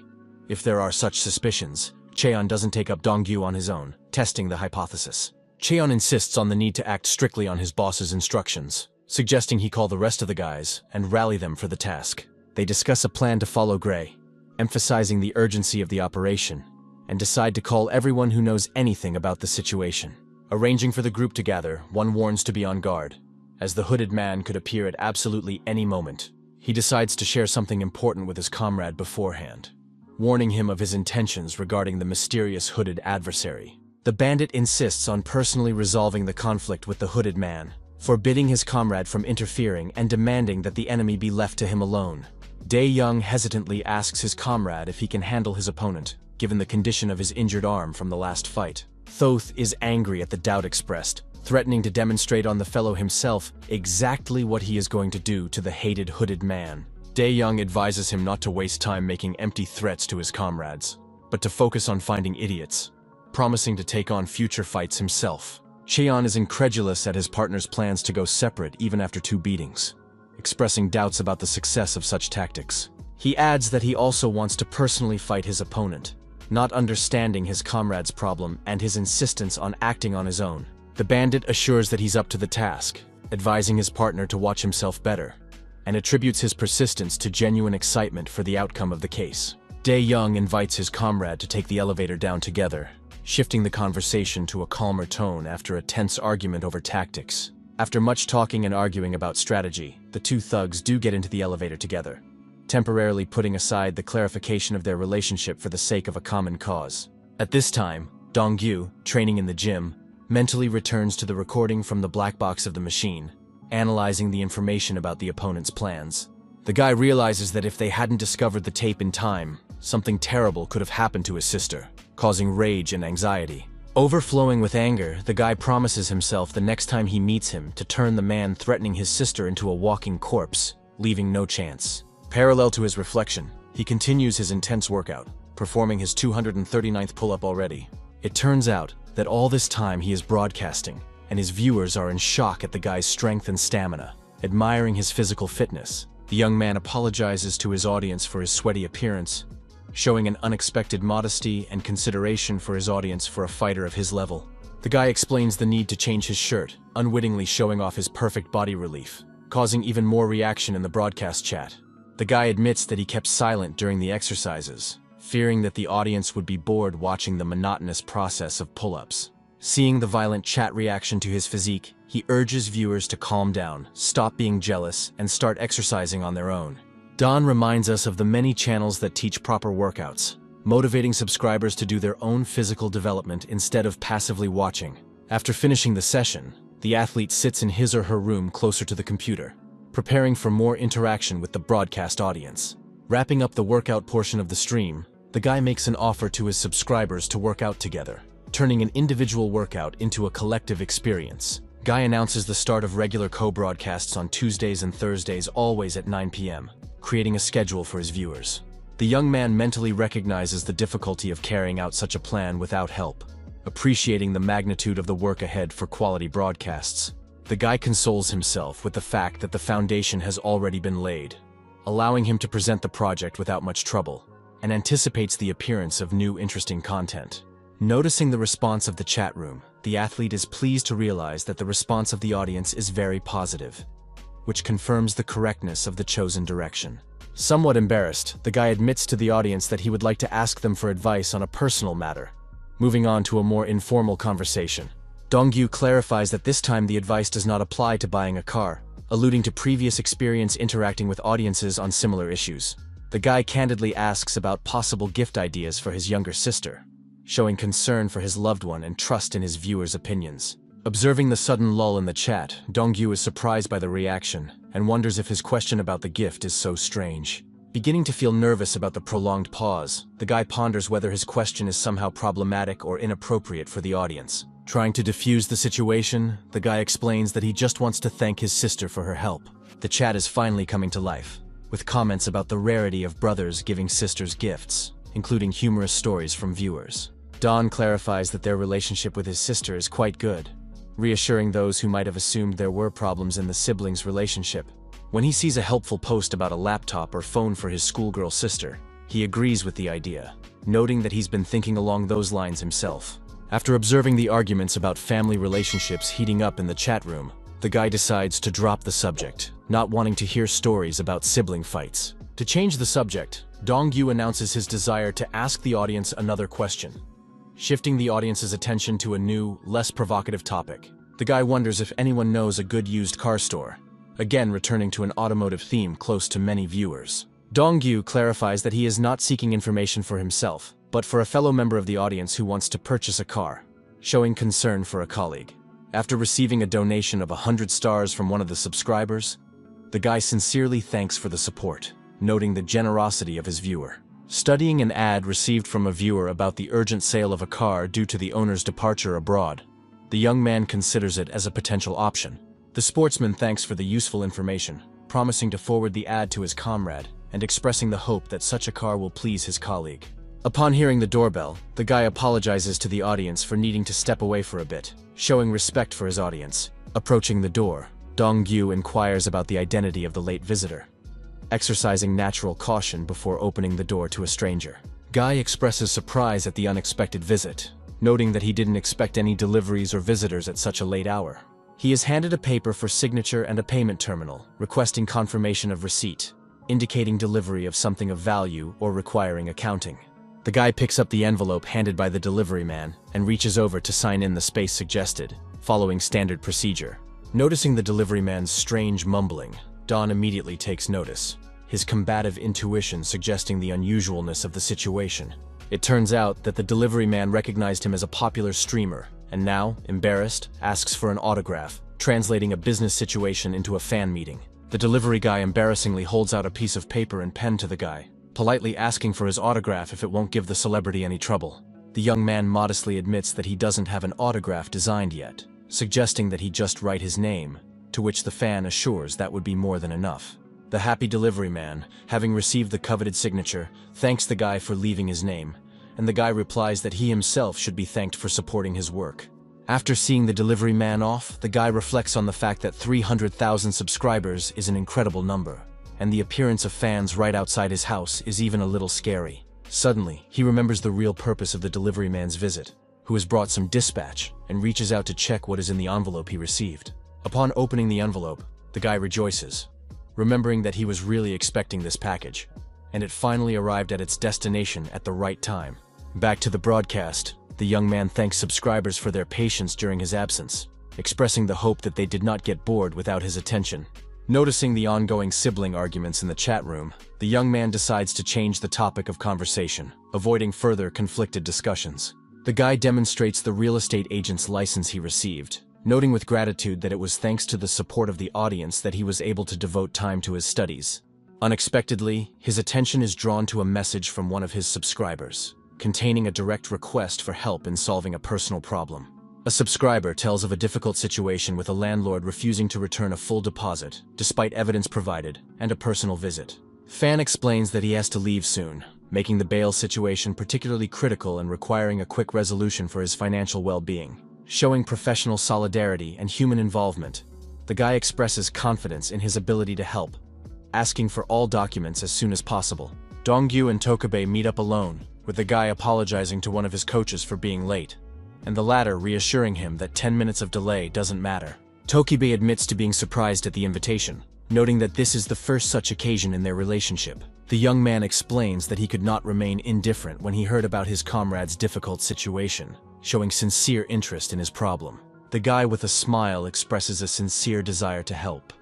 A: If there are such suspicions, Cheon doesn't take up Dongyu on his own, testing the hypothesis. Cheon insists on the need to act strictly on his boss's instructions, suggesting he call the rest of the guys and rally them for the task. They discuss a plan to follow Gray, emphasizing the urgency of the operation, and decide to call everyone who knows anything about the situation. Arranging for the group to gather, one warns to be on guard, as the hooded man could appear at absolutely any moment. He decides to share something important with his comrade beforehand, warning him of his intentions regarding the mysterious hooded adversary. The bandit insists on personally resolving the conflict with the hooded man, forbidding his comrade from interfering and demanding that the enemy be left to him alone. Dae-young hesitantly asks his comrade if he can handle his opponent, given the condition of his injured arm from the last fight. Thoth is angry at the doubt expressed, threatening to demonstrate on the fellow himself exactly what he is going to do to the hated hooded man. Dae-young advises him not to waste time making empty threats to his comrades, but to focus on finding idiots, promising to take on future fights himself. Cheon is incredulous at his partner's plans to go separate even after 2 beatings, expressing doubts about the success of such tactics. He adds that he also wants to personally fight his opponent, not understanding his comrade's problem and his insistence on acting on his own. The bandit assures that he's up to the task, advising his partner to watch himself better, and attributes his persistence to genuine excitement for the outcome of the case. Dae-young invites his comrade to take the elevator down together, shifting the conversation to a calmer tone after a tense argument over tactics. After much talking and arguing about strategy, the 2 thugs do get into the elevator together, temporarily putting aside the clarification of their relationship for the sake of a common cause. At this time, Dongyu, training in the gym, mentally returns to the recording from the black box of the machine, analyzing the information about the opponent's plans. The guy realizes that if they hadn't discovered the tape in time, something terrible could have happened to his sister, causing rage and anxiety. Overflowing with anger, the guy promises himself the next time he meets him to turn the man threatening his sister into a walking corpse, leaving no chance. Parallel to his reflection, he continues his intense workout, performing his 239th pull-up already. It turns out that all this time he is broadcasting, and his viewers are in shock at the guy's strength and stamina, admiring his physical fitness. The young man apologizes to his audience for his sweaty appearance, showing an unexpected modesty and consideration for his audience for a fighter of his level. The guy explains the need to change his shirt, unwittingly showing off his perfect body relief, causing even more reaction in the broadcast chat. The guy admits that he kept silent during the exercises, fearing that the audience would be bored watching the monotonous process of pull-ups. Seeing the violent chat reaction to his physique, he urges viewers to calm down, stop being jealous, and start exercising on their own. Don reminds us of the many channels that teach proper workouts, motivating subscribers to do their own physical development instead of passively watching. After finishing the session, the athlete sits in his or her room closer to the computer, preparing for more interaction with the broadcast audience. Wrapping up the workout portion of the stream, the guy makes an offer to his subscribers to work out together, turning an individual workout into a collective experience. Guy announces the start of regular co-broadcasts on Tuesdays and Thursdays, always at 9 p.m., creating a schedule for his viewers. The young man mentally recognizes the difficulty of carrying out such a plan without help, appreciating the magnitude of the work ahead for quality broadcasts. The guy consoles himself with the fact that the foundation has already been laid, allowing him to present the project without much trouble. and anticipates the appearance of new interesting content. Noticing the response of the chat room, the athlete is pleased to realize that the response of the audience is very positive, which confirms the correctness of the chosen direction. Somewhat embarrassed, the guy admits to the audience that he would like to ask them for advice on a personal matter. Moving on to a more informal conversation, Dongyu clarifies that this time the advice does not apply to buying a car, alluding to previous experience interacting with audiences on similar issues. The guy candidly asks about possible gift ideas for his younger sister, showing concern for his loved one and trust in his viewers' opinions. Observing the sudden lull in the chat, Dongyu is surprised by the reaction and wonders if his question about the gift is so strange. Beginning to feel nervous about the prolonged pause, the guy ponders whether his question is somehow problematic or inappropriate for the audience. Trying to diffuse the situation, the guy explains that he just wants to thank his sister for her help. The chat is finally coming to life, with comments about the rarity of brothers giving sisters gifts, including humorous stories from viewers. Don clarifies that their relationship with his sister is quite good, reassuring those who might have assumed there were problems in the siblings' relationship. When he sees a helpful post about a laptop or phone for his schoolgirl sister, he agrees with the idea, noting that he's been thinking along those lines himself. After observing the arguments about family relationships heating up in the chat room, the guy decides to drop the subject, not wanting to hear stories about sibling fights. To change the subject, Dongyu announces his desire to ask the audience another question, shifting the audience's attention to a new, less provocative topic. The guy wonders if anyone knows a good used car store, again returning to an automotive theme close to many viewers. Dongyu clarifies that he is not seeking information for himself, but for a fellow member of the audience who wants to purchase a car, showing concern for a colleague. After receiving a donation of 100 stars from one of the subscribers, the guy sincerely thanks for the support, noting the generosity of his viewer. Studying an ad received from a viewer about the urgent sale of a car due to the owner's departure abroad, the young man considers it as a potential option. The sportsman thanks for the useful information, promising to forward the ad to his comrade and expressing the hope that such a car will please his colleague. Upon hearing the doorbell, the guy apologizes to the audience for needing to step away for a bit, showing respect for his audience. Approaching the door, Dongyu inquires about the identity of the late visitor, exercising natural caution before opening the door to a stranger. Guy expresses surprise at the unexpected visit, noting that he didn't expect any deliveries or visitors at such a late hour. He is handed a paper for signature and a payment terminal, requesting confirmation of receipt, indicating delivery of something of value or requiring accounting. The guy picks up the envelope handed by the delivery man and reaches over to sign in the space suggested, following standard procedure. Noticing the delivery man's strange mumbling, Don immediately takes notice, his combative intuition suggesting the unusualness of the situation. It turns out that the delivery man recognized him as a popular streamer, and now, embarrassed, asks for an autograph, translating a business situation into a fan meeting. The delivery guy embarrassingly holds out a piece of paper and pen to the guy, politely asking for his autograph if it won't give the celebrity any trouble. The young man modestly admits that he doesn't have an autograph designed yet, suggesting that he just write his name, to which the fan assures that would be more than enough. The happy delivery man, having received the coveted signature, thanks the guy for leaving his name, and the guy replies that he himself should be thanked for supporting his work. After seeing the delivery man off, the guy reflects on the fact that 300,000 subscribers is an incredible number, and the appearance of fans right outside his house is even a little scary. Suddenly, he remembers the real purpose of the delivery man's visit, who has brought some dispatch, and reaches out to check what is in the envelope he received. Upon opening the envelope, the guy rejoices, remembering that he was really expecting this package, and it finally arrived at its destination at the right time. Back to the broadcast, the young man thanks subscribers for their patience during his absence, expressing the hope that they did not get bored without his attention. Noticing the ongoing sibling arguments in the chat room, the young man decides to change the topic of conversation, avoiding further conflicted discussions. The guy demonstrates the real estate agent's license he received, noting with gratitude that it was thanks to the support of the audience that he was able to devote time to his studies. Unexpectedly, his attention is drawn to a message from one of his subscribers, containing a direct request for help in solving a personal problem. A subscriber tells of a difficult situation with a landlord refusing to return a full deposit, despite evidence provided, and a personal visit. Fan explains that he has to leave soon, making the bail situation particularly critical and requiring a quick resolution for his financial well-being. Showing professional solidarity and human involvement, the guy expresses confidence in his ability to help, asking for all documents as soon as possible. Dongyu and Tokabe meet up alone, with the guy apologizing to one of his coaches for being late, and the latter reassuring him that 10 minutes of delay doesn't matter. Tokabe admits to being surprised at the invitation, noting that this is the first such occasion in their relationship. The young man explains that he could not remain indifferent when he heard about his comrade's difficult situation, showing sincere interest in his problem. The guy with a smile expresses a sincere desire to help,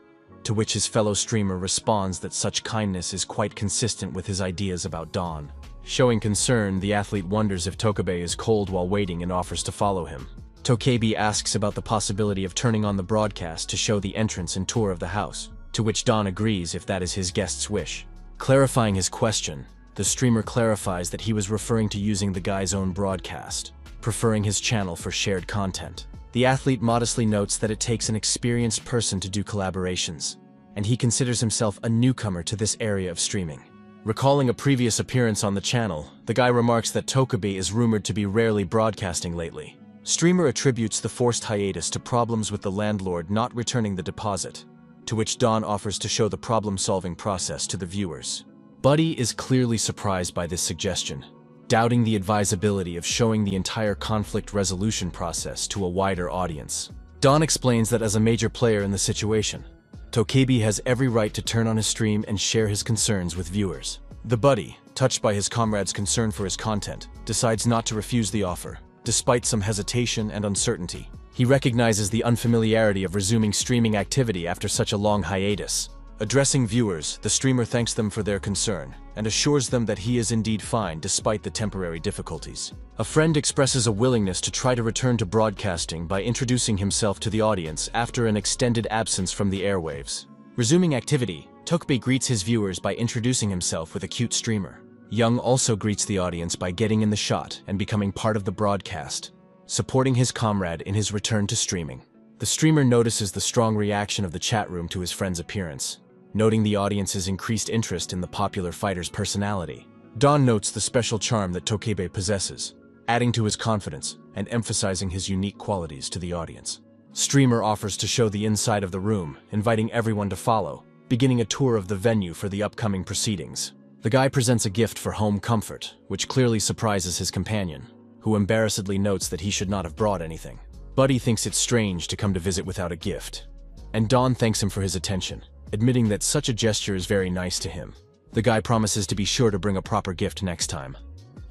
A: to which his fellow streamer responds that such kindness is quite consistent with his ideas about Dawn. Showing concern, the athlete wonders if Tokabe is cold while waiting and offers to follow him. Tokabe asks about the possibility of turning on the broadcast to show the entrance and tour of the house, to which Dawn agrees if that is his guest's wish. Clarifying his question, the streamer clarifies that he was referring to using the guy's own broadcast, preferring his channel for shared content. The athlete modestly notes that it takes an experienced person to do collaborations, and he considers himself a newcomer to this area of streaming. Recalling a previous appearance on the channel, the guy remarks that Tokabe is rumored to be rarely broadcasting lately. Streamer attributes the forced hiatus to problems with the landlord not returning the deposit, to which Dawn offers to show the problem-solving process to the viewers. Buddy is clearly surprised by this suggestion, doubting the advisability of showing the entire conflict resolution process to a wider audience. Dawn explains that as a major player in the situation, Tokabe has every right to turn on his stream and share his concerns with viewers. The buddy, touched by his comrade's concern for his content, decides not to refuse the offer, despite some hesitation and uncertainty. He recognizes the unfamiliarity of resuming streaming activity after such a long hiatus. Addressing viewers, the streamer thanks them for their concern and assures them that he is indeed fine despite the temporary difficulties. A friend expresses a willingness to try to return to broadcasting by introducing himself to the audience after an extended absence from the airwaves. Resuming activity, Tokabe greets his viewers by introducing himself with a cute streamer. Young also greets the audience by getting in the shot and becoming part of the broadcast, supporting his comrade in his return to streaming. The streamer notices the strong reaction of the chat room to his friend's appearance, noting the audience's increased interest in the popular fighter's personality. Dawn notes the special charm that Tokabe possesses, adding to his confidence and emphasizing his unique qualities to the audience. Streamer offers to show the inside of the room, inviting everyone to follow, beginning a tour of the venue for the upcoming proceedings. The guy presents a gift for home comfort, which clearly surprises his companion, who embarrassedly notes that he should not have brought anything. Buddy thinks it's strange to come to visit without a gift, and Dawn thanks him for his attention, admitting that such a gesture is very nice to him. The guy promises to be sure to bring a proper gift next time,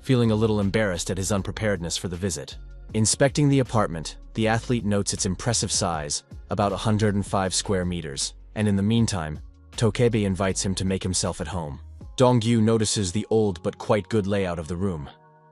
A: feeling a little embarrassed at his unpreparedness for the visit. Inspecting the apartment, the athlete notes its impressive size, about 105 square meters, and in the meantime, Tokabe invites him to make himself at home. Dongyu notices the old but quite good layout of the room,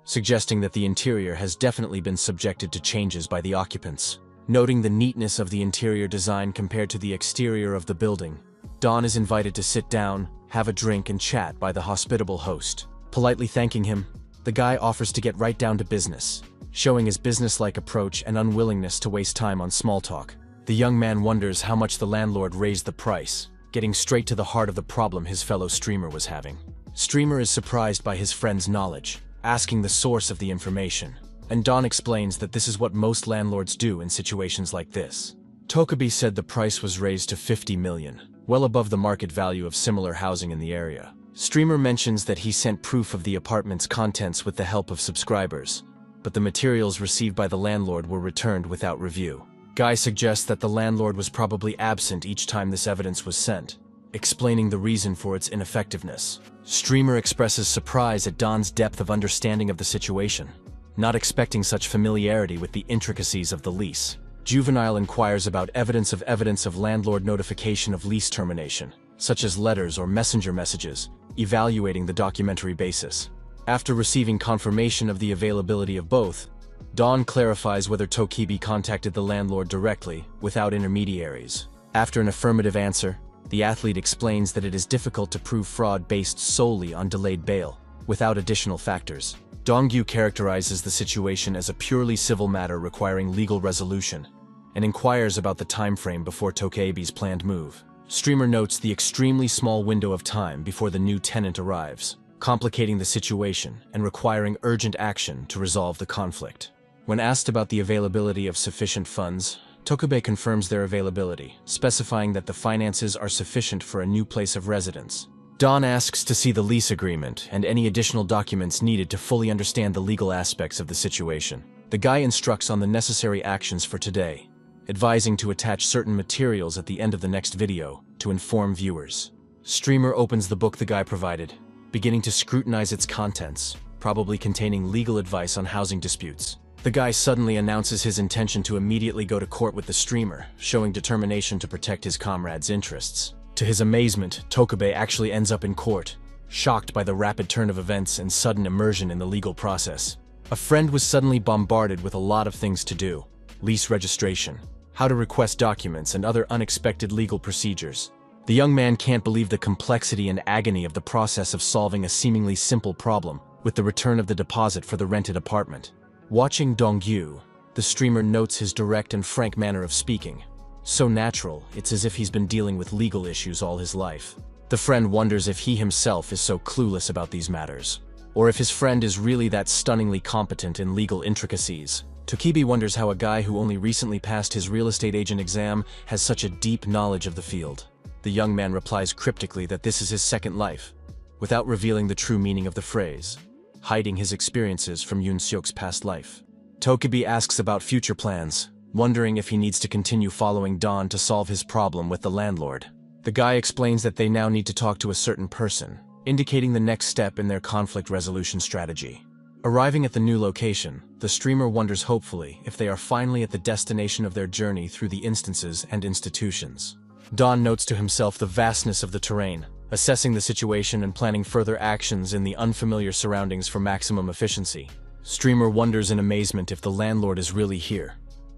A: suggesting that the interior has definitely been subjected to changes by the occupants. Noting the neatness of the interior design compared to the exterior of the building, Dawn is invited to sit down, have a drink, and chat by the hospitable host. Politely thanking him, the guy offers to get right down to business, showing his business-like approach and unwillingness to waste time on small talk. The young man wonders how much the landlord raised the price, getting straight to the heart of the problem his fellow streamer was having. Streamer is surprised by his friend's knowledge, asking the source of the information, and Dawn explains that this is what most landlords do in situations like this. Tokabe said the price was raised to 50 million, well above the market value of similar housing in the area. Streamer mentions that he sent proof of the apartment's contents with the help of subscribers, but the materials received by the landlord were returned without review. Guy suggests that the landlord was probably absent each time this evidence was sent, explaining the reason for its ineffectiveness. Streamer expresses surprise at Dawn's depth of understanding of the situation, not expecting such familiarity with the intricacies of the lease. Juvenile inquires about evidence of landlord notification of lease termination, such as letters or messenger messages, evaluating the documentary basis. After receiving confirmation of the availability of both, Dawn clarifies whether Tokabe contacted the landlord directly, without intermediaries. After an affirmative answer, the athlete explains that it is difficult to prove fraud based solely on delayed bail, without additional factors. Dongyu characterizes the situation as a purely civil matter requiring legal resolution, and inquires about the time frame before Tokabe's planned move. Streamer notes the extremely small window of time before the new tenant arrives, complicating the situation and requiring urgent action to resolve the conflict. When asked about the availability of sufficient funds, Tokabe confirms their availability, specifying that the finances are sufficient for a new place of residence, Don asks to see the lease agreement and any additional documents needed to fully understand the legal aspects of the situation. The guy instructs on the necessary actions for today, advising to attach certain materials at the end of the next video to inform viewers. Streamer opens the book the guy provided, beginning to scrutinize its contents, probably containing legal advice on housing disputes. The guy suddenly announces his intention to immediately go to court with the streamer, showing determination to protect his comrade's interests. To his amazement, Tokabe actually ends up in court, shocked by the rapid turn of events and sudden immersion in the legal process. A friend was suddenly bombarded with a lot of things to do: lease registration, how to request documents, and other unexpected legal procedures. The young man can't believe the complexity and agony of the process of solving a seemingly simple problem with the return of the deposit for the rented apartment. Watching Dongyu, the streamer notes his direct and frank manner of speaking. So natural, it's as if he's been dealing with legal issues all his life. The friend wonders if he himself is so clueless about these matters, or if his friend is really that stunningly competent in legal intricacies. Tokibi wonders how a guy who only recently passed his real estate agent exam has such a deep knowledge of the field. The young man replies cryptically that this is his second life, without revealing the true meaning of the phrase, hiding his experiences from Yoon Seok's past life. Tokibi asks about future plans, wondering if he needs to continue following Don to solve his problem with the landlord. The guy explains that they now need to talk to a certain person, indicating the next step in their conflict resolution strategy. Arriving at the new location, the streamer wonders hopefully if they are finally at the destination of their journey through the instances and institutions. Don notes to himself the vastness of the terrain, assessing the situation and planning further actions in the unfamiliar surroundings for maximum efficiency. Streamer wonders in amazement if the landlord is really here,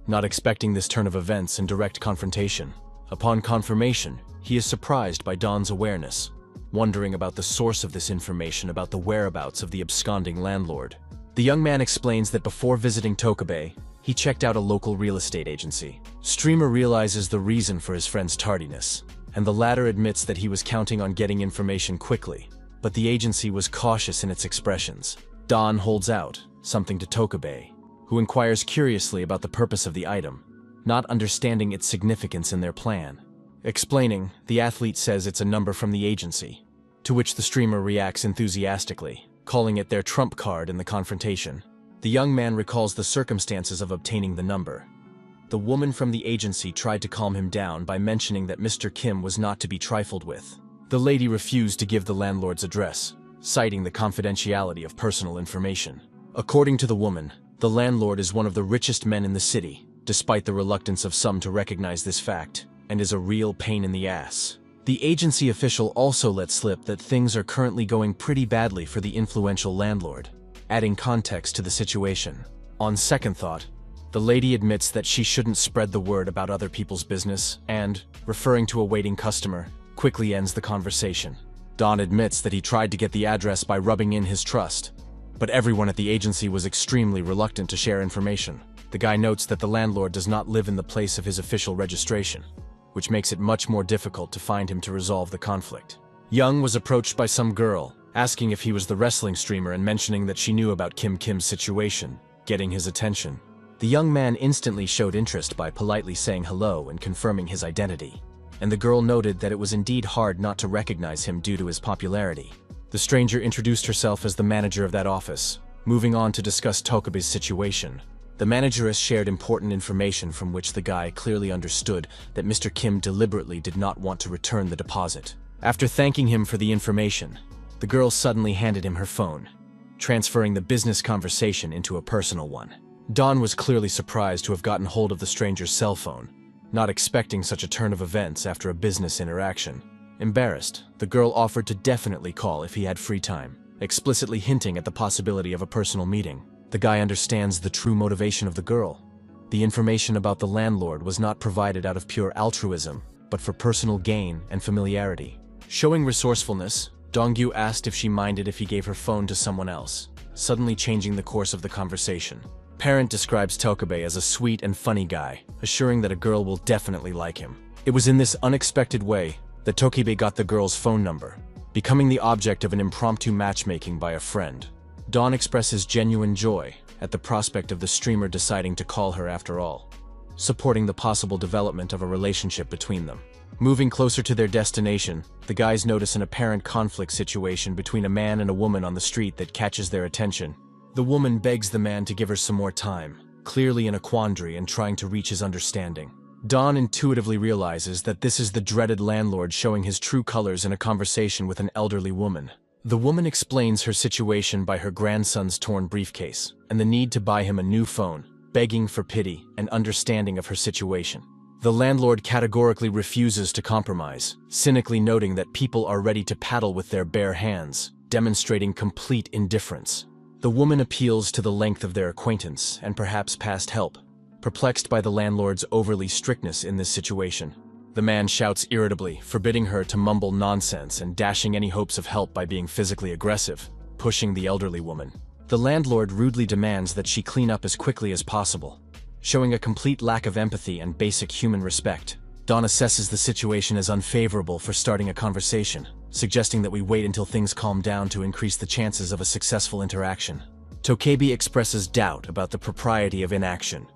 A: not expecting this turn of events and direct confrontation. Upon confirmation, he is surprised by Don's awareness, wondering about the source of this information about the whereabouts of the absconding landlord. The young man explains that before visiting Tokabe, he checked out a local real estate agency. Streamer realizes the reason for his friend's tardiness, and the latter admits that he was counting on getting information quickly, but the agency was cautious in its expressions. Don holds out something to Tokabe, who inquires curiously about the purpose of the item, not understanding its significance in their plan. Explaining, the athlete says it's a number from the agency, to which the streamer reacts enthusiastically, calling it their trump card in the confrontation. The young man recalls the circumstances of obtaining the number. The woman from the agency tried to calm him down by mentioning that Mr. Kim was not to be trifled with. The lady refused to give the landlord's address, citing the confidentiality of personal information. According to the woman, the landlord is one of the richest men in the city, despite the reluctance of some to recognize this fact, and is a real pain in the ass. The agency official also let slip that things are currently going pretty badly for the influential landlord, adding context to the situation. On second thought, the lady admits that she shouldn't spread the word about other people's business and, referring to a waiting customer, quickly ends the conversation. Don admits that he tried to get the address by rubbing in his trust, but everyone at the agency was extremely reluctant to share information. The guy notes that the landlord does not live in the place of his official registration, which makes it much more difficult to find him to resolve the conflict. Young was approached by some girl, asking if he was the wrestling streamer and mentioning that she knew about Kim's situation, getting his attention. The young man instantly showed interest by politely saying hello and confirming his identity, and the girl noted that it was indeed hard not to recognize him due to his popularity. The stranger introduced herself as the manager of that office, moving on to discuss Tokabe's situation. The manageress shared important information from which the guy clearly understood that Mr. Kim deliberately did not want to return the deposit. After thanking him for the information, the girl suddenly handed him her phone, transferring the business conversation into a personal one. Don was clearly surprised to have gotten hold of the stranger's cell phone, not expecting such a turn of events after a business interaction. Embarrassed, the girl offered to definitely call if he had free time, explicitly hinting at the possibility of a personal meeting. The guy understands the true motivation of the girl. The information about the landlord was not provided out of pure altruism, but for personal gain and familiarity. Showing resourcefulness, Dongyu asked if she minded if he gave her phone to someone else, suddenly changing the course of the conversation. Parent describes Tokabe as a sweet and funny guy, assuring that a girl will definitely like him. It was in this unexpected way that Tokabe got the girl's phone number, becoming the object of an impromptu matchmaking by a friend. Dawn expresses genuine joy at the prospect of the streamer deciding to call her after all. supporting the possible development of a relationship between them. Moving closer to their destination, the guys notice an apparent conflict situation between a man and a woman on the street that catches their attention. The woman begs the man to give her some more time, clearly in a quandary and trying to reach his understanding. Don intuitively realizes that this is the dreaded landlord showing his true colors in a conversation with an elderly woman. The woman explains her situation by her grandson's torn briefcase and the need to buy him a new phone, begging for pity and understanding of her situation. The landlord categorically refuses to compromise, cynically noting that people are ready to paddle with their bare hands, demonstrating complete indifference. The woman appeals to the length of their acquaintance and perhaps past help, perplexed by the landlord's overly strictness in this situation. The man shouts irritably, forbidding her to mumble nonsense and dashing any hopes of help by being physically aggressive, pushing the elderly woman. The landlord rudely demands that she clean up as quickly as possible, showing a complete lack of empathy and basic human respect. Don assesses the situation as unfavorable for starting a conversation, suggesting that we wait until things calm down to increase the chances of a successful interaction. Tokebi expresses doubt about the propriety of inaction,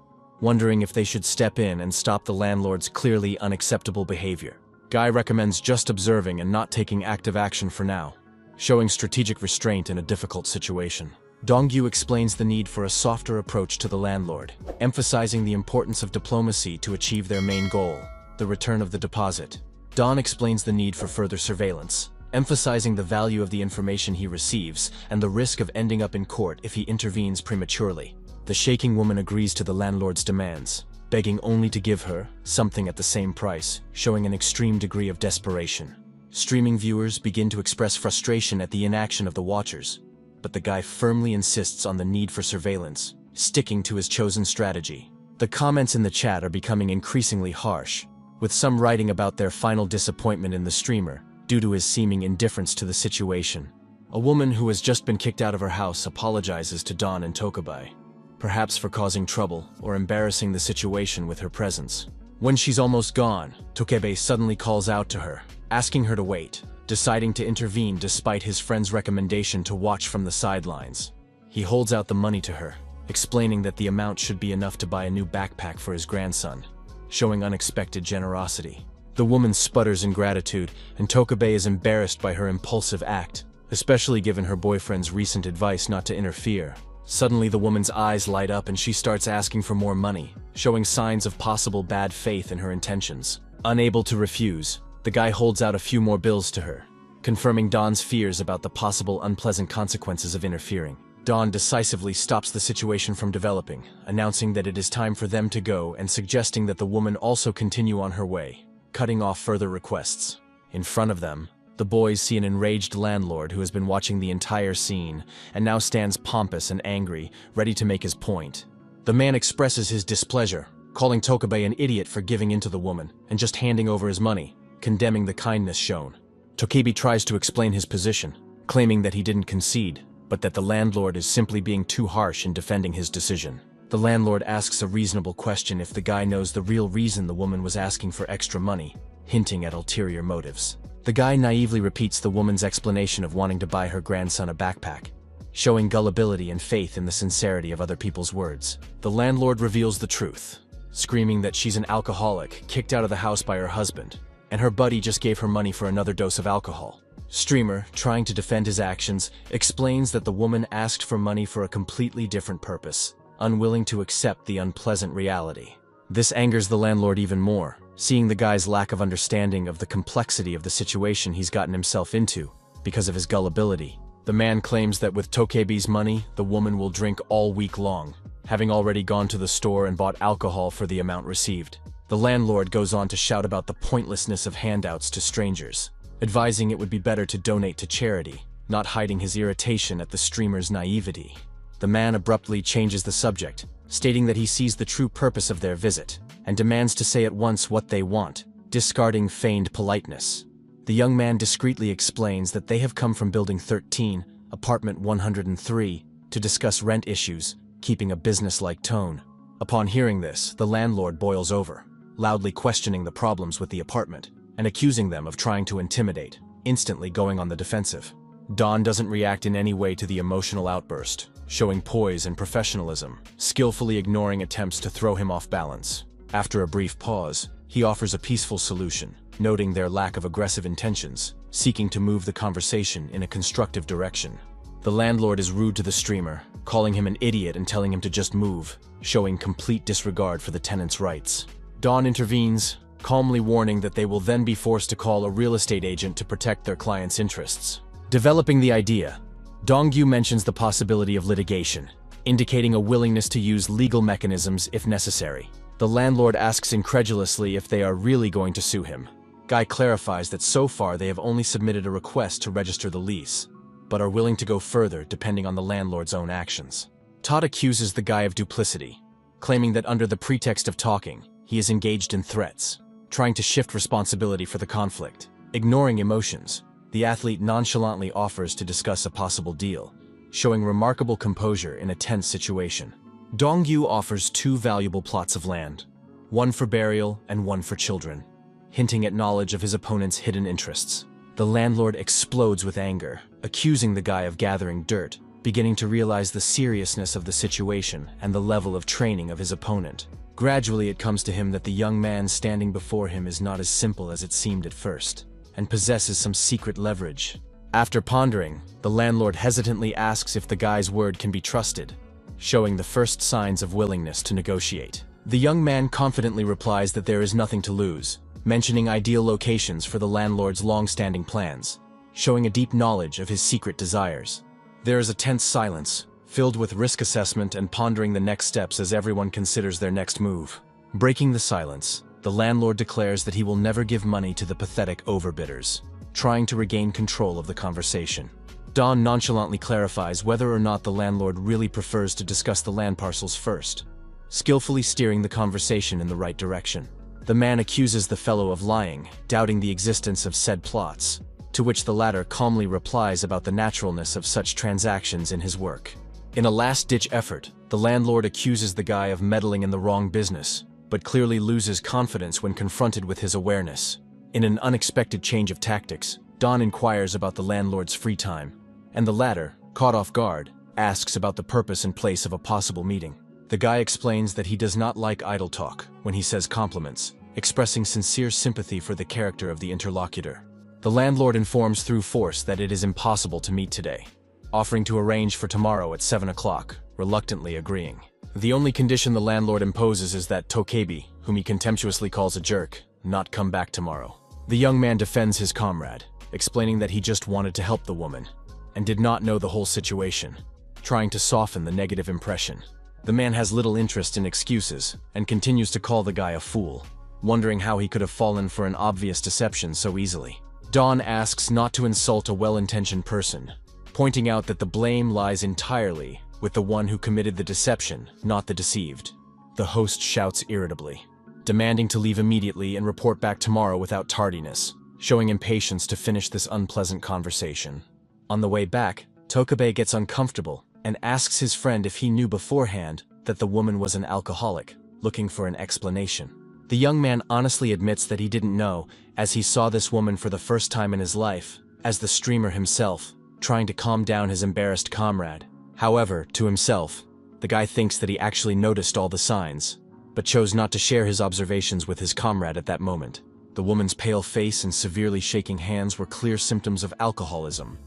A: wondering if they should step in and stop the landlord's clearly unacceptable behavior. Guy recommends just observing and not taking active action for now, showing strategic restraint in a difficult situation. Dongyu explains the need for a softer approach to the landlord, emphasizing the importance of diplomacy to achieve their main goal, the return of the deposit. Don explains the need for further surveillance, emphasizing the value of the information he receives and the risk of ending up in court if he intervenes prematurely. The shaking woman agrees to the landlord's demands, begging only to give her something at the same price, showing an extreme degree of desperation. Streaming viewers begin to express frustration at the inaction of the watchers, but the guy firmly insists on the need for surveillance, sticking to his chosen strategy. The comments in the chat are becoming increasingly harsh, with some writing about their final disappointment in the streamer due to his seeming indifference to the situation. A woman who has just been kicked out of her house apologizes to Don and Tokubai, perhaps for causing trouble or embarrassing the situation with her presence. When she's almost gone, Tokebe suddenly calls out to her, asking her to wait, deciding to intervene despite his friend's recommendation to watch from the sidelines. He holds out the money to her, explaining that the amount should be enough to buy a new backpack for his grandson, showing unexpected generosity. The woman sputters in gratitude, and Tokebe is embarrassed by her impulsive act, especially given her boyfriend's recent advice not to interfere. Suddenly the woman's eyes light up and she starts asking for more money, showing signs of possible bad faith in her intentions. Unable to refuse, the guy holds out a few more bills to her, confirming Don's fears about the possible unpleasant consequences of interfering. Don decisively stops the situation from developing, announcing that it is time for them to go and suggesting that the woman also continue on her way, cutting off further requests. In front of them, the boys see an enraged landlord who has been watching the entire scene and now stands pompous and angry, ready to make his point. The man expresses his displeasure, calling Tokubei an idiot for giving in to the woman and just handing over his money, condemning the kindness shown. Tokebi tries to explain his position, claiming that he didn't concede, but that the landlord is simply being too harsh in defending his decision. The landlord asks a reasonable question if the guy knows the real reason the woman was asking for extra money, hinting at ulterior motives. The guy naively repeats the woman's explanation of wanting to buy her grandson a backpack, showing gullibility and faith in the sincerity of other people's words. The landlord reveals the truth, screaming that she's an alcoholic kicked out of the house by her husband, and her buddy just gave her money for another dose of alcohol. Streamer, trying to defend his actions, explains that the woman asked for money for a completely different purpose, unwilling to accept the unpleasant reality. This angers the landlord even more, seeing the guy's lack of understanding of the complexity of the situation he's gotten himself into because of his gullibility. The man claims that with Tokebi's money, the woman will drink all week long, having already gone to the store and bought alcohol for the amount received. The landlord goes on to shout about the pointlessness of handouts to strangers, advising it would be better to donate to charity, not hiding his irritation at the streamer's naivety. The man abruptly changes the subject, stating that he sees the true purpose of their visit, and demands to say at once what they want, discarding feigned politeness. The young man discreetly explains that they have come from Building 13, Apartment 103, to discuss rent issues, keeping a business-like tone. Upon hearing this, the landlord boils over, loudly questioning the problems with the apartment, and accusing them of trying to intimidate, instantly going on the defensive. Don doesn't react in any way to the emotional outburst, showing poise and professionalism, skillfully ignoring attempts to throw him off balance. After a brief pause, he offers a peaceful solution, noting their lack of aggressive intentions, seeking to move the conversation in a constructive direction. The landlord is rude to the streamer, calling him an idiot and telling him to just move, showing complete disregard for the tenant's rights. Dawn intervenes, calmly warning that they will then be forced to call a real estate agent to protect their client's interests. Developing the idea, Dongyu mentions the possibility of litigation, indicating a willingness to use legal mechanisms if necessary. The landlord asks incredulously if they are really going to sue him. Guy clarifies that so far they have only submitted a request to register the lease, but are willing to go further depending on the landlord's own actions. Todd accuses the guy of duplicity, claiming that under the pretext of talking, he is engaged in threats, trying to shift responsibility for the conflict. Ignoring emotions, the athlete nonchalantly offers to discuss a possible deal, showing remarkable composure in a tense situation. Dongyu offers 2 valuable plots of land, one for burial and one for children, hinting at knowledge of his opponent's hidden interests. The landlord explodes with anger, accusing the guy of gathering dirt, beginning to realize the seriousness of the situation and the level of training of his opponent. Gradually it comes to him that the young man standing before him is not as simple as it seemed at first, and possesses some secret leverage. After pondering, the landlord hesitantly asks if the guy's word can be trusted, showing the first signs of willingness to negotiate. The young man confidently replies that there is nothing to lose, mentioning ideal locations for the landlord's long-standing plans, showing a deep knowledge of his secret desires. There is a tense silence, filled with risk assessment and pondering the next steps as everyone considers their next move. Breaking the silence, the landlord declares that he will never give money to the pathetic overbidders, trying to regain control of the conversation. Dawn nonchalantly clarifies whether or not the landlord really prefers to discuss the land parcels first, skillfully steering the conversation in the right direction. The man accuses the fellow of lying, doubting the existence of said plots, to which the latter calmly replies about the naturalness of such transactions in his work. In a last-ditch effort, the landlord accuses the guy of meddling in the wrong business, but clearly loses confidence when confronted with his awareness. In an unexpected change of tactics, Dawn inquires about the landlord's free time, and the latter, caught off guard, asks about the purpose and place of a possible meeting. The guy explains that he does not like idle talk when he says compliments, expressing sincere sympathy for the character of the interlocutor. The landlord informs through force that it is impossible to meet today, offering to arrange for tomorrow at 7 o'clock, reluctantly agreeing. The only condition the landlord imposes is that Tokebi, whom he contemptuously calls a jerk, not come back tomorrow. The young man defends his comrade, explaining that he just wanted to help the woman, and did not know the whole situation, trying to soften the negative impression. The man has little interest in excuses, and continues to call the guy a fool, wondering how he could have fallen for an obvious deception so easily. Dawn asks not to insult a well-intentioned person, pointing out that the blame lies entirely with the one who committed the deception, not the deceived. The host shouts irritably, demanding to leave immediately and report back tomorrow without tardiness, showing impatience to finish this unpleasant conversation. On the way back, Tokabe gets uncomfortable and asks his friend if he knew beforehand that the woman was an alcoholic, looking for an explanation. The young man honestly admits that he didn't know, as he saw this woman for the first time in his life, as the streamer himself, trying to calm down his embarrassed comrade. However, to himself, the guy thinks that he actually noticed all the signs, but chose not to share his observations with his comrade at that moment. The woman's pale face and severely shaking hands were clear symptoms of alcoholism,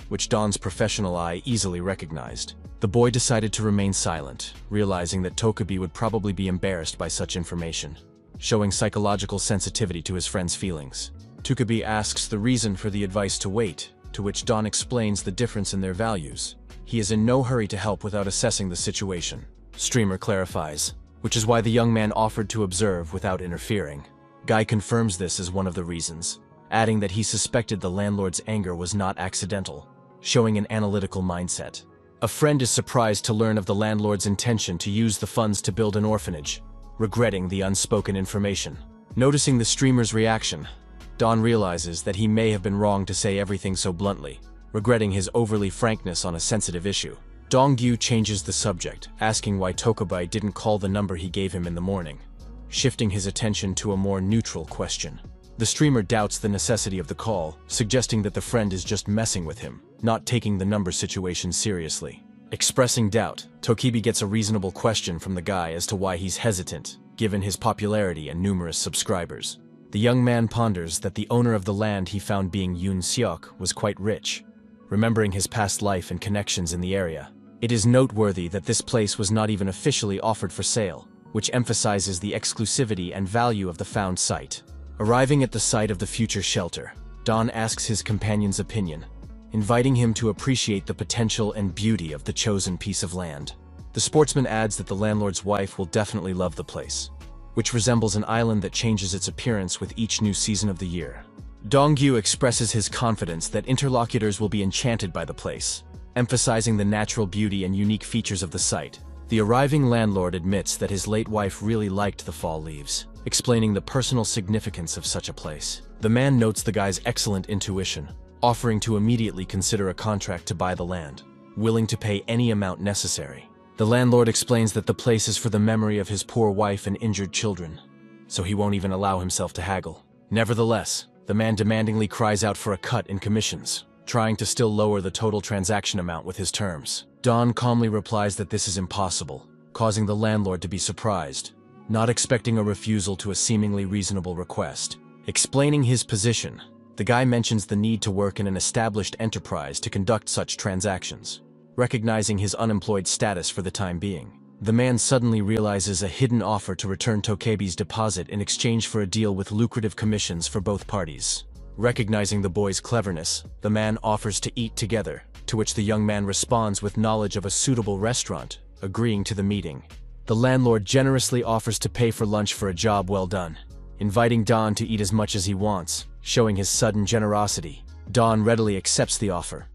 A: which Dawn's professional eye easily recognized. The boy decided to remain silent, realizing that Tokabe would probably be embarrassed by such information, showing psychological sensitivity to his friend's feelings. Tokabe asks the reason for the advice to wait, to which Dawn explains the difference in their values. He is in no hurry to help without assessing the situation. Streamer clarifies, which is why the young man offered to observe without interfering. Guy confirms this as one of the reasons, adding that he suspected the landlord's anger was not accidental, showing an analytical mindset. A friend is surprised to learn of the landlord's intention to use the funds to build an orphanage, regretting the unspoken information. Noticing the streamer's reaction, Dawn realizes that he may have been wrong to say everything so bluntly, regretting his overly frankness on a sensitive issue. Dongyu changes the subject, asking why Tokabe didn't call the number he gave him in the morning, shifting his attention to a more neutral question. The streamer doubts the necessity of the call, suggesting that the friend is just messing with him, not taking the number situation seriously. Expressing doubt, Tokibi gets a reasonable question from the guy as to why he's hesitant, given his popularity and numerous subscribers. The young man ponders that the owner of the land he found being Yoon Seok was quite rich, remembering his past life and connections in the area. It is noteworthy that this place was not even officially offered for sale, which emphasizes the exclusivity and value of the found site. Arriving at the site of the future shelter, Don asks his companion's opinion, inviting him to appreciate the potential and beauty of the chosen piece of land. The sportsman adds that the landlord's wife will definitely love the place, which resembles an island that changes its appearance with each new season of the year. Dongyu expresses his confidence that interlocutors will be enchanted by the place, emphasizing the natural beauty and unique features of the site. The arriving landlord admits that his late wife really liked the fall leaves, explaining the personal significance of such a place. The man notes the guy's excellent intuition, offering to immediately consider a contract to buy the land, willing to pay any amount necessary. The landlord explains that the place is for the memory of his poor wife and injured children, so he won't even allow himself to haggle. Nevertheless, the man demandingly cries out for a cut in commissions, trying to still lower the total transaction amount with his terms. Don calmly replies that this is impossible, causing the landlord to be surprised, not expecting a refusal to a seemingly reasonable request. Explaining his position, the guy mentions the need to work in an established enterprise to conduct such transactions, recognizing his unemployed status for the time being. The man suddenly realizes a hidden offer to return Tokebi's deposit in exchange for a deal with lucrative commissions for both parties. Recognizing the boy's cleverness, the man offers to eat together, to which the young man responds with knowledge of a suitable restaurant, agreeing to the meeting. The landlord generously offers to pay for lunch for a job well done, inviting Don to eat as much as he wants, showing his sudden generosity. Don readily accepts the offer,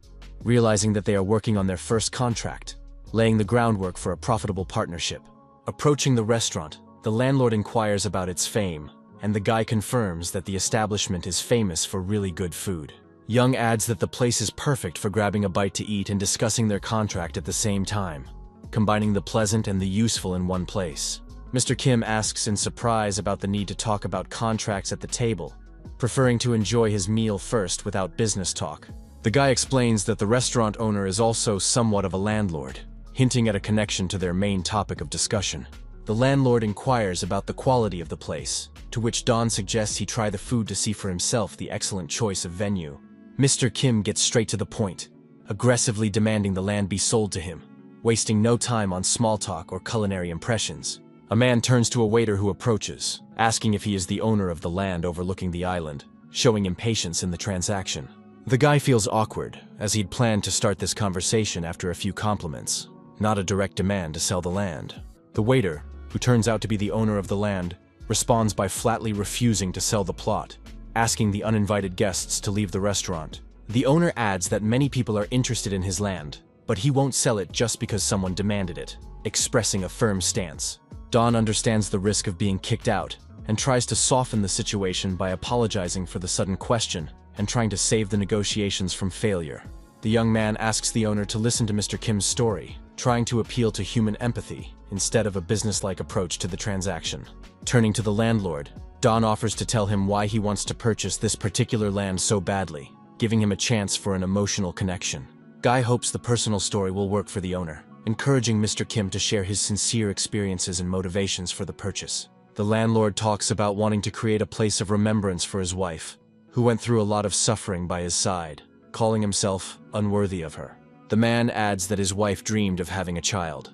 A: realizing that they are working on their first contract, laying the groundwork for a profitable partnership. Approaching the restaurant, the landlord inquires about its fame, and the guy confirms that the establishment is famous for really good food. Young adds that the place is perfect for grabbing a bite to eat and discussing their contract at the same time, combining the pleasant and the useful in one place. Mr. Kim asks in surprise about the need to talk about contracts at the table, preferring to enjoy his meal first without business talk. The guy explains that the restaurant owner is also somewhat of a landlord, hinting at a connection to their main topic of discussion. The landlord inquires about the quality of the place, to which Don suggests he try the food to see for himself the excellent choice of venue. Mr. Kim gets straight to the point, aggressively demanding the land be sold to him, wasting no time on small talk or culinary impressions. A man turns to a waiter who approaches, asking if he is the owner of the land overlooking the island, showing impatience in the transaction. The guy feels awkward, as he'd planned to start this conversation after a few compliments, not a direct demand to sell the land. The waiter, who turns out to be the owner of the land, responds by flatly refusing to sell the plot, asking the uninvited guests to leave the restaurant. The owner adds that many people are interested in his land, but he won't sell it just because someone demanded it, expressing a firm stance. Don understands the risk of being kicked out, and tries to soften the situation by apologizing for the sudden question and trying to save the negotiations from failure. The young man asks the owner to listen to Mr. Kim's story, trying to appeal to human empathy instead of a business-like approach to the transaction. Turning to the landlord, Don offers to tell him why he wants to purchase this particular land so badly, giving him a chance for an emotional connection. Guy hopes the personal story will work for the owner, encouraging Mr. Kim to share his sincere experiences and motivations for the purchase. The landlord talks about wanting to create a place of remembrance for his wife, who went through a lot of suffering by his side, calling himself unworthy of her. The man adds that his wife dreamed of having a child,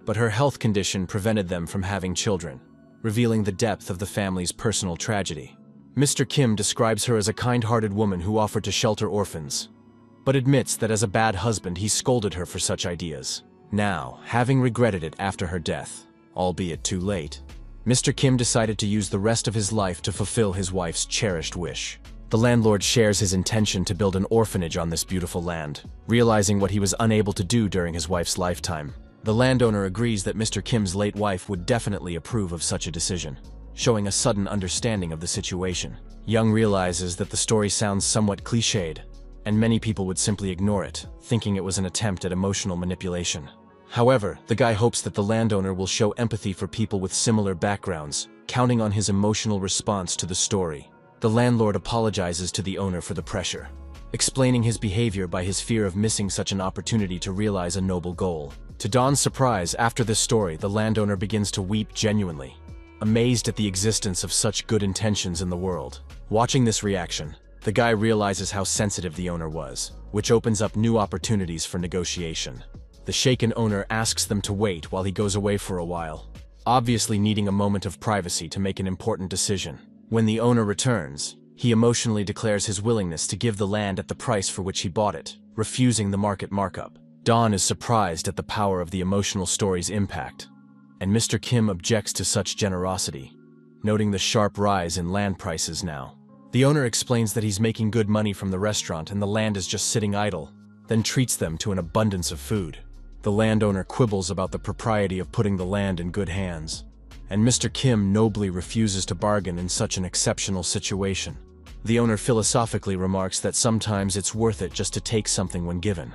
A: but her health condition prevented them from having children, revealing the depth of the family's personal tragedy. Mr. Kim describes her as a kind-hearted woman who offered to shelter orphans, but admits that as a bad husband he scolded her for such ideas. Now, having regretted it after her death, albeit too late, Mr. Kim decided to use the rest of his life to fulfill his wife's cherished wish. The landlord shares his intention to build an orphanage on this beautiful land, realizing what he was unable to do during his wife's lifetime. The landowner agrees that Mr. Kim's late wife would definitely approve of such a decision, showing a sudden understanding of the situation. Young realizes that the story sounds somewhat cliched, and many people would simply ignore it, thinking it was an attempt at emotional manipulation. However, the guy hopes that the landowner will show empathy for people with similar backgrounds, counting on his emotional response to the story. The landlord apologizes to the owner for the pressure, explaining his behavior by his fear of missing such an opportunity to realize a noble goal. To Don's surprise, after this story, the landowner begins to weep genuinely, amazed at the existence of such good intentions in the world. Watching this reaction, the guy realizes how sensitive the owner was, which opens up new opportunities for negotiation. The shaken owner asks them to wait while he goes away for a while, obviously needing a moment of privacy to make an important decision. When the owner returns, he emotionally declares his willingness to give the land at the price for which he bought it, refusing the market markup. Don is surprised at the power of the emotional story's impact, and Mr. Kim objects to such generosity, noting the sharp rise in land prices now. The owner explains that he's making good money from the restaurant and the land is just sitting idle, then treats them to an abundance of food. The landowner quibbles about the propriety of putting the land in good hands, and Mr. Kim nobly refuses to bargain in such an exceptional situation. The owner philosophically remarks that sometimes it's worth it just to take something when given,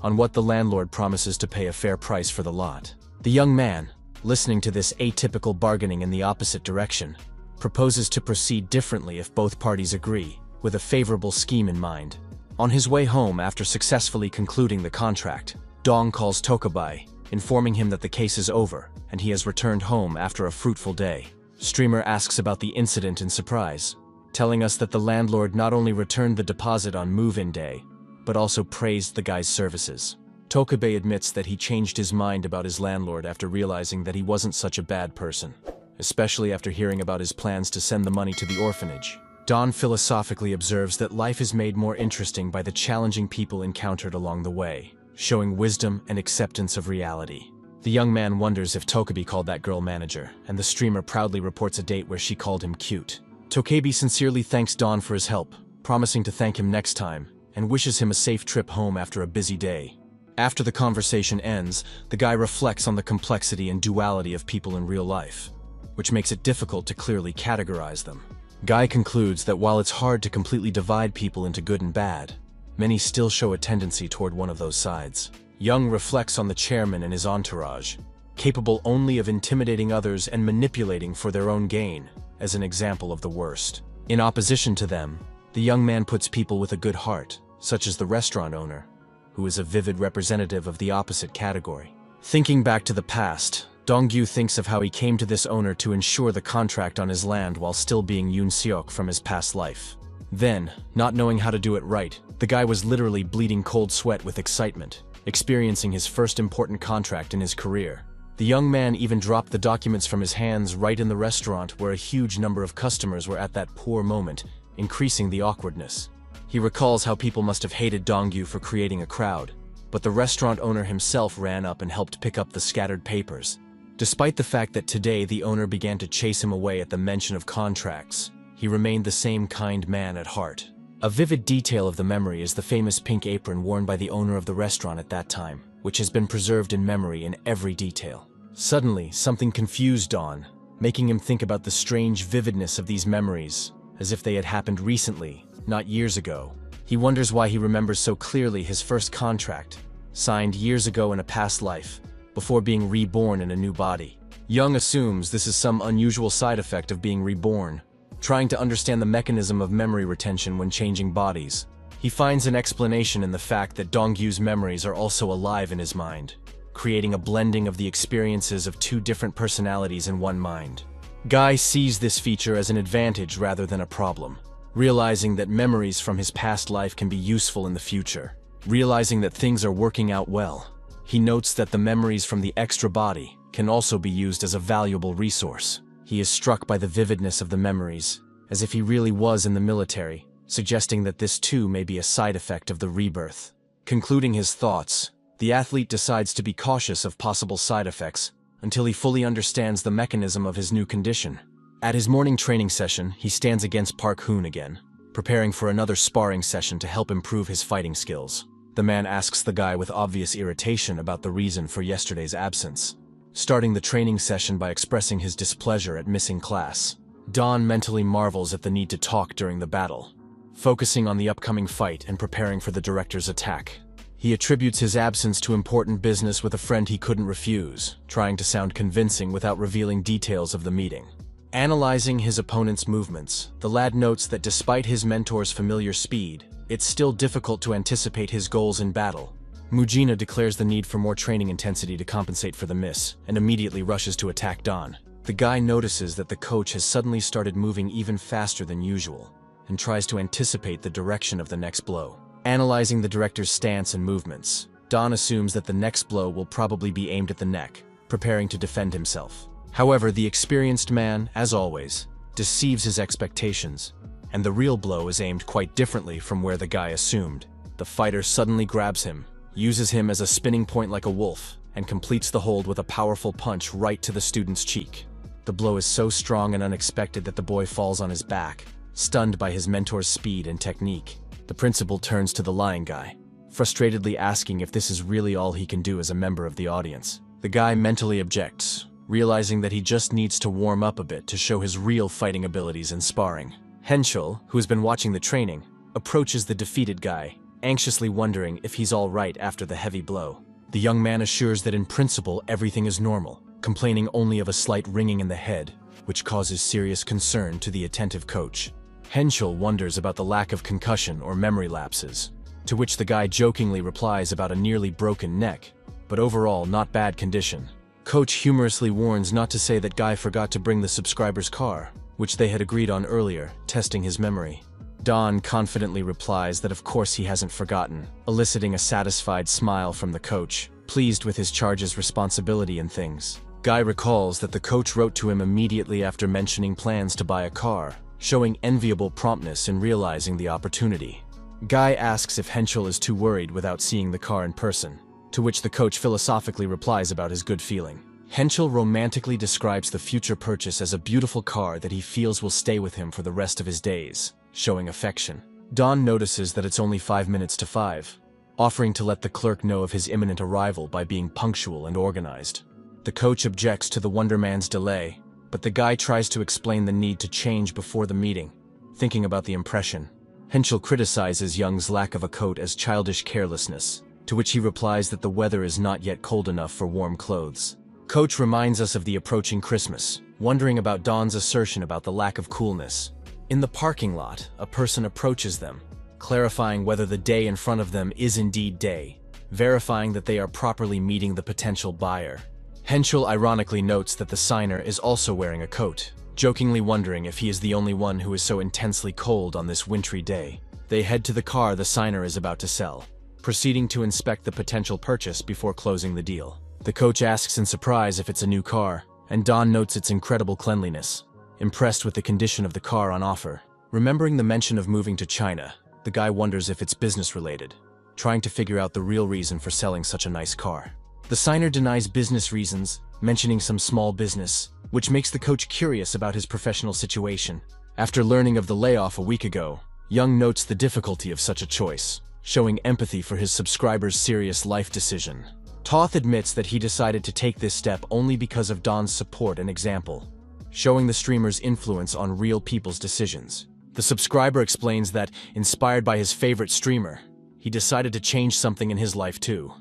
A: on what the landlord promises to pay a fair price for the lot. The young man, listening to this atypical bargaining in the opposite direction, proposes to proceed differently if both parties agree, with a favorable scheme in mind. On his way home after successfully concluding the contract, Dong calls Tokubai, informing him that the case is over and he has returned home after a fruitful day. Streamer asks about the incident in surprise, telling us that the landlord not only returned the deposit on move-in day, but also praised the guy's services. Tokubai admits that he changed his mind about his landlord after realizing that he wasn't such a bad person, especially after hearing about his plans to send the money to the orphanage. Don philosophically observes that life is made more interesting by the challenging people encountered along the way, showing wisdom and acceptance of reality. The young man wonders if Tokubai called that girl manager, and the streamer proudly reports a date where she called him cute. Tokubai sincerely thanks Don for his help, promising to thank him next time, and wishes him a safe trip home after a busy day. After the conversation ends, the guy reflects on the complexity and duality of people in real life, which makes it difficult to clearly categorize them. Guy concludes that while it's hard to completely divide people into good and bad, many still show a tendency toward one of those sides. Young reflects on the chairman and his entourage, capable only of intimidating others and manipulating for their own gain, as an example of the worst. In opposition to them, the young man puts people with a good heart, such as the restaurant owner, who is a vivid representative of the opposite category. Thinking back to the past, Dongyu thinks of how he came to this owner to ensure the contract on his land while still being Yoon Seok from his past life. Then, not knowing how to do it right, the guy was literally bleeding cold sweat with excitement, experiencing his first important contract in his career. The young man even dropped the documents from his hands right in the restaurant where a huge number of customers were at that poor moment, increasing the awkwardness. He recalls how people must have hated Dongyu for creating a crowd, but the restaurant owner himself ran up and helped pick up the scattered papers. Despite the fact that today the owner began to chase him away at the mention of contracts, he remained the same kind man at heart. A vivid detail of the memory is the famous pink apron worn by the owner of the restaurant at that time, which has been preserved in memory in every detail. Suddenly, something confused Don, making him think about the strange vividness of these memories, as if they had happened recently, not years ago. He wonders why he remembers so clearly his first contract, signed years ago in a past life, before being reborn in a new body. Young assumes this is some unusual side effect of being reborn, trying to understand the mechanism of memory retention when changing bodies. He finds an explanation in the fact that Dongyu's memories are also alive in his mind, creating a blending of the experiences of two different personalities in one mind. Guy sees this feature as an advantage rather than a problem, realizing that memories from his past life can be useful in the future. Realizing that things are working out well, he notes that the memories from the extra body can also be used as a valuable resource. He is struck by the vividness of the memories, as if he really was in the military, suggesting that this too may be a side effect of the rebirth. Concluding his thoughts, the athlete decides to be cautious of possible side effects until he fully understands the mechanism of his new condition. At his morning training session, he stands against Park Hoon again, preparing for another sparring session to help improve his fighting skills. The man asks the guy with obvious irritation about the reason for yesterday's absence, starting the training session by expressing his displeasure at missing class. Don mentally marvels at the need to talk during the battle, focusing on the upcoming fight and preparing for the director's attack. He attributes his absence to important business with a friend he couldn't refuse, trying to sound convincing without revealing details of the meeting. Analyzing his opponent's movements, the lad notes that despite his mentor's familiar speed, it's still difficult to anticipate his goals in battle. Mujina declares the need for more training intensity to compensate for the miss, and immediately rushes to attack Don. The guy notices that the coach has suddenly started moving even faster than usual and tries to anticipate the direction of the next blow. Analyzing the director's stance and movements, Don assumes that the next blow will probably be aimed at the neck, preparing to defend himself. However, the experienced man, as always, deceives his expectations, and the real blow is aimed quite differently from where the guy assumed. The fighter suddenly grabs him, uses him as a spinning point like a wolf, and completes the hold with a powerful punch right to the student's cheek. The blow is so strong and unexpected that the boy falls on his back, stunned by his mentor's speed and technique. The principal turns to the lying guy, frustratedly asking if this is really all he can do as a member of the audience. The guy mentally objects, realizing that he just needs to warm up a bit to show his real fighting abilities in sparring. Henschel, who has been watching the training, approaches the defeated guy, anxiously wondering if he's all right after the heavy blow. The young man assures that in principle everything is normal, complaining only of a slight ringing in the head, which causes serious concern to the attentive coach. Henschel wonders about the lack of concussion or memory lapses, to which the guy jokingly replies about a nearly broken neck, but overall not bad condition. Coach humorously warns not to say that guy forgot to bring the subscriber's car, which they had agreed on earlier, testing his memory. Don confidently replies that of course he hasn't forgotten, eliciting a satisfied smile from the coach, pleased with his charge's responsibility and things. Guy recalls that the coach wrote to him immediately after mentioning plans to buy a car, showing enviable promptness in realizing the opportunity. Guy asks if Henschel is too worried without seeing the car in person, to which the coach philosophically replies about his good feeling. Henschel romantically describes the future purchase as a beautiful car that he feels will stay with him for the rest of his days, showing affection. Don notices that it's only 5 minutes to 5, offering to let the clerk know of his imminent arrival by being punctual and organized. The coach objects to the Wonder Man's delay, but the guy tries to explain the need to change before the meeting, thinking about the impression. Henschel criticizes Young's lack of a coat as childish carelessness, to which he replies that the weather is not yet cold enough for warm clothes. Coach reminds us of the approaching Christmas, wondering about Don's assertion about the lack of coolness. In the parking lot, a person approaches them, clarifying whether the day in front of them is indeed day, verifying that they are properly meeting the potential buyer. Henschel ironically notes that the signer is also wearing a coat, jokingly wondering if he is the only one who is so intensely cold on this wintry day. They head to the car the signer is about to sell, proceeding to inspect the potential purchase before closing the deal. The coach asks in surprise if it's a new car, and Don notes its incredible cleanliness, impressed with the condition of the car on offer. Remembering the mention of moving to China, the guy wonders if it's business-related, trying to figure out the real reason for selling such a nice car. The signer denies business reasons, mentioning some small business, which makes the coach curious about his professional situation. After learning of the layoff a week ago, Young notes the difficulty of such a choice, showing empathy for his subscriber's serious life decision. Toth admits that he decided to take this step only because of Don's support and example, showing the streamer's influence on real people's decisions. The subscriber explains that, inspired by his favorite streamer, he decided to change something in his life too.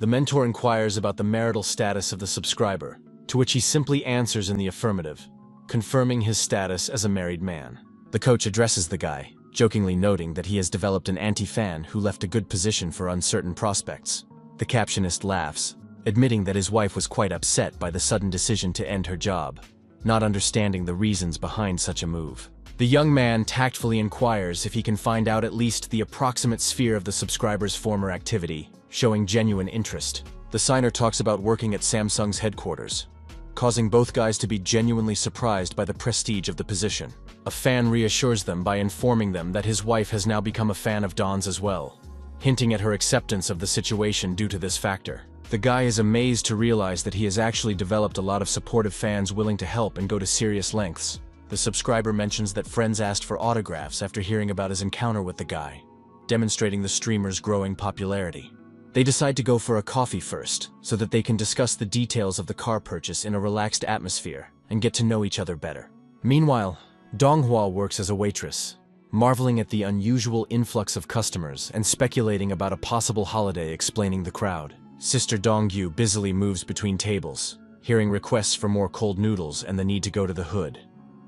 A: The mentor inquires about the marital status of the subscriber, to which he simply answers in the affirmative, confirming his status as a married man. The coach addresses the guy, jokingly noting that he has developed an anti-fan who left a good position for uncertain prospects. The captionist laughs, admitting that his wife was quite upset by the sudden decision to end her job, not understanding the reasons behind such a move. The young man tactfully inquires if he can find out at least the approximate sphere of the subscriber's former activity, showing genuine interest. The signer talks about working at Samsung's headquarters, causing both guys to be genuinely surprised by the prestige of the position. A fan reassures them by informing them that his wife has now become a fan of Don's as well, hinting at her acceptance of the situation due to this factor. The guy is amazed to realize that he has actually developed a lot of supportive fans willing to help and go to serious lengths. The subscriber mentions that friends asked for autographs after hearing about his encounter with the guy, demonstrating the streamer's growing popularity. They decide to go for a coffee first, so that they can discuss the details of the car purchase in a relaxed atmosphere and get to know each other better. Meanwhile, Donghua works as a waitress, marveling at the unusual influx of customers and speculating about a possible holiday explaining the crowd. Sister Dongyu busily moves between tables, hearing requests for more cold noodles and the need to go to the hood,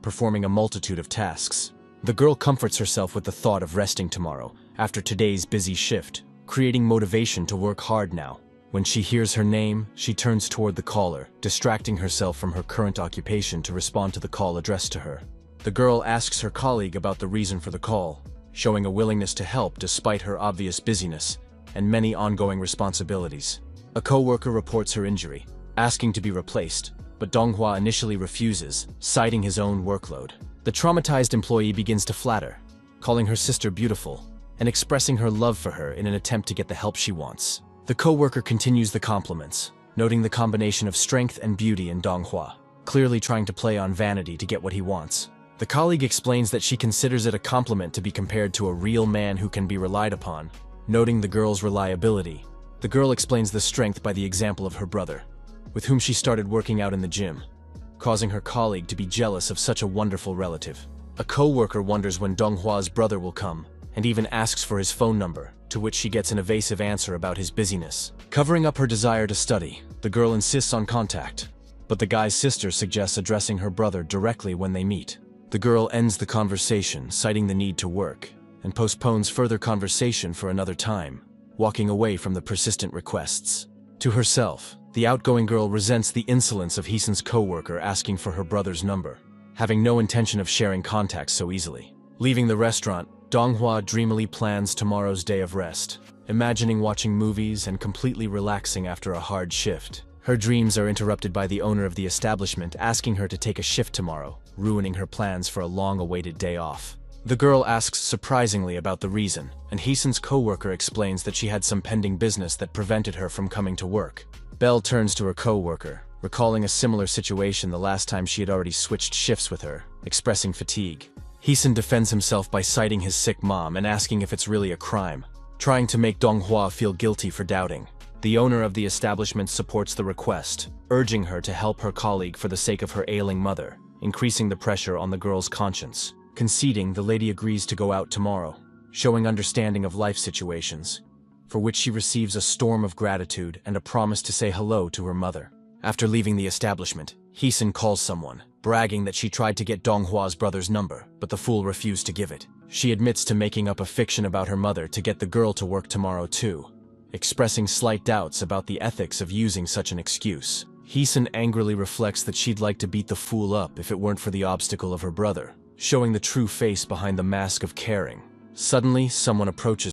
A: performing a multitude of tasks. The girl comforts herself with the thought of resting tomorrow, after today's busy shift, creating motivation to work hard now. When she hears her name, she turns toward the caller, distracting herself from her current occupation to respond to the call addressed to her. The girl asks her colleague about the reason for the call, showing a willingness to help despite her obvious busyness and many ongoing responsibilities. A co-worker reports her injury, asking to be replaced, but Donghua initially refuses, citing his own workload. The traumatized employee begins to flatter, calling her sister beautiful and expressing her love for her in an attempt to get the help she wants. The co-worker continues the compliments, noting the combination of strength and beauty in Donghua, clearly trying to play on vanity to get what he wants. The colleague explains that she considers it a compliment to be compared to a real man who can be relied upon, noting the girl's reliability. The girl explains the strength by the example of her brother, with whom she started working out in the gym, causing her colleague to be jealous of such a wonderful relative. A co-worker wonders when Donghua's brother will come, and even asks for his phone number, to which she gets an evasive answer about his busyness. Covering up her desire to study, the girl insists on contact, but the guy's sister suggests addressing her brother directly when they meet. The girl ends the conversation, citing the need to work, and postpones further conversation for another time, walking away from the persistent requests. To herself, the outgoing girl resents the insolence of Heesun's co-worker asking for her brother's number, having no intention of sharing contacts so easily. Leaving the restaurant, Donghua dreamily plans tomorrow's day of rest, imagining watching movies and completely relaxing after a hard shift. Her dreams are interrupted by the owner of the establishment asking her to take a shift tomorrow, ruining her plans for a long-awaited day off. The girl asks surprisingly about the reason, and Heesun's co-worker explains that she had some pending business that prevented her from coming to work. Belle turns to her co-worker, recalling a similar situation the last time she had already switched shifts with her, expressing fatigue. Heesun defends himself by citing his sick mom and asking if it's really a crime, trying to make Donghua feel guilty for doubting. The owner of the establishment supports the request, urging her to help her colleague for the sake of her ailing mother, increasing the pressure on the girl's conscience. Conceding, the lady agrees to go out tomorrow, showing understanding of life situations, for which she receives a storm of gratitude and a promise to say hello to her mother. After leaving the establishment, Heesun calls someone, bragging that she tried to get Donghua's brother's number, but the fool refused to give it. She admits to making up a fiction about her mother to get the girl to work tomorrow too, expressing slight doubts about the ethics of using such an excuse. Heesun angrily reflects that she'd like to beat the fool up if it weren't for the obstacle of her brother, showing the true face behind the mask of caring. Suddenly, someone approaches